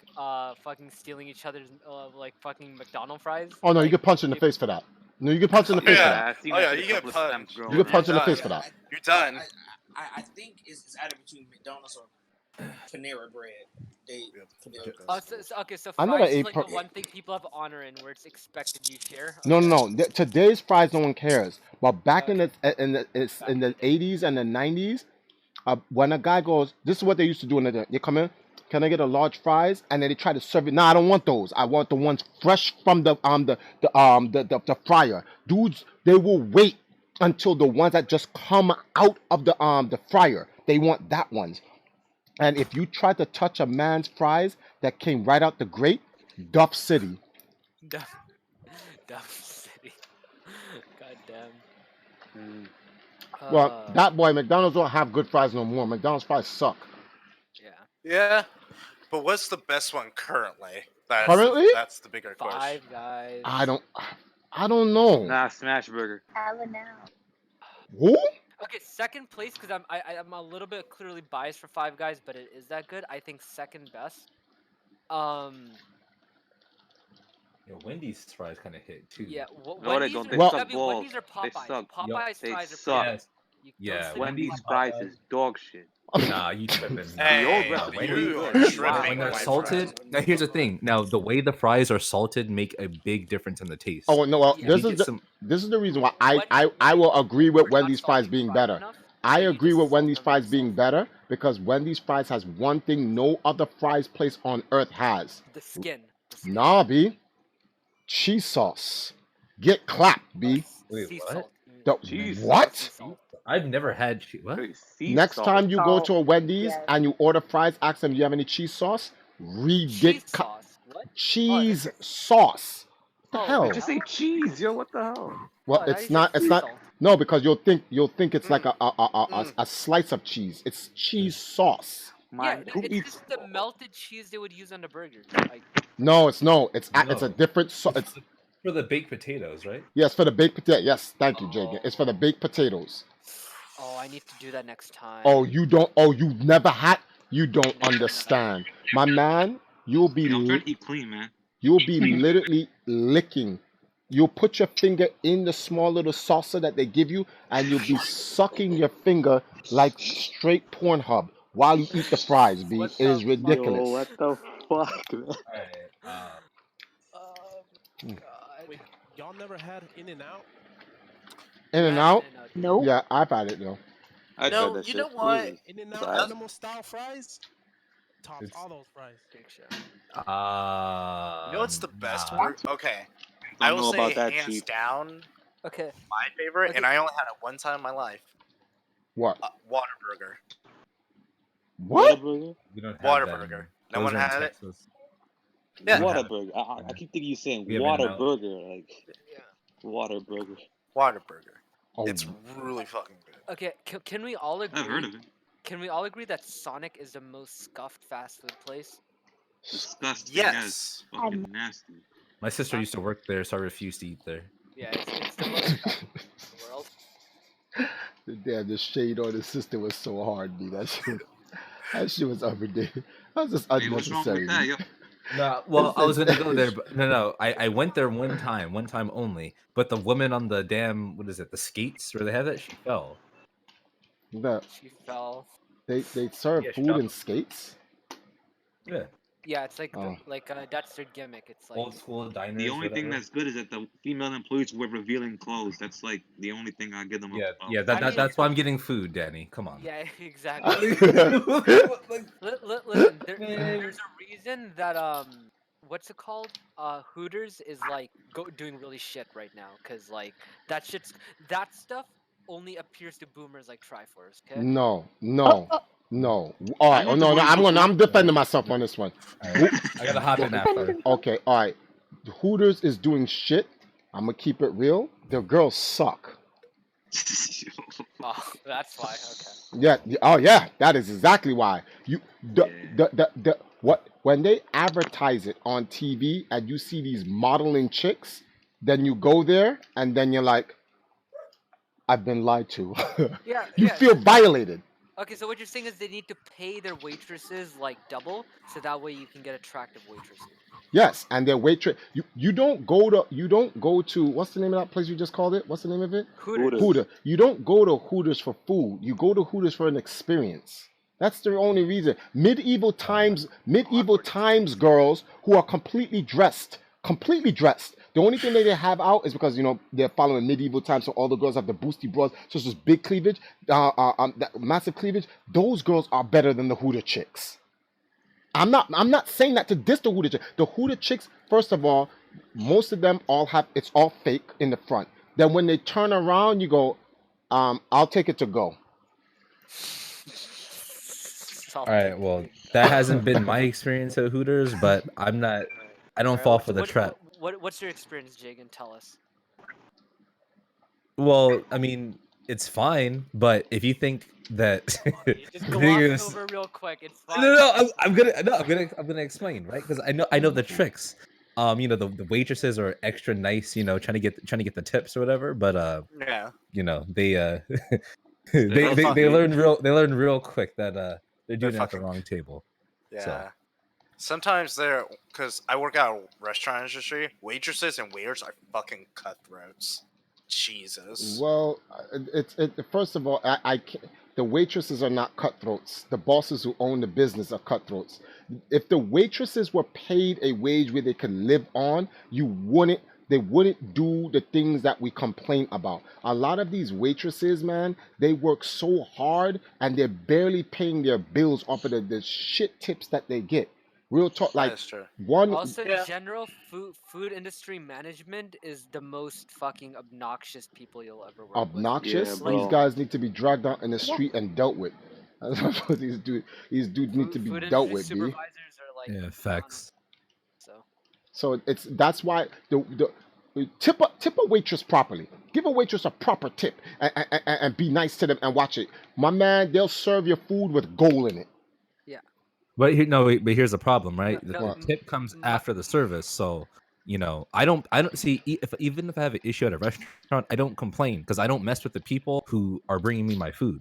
fucking stealing each other's like fucking McDonald's fries? Oh no, you Like get punched in the face for that. No, you get punched in the Oh face for yeah, that. I seen oh that yeah, shit a you get couple of times punched. You growing get up. punched in the Done. face for that. You're done. I think it's either between McDonald's or Panera Bread. They okay, so I never fries is ate. like the one thing people have honor in, where it's expected you share. No, Okay, no, no. Today's fries, no one cares. But back in okay, the 80s and the 90s, when a guy goes, this is what they used to do in the day. They come in, can I get a large fries? And then they try to serve it. No, I don't want those. I want the ones fresh from the fryer. Dudes, they will wait until the ones that just come out of the fryer. They want that ones. And if you try to touch a man's fries that came right out the grate, Duff City. Duff, Duff City. God damn. Well, that boy, McDonald's don't have good fries no more. McDonald's fries suck. Yeah. Yeah, but what's the best one currently? Currently? That's the bigger question. Five Guys. I don't know. Nah, Smash Burger. Who? Okay, second place because I'm a little bit clearly biased for Five Guys, but it is that good. I think second best. Yeah, Wendy's fries kind of hit too. Yeah, No, they Wendy's don't. are, They Well- suck balls. Wendy's or They Popeyes. suck. Popeyes They fries are suck. pretty good. You don't Yeah, sleep on Wendy's Popeyes. fries is dog shit. Nah, you tripping. Hey, The old recipe Wendy's- you are good. tripping. when they're my salted. friend. Now here's the thing. Now the way the fries are salted make a big difference in the taste. Oh no, well, Yeah. this You is get this is the reason why I Wendy's will agree with are not Wendy's fries salting being fries better. enough, I so you agree just with salt Wendy's them fries with being salt. better because Wendy's fries has one thing no other fries place on earth has. The skin. Nah, B. Cheese sauce. Get clapped, B. Wait, Sea what? salt. The, Cheese what? Sea salt. I've never had cheese. What? Wait, sea Next salt. time you go Salt, to a Wendy's yes. and you order fries, ask them, do you have any cheese sauce? Cheese sauce. What? Cheese sauce. What the Oh, hell? Just say cheese, yo. What the hell? Well, Oh, I thought it's you not. said It's sea not. salt. No, because you'll think it's like a slice of cheese. It's cheese sauce. Yeah, Man, no, who it's eats? just the melted cheese they would use on the burgers. Like, No, it's no. It's a No. different. It's For the baked potatoes, right? yes for the baked potato. Yes, thank you, Jagan. It's for the baked potatoes. oh, I need to do that next time. Oh, you don't. Oh, you've never had. You don't understand, my man. You'll be. I'm trying to eat clean, man. You'll be literally licking. You'll put your finger in the small little salsa that they give you, and you'll be sucking your finger like straight Pornhub while you eat the fries, B. What It is the ridiculous. Yo, what the fuck, man? Alright. God. Wait, y'all never had In-N-Out? In and out? Nope. Yeah, I've had it though. I No, tried that you shit. know what? In-N-Out That's- animal style fries? Tops all those fries. You know what's the best nah. burger? Okay, Don't I will know say about that, hands Chief. down Okay. my favorite, Okay. and I only had it one time in my life. What? Whataburger. What? Whataburger? We don't have Whataburger. that. No Those one are in had it. Texas. Yeah. Whataburger. I keep thinking you saying We have In-N-Out. Whataburger, like Whataburger. Whataburger. Oh. It's really fucking good. Okay. Can we all agree? I've heard of it. Can we all agree that Sonic is the most scuffed fast food place? Disgusting. Yes. Fucking nasty. My sister used to work there, so I refused to eat there. Yeah, it's the most scuffed in the world. Damn, the shade on his sister was so hard, B. That shit was overdue. That was just Hey, what's wrong unnecessary. with that, B. yo? No, well, I was gonna go there, but no. I went there one time only. But the woman on the damn, what is it, the skates where they have it, she fell. The, She fell. they serve Yeah, she food fell. in skates. Yeah. Yeah, it's like Oh. that's their gimmick. It's like Old school diners. The only thing whatever. that's good is that the female employees wear revealing clothes. That's like the only thing I give them. Yeah. That's why I'm getting food, Danny. Come on. Yeah, exactly. Listen, there's a reason that what's it called? Hooters is like doing really shit right now, cause like that stuff only appears to boomers like Triforce. Okay. No, no, no. All I right. know Oh what the no, no. Hooters looks I'm like. defending myself on this one. Alright, I gotta hop in after. Okay. All right. Hooters is doing shit. I'm gonna keep it real. The girls suck. Oh, that's why. Okay. Yeah. Oh yeah. That is exactly why. The what when they advertise it on TV and you see these modeling chicks, then you go there and then you're like, I've been lied to. Yeah. You Yeah. feel violated. Okay, so what you're saying is they need to pay their waitresses like double, so that way you can get attractive waitresses. Yes, and their waitress. You don't go to what's the name of that place you just called it? What's the name of it? Hooters. Hooter. You don't go to Hooters for food. You go to Hooters for an experience. That's the only reason. Medieval times, girls who are completely dressed. The only thing that they have out is because they're following medieval times, so all the girls have the boosty bras, so it's just big cleavage, that massive cleavage. Those girls are better than the Hooter chicks. I'm not saying that to diss the Hooter chicks. The Hooter chicks, first of all, most of them it's all fake in the front. Then when they turn around, you go, I'll take it to go. All right. Well, that hasn't been my experience at Hooters, but I don't fall for the trap. What's your experience, Jagan? Tell us. Well, I mean, it's fine, but if you think that Just gloss over real quick. It's fine. I'm gonna explain, right? Because I know the tricks. The waitresses are extra nice, trying to get the tips or whatever, but Yeah. they they learn real quick that they're doing it at the wrong table. Yeah. So. Sometimes because I work out in restaurant industry, waitresses and waiters are fucking cutthroats. Jesus. Well, first of all, the waitresses are not cutthroats. The bosses who own the business are cutthroats. If the waitresses were paid a wage where they could live on, they wouldn't do the things that we complain about. A lot of these waitresses, man, they work so hard and they're barely paying their bills off of the shit tips that they get. Real talk, like Also, general food industry management is the most fucking obnoxious people you'll ever work obnoxious. with. These guys need to be dragged out in the street and dealt with. These dudes need to be dealt with. Supervisors are like facts. So that's why the tip a waitress properly. Give a waitress a proper tip and be nice to them and watch it. My man, they'll serve your food with gold in it. Yeah. But here's the problem, right? The tip comes after the service, so I don't see even if I have an issue at a restaurant, I don't complain because I don't mess with the people who are bringing me my food.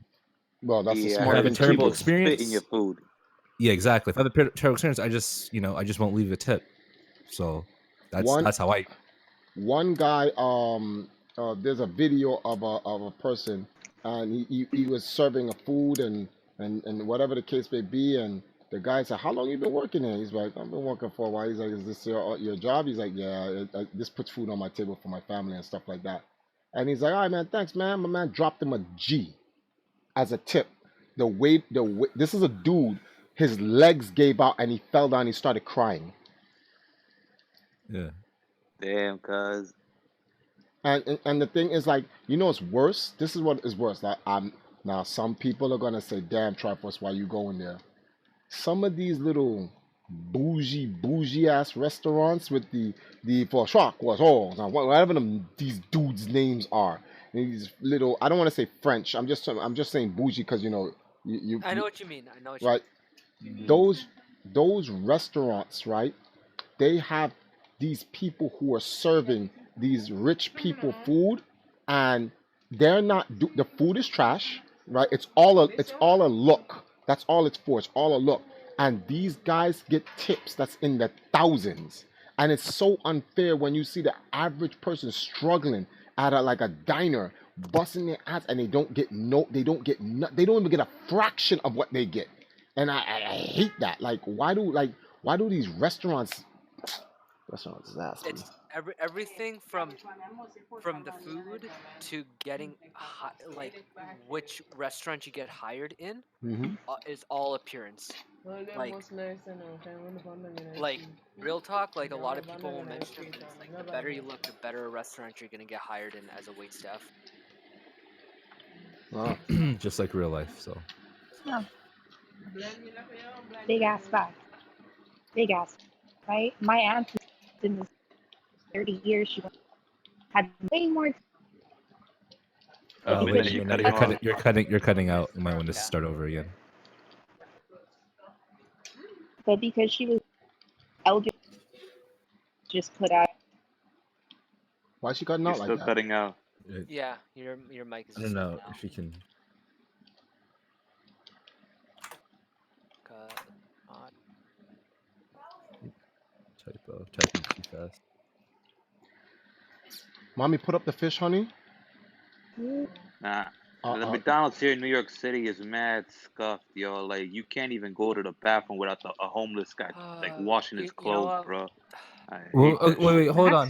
Well, that's a smart. If I have a terrible experience in your food. Yeah, exactly. If I have a terrible experience, I just won't leave a tip. So that's how I. One guy, there's a video of a person, and he was serving a food and whatever the case may be, and the guy said, "How long you been working here?" He's like, "I've been working for a while." He's like, "Is this your job?" He's like, "Yeah, this puts food on my table for my family and stuff like that." And he's like, "All right, man, thanks, man." My man dropped him a G as a tip. This is a dude. His legs gave out and he fell down. He started crying. Yeah. Damn, cuz. And the thing is, like, it's worse. This is what is worse. Like, now some people are gonna say, "Damn, Triforce, why you going there?" Some of these little bougie ass restaurants with the for shark was all whatever these dudes' names are. These little, I don't want to say French. I'm just saying bougie because you. I know what you mean. Right. Those restaurants, right? They have these people who are serving these rich people food, and they're not. The food is trash, right? It's all a look. That's all it's for. It's all a look. And these guys get tips that's in the thousands, and it's so unfair when you see the average person struggling at a diner, busting their ass, and they don't even get a fraction of what they get. And I hate that. Like, Why do these restaurants nasty? It's everything from the food to getting like which restaurant you get hired in Mm-hmm. is all appearance. Well, them Like most nice enough. I wonder if I'm not gonna like see. real talk, like a lot of Yeah, people will I'm not mention gonna it, but see it's like them. the better you look, the better a restaurant you're gonna get hired in as a wait staff. Wow. Just like real life. So No, big ass fact. Big ass, right? My aunt who's in this 30 years, she had way more. But wait, because she Minna, you're cutting out. You might want to start over again. but because she was elder, just put out. Why she cutting You're out like still that? cutting out. Yeah, your mic is. I don't know if you can. Typo. Typing too fast. Mommy, put up the fish, honey. Nah. The McDonald's here in New York City is mad scuffed, yo. Like you can't even go to the bathroom without a homeless guy like washing his clothes, bro. I hate that Wait, shit. hold on.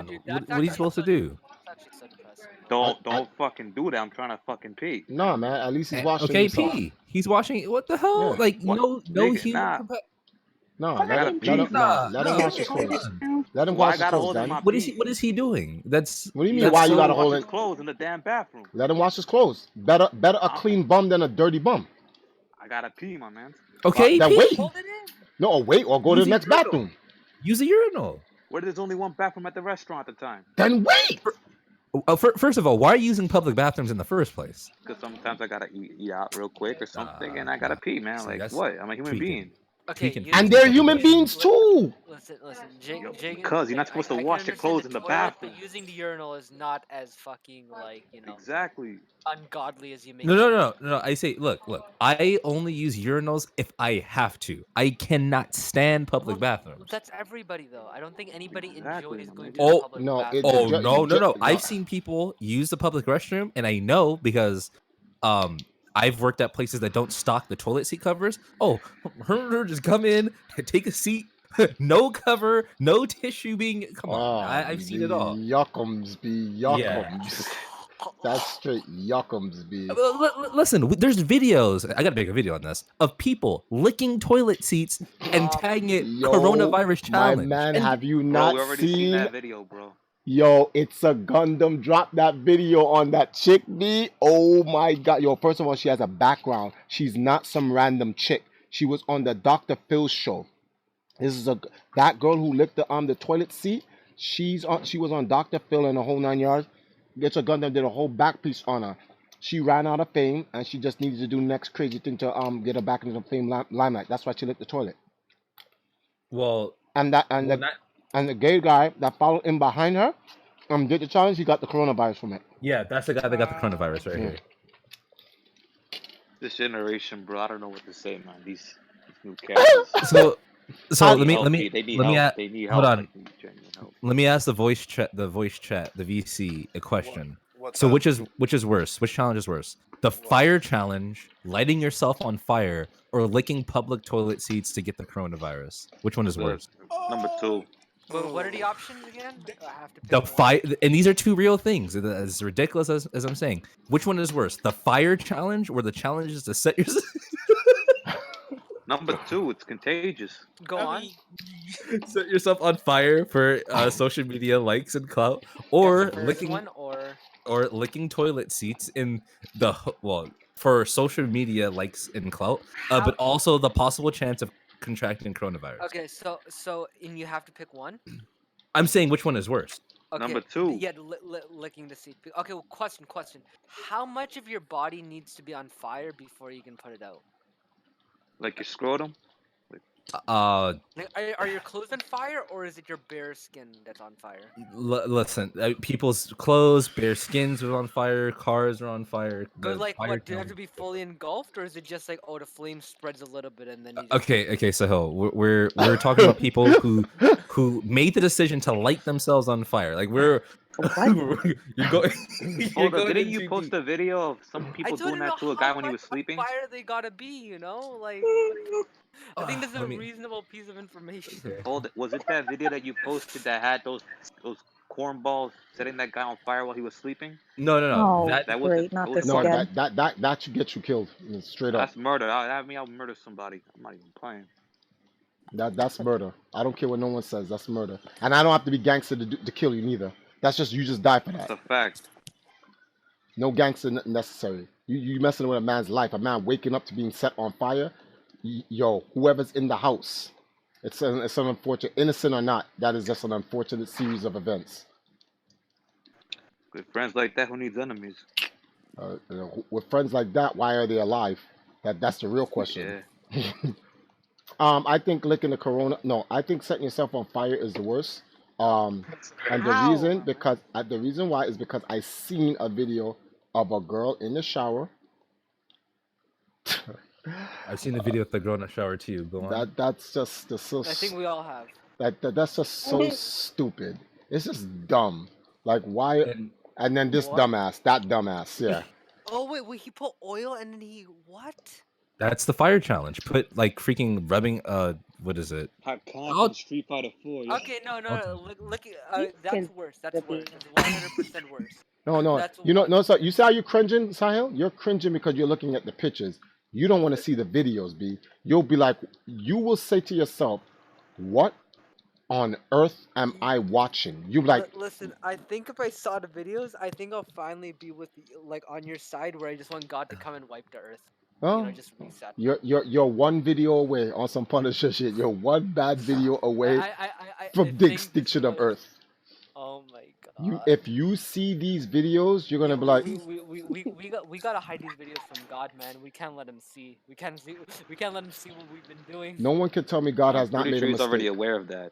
Dude, What are you supposed to do? That's actually so depressing. Don't fucking do that. I'm trying to fucking pee. No, man. At least he's washing Okay, himself. P. He's washing. What the hell? Yeah. Like What? no Nigga, human. nah. No, I gotta let pee. him wash his hold clothes. on. Let him Why wash I his gotta clothes, hold in Dan. my What pee? is he doing? That's What do you mean? that's Why you so- gotta wash hold his it? clothes in the damn bathroom. Let him wash his clothes. Better a clean bum than a dirty bum. I gotta pee, my man. Okay, Then P. wait. No, wait, or go to Use the a next urinal. bathroom. Use a urinal. Where there's only one bathroom at the restaurant at the time. Then wait. First of all, why are you using public bathrooms in the first place? Because sometimes I gotta eat out real quick or something, and I gotta pee, man. See, like that's what? I'm a human tweaking. being. Okay, And they're human beings too. Listen, Jake. Because you're not supposed to wash your clothes in the bathroom. But using the urinal is not as fucking Exactly. ungodly as you make. No. I say, look. I only use urinals if I have to. I cannot stand public bathrooms. That's everybody though. I don't think anybody enjoys going to the Oh public no, bathroom. No! I've seen people use the public restroom, and I know because, I've worked at places that don't stock the toilet seat covers. Oh, just come in, take a seat, no cover, no tissue being. Come on, I've seen it all. Yuckums be yuckums. That's straight yuckums be. Listen, there's videos. I gotta make a video on this of people licking toilet seats and tagging it coronavirus challenge. My man, And have you Bro, not we already seen seen? that video, bro. Yo, it's a Gundam. Drop that video on that chick, B. Oh my god. Yo, first of all, she has a background. She's not some random chick. She was on the Dr. Phil show. This is that girl who licked the toilet seat. She was on Dr. Phil and the whole 9 yards. It's a Gundam did a whole back piece on her. She ran out of fame and she just needed to do the next crazy thing to get her back into the fame limelight. That's why she licked the toilet. Well, and the gay guy that followed in behind her did the challenge. He got the coronavirus from it. Yeah, that's the guy that got the coronavirus right here. This generation, bro, I don't know what to say, man. These new characters. So let me They need help. They need hold help. on. Like, they need genuine help. Let me ask the voice chat, the VC, a question. What's so up? which is worse? Which challenge is worse? The fire challenge, lighting yourself on fire, or licking public toilet seats to get the coronavirus? Which one is worse? Number 2. Well, what are the options again? I have to pick The one. fire, and these are two real things. As ridiculous as I'm saying, which one is worse? The fire challenge, or the challenge is to set yourself? Number 2, it's contagious. Go on. Set yourself on fire for social media likes and clout, or licking one, or licking toilet seats in the for social media likes and clout, but also the possible chance of contracting coronavirus. Okay, so and you have to pick one. I'm saying which one is worse. Okay, Number 2. Yeah, licking the seat. Okay, well, question. How much of your body needs to be on fire before you can put it out? Like your scrotum? Like, are your clothes on fire, or is it your bare skin that's on fire? Listen, people's clothes, bare skins are on fire, cars are on fire. But like, what, do you have to be fully engulfed, or is it just like, oh, the flame spreads a little bit and then you just... Okay, Sahil, we're talking about people who made the decision to light themselves on fire. Like you're going. Hold on, didn't you post a video of some people doing that to a guy when he was sleeping? Fire they gotta be, you know, like. I think this is Let a me. reasonable piece of information. Oh, was it that video that you posted that had those cornballs setting that guy on fire while he was sleeping? No. Oh, That That wasn't. great, not That this wasn't No, murder. again. that should get you killed. Straight up. That's murder. Have me. I'll murder somebody. I'm not even playing. That's murder. I don't care what no one says. That's murder. And I don't have to be gangster to kill you neither. That's just you just die for That's that. a fact. No gangster necessary. You messing with a man's life. A man waking up to being set on fire. Yo, whoever's in the house, it's an unfortunate, innocent or not. That is just an unfortunate series of events. With friends like that, who needs enemies? With friends like that, why are they alive? That's the real question. Yeah. I think licking the corona. No, I think setting yourself on fire is the worst. And How? the reason why is because I seen a video of a girl in the shower. I've seen the video with the girl in the shower too. Go on. That's just so I think we all have. that's just so stupid. It's just dumb. Like why? And then this What? dumbass, that dumbass, yeah. Oh wait, he put oil and then he what? That's the fire challenge. Put like freaking rubbing. What is it? Hot conk Oh. on Street Fighter 4. Yeah. Okay, no. Look, These that's kids worse. are That's worse. being- That's 100% worse. No. That's You know, one- no. So you see how you're cringing, Sahil? You're cringing because you're looking at the pictures. You don't want to see the videos, B. You'll be like, you will say to yourself, "What on earth am I watching?" You be like, Listen, I think if I saw the videos, I think I'll finally be with like on your side where I just want God to come and wipe the earth. "Oh, Just reset. you're one video away on some Punisher shit. You're one bad video away I from the think this extinction of was- Earth." Oh my God. If you see these videos, you're gonna be like, we gotta hide these videos from God, man. We can't let him see. We can't let him see what we've been doing. no one can tell me God has not Pretty made sure a he's mistake. already aware of that.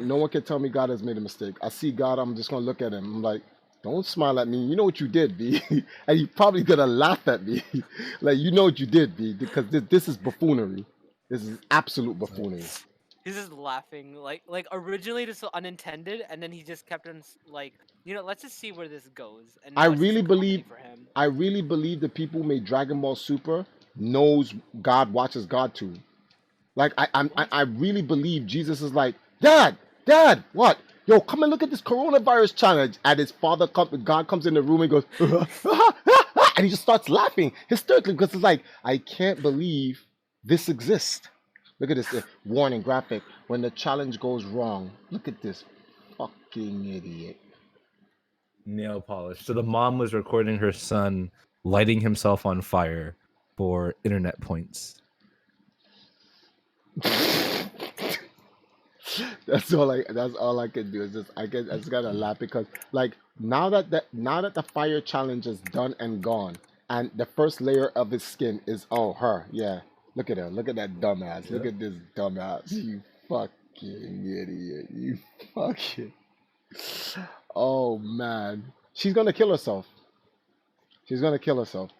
No one can tell me God has made a mistake. I see God, I'm just gonna look at him. I'm like, don't smile at me. You know what you did, B. And you probably gonna laugh at me. Like, you know what you did, B, because this is buffoonery. This is absolute buffoonery. He's just laughing, like originally this was unintended, and then he just kept on like, let's just see where this goes. And I now it's just really a comedy believe for him. I really believe the people who made Dragon Ball Super knows God watches God too. Like I really believe Jesus is like, Dad, what? Yo, come and look at this coronavirus challenge. And his father God comes in the room and goes, and he just starts laughing hysterically because it's like, I can't believe this exists. Look at this warning graphic. When the challenge goes wrong, look at this fucking idiot. Nail polish. So the mom was recording her son lighting himself on fire for internet points. That's all I can do is I just gotta laugh because like now that the fire challenge is done and gone, and the first layer of his skin is her. Yeah. Look at her. Look at that dumbass. Yep. Look at this dumbass. You fucking idiot. You fucking. Oh man. She's gonna kill herself. She's gonna kill herself.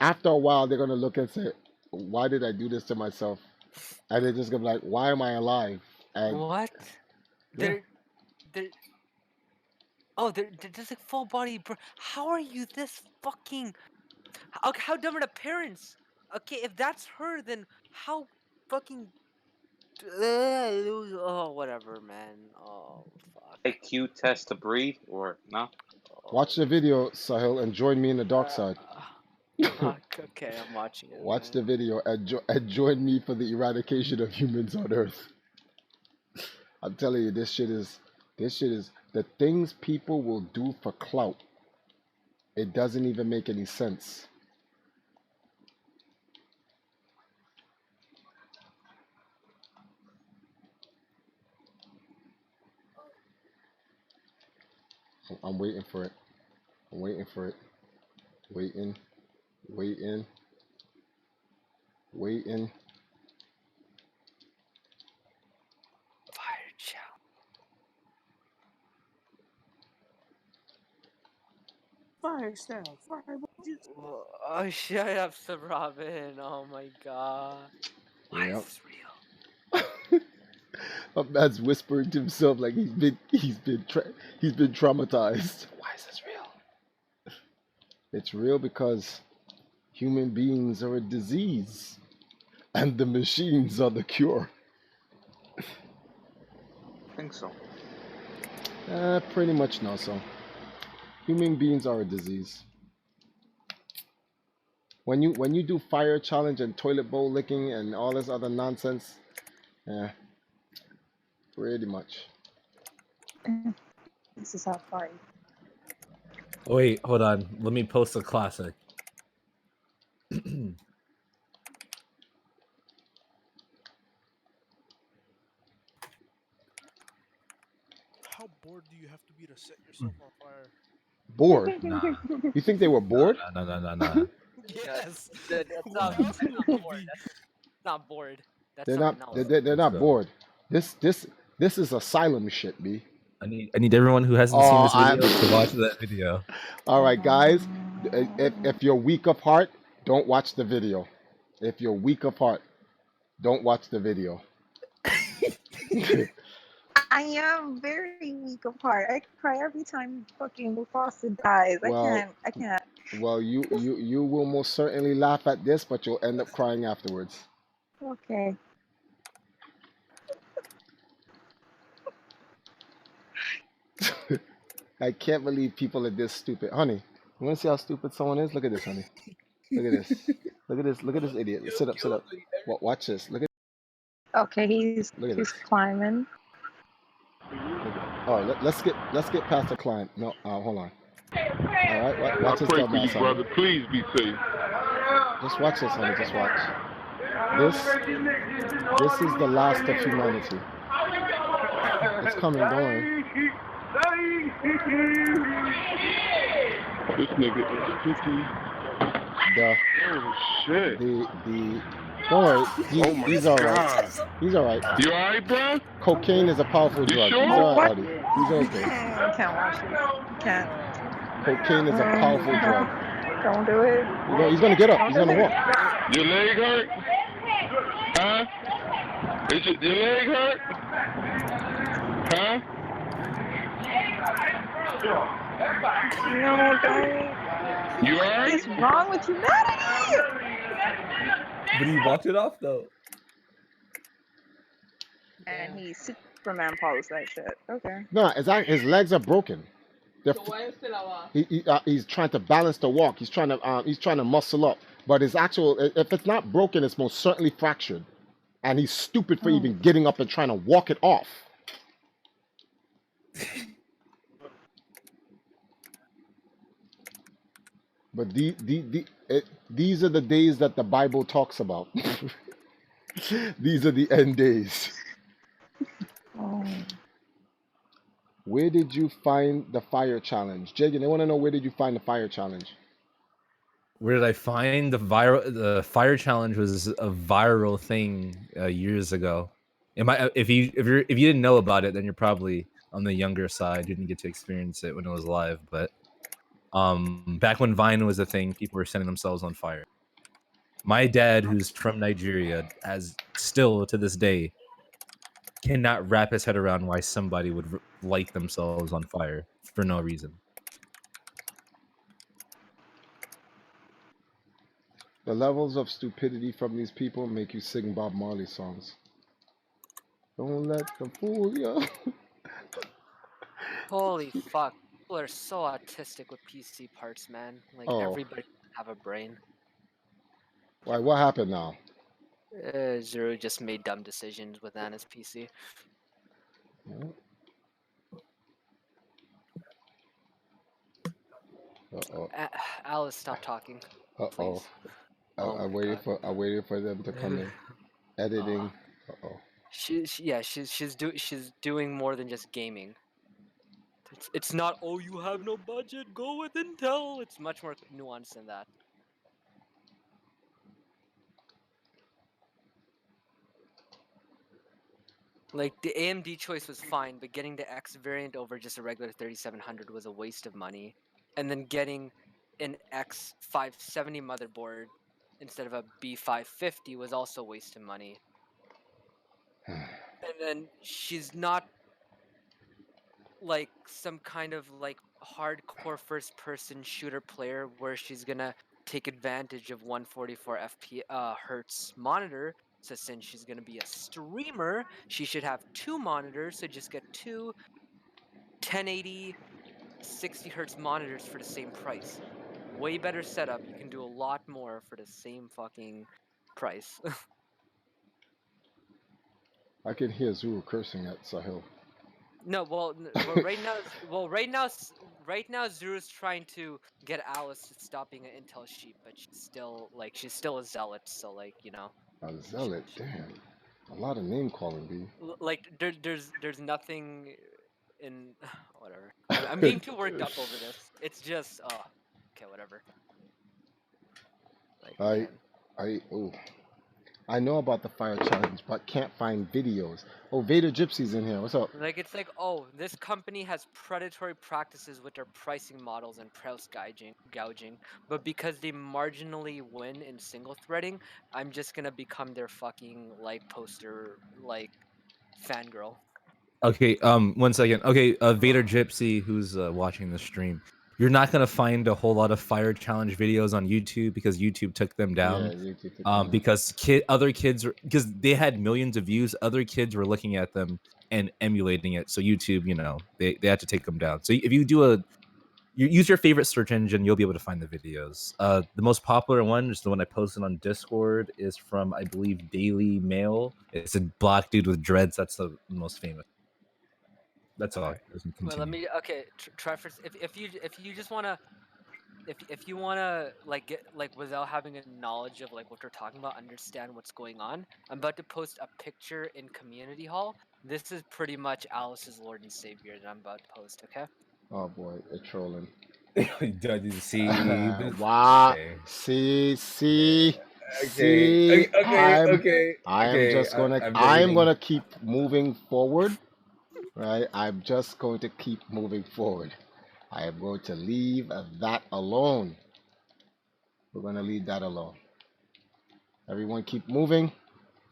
After a while, they're gonna look and say, "Why did I do this to myself?" And they're just gonna be like, "Why am I alive?" And What? yeah. They're just like full body. How are you this fucking? How dumb are the parents? Okay, if that's her, then how fucking? Oh, whatever, man. Oh, fuck. IQ test to breathe or no? Watch the video, Sahil, and join me in the dark side. Okay, I'm watching it. Watch the video and join me for the eradication of humans on Earth. I'm telling you, this shit is the things people will do for clout. It doesn't even make any sense. I'm waiting for it. I'm waiting for it. Waiting. Fire challenge. Fire style, fire emojis. Oh, shut up, Sir Robin. Oh my god. Why Yep. is this real? A man's whispering to himself like he's been traumatized. Why is this real? It's real because human beings are a disease. and the machines are the cure. I think so. Pretty much no. So, human beings are a disease. When you do fire challenge and toilet bowl licking and all this other nonsense, yeah, pretty much. This is how far. Oh, wait, hold on. Let me post a classic. How bored do you have to be to set yourself on fire? Bored? Nah. You think they were bored? No. Yes. That's What not else would bored. it be? That's not bored. That's They're something not. else. They're not go. bored. This is asylum shit, B. I need everyone who hasn't seen this I'm. video to watch that video. All right, guys. If you're weak of heart, don't watch the video. If you're weak of heart, don't watch the video. I am very weak of heart. I cry every time fucking Mufasa dies. Well, I can't. well, you will most certainly laugh at this, but you'll end up crying afterwards. Okay. I can't believe people are this stupid, honey. You want to see how stupid someone is? Look at this, honey. Look at this. Look at this. Look at this idiot. Sit up. Sit up. Watch this. Look at. Okay, he's Look at he's this. climbing. Oh, let's get past the climb. No, hold on. All right, watch this pray dumb for you, ass, honey. brother. Please be safe. Just watch this, honey. Just watch. This is the last of humanity. It's coming, don't worry. This nigga is 50. Oh shit. Don't worry. Oh my He's all right. God. He's all right. You alright, bro? Cocaine is a powerful drug. sure? He's all right, What? buddy. He's okay. I can't watch this. Can't. Cocaine is a powerful drug. Don't do it. He's gonna get up. He's gonna walk. Your leg hurt? Huh? Is your leg hurt? Huh? No, don't. You alright? What's wrong with humanity? But he walked it off though. And he Superman pose that shit. Okay. No, his legs are broken. So why you still a walk? He's trying to balance the walk. He's trying to muscle up. But his actual, if it's not broken, it's most certainly fractured. And he's stupid for even getting up and trying to walk it off. But these are the days that the Bible talks about. These are the end days. Oh. Where did you find the fire challenge? Jagan, they want to know, where did you find the fire challenge? Where did I find the fire challenge was a viral thing years ago. If you didn't know about it, then you're probably on the younger side. You didn't get to experience it when it was live, but back when Vine was a thing, people were setting themselves on fire. My dad, who's from Nigeria, as still to this day, cannot wrap his head around why somebody would light themselves on fire for no reason. The levels of stupidity from these people make you sing Bob Marley songs. Don't let them fool you. Holy fuck. People are so autistic with PC parts, man. Like, Oh. everybody have a brain. Why? What happened now? Zero just made dumb decisions with Anna's PC. Uh-oh. Alice, stop talking. Uh-oh. Please. I waited for them to come in. Editing. Uh-oh. She's doing more than just gaming. It's not, oh, you have no budget, go with Intel. It's much more nuanced than that. Like, the AMD choice was fine, but getting the X variant over just a regular 3700 was a waste of money. And then getting an X570 motherboard instead of a B550 was also a waste of money. And then she's not like some kind of like hardcore first person shooter player where she's gonna take advantage of 144 hertz monitor. So since she's gonna be a streamer, she should have 2 monitors. So just get 2 1080 60 hertz monitors for the same price. Way better setup. You can do a lot more for the same fucking price. I can hear Zuru cursing at Sahil. No, well, right now, Zuru's trying to get Alice to stop being an Intel sheep, but she's still a zealot. So like, you know, A zealot, damn. A lot of name calling, B. like there's nothing in whatever. I'm getting too worked up over this. It's just okay, whatever. Like I know about the fire challenge, but can't find videos. Oh, Vader Gypsy's in here. What's up? Like it's like, oh, this company has predatory practices with their pricing models and price gouging, but because they marginally win in single threading, I'm just gonna become their fucking like poster like fangirl. Okay, 1 second. Okay, Vader Gypsy, who's watching the stream, you're not gonna find a whole lot of fire challenge videos on YouTube because YouTube took them down. Yeah, YouTube took them down. Because other kids, because they had millions of views, other kids were looking at them and emulating it. So YouTube, you know, they had to take them down. So if you use your favorite search engine, you'll be able to find the videos. The most popular one is the one I posted on Discord, is from, I believe, Daily Mail. It's a black dude with dreads. That's the most famous. That's all. Well, let me try first. If you just wanna if you wanna like get like without having a knowledge of like what they're talking about, understand what's going on. I'm about to post a picture in Community Hall. This is pretty much Alice's Lord and Savior that I'm about to post. Okay. Oh boy, they're trolling. See, wow. okay. See. Okay. I'm gonna keep moving forward. Right? I'm just going to keep moving forward. I am going to leave that alone. We're gonna leave that alone. Everyone keep moving.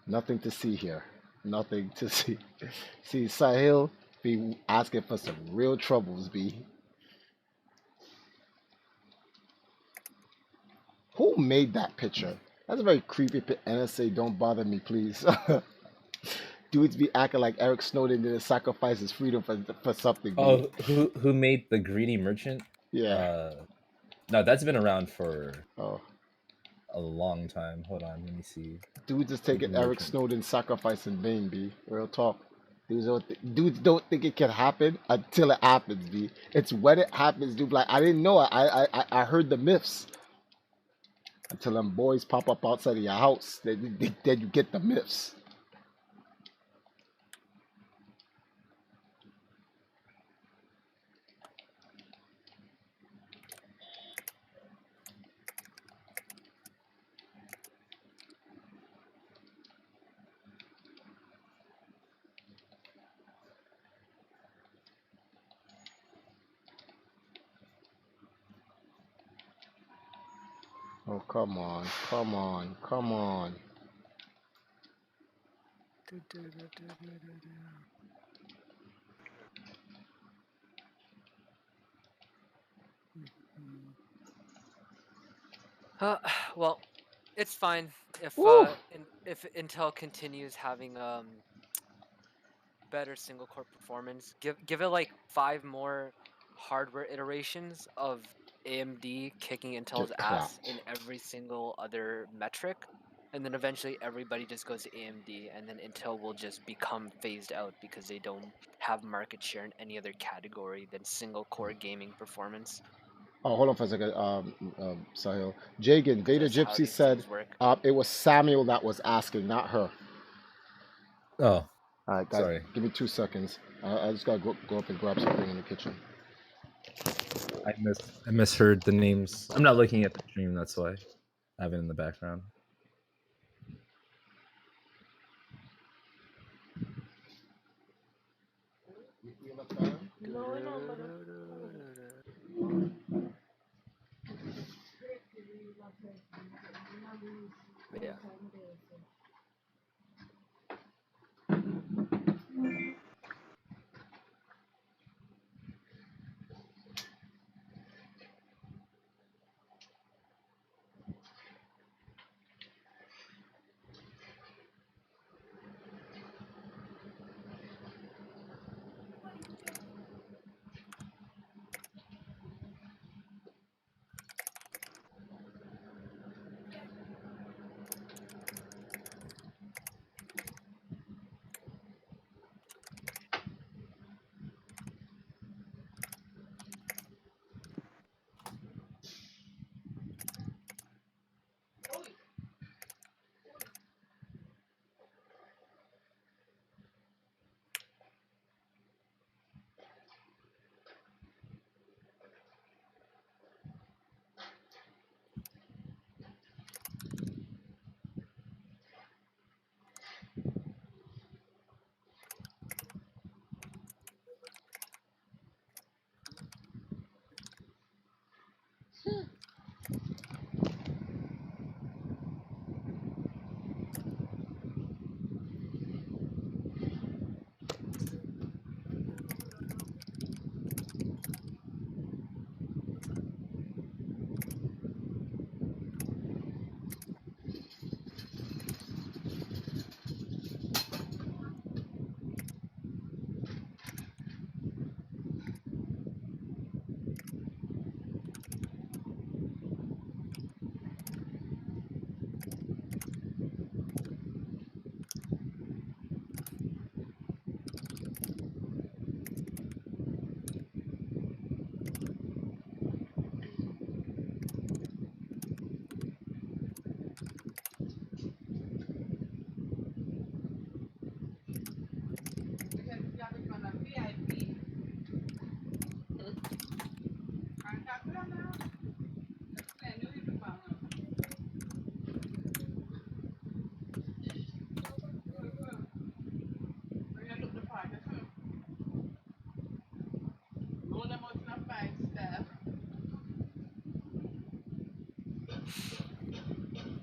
Nothing to see here. Nothing to see. See, Sahil be asking for some real troubles, B. Who made that picture? That's a very creepy NSA, don't bother me, please. Dudes be acting like Eric Snowden didn't sacrifice his freedom for something. Oh, who made the greedy merchant? Yeah. No, that's been around for a long time. Hold on, let me see. Dudes is taking Eric Snowden's sacrifice in vain, B. Real talk. Dudes don't think it can happen until it happens, B. It's when it happens, dude. Like, I didn't know. I heard the myths. Until them boys pop up outside of your house, then you get the myths. Oh, come on. Well, it's fine if if Intel continues having better single core performance. Give it like 5 more hardware iterations of AMD kicking Intel's ass in every single other metric, and then eventually everybody just goes to AMD, and then Intel will just become phased out because they don't have market share in any other category than single core gaming performance. Oh, hold on for a second, Sahil. Jagan, Vader Gypsy said it was Samuel that was asking, not her. Oh, all right, guys, sorry. give me 2 seconds. I just gotta go up and grab something in the kitchen. I misheard the names. I'm not looking at the stream, that's why. I have it in the background. Yeah.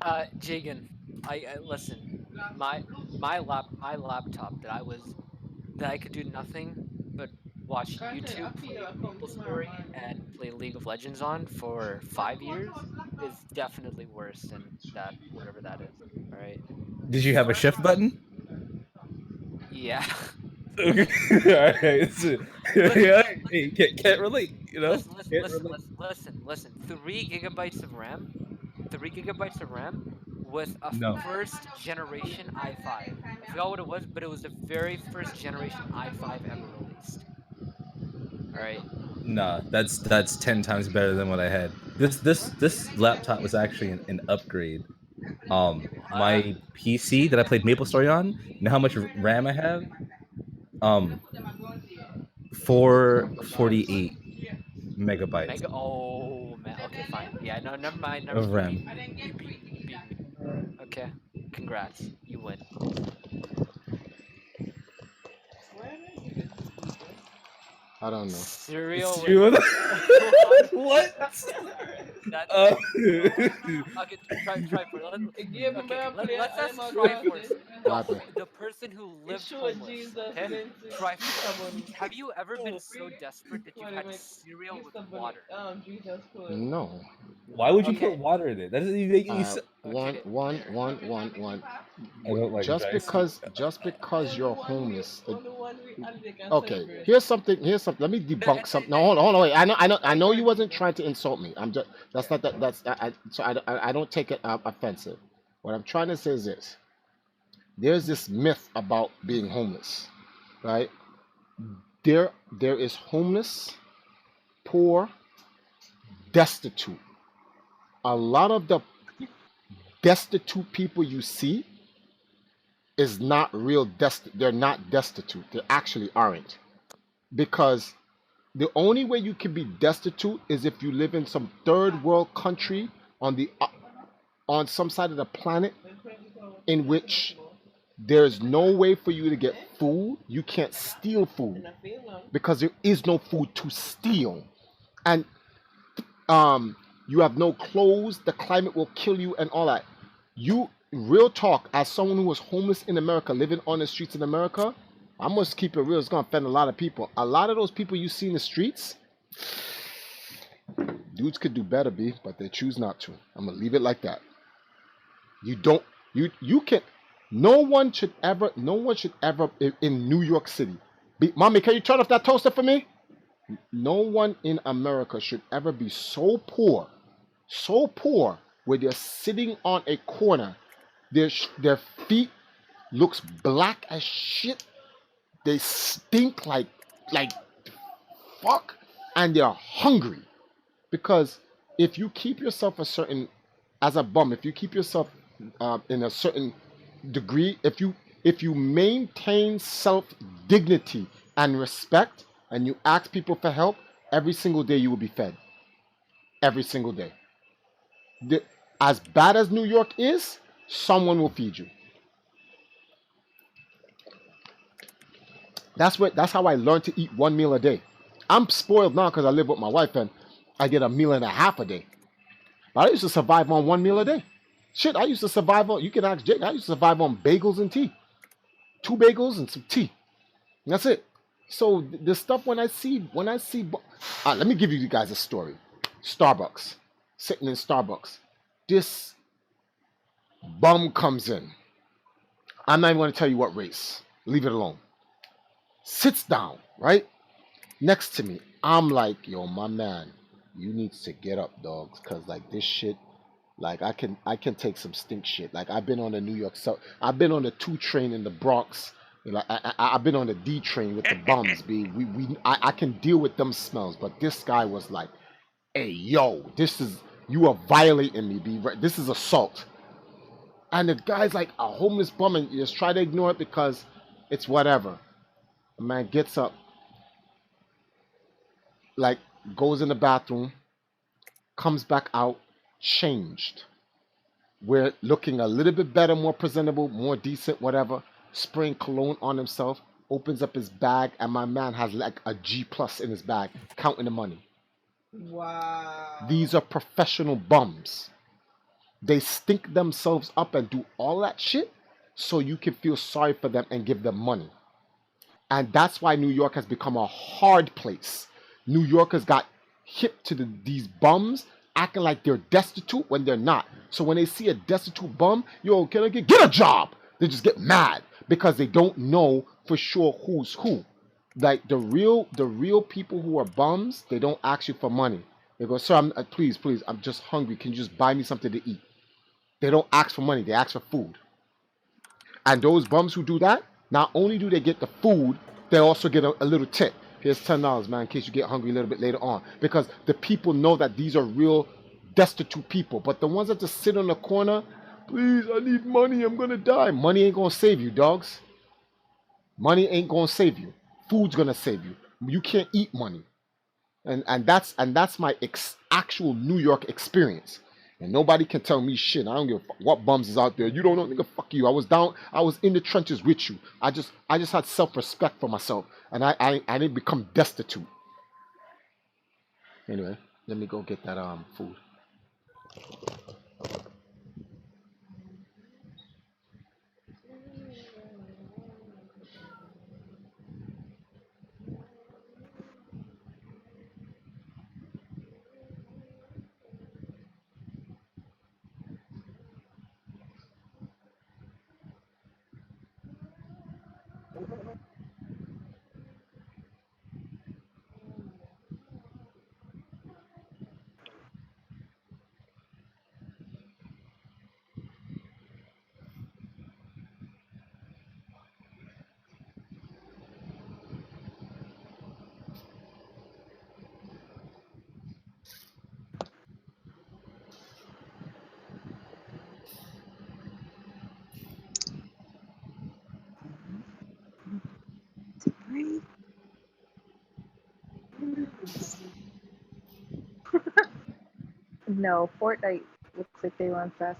Jagan, I listen. My laptop that I could do nothing but watch YouTube, play MapleStory, and play League of Legends on for 5 years is definitely worse than that, whatever that is. All right. Did you have a shift button? Yeah. Okay. All right. So, yeah, hey, can't relate. You know, can't relate. Listen. 3 gigabytes of RAM. 3 gigabytes of RAM with a No, first generation i5. I forgot what it was, but it was the very first generation i5 ever released. All right. nah. That's 10 times better than what I had. This laptop was actually an upgrade. My PC that I played MapleStory on. You know how much RAM I have? 448 megabytes Mega. Oh man. Okay, fine. Yeah. No. Never mind. Never. of You beat RAM. me. You beat me. Okay. Congrats. You win. I don't know. Cereal with Cereal. what? What? That Uh, okay, try for it. It gave him Okay, a play let's ask Animal Triforce, Crossing. the person who It lived showed homeless. Jesus Okay, went to Easter Triforce. Bunny. Have you ever been so desperate that you've When he had went cereal with Easter Bunny, water? Jesus could. No. Why would you put Okay, water in it? That doesn't even make any sense. okay. One. I don't like Just dry cereal. because you're homeless. Only one we holiday can Okay, celebrate. here's something. Let me debunk something. No, hold on. Wait. I know you wasn't trying to insult me. I'm just. That's not that. That's. I don't take it offensive. What I'm trying to say is this. There's this myth about being homeless, right? There is homeless, poor, destitute. A lot of the destitute people you see is not real they're not destitute. They actually aren't. Because the only way you can be destitute is if you live in some third world country on some side of the planet in which there's no way for you to get food. You can't steal food because there is no food to steal. And you have no clothes, the climate will kill you and all that. You real talk, as someone who was homeless in America, living on the streets in America, I must keep it real, it's gonna offend a lot of people. A lot of those people you see in the streets, dudes could do better, B, but they choose not to. I'm gonna leave it like that. You can no one should ever in New York City. Mommy, can you turn off that toaster for me? No one in America should ever be so poor where they're sitting on a corner. Their feet looks black as shit. They stink like fuck, and they're hungry. Because if you keep yourself as a bum, if you keep yourself in a certain degree, if you maintain self dignity and respect, and you ask people for help, every single day you will be fed. Every single day. As bad as New York is, someone will feed you. That's how I learned to eat one meal a day. I'm spoiled now because I live with my wife and I get a meal and a half a day. But I used to survive on one meal a day. Shit, I used to survive on, you can ask Jake, I used to survive on bagels and tea. 2 bagels and some tea. And that's it. So the stuff when I see, let me give you guys a story. Starbucks, sitting in Starbucks. This bum comes in. I'm not even going to tell you what race. Leave it alone. Sits down, right? Next to me. I'm like, yo, my man, you need to get up, dogs. Cause like this shit, like I can take some stink shit. Like I've been on the New York South. I've been on the 2 train in the Bronx. Like I've been on the D train with the bums, B. I can deal with them smells, but this guy was like, hey, yo, you are violating me, B. This is assault. And the guy's like a homeless bum, and you just try to ignore it because it's whatever. The man gets up, like goes in the bathroom, comes back out, changed. We're looking a little bit better, more presentable, more decent, whatever. Spraying cologne on himself, opens up his bag, and my man has like a G plus in his bag, counting the money. Wow. These are professional bums. They stink themselves up and do all that shit so you can feel sorry for them and give them money. And that's why New York has become a hard place. New Yorkers got hip to these bums acting like they're destitute when they're not. So when they see a destitute bum, yo, can I get a job? They just get mad because they don't know for sure who's who. Like the real people who are bums, they don't ask you for money. They go, sir, please, I'm just hungry. Can you just buy me something to eat? They don't ask for money. They ask for food. And those bums who do that, not only do they get the food, they also get a little tip. Here's $10, man, in case you get hungry a little bit later on. Because the people know that these are real destitute people. But the ones that just sit on the corner, please, I need money, I'm gonna die. Money ain't gonna save you, dogs. Money ain't gonna save you. Food's gonna save you. You can't eat money. And that's my actual New York experience. And nobody can tell me shit. I don't give a fuck what bums is out there. You don't know, nigga. Fuck you. I was down. I was in the trenches with you. I just had self-respect for myself, and I didn't become destitute. Anyway, let me go get that food. No, Fortnite looks like they run fast.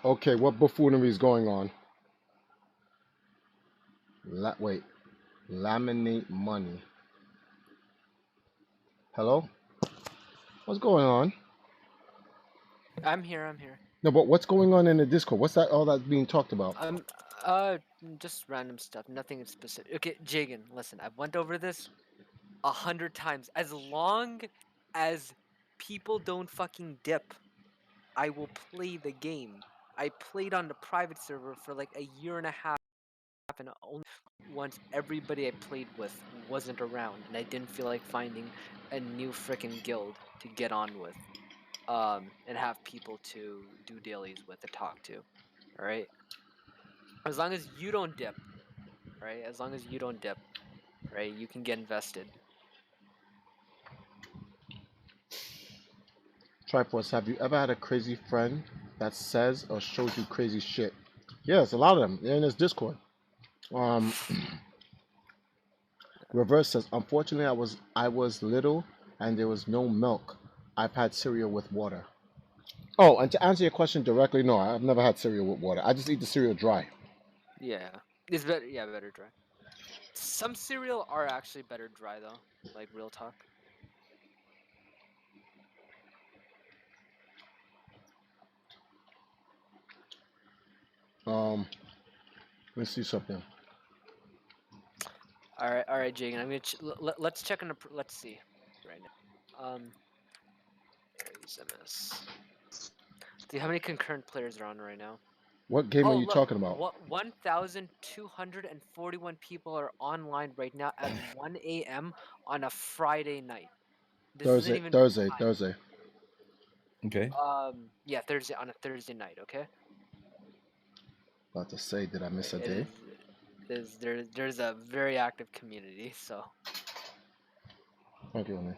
Okay, what buffoonery is going on? Wait, laminate money. Hello? What's going on? I'm here. No, but what's going on in the Discord? What's that? All that's being talked about? Just random stuff. Nothing specific. Okay, Jagan, listen. I've went over this 100 times. As long as people don't fucking dip, I will play the game. I played on the private server for like a year and a half, and only once everybody I played with wasn't around, and I didn't feel like finding a new freaking guild to get on with, and have people to do dailies with and talk to. All right. As long as you don't dip, right? As long as you don't dip, right? You can get invested. Triforce, have you ever had a crazy friend that says or shows you crazy shit? Yes, a lot of them. They're in this Discord. Reverse says, unfortunately, I was little and there was no milk. I've had cereal with water. Oh, and to answer your question directly, no, I've never had cereal with water. I just eat the cereal dry. Yeah, it's better. Yeah, better dry. Some cereal are actually better dry though, like real talk. Let's see something. All right, Jagan. I'm gonna let's check on the. Let's see, right now. SMS. See how many concurrent players are on right now. What game are you Look, talking about? 1,241 people are online right now at 1 a.m. on a Friday night. This isn't even Thursday. Okay. Yeah, Thursday on a Thursday night. Okay. About to say, did I miss a It day? is there's a very active community. So. Okay, man.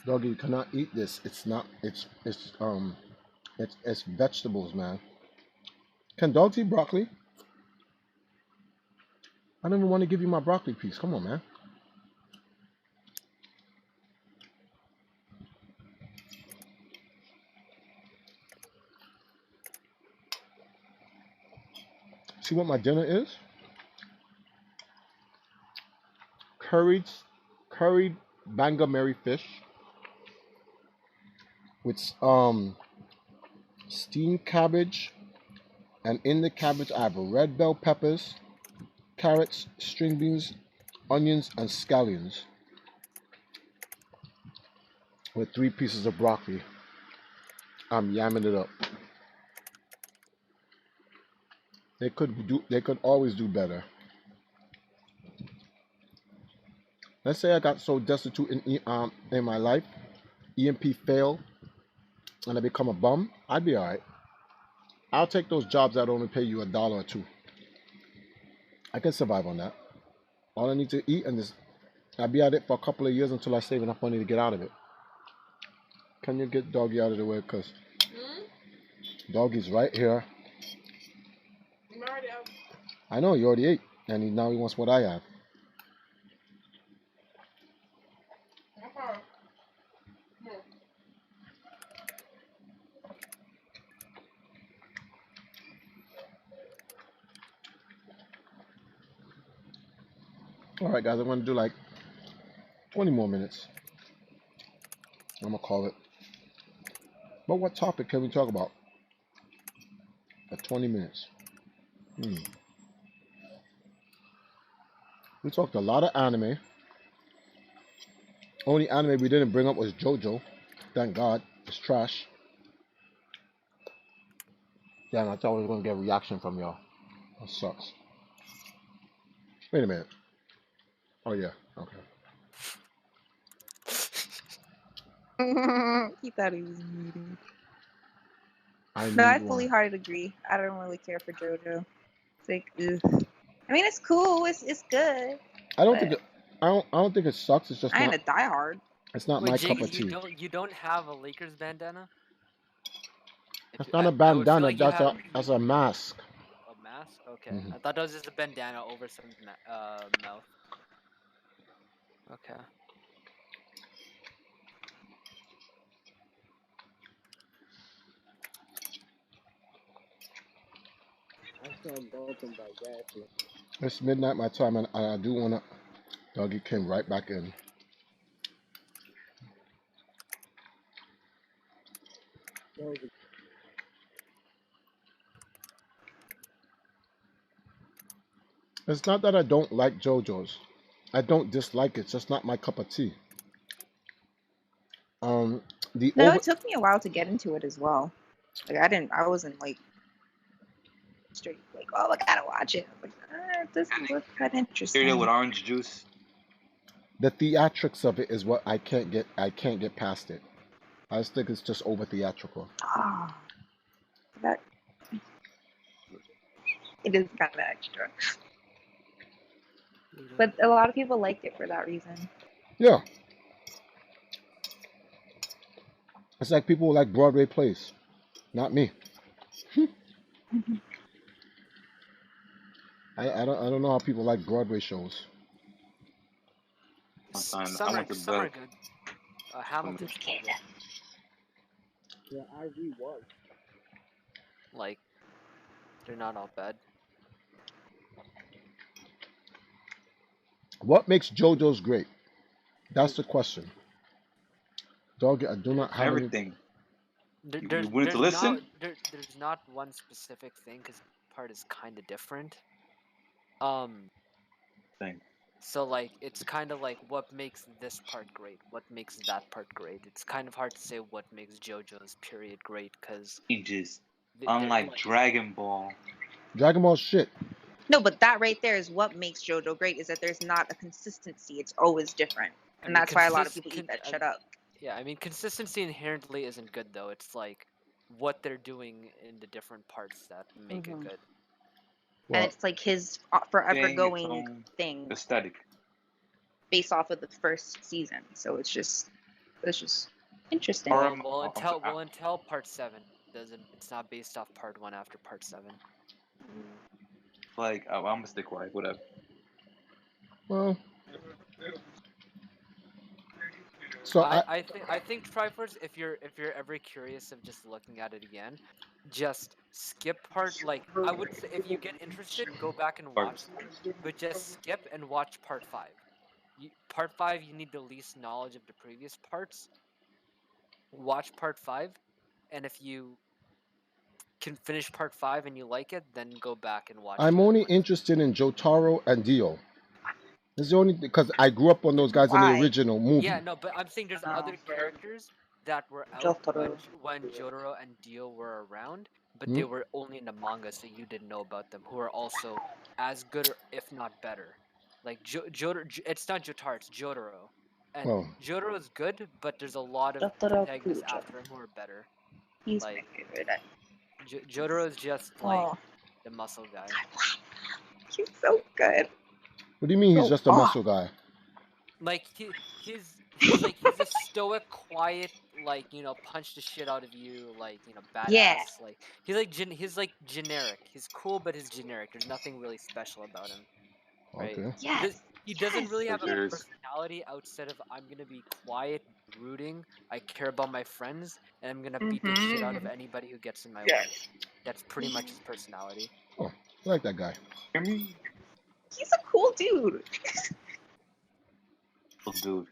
Doggy, you cannot eat this. It's not. It's vegetables, man. Can dogs eat broccoli? I don't even want to give you my broccoli piece. Come on, man. See what my dinner is? Curried bangameri fish with steamed cabbage, and in the cabbage I have red bell peppers, carrots, string beans, onions, and scallions, with 3 pieces of broccoli. I'm yamming it up. They could always do better. Let's say I got so destitute in my life, EMP fail, and I become a bum, I'd be alright. I'll take those jobs that only pay you $1 or $2. I can survive on that. All I need to eat, and I'll be at it for a couple of years until I save enough money to get out of it. Can you get Doggy out of the way? Because Doggy's right here. I'm already out. I know, you already ate, and now he wants what I have. Okay. Alright guys, I'm going to do like 20 more minutes. I'm going to call it. But what topic can we talk about? For 20 minutes. We talked a lot of anime. Only anime we didn't bring up was JoJo. Thank God. It's trash. Damn, I thought we were going to get a reaction from y'all. That sucks. Wait a minute. Oh yeah, okay. He thought he was muted. I No, I need fully one. hard agree. I don't really care for JoJo. It's like, ugh. I mean, it's cool. It's good. I don't think it sucks. It's just I ain't not. a diehard. It's not Wait, my cup Jagan, of tea. you don't have a Lakers bandana? That's not a I would feel bandana. like you have That's a mask. a mask. Okay, Mhm. I thought that was just a bandana over some mouth. Okay. I saw Gotham by Gasly. It's midnight my time, and I do wanna. Doggy came right back in. It's not that I don't like JoJo's. I don't dislike it. It's just not my cup of tea. The No, over. it took me a while to get into it as well. Like I wasn't like straight like, oh, I gotta watch it. I was like, this looks kind of interesting. Cereal with orange juice. The theatrics of it is what I can't get. I can't get past it. I just think it's just over theatrical. Ah, that it is kind of extra. But a lot of people liked it for that reason. Yeah. It's like people who like Broadway plays. Not me. I don't know how people like Broadway shows. I Some went to are bed. good. Hamilton's pretty good. Yeah, I rewatched. Like, they're not all bad. What makes JoJo's great? That's the question. Dog, I do not have any. Everything. There's willing to listen? there's not one specific thing because part is kind of different. Thing. So like it's kind of like what makes this part great, what makes that part great. It's kind of hard to say what makes JoJo's period great because Changes. Unlike Dragon Ball. Dragon Ball shit. No, but that right there is what makes JoJo great. Is that there's not a consistency. It's always different, and that's why a lot of people eat that shit up. Yeah, I mean consistency inherently isn't good though. It's like what they're doing in the different parts that make it good. And it's like his forever going thing aesthetic based off of the first season. So it's just interesting. Well, until part 7 doesn't. It's not based off part 1 after part 7. Like I'm gonna stay quiet. Whatever. Well. So I think Triforce, if you're ever curious of just looking at it again, just skip part. Like I would say, if you get interested, go back and watch them, but just skip and watch part 5. Part 5, you need the least knowledge of the previous parts. Watch part 5, and if you can finish part 5 and you like it, then go back and watch. I'm only interested in Jotaro and Dio. It's the only because I grew up on those guys in the original movie. Yeah, no, but I'm saying there's other characters that were out when Jotaro and Dio were around, but they were only in the manga, so you didn't know about them. Who are also as good, or if not better. Like Jotaro, it's not Jotaro, it's Jotaro, and Jotaro is good, but there's a lot of protagonists after him who are better. He's like my favorite. Jotaro is just like the muscle guy. He's so good. What do you mean he's just a muscle guy? Like he's a stoic, quiet, like punch the shit out of you, like badass. Yeah. Like he's like generic. He's cool, but he's generic. There's nothing really special about him. Right? Okay. Yes. He doesn't really have a personality outside of I'm gonna be quiet, rooting. I care about my friends, and I'm gonna beat the shit out of anybody who gets in my way. That's pretty much his personality. Oh, I like that guy. He's a cool dude. Dude.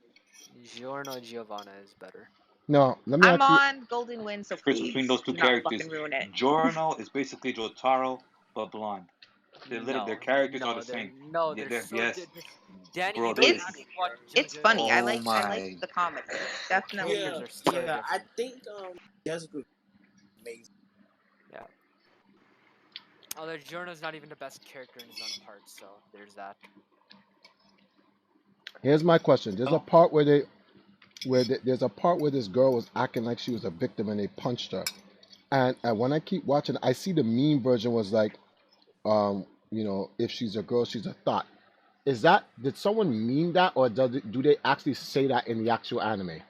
Giorno Giovanna is better. No, let me. I'm on Golden Wind, so Difference please between those two do not characters. fucking ruin it. Giorno is basically Jotaro, but blonde. Their characters are the same. No, they're so yes. Danny, Bro, it's funny. Oh I like the comics. Definitely. Yeah, I think Jessica amazing. Yeah. Although Giorno's not even the best character in his own part, so there's that. Here's my question. There's a part where there's a part where this girl was acting like she was a victim and they punched her. And when I keep watching, I see the meme version was like, if she's a girl, she's a thought. Did someone meme that, or do they actually say that in the actual anime?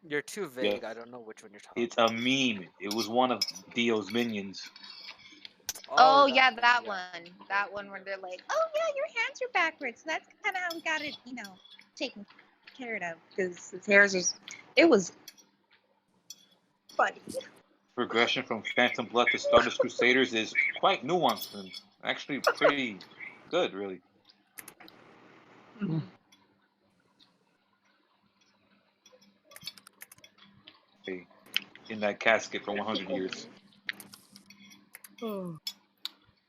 You're too vague. I don't know which one you're talking It's a meme. It was one of Dio's minions. Oh yeah, that one. That one where they're like, oh yeah, your hands are backwards. So that's kind of how we got it, taken care of. Because his hairs it was funny. Progression from Phantom Blood to Stardust Crusaders is quite nuanced and actually pretty good, really. In that casket for 100 years.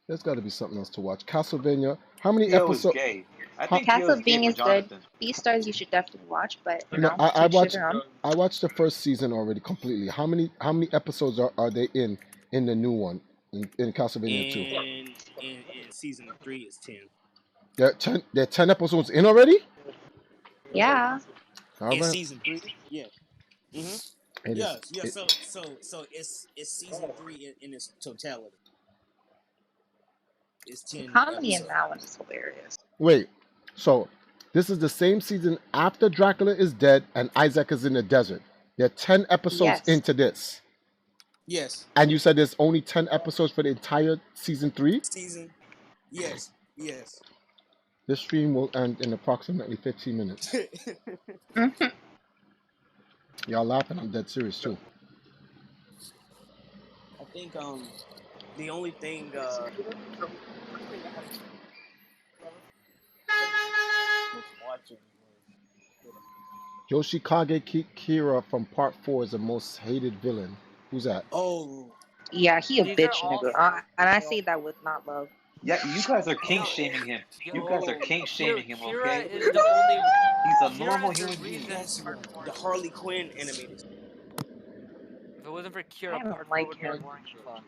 There's got to be something else to watch. Castlevania. How many Dio is episodes? gay. I think Castlevania is good. Beastars you should definitely watch, but I watched the first season already completely. How many episodes are they in the new one in Castlevania 2? In season 3 is 10. There are 10 episodes in already? Yeah. In season 3? Yeah. Mm-hmm. Yeah. So it's season 3 in its totality. It's 10. Comedy in that one is hilarious. Wait, So this is the same season after Dracula is dead and Isaac is in the desert. There are 10 episodes Yes. into this. Yes. And you said there's only 10 episodes for the entire season 3? Season. Yes. Yes. This stream will end in approximately 15 minutes. Y'all laughing? I'm dead serious too. I think the only thing first thing I had was watching was Yoshikage Kira from Part 4 is the most hated villain. Who's that? oh Yeah, he a These are bitch all nigga. And I say that with not love. Yeah, you guys are kink no. shaming him. You guys are Yo, kink shaming him, Kira okay? is the only. He's a Kira normal is the human being. reason yes Part one, 4 the is Harley boring. Quinn animated. If it wasn't for Kira, I don't Part 4 like would be him. boring as fuck.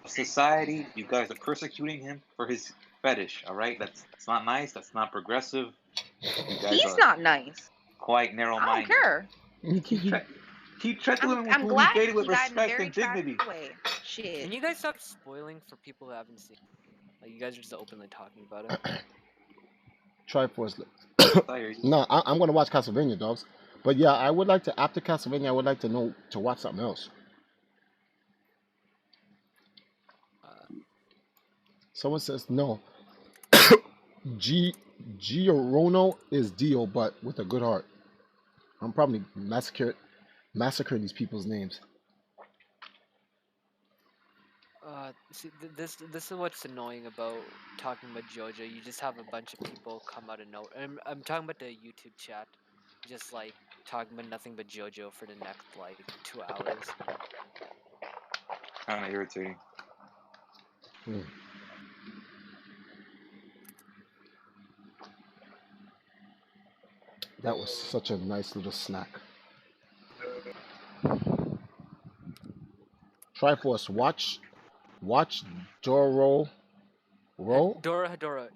Society, you guys are persecuting him for his fetish, alright? That's not nice, that's not progressive. You guys He's are not nice. quite I narrow don't minded. care. Treat the women I'm who he glad dated with he died in a respect very and dignity. tragic way. Shit. Can you guys stop spoiling for people who haven't seen? Like you guys are just openly talking about it. Triforce. No, I'm gonna watch Castlevania, dogs. But yeah, I would like to after Castlevania. I would like to know to watch something else. Someone says no. Giorono is Dio, but with a good heart. I'm probably massacring these people's names. See, this is what's annoying about talking about JoJo. You just have a bunch of people come out of nowhere. I'm talking about the YouTube chat, just like talking about nothing but JoJo for the next like 2 hours. Kind of irritating. That was such a nice little snack. Triforce, watch Doro. Roll? Dora Hedora,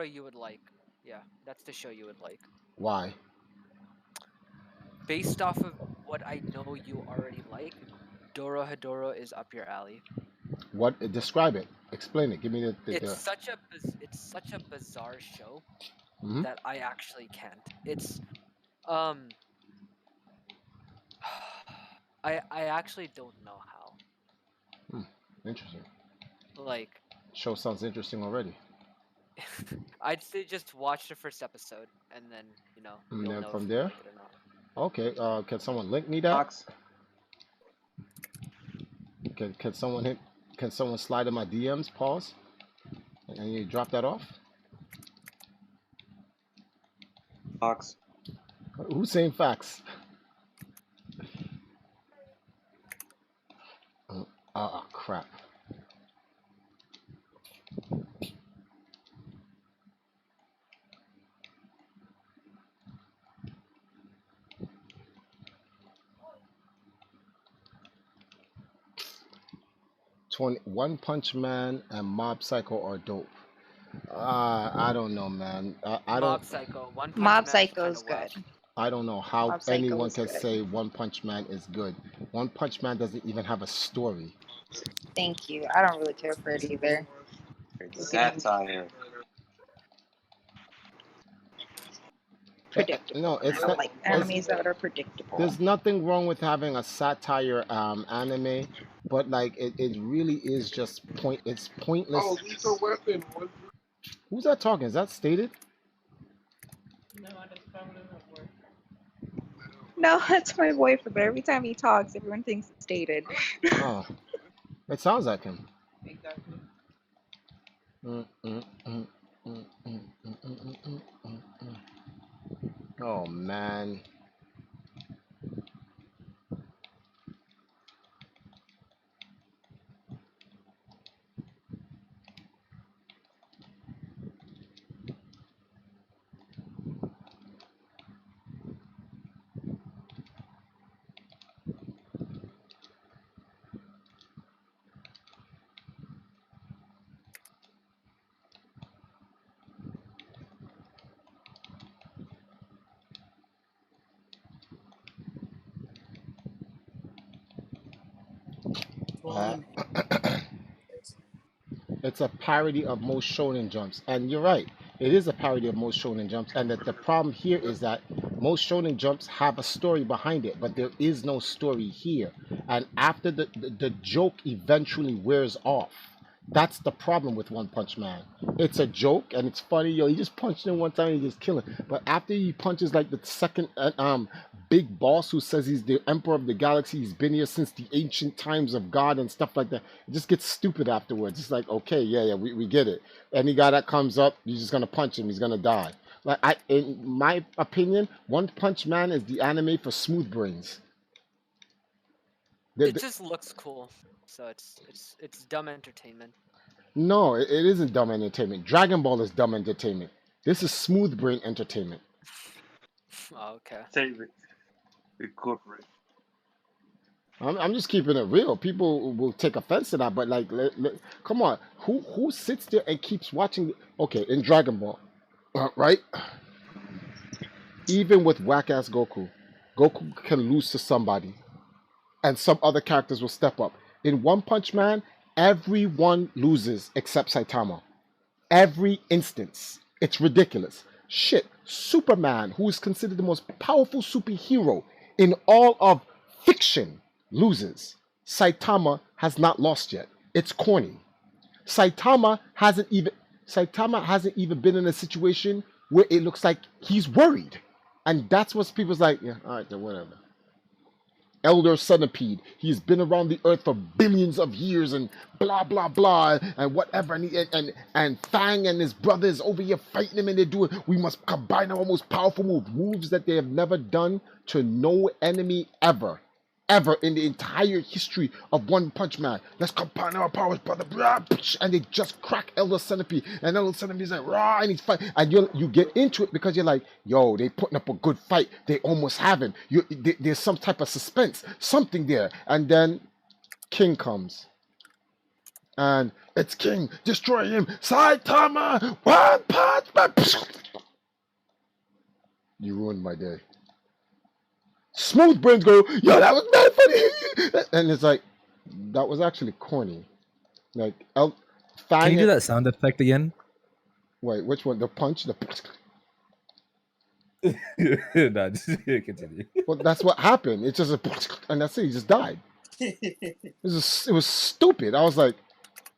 you would like. Yeah, that's the show you would like. Why? Based off of what I know you already like, Dora Hedora is up your alley. What? Describe it. Explain it. Give me the. It's such a bizarre show Mhm. that I actually can't. It's I actually don't know how. Interesting. Like Show sounds interesting already. I'd say just watch the first episode and then you'll And then know from if you there. like it or not. Okay. Can someone link me that? Can someone hit? Can someone slide in my DMs? Pause. And you drop that off. Fox. Who's saying facts? Crap. One Punch Man and Mob Psycho are dope. I don't know, man. I don't. Mob Psycho. One Punch Mob Man Psycho's good. I don't know how Mob Psycho anyone is can good. say One Punch Man is good. One Punch Man doesn't even have a story. Thank you. I don't really care for it either. It's satire. Predictable. No, it's I don't not. like animes that are predictable. There's nothing wrong with having a satire anime, but like it really is just it's pointless. Oh, Lethal Weapon. Who's that talking? Is that stated? No, that's probably not work. No, that's my boyfriend, but every time he talks, everyone thinks it's stated. Oh, it sounds like him. Exactly. Oh man. It's a parody of most shonen jumps, and you're right. It is a parody of most shonen jumps, and that the problem here is that most shonen jumps have a story behind it, but there is no story here. And after the joke eventually wears off, that's the problem with One Punch Man. It's a joke and it's funny. Yo, he just punched him one time and he just kill him. But after he punches like the second big boss who says he's the emperor of the galaxy, he's been here since the ancient times of God and stuff like that, it just gets stupid afterwards. It's like, okay, yeah, we get it. Any guy that comes up, you're just gonna punch him. He's gonna die. Like in my opinion, One Punch Man is the anime for smooth brains. It just looks cool, so it's dumb entertainment. No, it isn't dumb entertainment. Dragon Ball is dumb entertainment. This is smooth brain entertainment. Oh, okay. Save it. Incorporate. I'm just keeping it real. People will take offense to that, but like, come on, who sits there and keeps watching? Okay, in Dragon Ball, right? Even with whack ass Goku, Goku can lose to somebody, and some other characters will step up. In One Punch Man, everyone loses except Saitama. Every instance. It's ridiculous. Shit, Superman, who is considered the most powerful superhero in all of fiction, loses. Saitama has not lost yet. It's corny. Saitama hasn't even been in a situation where it looks like he's worried. And that's what people's like, yeah, all right, then whatever. Elder Centipede. He's been around the earth for billions of years and blah blah blah and whatever. And Fang and his brothers over here fighting him and they're doing. We must combine our most powerful moves that they have never done to no enemy ever in the entire history of One Punch Man. Let's combine our powers, brother. And they just crack Elder Centipede, and Elder Centipede's like rah, and he's fighting. And you get into it because you're like, yo, they putting up a good fight. They almost have him. There's some type of suspense, something there. And then King comes, and it's King. Destroy him, Saitama. One Punch Man. You ruined my day. Smooth brains go, yo, that was mad funny. And it's like, that was actually corny. Like, Can you do that sound effect again? Wait, which one? The punch? The No, just continue. Well, that's what happened. It's just and that's it. He just died. It was stupid. I was like,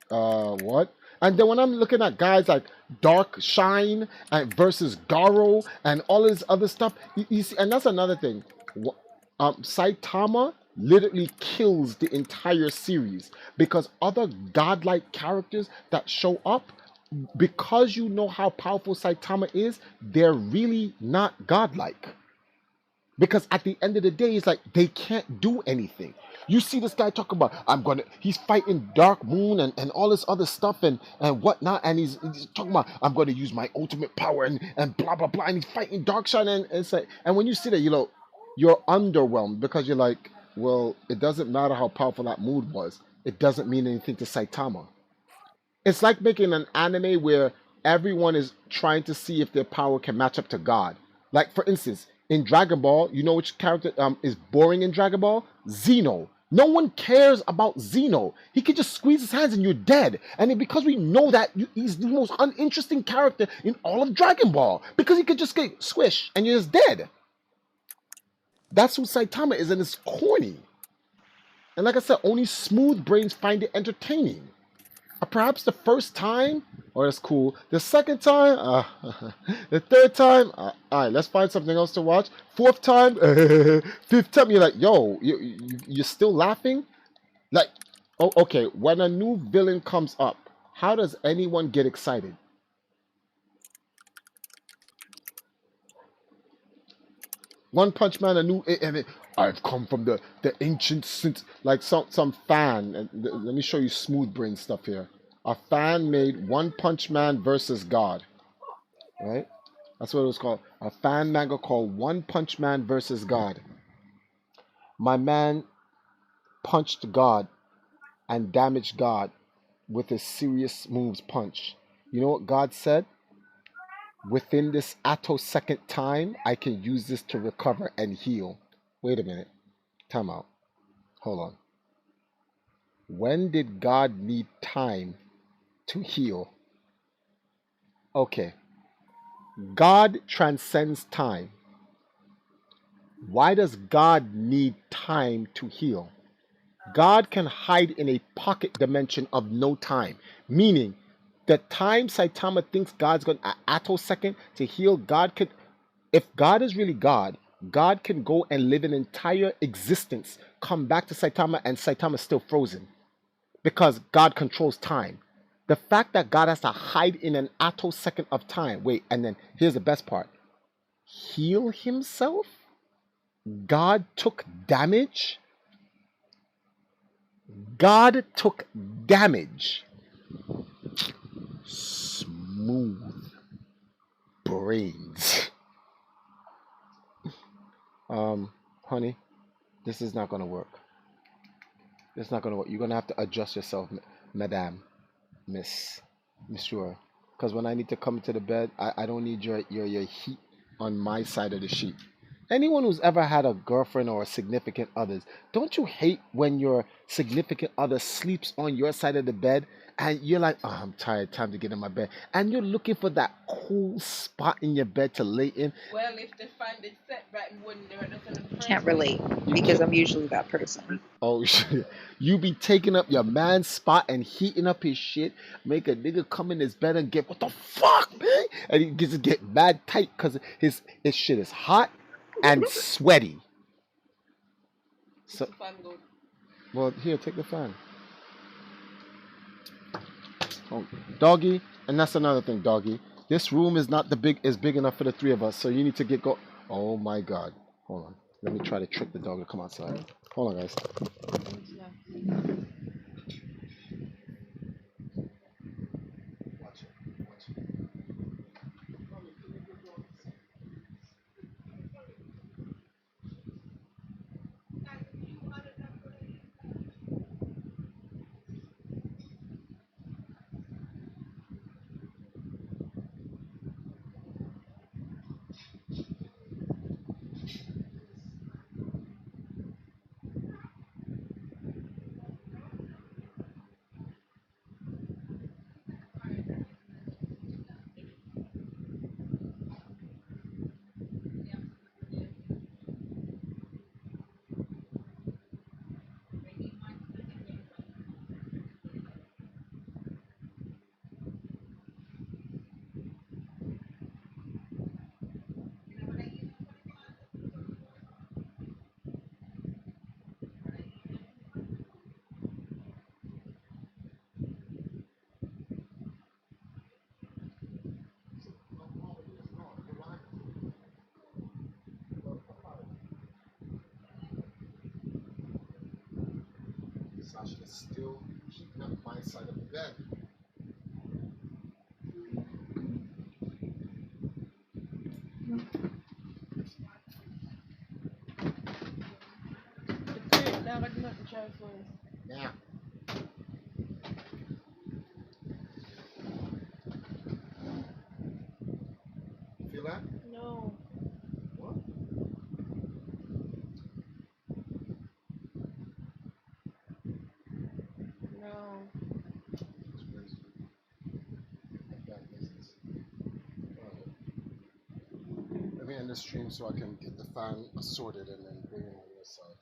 what? And then when I'm looking at guys like Dark Shine and versus Garo and all this other stuff, you see, and that's another thing. Saitama literally kills the entire series because other godlike characters that show up, because you know how powerful Saitama is, they're really not godlike. Because at the end of the day, it's like they can't do anything. You see this guy talking about, he's fighting Dark Moon and all this other stuff and whatnot, and he's talking about, I'm going to use my ultimate power and blah, blah, blah, and he's fighting Darkshine, and it's like, and when you see that, you're underwhelmed because you're like, well, it doesn't matter how powerful that mood was. It doesn't mean anything to Saitama. It's like making an anime where everyone is trying to see if their power can match up to God. Like, for instance, in Dragon Ball, you know which character is boring in Dragon Ball? Zeno. No one cares about Zeno. He can just squeeze his hands and you're dead. And because we know that, he's the most uninteresting character in all of Dragon Ball. Because he could just get squish and you're just dead. That's what Saitama is, and it's corny. And like I said, only smooth brains find it entertaining. Perhaps the first time, that's cool. The second time, the third time, all right, let's find something else to watch. Fourth time, fifth time, you're like, yo, you're still laughing? Like, oh, okay, when a new villain comes up, how does anyone get excited? One Punch Man, I've come from the ancient since, like some fan. And let me show you smooth brain stuff here. A fan made One Punch Man versus God, right? That's what it was called. A fan manga called One Punch Man versus God. My man punched God and damaged God with a serious moves punch. You know what God said? Within this attosecond time, I can use this to recover and heal. Wait a minute. Time out. Hold on. When did God need time to heal. Okay. God transcends time. Why does God need time to heal? God can hide in a pocket dimension of no time, meaning the time Saitama thinks God's going to attosecond to heal, God could, if God is really God, God can go and live an entire existence, come back to Saitama, and Saitama is still frozen because God controls time. The fact that God has to hide in an attosecond of time, wait, and then here's the best part, heal himself? God took damage? God took damage. Smooth brains. Honey, this is not gonna work. It's not gonna work. You're gonna have to adjust yourself, madame, monsieur. Because when I need to come to the bed, I don't need your heat on my side of the sheet. Anyone who's ever had a girlfriend or a significant others, don't you hate when your significant other sleeps on your side of the bed and you're like, oh, I'm tired, time to get in my bed. And you're looking for that cool spot in your bed to lay in. Well, if they find it set right, wouldn't do it in the first Can't relate because I'm usually that person. Oh shit. You be taking up your man's spot and heating up his shit, make a nigga come in his bed and get what the fuck, man? And he gets to get mad tight because his shit is hot and sweaty. So, well, here, take the fan. Oh, doggy, and that's another thing, doggy. This room is not big enough for the three of us, so you need to get go. Oh my god, hold on. Let me try to trick the dog to come outside. Hold on, guys. Sasha is still heating up my side of the bed. Now I do not try first. Yeah. Feel that? No. What? No. Let me end the stream so I can get the fan sorted and then bring it on your side.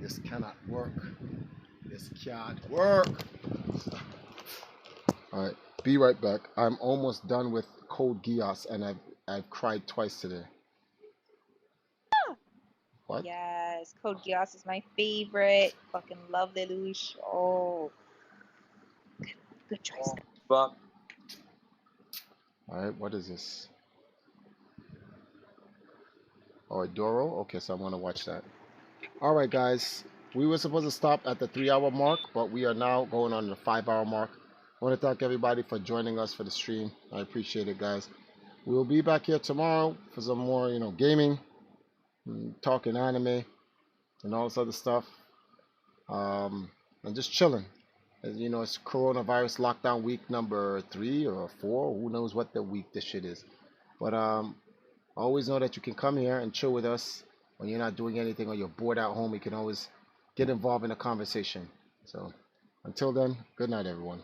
This cannot work. This can't work. All right, be right back. I'm almost done with Code Geass, and I've cried twice today. What? Yes, Code Geass is my favorite. Fucking love Lelouch. Oh, good choice. Fuck. All right, what is this? Oh, Doro? Okay, so I'm gonna watch that. All right, guys. We were supposed to stop at the 3 hour mark, but we are now going on the 5 hour mark. I want to thank everybody for joining us for the stream. I appreciate it, guys. We'll be back here tomorrow for some more, gaming, talking anime, and all this other stuff. And just chilling. As you know, it's coronavirus lockdown week number 3 or 4. Who knows what the week this shit is. But always know that you can come here and chill with us when you're not doing anything or you're bored at home. You can always get involved in the conversation. So until then, good night, everyone.